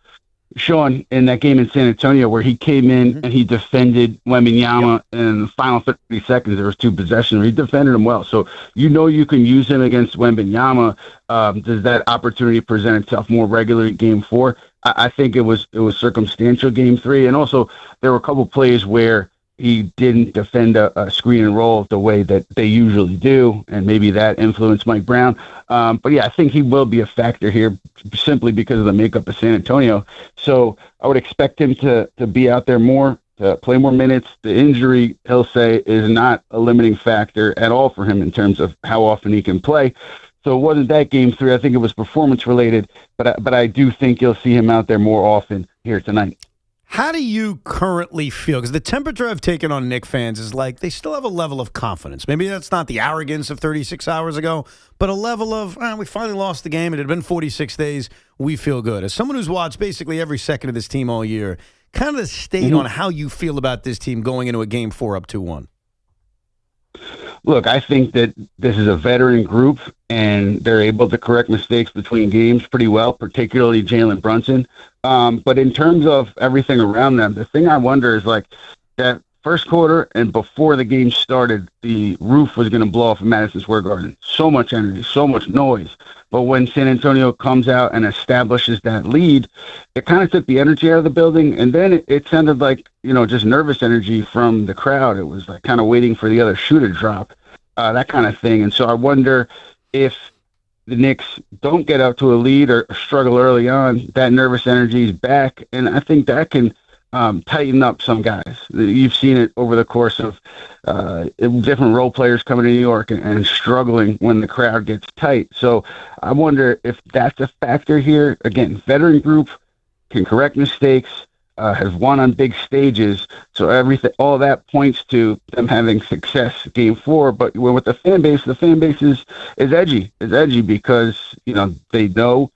Shaun in that game in San Antonio where he came in and he defended Wembanyama in the final 30 seconds. There was 2 possessions. He defended him well. So you can use him against Wembanyama. Does that opportunity present itself more regularly in Game 4? I think it was circumstantial Game 3. And also there were a couple plays where he didn't defend a screen and roll the way that they usually do, and maybe that influenced Mike Brown. But yeah, I think he will be a factor here simply because of the makeup of San Antonio. So I would expect him to be out there more, to play more minutes. The injury, he'll say, is not a limiting factor at all for him in terms of how often he can play. So it wasn't that game 3. I think it was performance related, but I do think you'll see him out there more often here tonight. How do you currently feel? Because the temperature I've taken on Knicks fans is like they still have a level of confidence. Maybe that's not the arrogance of 36 hours ago, but a level of, we finally lost the game. It had been 46 days. We feel good. As someone who's watched basically every second of this team all year, kind of state on how you feel about this team going into a Game 4 up 2-1. Look, I think that this is a veteran group, and they're able to correct mistakes between games pretty well, particularly Jalen Brunson. But in terms of everything around them, the thing I wonder is like that first quarter and before the game started, the roof was going to blow off in Madison Square Garden. So much energy, so much noise. But when San Antonio comes out and establishes that lead, it kind of took the energy out of the building. And then it sounded like, just nervous energy from the crowd. It was like kind of waiting for the other shoe to drop, that kind of thing. And so I wonder if the Knicks don't get up to a lead or struggle early on, that nervous energy is back. And I think that can tighten up some guys. You've seen it over the course of different role players coming to New York and struggling when the crowd gets tight. So I wonder if that's a factor here. Again, veteran group can correct mistakes, has won on big stages. So all that points to them having success Game 4. But with the fan base is edgy. It's edgy because, they know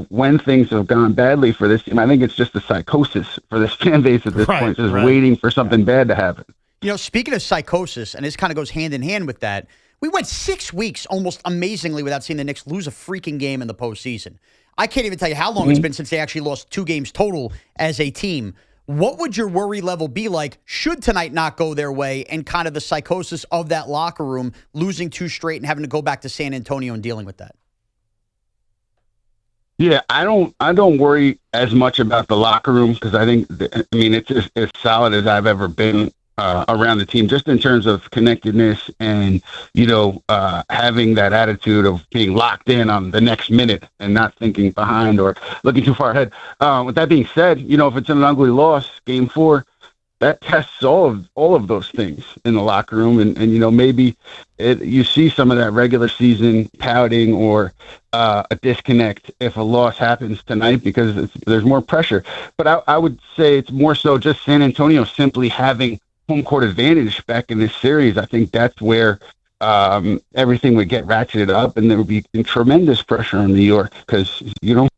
when things have gone badly for this team. I think it's just a psychosis for this fan base at this point, just waiting for something bad to happen. Speaking of psychosis, and this kind of goes hand in hand with that, we went 6 weeks almost amazingly without seeing the Knicks lose a freaking game in the postseason. I can't even tell you how long it's been since they actually lost 2 games total as a team. What would your worry level be like should tonight not go their way, and kind of the psychosis of that locker room, losing 2 straight and having to go back to San Antonio and dealing with that? Yeah, I don't worry as much about the locker room because I think, it's just as solid as I've ever been around the team, just in terms of connectedness and, having that attitude of being locked in on the next minute and not thinking behind or looking too far ahead. With that being said, if it's an ugly loss, Game 4, that tests all of those things in the locker room. And maybe you see some of that regular season pouting or a disconnect if a loss happens tonight because there's more pressure. But I would say it's more so just San Antonio simply having home court advantage back in this series. I think that's where everything would get ratcheted up, and there would be tremendous pressure on New York because you don't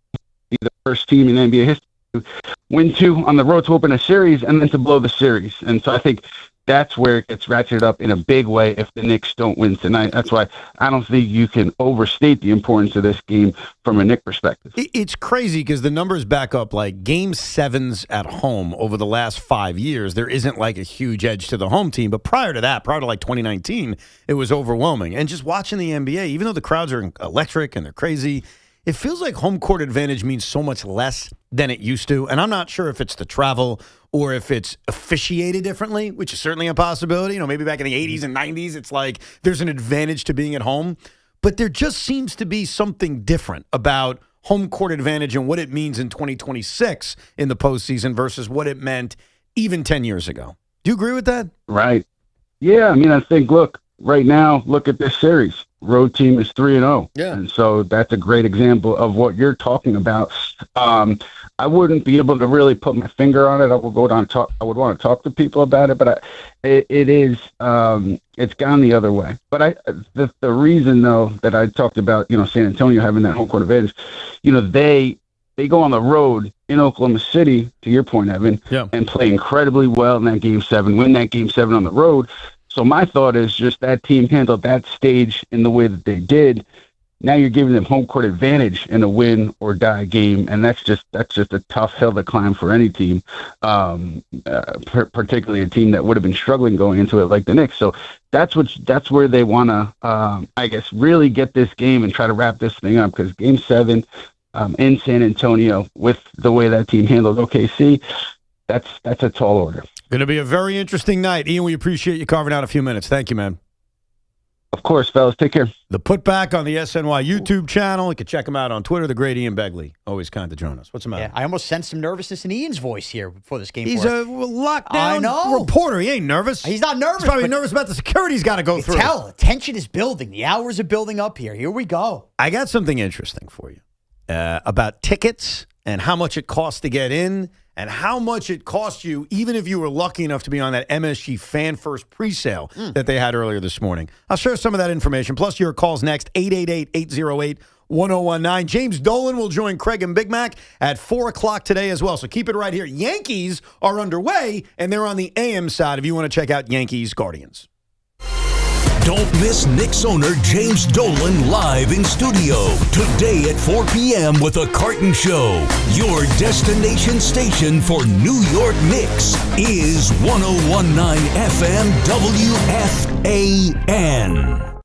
be the first team in NBA history to win 2 on the road to open a series and then to blow the series. And so I think that's where it gets ratcheted up in a big way if the Knicks don't win tonight. That's why I don't think you can overstate the importance of this game from a Knicks perspective. It's crazy because the numbers back up like Game 7s at home over the last 5 years. There isn't like a huge edge to the home team. But prior to like 2019, it was overwhelming. And just watching the NBA, even though the crowds are electric and they're crazy, it feels like home court advantage means so much less than it used to. And I'm not sure if it's the travel or if it's officiated differently, which is certainly a possibility. Maybe back in the 80s and 90s, it's like there's an advantage to being at home. But there just seems to be something different about home court advantage and what it means in 2026 in the postseason versus what it meant even 10 years ago. Do you agree with that? Right. Yeah, I think, right now, look at this series. Road team is 3-0. Yeah. And so that's a great example of what you're talking about. I wouldn't be able to really put my finger on it. I would want to talk to people about it, but it's gone the other way. But the reason though that I talked about, San Antonio having that home court advantage, they go on the road in Oklahoma City, to your point, Evan, and play incredibly well in that Game 7, win that Game 7 on the road. So my thought is just that team handled that stage in the way that they did. Now you're giving them home court advantage in a win or die game, and that's just a tough hill to climb for any team, particularly a team that would have been struggling going into it like the Knicks. So that's where they want to, really get this game and try to wrap this thing up because Game 7 in San Antonio with the way that team handled OKC, that's a tall order. Going to be a very interesting night. Ian, we appreciate you carving out a few minutes. Thank you, man. Of course, fellas. Take care. The Putback on the SNY YouTube channel. You can check him out on Twitter. The great Ian Begley. Always kind to join us. What's the matter? Yeah, I almost sensed some nervousness in Ian's voice here before this game. He's a lockdown reporter. He ain't nervous. He's not nervous. He's probably nervous about the security he's got to go through. Tell, tension is building. The hours are building up here. Here we go. I got something interesting for you about tickets and how much it costs to get in and how much it cost you, even if you were lucky enough to be on that MSG Fan First presale that they had earlier this morning. I'll share some of that information, plus your calls next, 888-808-1019. James Dolan will join Craig and Big Mac at 4 o'clock today as well, so keep it right here. Yankees are underway, and they're on the AM side if you want to check out Yankees Guardians. Don't miss Knicks owner James Dolan live in studio today at 4 p.m. with a Carton Show. Your destination station for New York Knicks is 101.9 FM WFAN.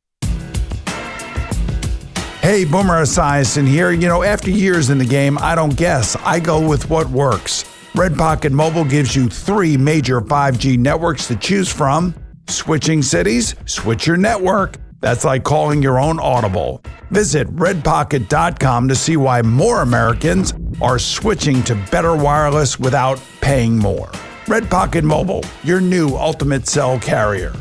Hey, Boomer Esiason here. You know, after years in the game, I don't guess. I go with what works. Red Pocket Mobile gives you 3 major 5G networks to choose from. Switching cities? Switch your network. That's like calling your own Audible. Visit redpocket.com to see why more Americans are switching to better wireless without paying more. Red Pocket Mobile, your new ultimate cell carrier.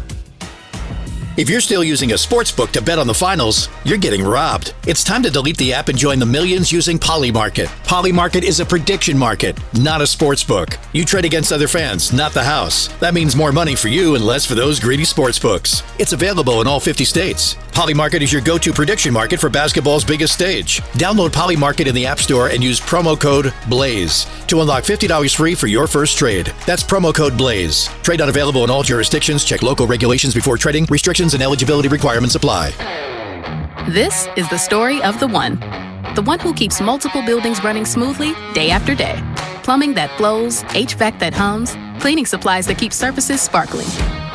If you're still using a sportsbook to bet on the finals, you're getting robbed. It's time to delete the app and join the millions using Polymarket. Polymarket is a prediction market, not a sportsbook. You trade against other fans, not the house. That means more money for you and less for those greedy sportsbooks. It's available in all 50 states. Polymarket is your go-to prediction market for basketball's biggest stage. Download Polymarket in the App Store and use promo code BLAZE to unlock $50 free for your first trade. That's promo code BLAZE. Trade not available in all jurisdictions. Check local regulations before trading. Restrictions and eligibility requirements apply. This is the story of the one who keeps multiple buildings running smoothly day after day. Plumbing that flows, HVAC that hums, cleaning supplies that keep surfaces sparkling.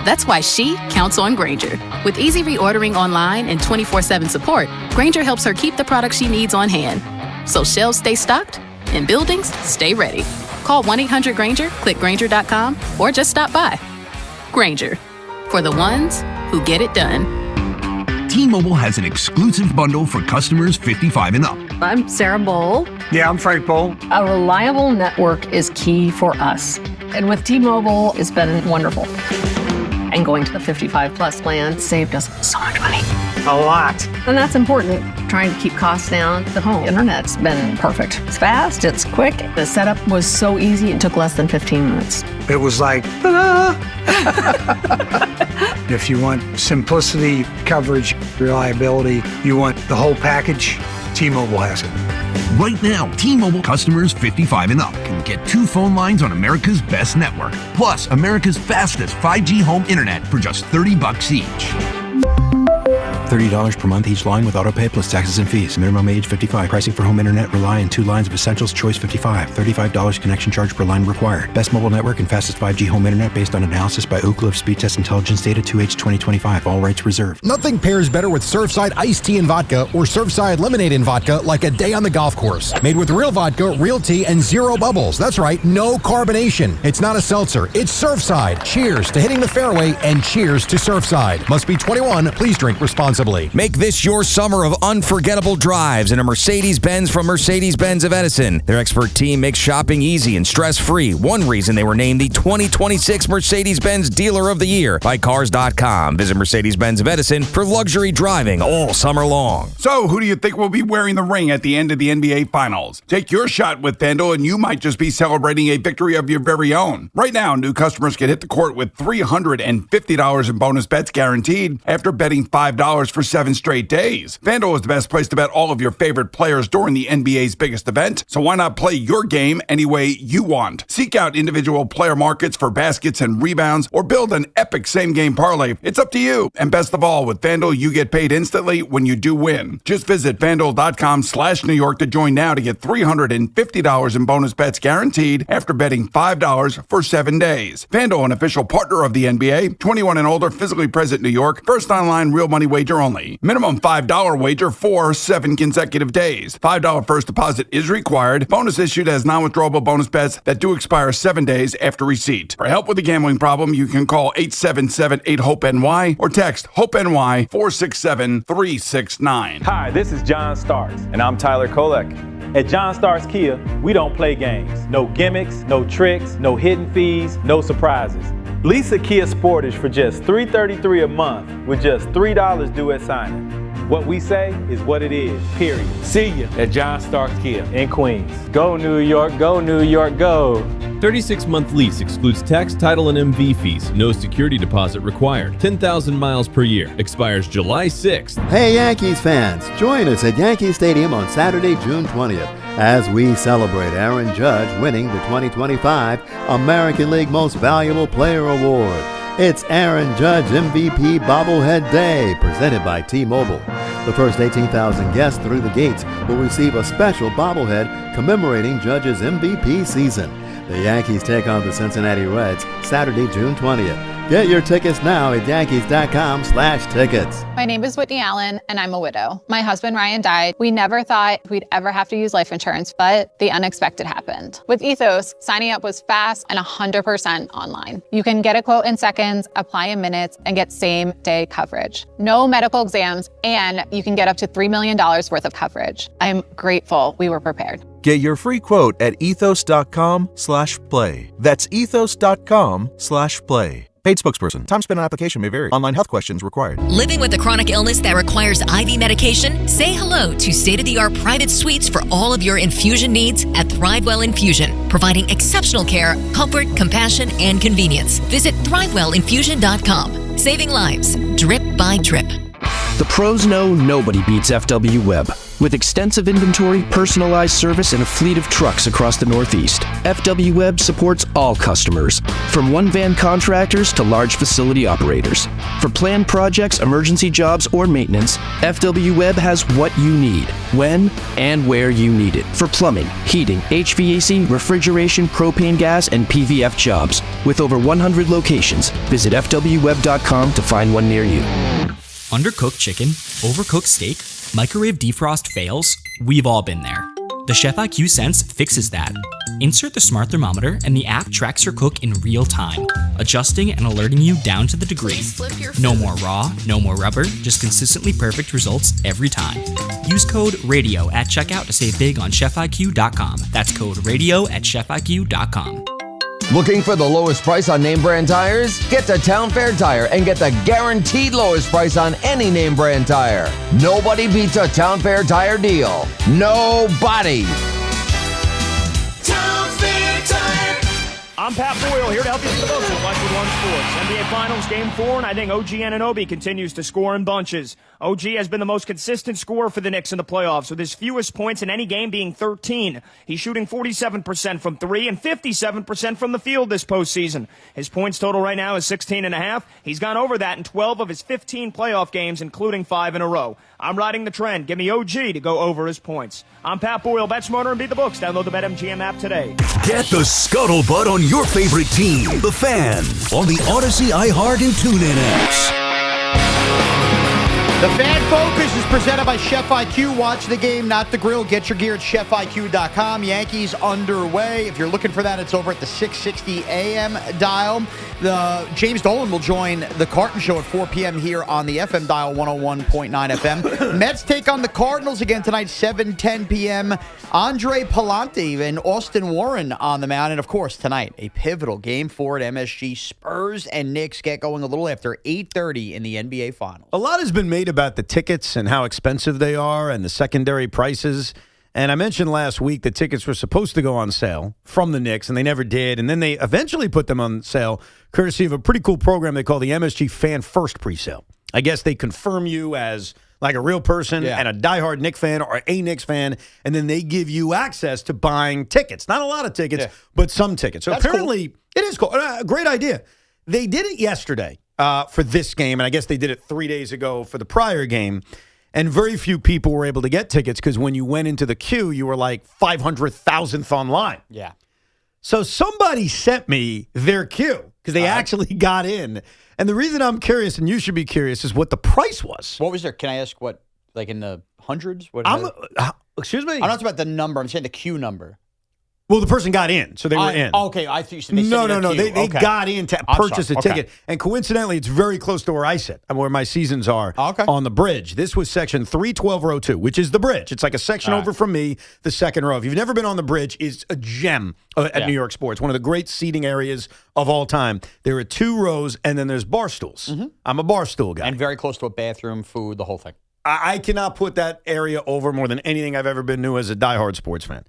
That's why she counts on Grainger. With easy reordering online and 24/7 support, Grainger helps her keep the products she needs on hand. So shelves stay stocked and buildings stay ready. Call 1-800-GRAINGER, click Grainger.com, or just stop by. Grainger, for the ones who get it done. T-Mobile has an exclusive bundle for customers 55 and up. I'm Sarah Bowl. Yeah, I'm Frank Bowl. A reliable network is key for us. And with T-Mobile, it's been wonderful. And going to the 55-plus plan saved us so much money. A lot. And that's important. Trying to keep costs down. The home internet's been perfect. It's fast, it's quick. The setup was so easy, it took less than 15 minutes. It was like, ta-da! If you want simplicity, coverage, reliability, you want the whole package, T-Mobile has it. Right now, T-Mobile customers 55 and up can get 2 phone lines on America's best network, plus America's fastest 5G home internet for just $30 each. $30 per month each line with autopay plus taxes and fees. Minimum age 55. Pricing for home internet rely on 2 lines of essentials. Choice 55. $35 connection charge per line required. Best mobile network and fastest 5G home internet based on analysis by Ookla of Speed Test Intelligence data 2H 2025. All rights reserved. Nothing pairs better with Surfside iced tea and vodka or Surfside lemonade and vodka like a day on the golf course. Made with real vodka, real tea, and 0 bubbles. That's right, no carbonation. It's not a seltzer. It's Surfside. Cheers to hitting the fairway and cheers to Surfside. Must be 21. Please drink responsibly. Make this your summer of unforgettable drives in a Mercedes-Benz from Mercedes-Benz of Edison. Their expert team makes shopping easy and stress-free. One reason they were named the 2026 Mercedes-Benz Dealer of the Year by Cars.com. Visit Mercedes-Benz of Edison for luxury driving all summer long. So, who do you think will be wearing the ring at the end of the NBA Finals? Take your shot with FanDuel, and you might just be celebrating a victory of your very own. Right now, new customers can hit the court with $350 in bonus bets guaranteed after betting $5 for 7 straight days. FanDuel is the best place to bet all of your favorite players during the NBA's biggest event, so why not play your game any way you want? Seek out individual player markets for baskets and rebounds, or build an epic same-game parlay. It's up to you. And best of all, with FanDuel, you get paid instantly when you do win. Just visit FanDuel.com/New York to join now to get $350 in bonus bets guaranteed after betting $5 for 7 days. FanDuel, an official partner of the NBA, 21 and older, physically present in New York. First online real money wager wager only. Minimum $5 wager for 7 consecutive days. $5 first deposit is required. Bonus issued as non-withdrawable bonus bets that do expire 7 days after receipt. For help with a gambling problem, you can call 877-8-HOPE-NY or text HOPE-NY 467-369. Hi, this is John Starks, and I'm Tyler Kolek. At John Starks Kia, we don't play games. No gimmicks, no tricks, no hidden fees, no surprises. Lease a Kia Sportage for just $333 a month with just $3 due at signing. What we say is what it is, period. See you at John Starks Kia in Queens. Go New York, go New York, go. 36-month lease excludes tax, title, and MV fees. No security deposit required. 10,000 miles per year. Expires July 6th. Hey Yankees fans, join us at Yankee Stadium on Saturday, June 20th as we celebrate Aaron Judge winning the 2025 American League Most Valuable Player Award. It's Aaron Judge MVP Bobblehead Day, presented by T-Mobile. The first 18,000 guests through the gates will receive a special bobblehead commemorating Judge's MVP season. The Yankees take on the Cincinnati Reds Saturday, June 20th. Get your tickets now at Yankees.com/tickets. My name is Whitney Allen, and I'm a widow. My husband, Ryan, died. We never thought we'd ever have to use life insurance, but the unexpected happened. With Ethos, signing up was fast and 100% online. You can get a quote in seconds, apply in minutes, and get same-day coverage. No medical exams, and you can get up to $3 million worth of coverage. I'm grateful we were prepared. Get your free quote at ethos.com/play. That's ethos.com/play. Paid spokesperson. Time spent on application may vary. Online health questions required. Living with a chronic illness that requires IV medication? Say hello to state-of-the-art private suites for all of your infusion needs at Thrivewell Infusion, providing exceptional care, comfort, compassion, and convenience. Visit ThriveWellInfusion.com. Saving lives, drip by drip. The pros know nobody beats FW Web. With extensive inventory, personalized service, and a fleet of trucks across the Northeast, FW Web supports all customers, from one-van contractors to large facility operators. For planned projects, emergency jobs, or maintenance, FW Web has what you need, when and where you need it. For plumbing, heating, HVAC, refrigeration, propane gas, and PVF jobs. With over 100 locations, visit FWWeb.com to find one near you. Undercooked chicken, overcooked steak, microwave defrost fails? We've all been there. The Chef IQ Sense fixes that. Insert the smart thermometer and the app tracks your cook in real time, adjusting and alerting you down to the degree. No more raw, no more rubber, just consistently perfect results every time. Use code RADIO at checkout to save big on ChefIQ.com. That's code RADIO at ChefIQ.com. Looking for the lowest price on name brand tires? Get to Town Fair Tire and get the guaranteed lowest price on any name brand tire. Nobody beats a Town Fair Tire deal. Nobody. Town Fair Tire. I'm Pat Boyle, here to help you get the most of Westwood One Sports. NBA Finals Game 4, and I think OG Anunoby continues to score in bunches. OG has been the most consistent scorer for the Knicks in the playoffs, with his fewest points in any game being 13. He's shooting 47% from three and 57% from the field this postseason. His points total right now is 16.5. He's gone over that in 12 of his 15 playoff games, including 5 in a row. I'm riding the trend. Give me OG to go over his points. I'm Pat Boyle. Bet smarter and beat the books. Download the BetMGM app today. Get the scuttlebutt on your favorite team, the Fan, on the Odyssey, iHeart, and TuneIn apps. The Fan Focus is presented by Chef IQ. Watch the game, not the grill. Get your gear at chefiq.com. Yankees underway. If you're looking for that, it's over at the 660 AM dial. James Dolan will join the Carton Show at 4 p.m. here on the FM dial, 101.9 FM. Mets take on the Cardinals again tonight, 7:10 p.m. Andre Palante and Austin Warren on the mound. And, of course, tonight, a pivotal Game 4 at MSG. Spurs and Knicks get going a little after 8:30 in the NBA Finals. A lot has been made about the tickets and how expensive they are and the secondary prices. And I mentioned last week that tickets were supposed to go on sale from the Knicks, and they never did. And then they eventually put them on sale courtesy of a pretty cool program they call the MSG Fan First Presale. I guess they confirm you as like a real person and a diehard Knicks fan or a Knicks fan, and then they give you access to buying tickets. Not a lot of tickets, but some tickets. So That's apparently cool. It is cool. Great idea. They did it yesterday for this game, and I guess they did it 3 days ago for the prior game. And very few people were able to get tickets because when you went into the queue, you were like 500,000th online. Yeah. So somebody sent me their queue because they actually got in. And the reason I'm curious, and you should be curious, is what the price was. What was there? Can I ask what, like in the hundreds? What? Excuse me? I'm not talking about the number. I'm saying the queue number. Well, the person got in, so they were in. Okay, I thought you said they No. queue. They got in to purchase a ticket. And coincidentally, it's very close to where I sit, where my seasons are on the bridge. This was section 312, row 2, which is the bridge. It's like a section over from me, the second row. If you've never been on the bridge, it's a gem at New York sports. One of the great seating areas of all time. There are 2 rows, and then there's bar stools. I'm a bar stool guy. And very close to a bathroom, food, the whole thing. I cannot put that area over more than anything I've ever been to as a diehard sports fan.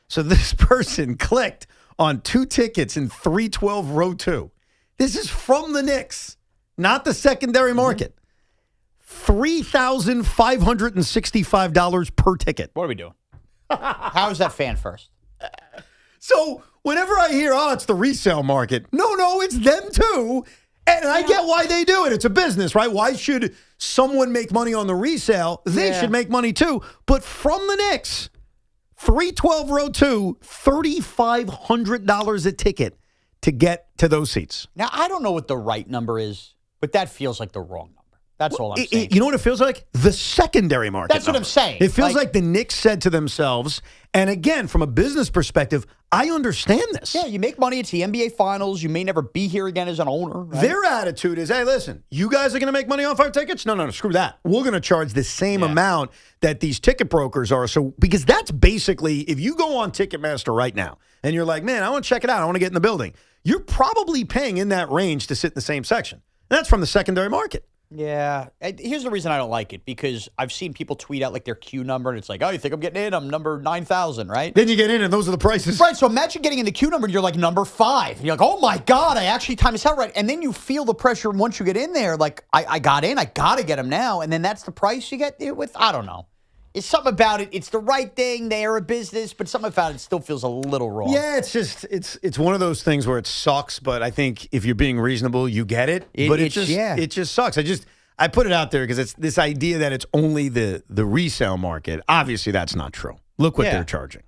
So this person clicked on 2 tickets in 312 row 2. This is from the Knicks, not the secondary market. $3,565 per ticket. What are we doing? How is that fan first? So whenever I hear, it's the resale market. No, it's them too. And I get why they do it. It's a business, right? Why should someone make money on the resale? They should make money too. But from the Knicks, 312 row 2, $3,500 a ticket to get to those seats. Now, I don't know what the right number is, but that feels like the wrong number. That's all I'm saying. You know what it feels like? The secondary market. That's what I'm saying. It feels like the Knicks said to themselves, and again, from a business perspective, I understand this. Yeah, you make money. It's the NBA Finals. You may never be here again as an owner. Right? Their attitude is, hey, listen, you guys are going to make money off our tickets? No, screw that. We're going to charge the same amount that these ticket brokers are. So, because that's basically, if you go on Ticketmaster right now, and you're like, man, I want to check it out. I want to get in the building. You're probably paying in that range to sit in the same section. And that's from the secondary market. Yeah. Here's the reason I don't like it, because I've seen people tweet out like their queue number, and it's like, oh, you think I'm getting in? I'm number 9,000, right? Then you get in, and those are the prices. Right. So imagine getting in the queue number, and you're like number 5. And you're like, oh, my God, I actually timed this out right. And then you feel the pressure once you get in there. Like, I got in. I got to get them now. And then that's the price you get with. I don't know. It's something about it. It's the right thing. They are a business, but something about it still feels a little wrong. Yeah, it's just it's one of those things where it sucks. But I think if you're being reasonable, you get it. But it just sucks. I put it out there because it's this idea that it's only the resale market. Obviously, that's not true. Look what they're charging.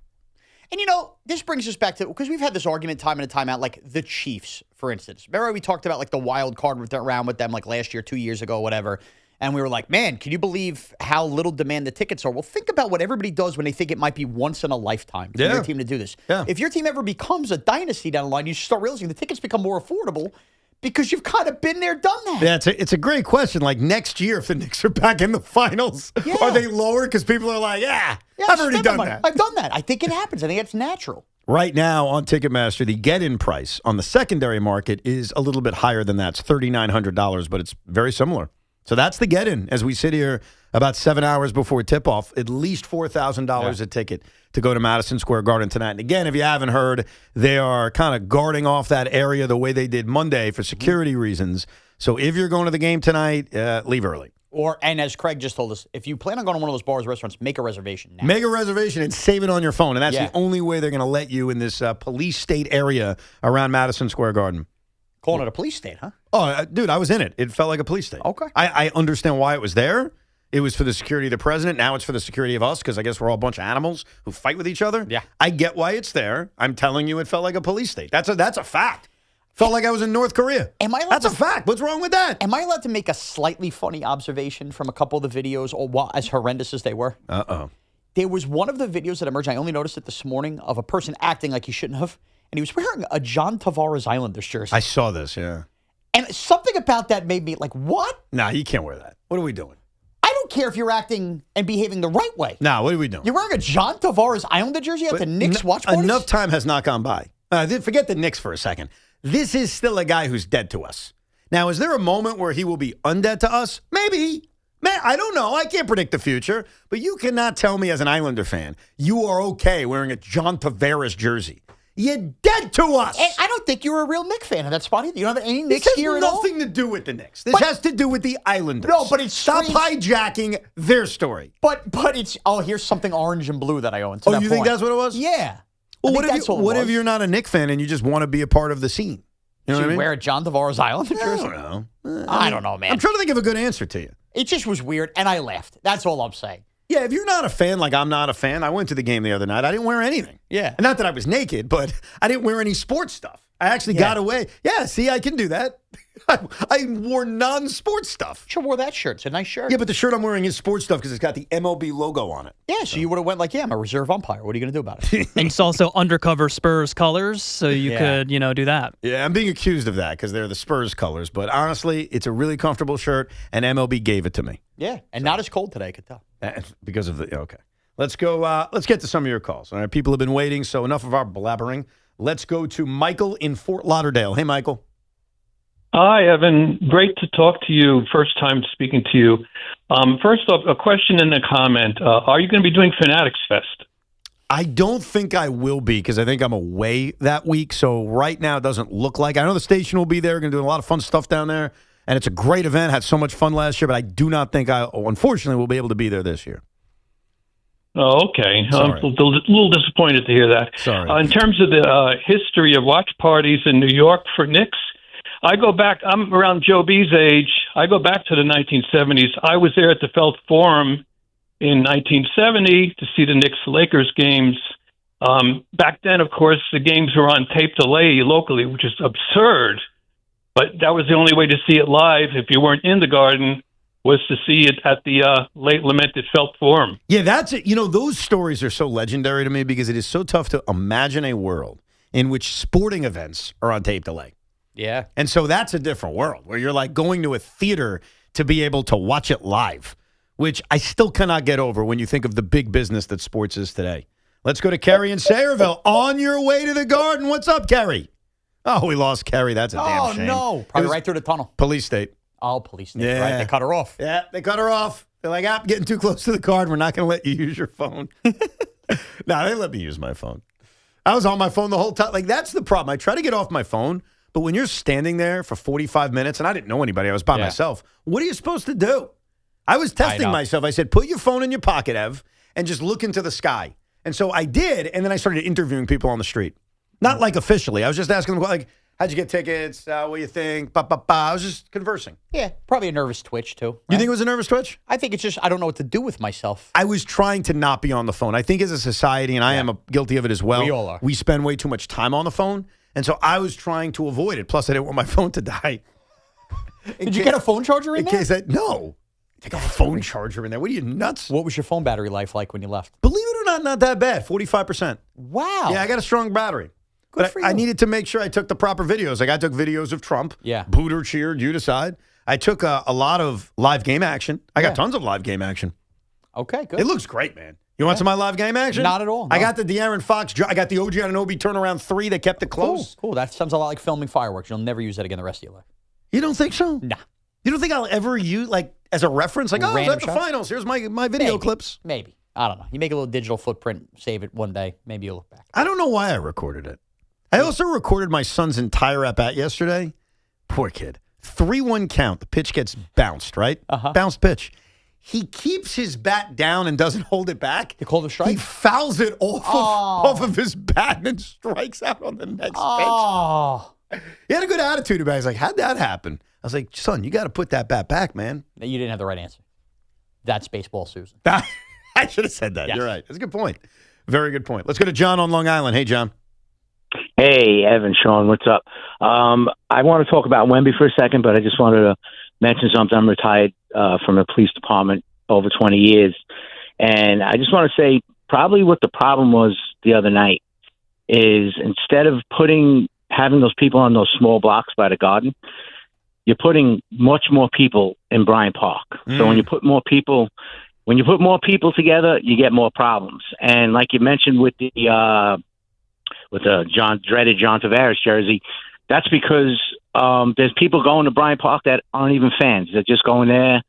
And, this brings us back to, because we've had this argument time in and time out, like the Chiefs, for instance. Remember we talked about like the wild card round with them like last year, 2 years ago, whatever. And we were like, man, can you believe how little demand the tickets are? Well, think about what everybody does when they think it might be once in a lifetime for your team to do this. Yeah. If your team ever becomes a dynasty down the line, you should start realizing the tickets become more affordable because you've kind of been there, done that. Yeah, it's a great question. Like next year, if the Knicks are back in the finals, are they lower? Because people are like, I've already done that. I've done that. I think it happens. I think it's natural. Right now on Ticketmaster, the get-in price on the secondary market is a little bit higher than that. It's $3,900, but it's very similar. So that's the get-in as we sit here about 7 hours before tip-off. At least $4,000 a ticket to go to Madison Square Garden tonight. And again, if you haven't heard, they are kind of guarding off that area the way they did Monday for security reasons. So if you're going to the game tonight, leave early. And as Craig just told us, if you plan on going to one of those bars or restaurants, make a reservation now. Make a reservation and save it on your phone. And that's the only way they're going to let you in this police state area around Madison Square Garden. Calling it a police state, huh? Oh, dude, I was in it. It felt like a police state. Okay. I understand why it was there. It was for the security of the president. Now it's for the security of us because I guess we're all a bunch of animals who fight with each other. Yeah. I get why it's there. I'm telling you it felt like a police state. That's a fact. Felt like I was in North Korea. That's a fact. What's wrong with that? Am I allowed to make a slightly funny observation from a couple of the videos, or as horrendous as they were? Uh-oh. There was one of the videos that emerged, I only noticed it this morning, of a person acting like he shouldn't have, and he was wearing a John Tavares Islanders jersey. I saw this, yeah. And something about that made me like, what? Nah, you can't wear that. What are we doing? I don't care if you're acting and behaving the right way. Nah, what are we doing? You're wearing a John Tavares Islander jersey at the Knicks watch parties? Enough time has not gone by. Forget the Knicks for a second. This is still a guy who's dead to us. Now, is there a moment where he will be undead to us? Maybe. Man, I don't know. I can't predict the future. But you cannot tell me as an Islander fan, you are okay wearing a John Tavares jersey. You're dead to us. And I don't think you're a real Knicks fan in that spot either. You don't have any Knicks gear at all? This has nothing to do with the Knicks. This has to do with the Islanders. No, but it's Stop hijacking their story. But it's, here's something orange and blue that I own. You think that's what it was? Yeah. Well, what if you're not a Knicks fan and you just want to be a part of the scene? You know what I mean? Wear a John Tavares Islander jersey? I don't know. I don't know, man. I'm trying to think of a good answer to you. It just was weird, and I laughed. That's all I'm saying. Yeah, if you're not a fan like I'm not a fan, I went to the game the other night. I didn't wear anything. Yeah. And not that I was naked, but I didn't wear any sports stuff. I actually got away. Yeah, see, I can do that. I wore non-sports stuff. Sure wore that shirt. It's a nice shirt. Yeah, but the shirt I'm wearing is sports stuff because it's got the MLB logo on it. Yeah, so you would have went like, I'm a reserve umpire. What are you going to do about it? And it's also undercover Spurs colors, so you could, do that. Yeah, I'm being accused of that because they're the Spurs colors. But honestly, it's a really comfortable shirt, and MLB gave it to me. Yeah, and not as cold today, I could tell. Because of the, okay. Let's go, let's get to some of your calls. All right, people have been waiting, so enough of our blabbering. Let's go to Michael in Fort Lauderdale. Hey, Michael. Hi, Evan. Great to talk to you. First time speaking to you. First off, a question and a comment. Are you going to be doing Fanatics Fest? I don't think I will be because I think I'm away that week. So right now it doesn't look like. I know the station will be there. Going to do a lot of fun stuff down there. And it's a great event. Had so much fun last year, but I do not think unfortunately, will be able to be there this year. Oh, okay. I'm a little disappointed to hear that. Sorry. In terms of the history of watch parties in New York for Knicks, I go back. I'm around Joe B's age. I go back to the 1970s. I was there at the Felt Forum in 1970 to see the Knicks-Lakers games. Back then, of course, the games were on tape delay locally, which is absurd. But that was the only way to see it live if you weren't in the Garden, was to see it at the late lamented Felt Forum. Yeah, that's it. Those stories are so legendary to me because it is so tough to imagine a world in which sporting events are on tape delay. Yeah. And so that's a different world where you're like going to a theater to be able to watch it live, which I still cannot get over when you think of the big business that sports is today. Let's go to Kerry in Sayreville. On your way to the Garden. What's up, Kerry? Oh, we lost Kerry. That's a damn shame. Oh, no. Probably right through the tunnel. Police state. Oh, police state. Yeah. Right. They cut her off. Yeah, they cut her off. They're like, I'm getting too close to the Garden. We're not going to let you use your phone. No, they let me use my phone. I was on my phone the whole time. Like, that's the problem. I try to get off my phone, but when you're standing there for 45 minutes, and I didn't know anybody, I was by myself, what are you supposed to do? I was testing myself. I said, put your phone in your pocket, Ev, and just look into the sky. And so I did, and then I started interviewing people on the street. Not like officially. I was just asking them, like, how'd you get tickets? What do you think? I was just conversing. Yeah, probably a nervous twitch, too. Right? You think it was a nervous twitch? I think it's just, I don't know what to do with myself. I was trying to not be on the phone. I think as a society, and I am guilty of it as well, we all are. We spend way too much time on the phone. And so I was trying to avoid it. Plus, I didn't want my phone to die. Did you get a phone charger in there? No. Take a phone charger in there. What are you, nuts? What was your phone battery life like when you left? Believe it or not that bad. 45%. Wow. Yeah, I got a strong battery. But I needed to make sure I took the proper videos. Like I took videos of Trump. Yeah. Booed or cheered, you decide. I took a lot of live game action. I got tons of live game action. Okay, good. It looks great, man. You want some of my live game action? Not at all. No. I got the De'Aaron Fox. I got the OG Anunoby turnaround 3 that kept it close. Cool. That sounds a lot like filming fireworks. You'll never use that again the rest of your life. You don't think so? Nah. You don't think I'll ever use, like, as a reference? Like, Random that's the finals. Here's my video clips. Maybe. I don't know. You make a little digital footprint, save it one day. Maybe you'll look back. I don't know why I recorded it. I also recorded my son's entire at-bat yesterday. Poor kid. 3-1 count. The pitch gets bounced, right? Bounced pitch. He keeps his bat down and doesn't hold it back. You called a strike? He fouls it off of his bat and strikes out on the next pitch. He had a good attitude about it. He's like, how'd that happen? I was like, son, you got to put that bat back, man. You didn't have the right answer. That's baseball, Susan. I should have said that. Yes. You're right. That's a good point. Very good point. Let's go to John on Long Island. Hey, John. Hey, Evan, Shaun, what's up? I want to talk about Wemby for a second, but I just wanted to mention something. I'm retired from the police department over 20 years, and I just want to say probably what the problem was the other night is instead of having those people on those small blocks by the Garden, you're putting much more people in Bryant Park. So when you put more people together, you get more problems. And like you mentioned with the dreaded John Tavares jersey, that's because there's people going to Bryant Park that aren't even fans. They're just going there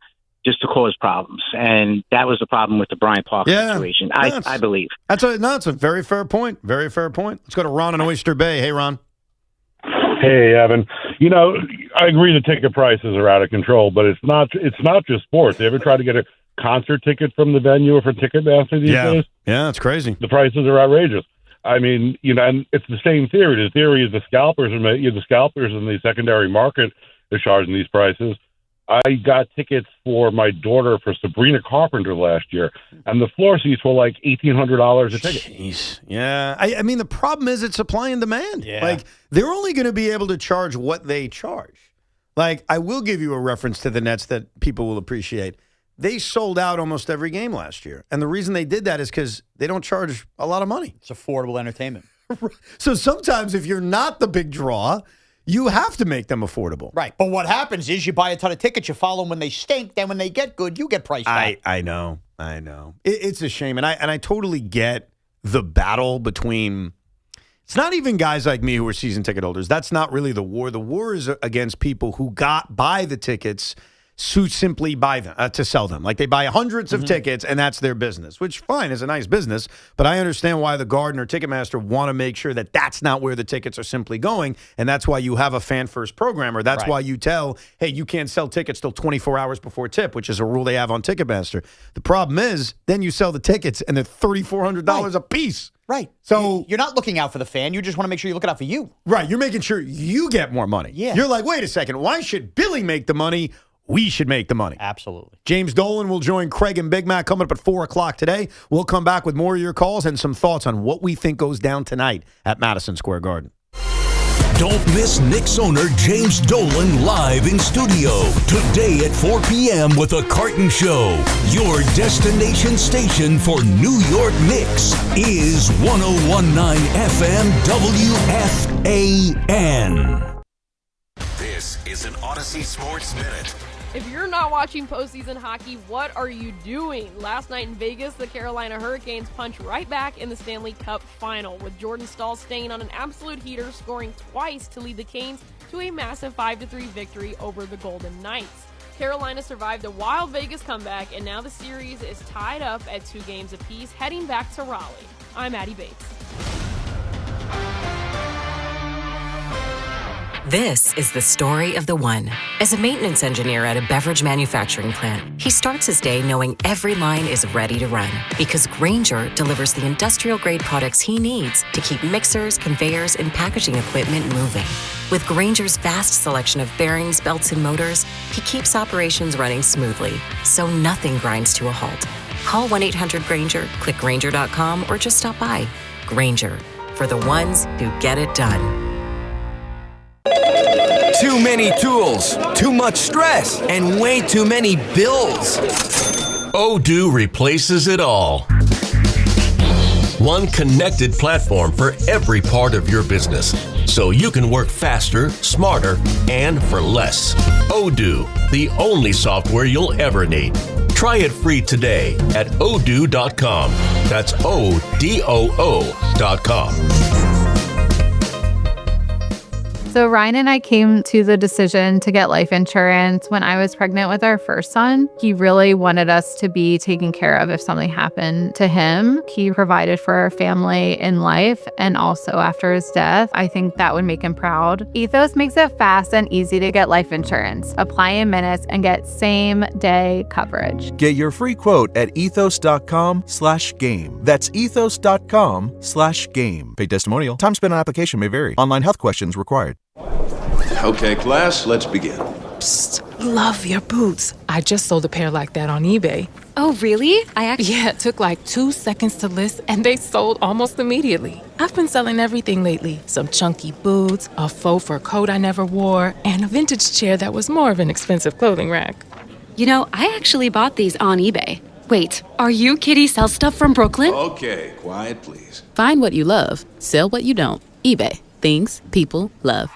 just to cause problems. And that was the problem with the Bryant Park situation, I believe. It's a very fair point. Very fair point. Let's go to Ron in Oyster Bay. Hey, Ron. Hey, Evan. I agree the ticket prices are out of control, but it's not just sports. You ever try to get a concert ticket from the venue or for Ticketmaster these days? Yeah, that's crazy. The prices are outrageous. I mean, and it's the same theory. The theory is the scalpers and the secondary market is charging these prices. I got tickets for my daughter for Sabrina Carpenter last year, and the floor seats were like $1,800 a ticket. Jeez. Yeah. I mean, the problem is it's supply and demand. Yeah. Like, they're only going to be able to charge what they charge. Like, I will give you a reference to the Nets that people will appreciate. They sold out almost every game last year. And the reason they did that is because they don't charge a lot of money. It's affordable entertainment. So sometimes if you're not the big draw, you have to make them affordable. Right. But what happens is you buy a ton of tickets, you follow them when they stink, then when they get good, you get priced out. I know. It's a shame. And I totally get the battle between... It's not even guys like me who are season ticket holders. That's not really the war. The war is against people who buy the tickets simply buy them to sell them. Like they buy hundreds of tickets and that's their business, which fine is a nice business. But I understand why the Garden or Ticketmaster want to make sure that that's not where the tickets are simply going. And that's why you have a fan first programmer. That's why you tell, hey, you can't sell tickets till 24 hours before tip, which is a rule they have on Ticketmaster. The problem is then you sell the tickets and they're $3,400 a piece. Right. So you're not looking out for the fan. You just want to make sure you're looking out for you. Right. You're making sure you get more money. Yeah. You're like, wait a second. Why should Billy make the money? We should make the money. Absolutely. James Dolan will join Craig and Big Mac coming up at 4 o'clock today. We'll come back with more of your calls and some thoughts on what we think goes down tonight at Madison Square Garden. Don't miss Knicks owner James Dolan live in studio today at 4 p.m. with a Carton Show. Your destination station for New York Knicks is 101.9 FM WFAN. This is an Odyssey Sports Minute. If you're not watching postseason hockey, what are you doing? Last night in Vegas, the Carolina Hurricanes punched right back in the Stanley Cup final, with Jordan Staal staying on an absolute heater, scoring twice to lead the Canes to a massive 5-3 victory over the Golden Knights. Carolina survived a wild Vegas comeback, and now the series is tied up at 2 games apiece, heading back to Raleigh. I'm Addie Bates. This is the story of the one. As a maintenance engineer at a beverage manufacturing plant, he starts his day knowing every line is ready to run because Grainger delivers the industrial-grade products he needs to keep mixers, conveyors, and packaging equipment moving. With Grainger's vast selection of bearings, belts, and motors, he keeps operations running smoothly, so nothing grinds to a halt. Call 1-800-GRAINGER, click Grainger.com, or just stop by. Grainger, for the ones who get it done. Too many tools, too much stress, and way too many bills. Odoo replaces it all. One connected platform for every part of your business, so you can work faster, smarter, and for less. Odoo, the only software you'll ever need. Try it free today at odoo.com. That's ODOO.com. So Ryan and I came to the decision to get life insurance when I was pregnant with our first son. He really wanted us to be taken care of if something happened to him. He provided for our family in life and also after his death. I think that would make him proud. Ethos makes it fast and easy to get life insurance. Apply in minutes and get same-day coverage. Get your free quote at ethos.com/game. That's ethos.com/game. Paid testimonial. Time spent on application may vary. Online health questions required. Okay, class, let's begin. Psst, love your boots. I just sold a pair like that on eBay. Oh, really? Yeah, it took like 2 seconds to list and they sold almost immediately. I've been selling everything lately. Some chunky boots, a faux fur coat I never wore, and a vintage chair that was more of an expensive clothing rack. You know, I actually bought these on eBay. Wait, are you Kitty Sell Stuff from Brooklyn? Okay, quiet, please. Find what you love, sell what you don't. eBay. Things people love.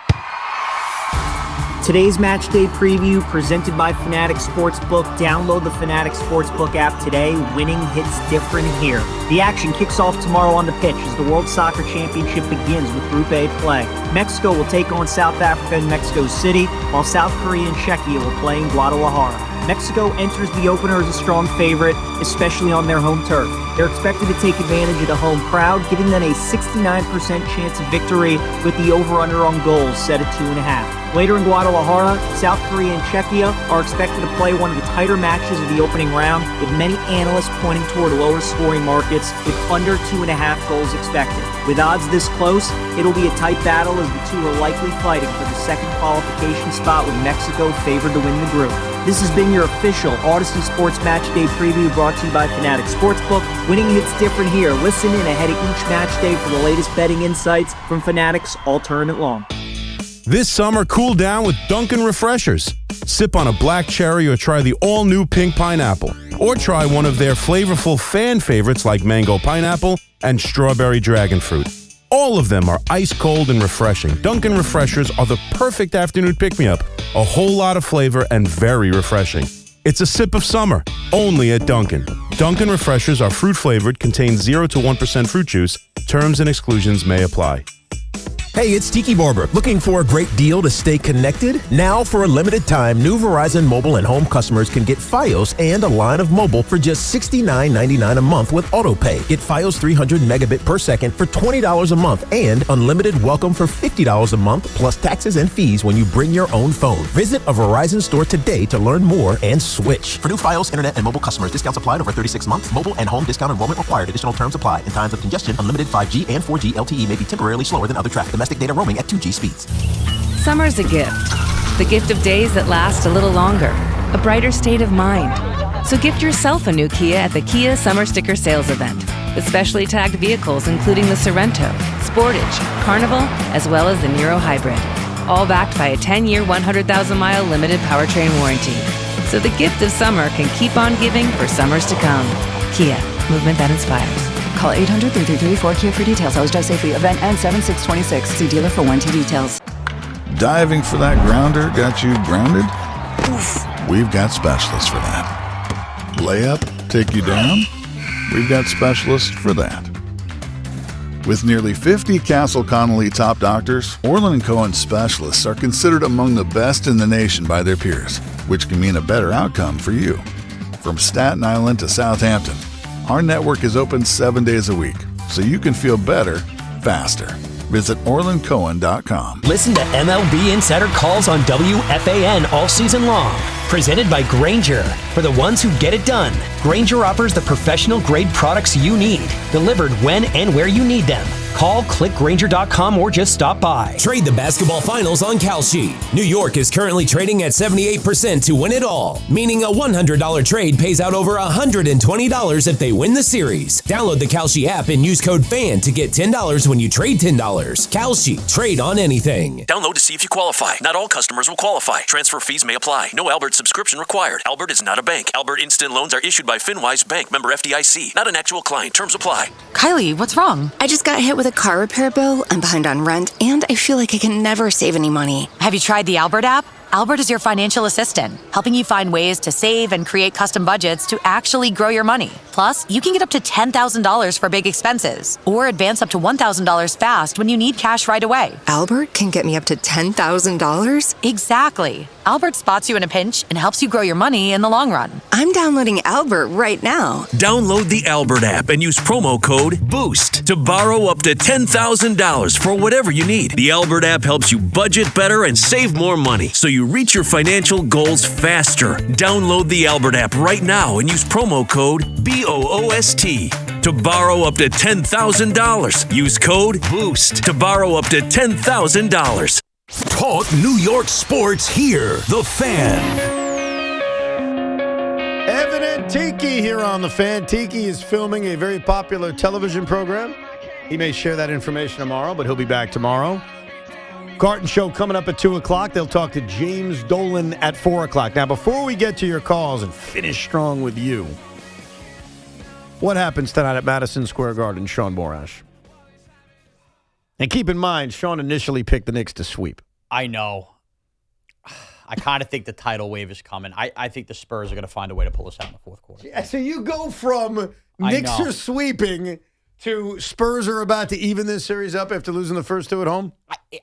Today's match day preview presented by Fanatics Sportsbook. Download the Fanatics Sportsbook app today. Winning hits different here. The action kicks off tomorrow on the pitch as the World Soccer Championship begins with Group A play. Mexico will take on South Africa in Mexico City, while South Korea and Czechia will play in Guadalajara. Mexico enters the opener as a strong favorite, especially on their home turf. They're expected to take advantage of the home crowd, giving them a 69% chance of victory with the over-under on goals set at 2.5. Later in Guadalajara, South Korea and Czechia are expected to play one of the tighter matches of the opening round, with many analysts pointing toward lower scoring markets with under 2.5 goals expected. With odds this close, it'll be a tight battle as the two are likely fighting for the second qualification spot, with Mexico favored to win the group. This has been your official Odyssey Sports Match Day preview, brought to you by Fanatic Sportsbook. Winning hits different here. Listen in ahead of each match day for the latest betting insights from Fanatic's All Tournament Long. This summer, cool down with Dunkin' Refreshers. Sip on a black cherry or try the all-new pink pineapple. Or try one of their flavorful fan favorites like mango pineapple and strawberry dragon fruit. All of them are ice cold and refreshing. Dunkin' Refreshers are the perfect afternoon pick-me-up. A whole lot of flavor and very refreshing. It's a sip of summer, only at Dunkin'. Dunkin' Refreshers are fruit-flavored, contain 0 to 1% fruit juice. Terms and exclusions may apply. Hey, it's Tiki Barber. Looking for a great deal to stay connected? Now, for a limited time, new Verizon mobile and home customers can get Fios and a line of mobile for just $69.99 a month with AutoPay. Get Fios 300 megabit per second for $20 a month and unlimited welcome for $50 a month plus taxes and fees when you bring your own phone. Visit a Verizon store today to learn more and switch. For new Fios, internet, and mobile customers, discounts applied over 36 months. Mobile and home discount enrollment required. Additional terms apply. In times of congestion, unlimited 5G and 4G LTE may be temporarily slower than other traffic. Domestic data roaming at 2G speeds. Summer's a gift. The gift of days that last a little longer. A brighter state of mind. So gift yourself a new Kia at the Kia Summer Sticker Sales Event. With specially tagged vehicles including the Sorrento, Sportage, Carnival, as well as the Niro Hybrid. All backed by a 10-year, 100,000-mile limited powertrain warranty. So the gift of summer can keep on giving for summers to come. Kia, movement that inspires. Call 800-333-4KIA for details. Always drive safely. Event ends 7/6/26. See dealer for warranty details. Diving for that grounder got you grounded? Oof. We've got specialists for that. Layup, take you down? We've got specialists for that. With nearly 50 Castle Connolly top doctors, Orlin & Cohen specialists are considered among the best in the nation by their peers, which can mean a better outcome for you. From Staten Island to Southampton, our network is open 7 days a week, so you can feel better, faster. Visit OrlandCohen.com. Listen to MLB Insider Calls on WFAN all season long. Presented by Grainger. For the ones who get it done, Grainger offers the professional-grade products you need, delivered when and where you need them. Call, click Grainger.com, or just stop by. Trade the basketball finals on Kalshi. New York is currently trading at 78% to win it all, meaning a $100 trade pays out over $120 if they win the series. Download the Kalshi app and use code FAN to get $10 when you trade $10. Kalshi, trade on anything. Download to see if you qualify. Not all customers will qualify. Transfer fees may apply. No Albert subscription required. Albert is not a bank. Albert Instant Loans are issued by FinWise Bank, member FDIC. Not an actual client. Terms apply. Kylie, what's wrong? I just got hit with a car repair bill, I'm behind on rent, and I feel like I can never save any money. Have you tried the Albert app? Albert is your financial assistant, helping you find ways to save and create custom budgets to actually grow your money. Plus, you can get up to $10,000 for big expenses, or advance up to $1,000 fast when you need cash right away. Albert can get me up to $10,000? Exactly. Albert spots you in a pinch and helps you grow your money in the long run. I'm downloading Albert right now. Download the Albert app and use promo code BOOST to borrow up to $10,000 for whatever you need. The Albert app helps you budget better and save more money, so you reach your financial goals faster. Download the Albert app right now and use promo code BOOST to borrow up to $10,000. Use code BOOST to borrow up to $10,000. Talk New York sports here. The Fan. Evan and Tiki here on The Fan. Tiki is filming a very popular television program. He may share that information tomorrow, but he'll be back tomorrow. Carton Show coming up at 2 o'clock. They'll talk to James Dolan at 4 o'clock. Now, before we get to your calls and finish strong with you, what happens tonight at Madison Square Garden, Shaun Borash? And keep in mind, Shaun initially picked the Knicks to sweep. I know. I kind of think the tidal wave is coming. I think the Spurs are going to find a way to pull us out in the fourth quarter. Yeah, so you go from Knicks are sweeping to Spurs are about to even this series up after losing the first two at home?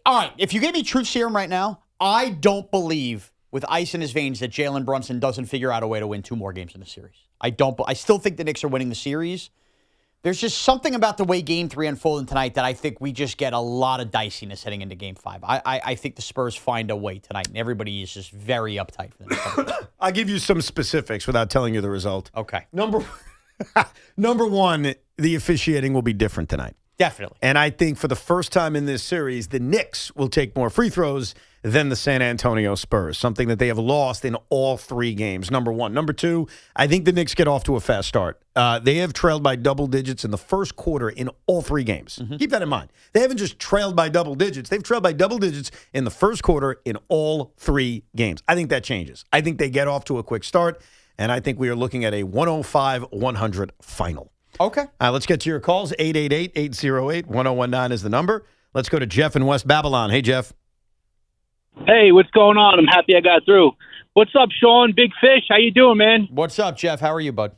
All right, if you gave me truth serum right now, I don't believe with ice in his veins that Jalen Brunson doesn't figure out a way to win two more games in the series. I still think the Knicks are winning the series, There's just something about the way Game 3 unfolded tonight that I think we just get a lot of diciness heading into Game 5. I think the Spurs find a way tonight, and everybody is just very uptight for them. I'll give you some specifics without telling you the result. Okay. Number one, the officiating will be different tonight. Definitely. And I think for the first time in this series, the Knicks will take more free throws than the San Antonio Spurs, something that they have lost in all 3 games, number one. Number two, I think the Knicks get off to a fast start. They have trailed by double digits in the first quarter in all 3 games. Keep that in mind. They haven't just trailed by double digits. They've trailed by double digits in the first quarter in all 3 games. I think that changes. I think they get off to a quick start, and I think we are looking at a 105-100 final. Okay. Let's get to your calls. 888-808-1019 is the number. Let's go to Jeff in West Babylon. Hey, Jeff. Hey, what's going on? I'm happy I got through. What's up, Shaun? Big Fish. How you doing, man? What's up, Jeff? How are you, bud?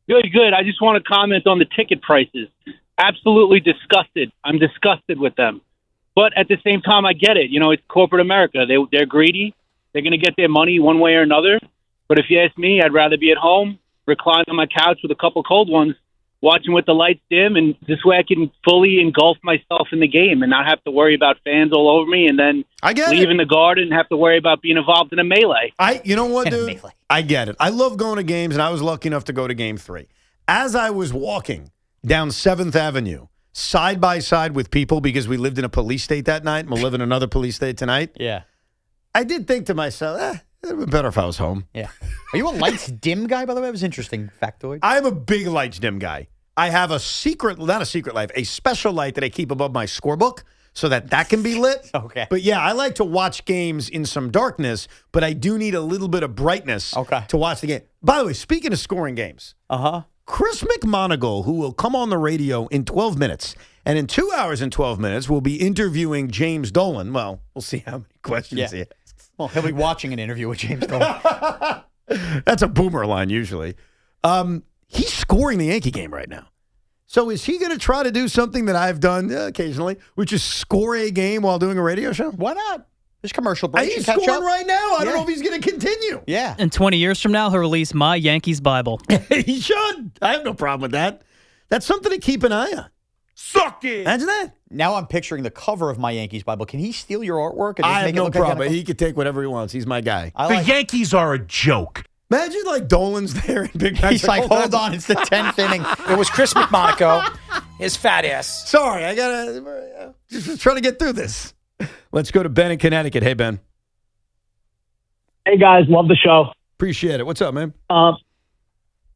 Good, good. I just want to comment on the ticket prices. Absolutely disgusted. I'm disgusted with them. But at the same time, I get it. You know, it's corporate America. They're greedy. They're going to get their money one way or another. But if you ask me, I'd rather be at home, recline on my couch with a couple cold ones, watching with the lights dim, and this way I can fully engulf myself in the game and not have to worry about fans all over me and then leave in the garden and have to worry about being involved in a melee. You know what, dude? I get it. I love going to games, and I was lucky enough to go to Game 3. As I was walking down 7th Avenue, side by side with people, because we lived in a police state that night, and we'll live in another police state tonight. Yeah. I did think to myself, it would have been better if I was home. Yeah. Are you a lights dim guy, by the way? That was interesting factoid. I'm a big lights dim guy. I have a secret, not a secret light, a special light that I keep above my scorebook so that can be lit. Okay. But yeah, I like to watch games in some darkness, but I do need a little bit of brightness to watch the game. By the way, speaking of scoring games, Chris McMonagle, who will come on the radio in 12 minutes, and in 2 hours and 12 minutes, we'll be interviewing James Dolan. Well, we'll see how many questions he has. Well, he'll be watching an interview with James Dolan. That's a boomer line usually. He's scoring the Yankee game right now. So is he going to try to do something that I've done occasionally, which is score a game while doing a radio show? Why not? There's commercial breaks. He's scoring right now. I don't know if he's going to continue. Yeah. And 20 years from now, he'll release My Yankees Bible. He should. I have no problem with that. That's something to keep an eye on. Suck it. Imagine that. Now I'm picturing the cover of My Yankees Bible. Can he steal your artwork? And I have no problem. Identical? He could take whatever he wants. He's my guy. The Yankees are a joke. Imagine like Dolan's there in Big Mac. He's like, hold on, it's the 10th inning. It was Chris McMonagle, his fat ass. Sorry, I got to just trying to get through this. Let's go to Ben in Connecticut. Hey, Ben. Hey, guys. Love the show. Appreciate it. What's up, man?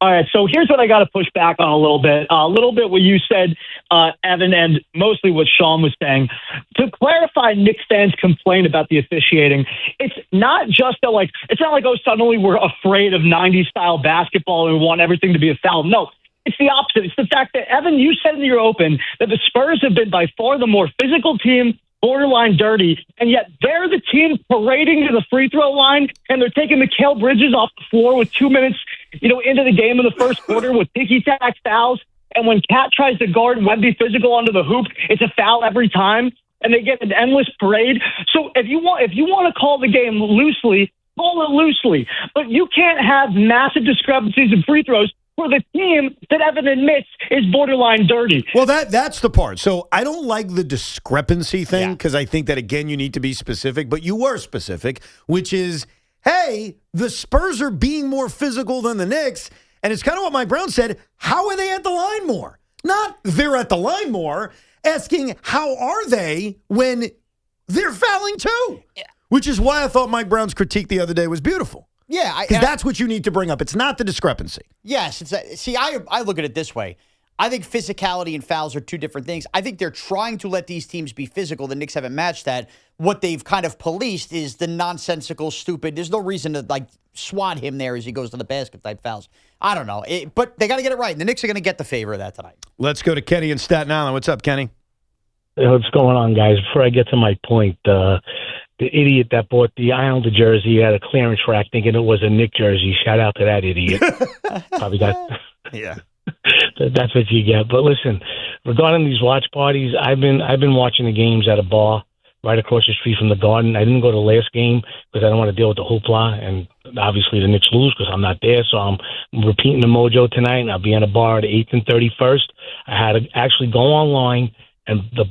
All right, so here's what I got to push back on a little bit. What you said, Evan, and mostly what Shaun was saying. To clarify, Knicks fans complain about the officiating. It's not just that, it's not like, suddenly we're afraid of 90s style basketball and we want everything to be a foul. No, it's the opposite. It's the fact that, Evan, you said in your open that the Spurs have been by far the more physical team, borderline dirty, and yet they're the team parading to the free throw line, and they're taking Mikal Bridges off the floor with 2 minutes, into the game in the first quarter with ticky-tack fouls. And when Cat tries to guard Wemby physical under the hoop, it's a foul every time, and they get an endless parade. So if you want to call the game loosely, call it loosely. But you can't have massive discrepancies in free throws for the team that Evan admits is borderline dirty. Well, that's the part. So I don't like the discrepancy thing because I think that, again, you need to be specific. But you were specific, which is, hey, the Spurs are being more physical than the Knicks. And it's kind of what Mike Brown said. How are they at the line more? Not they're at the line more. Asking how are they when they're fouling too? Yeah. Which is why I thought Mike Brown's critique the other day was beautiful. Yeah. Because that's what you need to bring up. It's not the discrepancy. Yes. I look at it this way. I think physicality and fouls are two different things. I think they're trying to let these teams be physical. The Knicks haven't matched that. What they've kind of policed is the nonsensical, stupid. There's no reason to swat him there as he goes to the basket type fouls. I don't know. But they got to get it right. And the Knicks are going to get the favor of that tonight. Let's go to Kenny in Staten Island. What's up, Kenny? What's going on, guys? Before I get to my point, the idiot that bought the Islander jersey had a clearance rack thinking it was a Knick jersey. Shout out to that idiot. Probably got... Yeah. That's what you get. But listen, regarding these watch parties, I've been watching the games at a bar right across the street from the Garden. I didn't go to the last game because I don't want to deal with the hoopla, and obviously the Knicks lose because I'm not there. So I'm repeating the mojo tonight, and I'll be in a bar the 8th and 31st. I had to actually go online, and the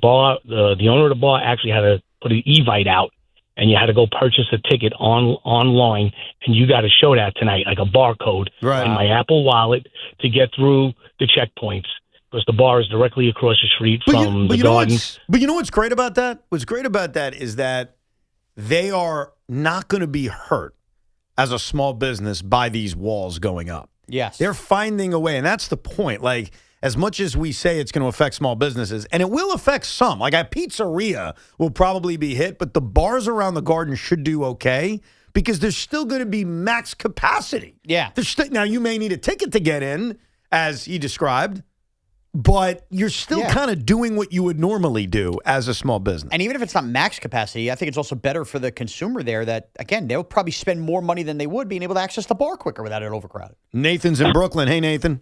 owner of the bar actually had to put an Evite out, and you had to go purchase a ticket online, and you got to show that tonight, like a barcode in my Apple Wallet to get through the checkpoints. Because the bar is directly across the street from the Garden. But you know what's great about that? What's great about that is that they are not going to be hurt as a small business by these walls going up. Yes. They're finding a way, and that's the point. Like, as much as we say it's going to affect small businesses, and it will affect some. Like, a pizzeria will probably be hit, but the bars around the Garden should do okay because there's still going to be max capacity. Yeah. Now, you may need a ticket to get in, as he described, but you're still kind of doing what you would normally do as a small business. And even if it's not max capacity, I think it's also better for the consumer there that, again, they'll probably spend more money than they would being able to access the bar quicker without it overcrowded. Nathan's in Brooklyn. Hey, Nathan.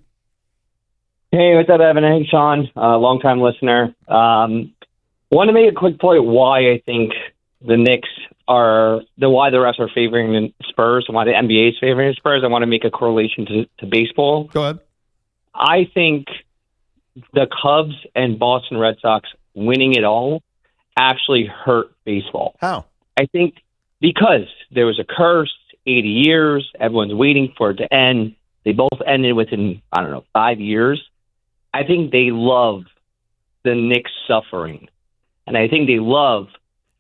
Hey, what's up, Evan? Hey, Shaun. Long-time listener. Want to make a quick point why I think the Knicks why the refs are favoring the Spurs and why the NBA is favoring the Spurs. I want to make a correlation to baseball. Go ahead. I think the Cubs and Boston Red Sox winning it all actually hurt baseball. How? I think because there was a curse, 80 years, everyone's waiting for it to end. They both ended within, 5 years. I think they love the Knicks suffering. And I think they love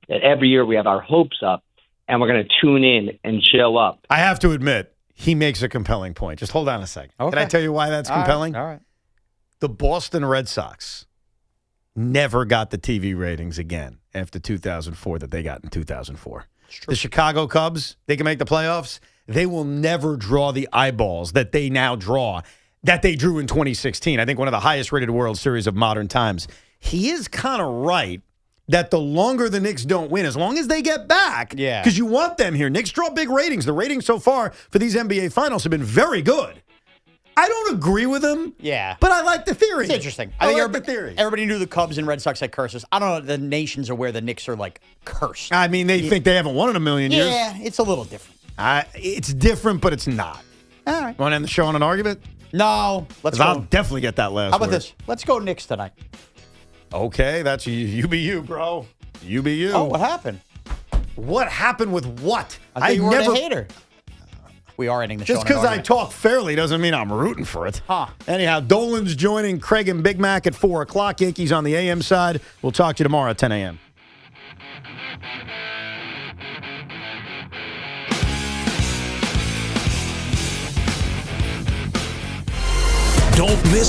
that every year we have our hopes up and we're going to tune in and show up. I have to admit, he makes a compelling point. Just hold on a second. Okay. Can I tell you why that's compelling? All right. The Boston Red Sox never got the TV ratings again after 2004 that they got in 2004. The Chicago Cubs, they can make the playoffs. They will never draw the eyeballs that they now draw, that they drew in 2016. I think one of the highest rated World Series of modern times. He is kind of right that the longer the Knicks don't win, as long as they get back, because you want them here. Knicks draw big ratings. The ratings so far for these NBA Finals have been very good. I don't agree with him. Yeah. But I like the theory. It's interesting. I like the theory. Everybody knew the Cubs and Red Sox had curses. I don't know if the nations are where the Knicks are, cursed. I mean, they think they haven't won in a million years. Yeah, it's a little different. It's different, but it's not. All right. Want to end the show on an argument? No. Let's go. I'll definitely get that last How about word. this? Let's go Knicks tonight. Okay, that's you be you, bro. You be you. Oh, what happened? What happened with what? I thought you weren't a hater. We are ending the show. Just because I talk fairly doesn't mean I'm rooting for it. Anyhow, Dolan's joining Craig and Big Mac at 4 o'clock. Yankees on the AM side. We'll talk to you tomorrow at 10 a.m. Don't miss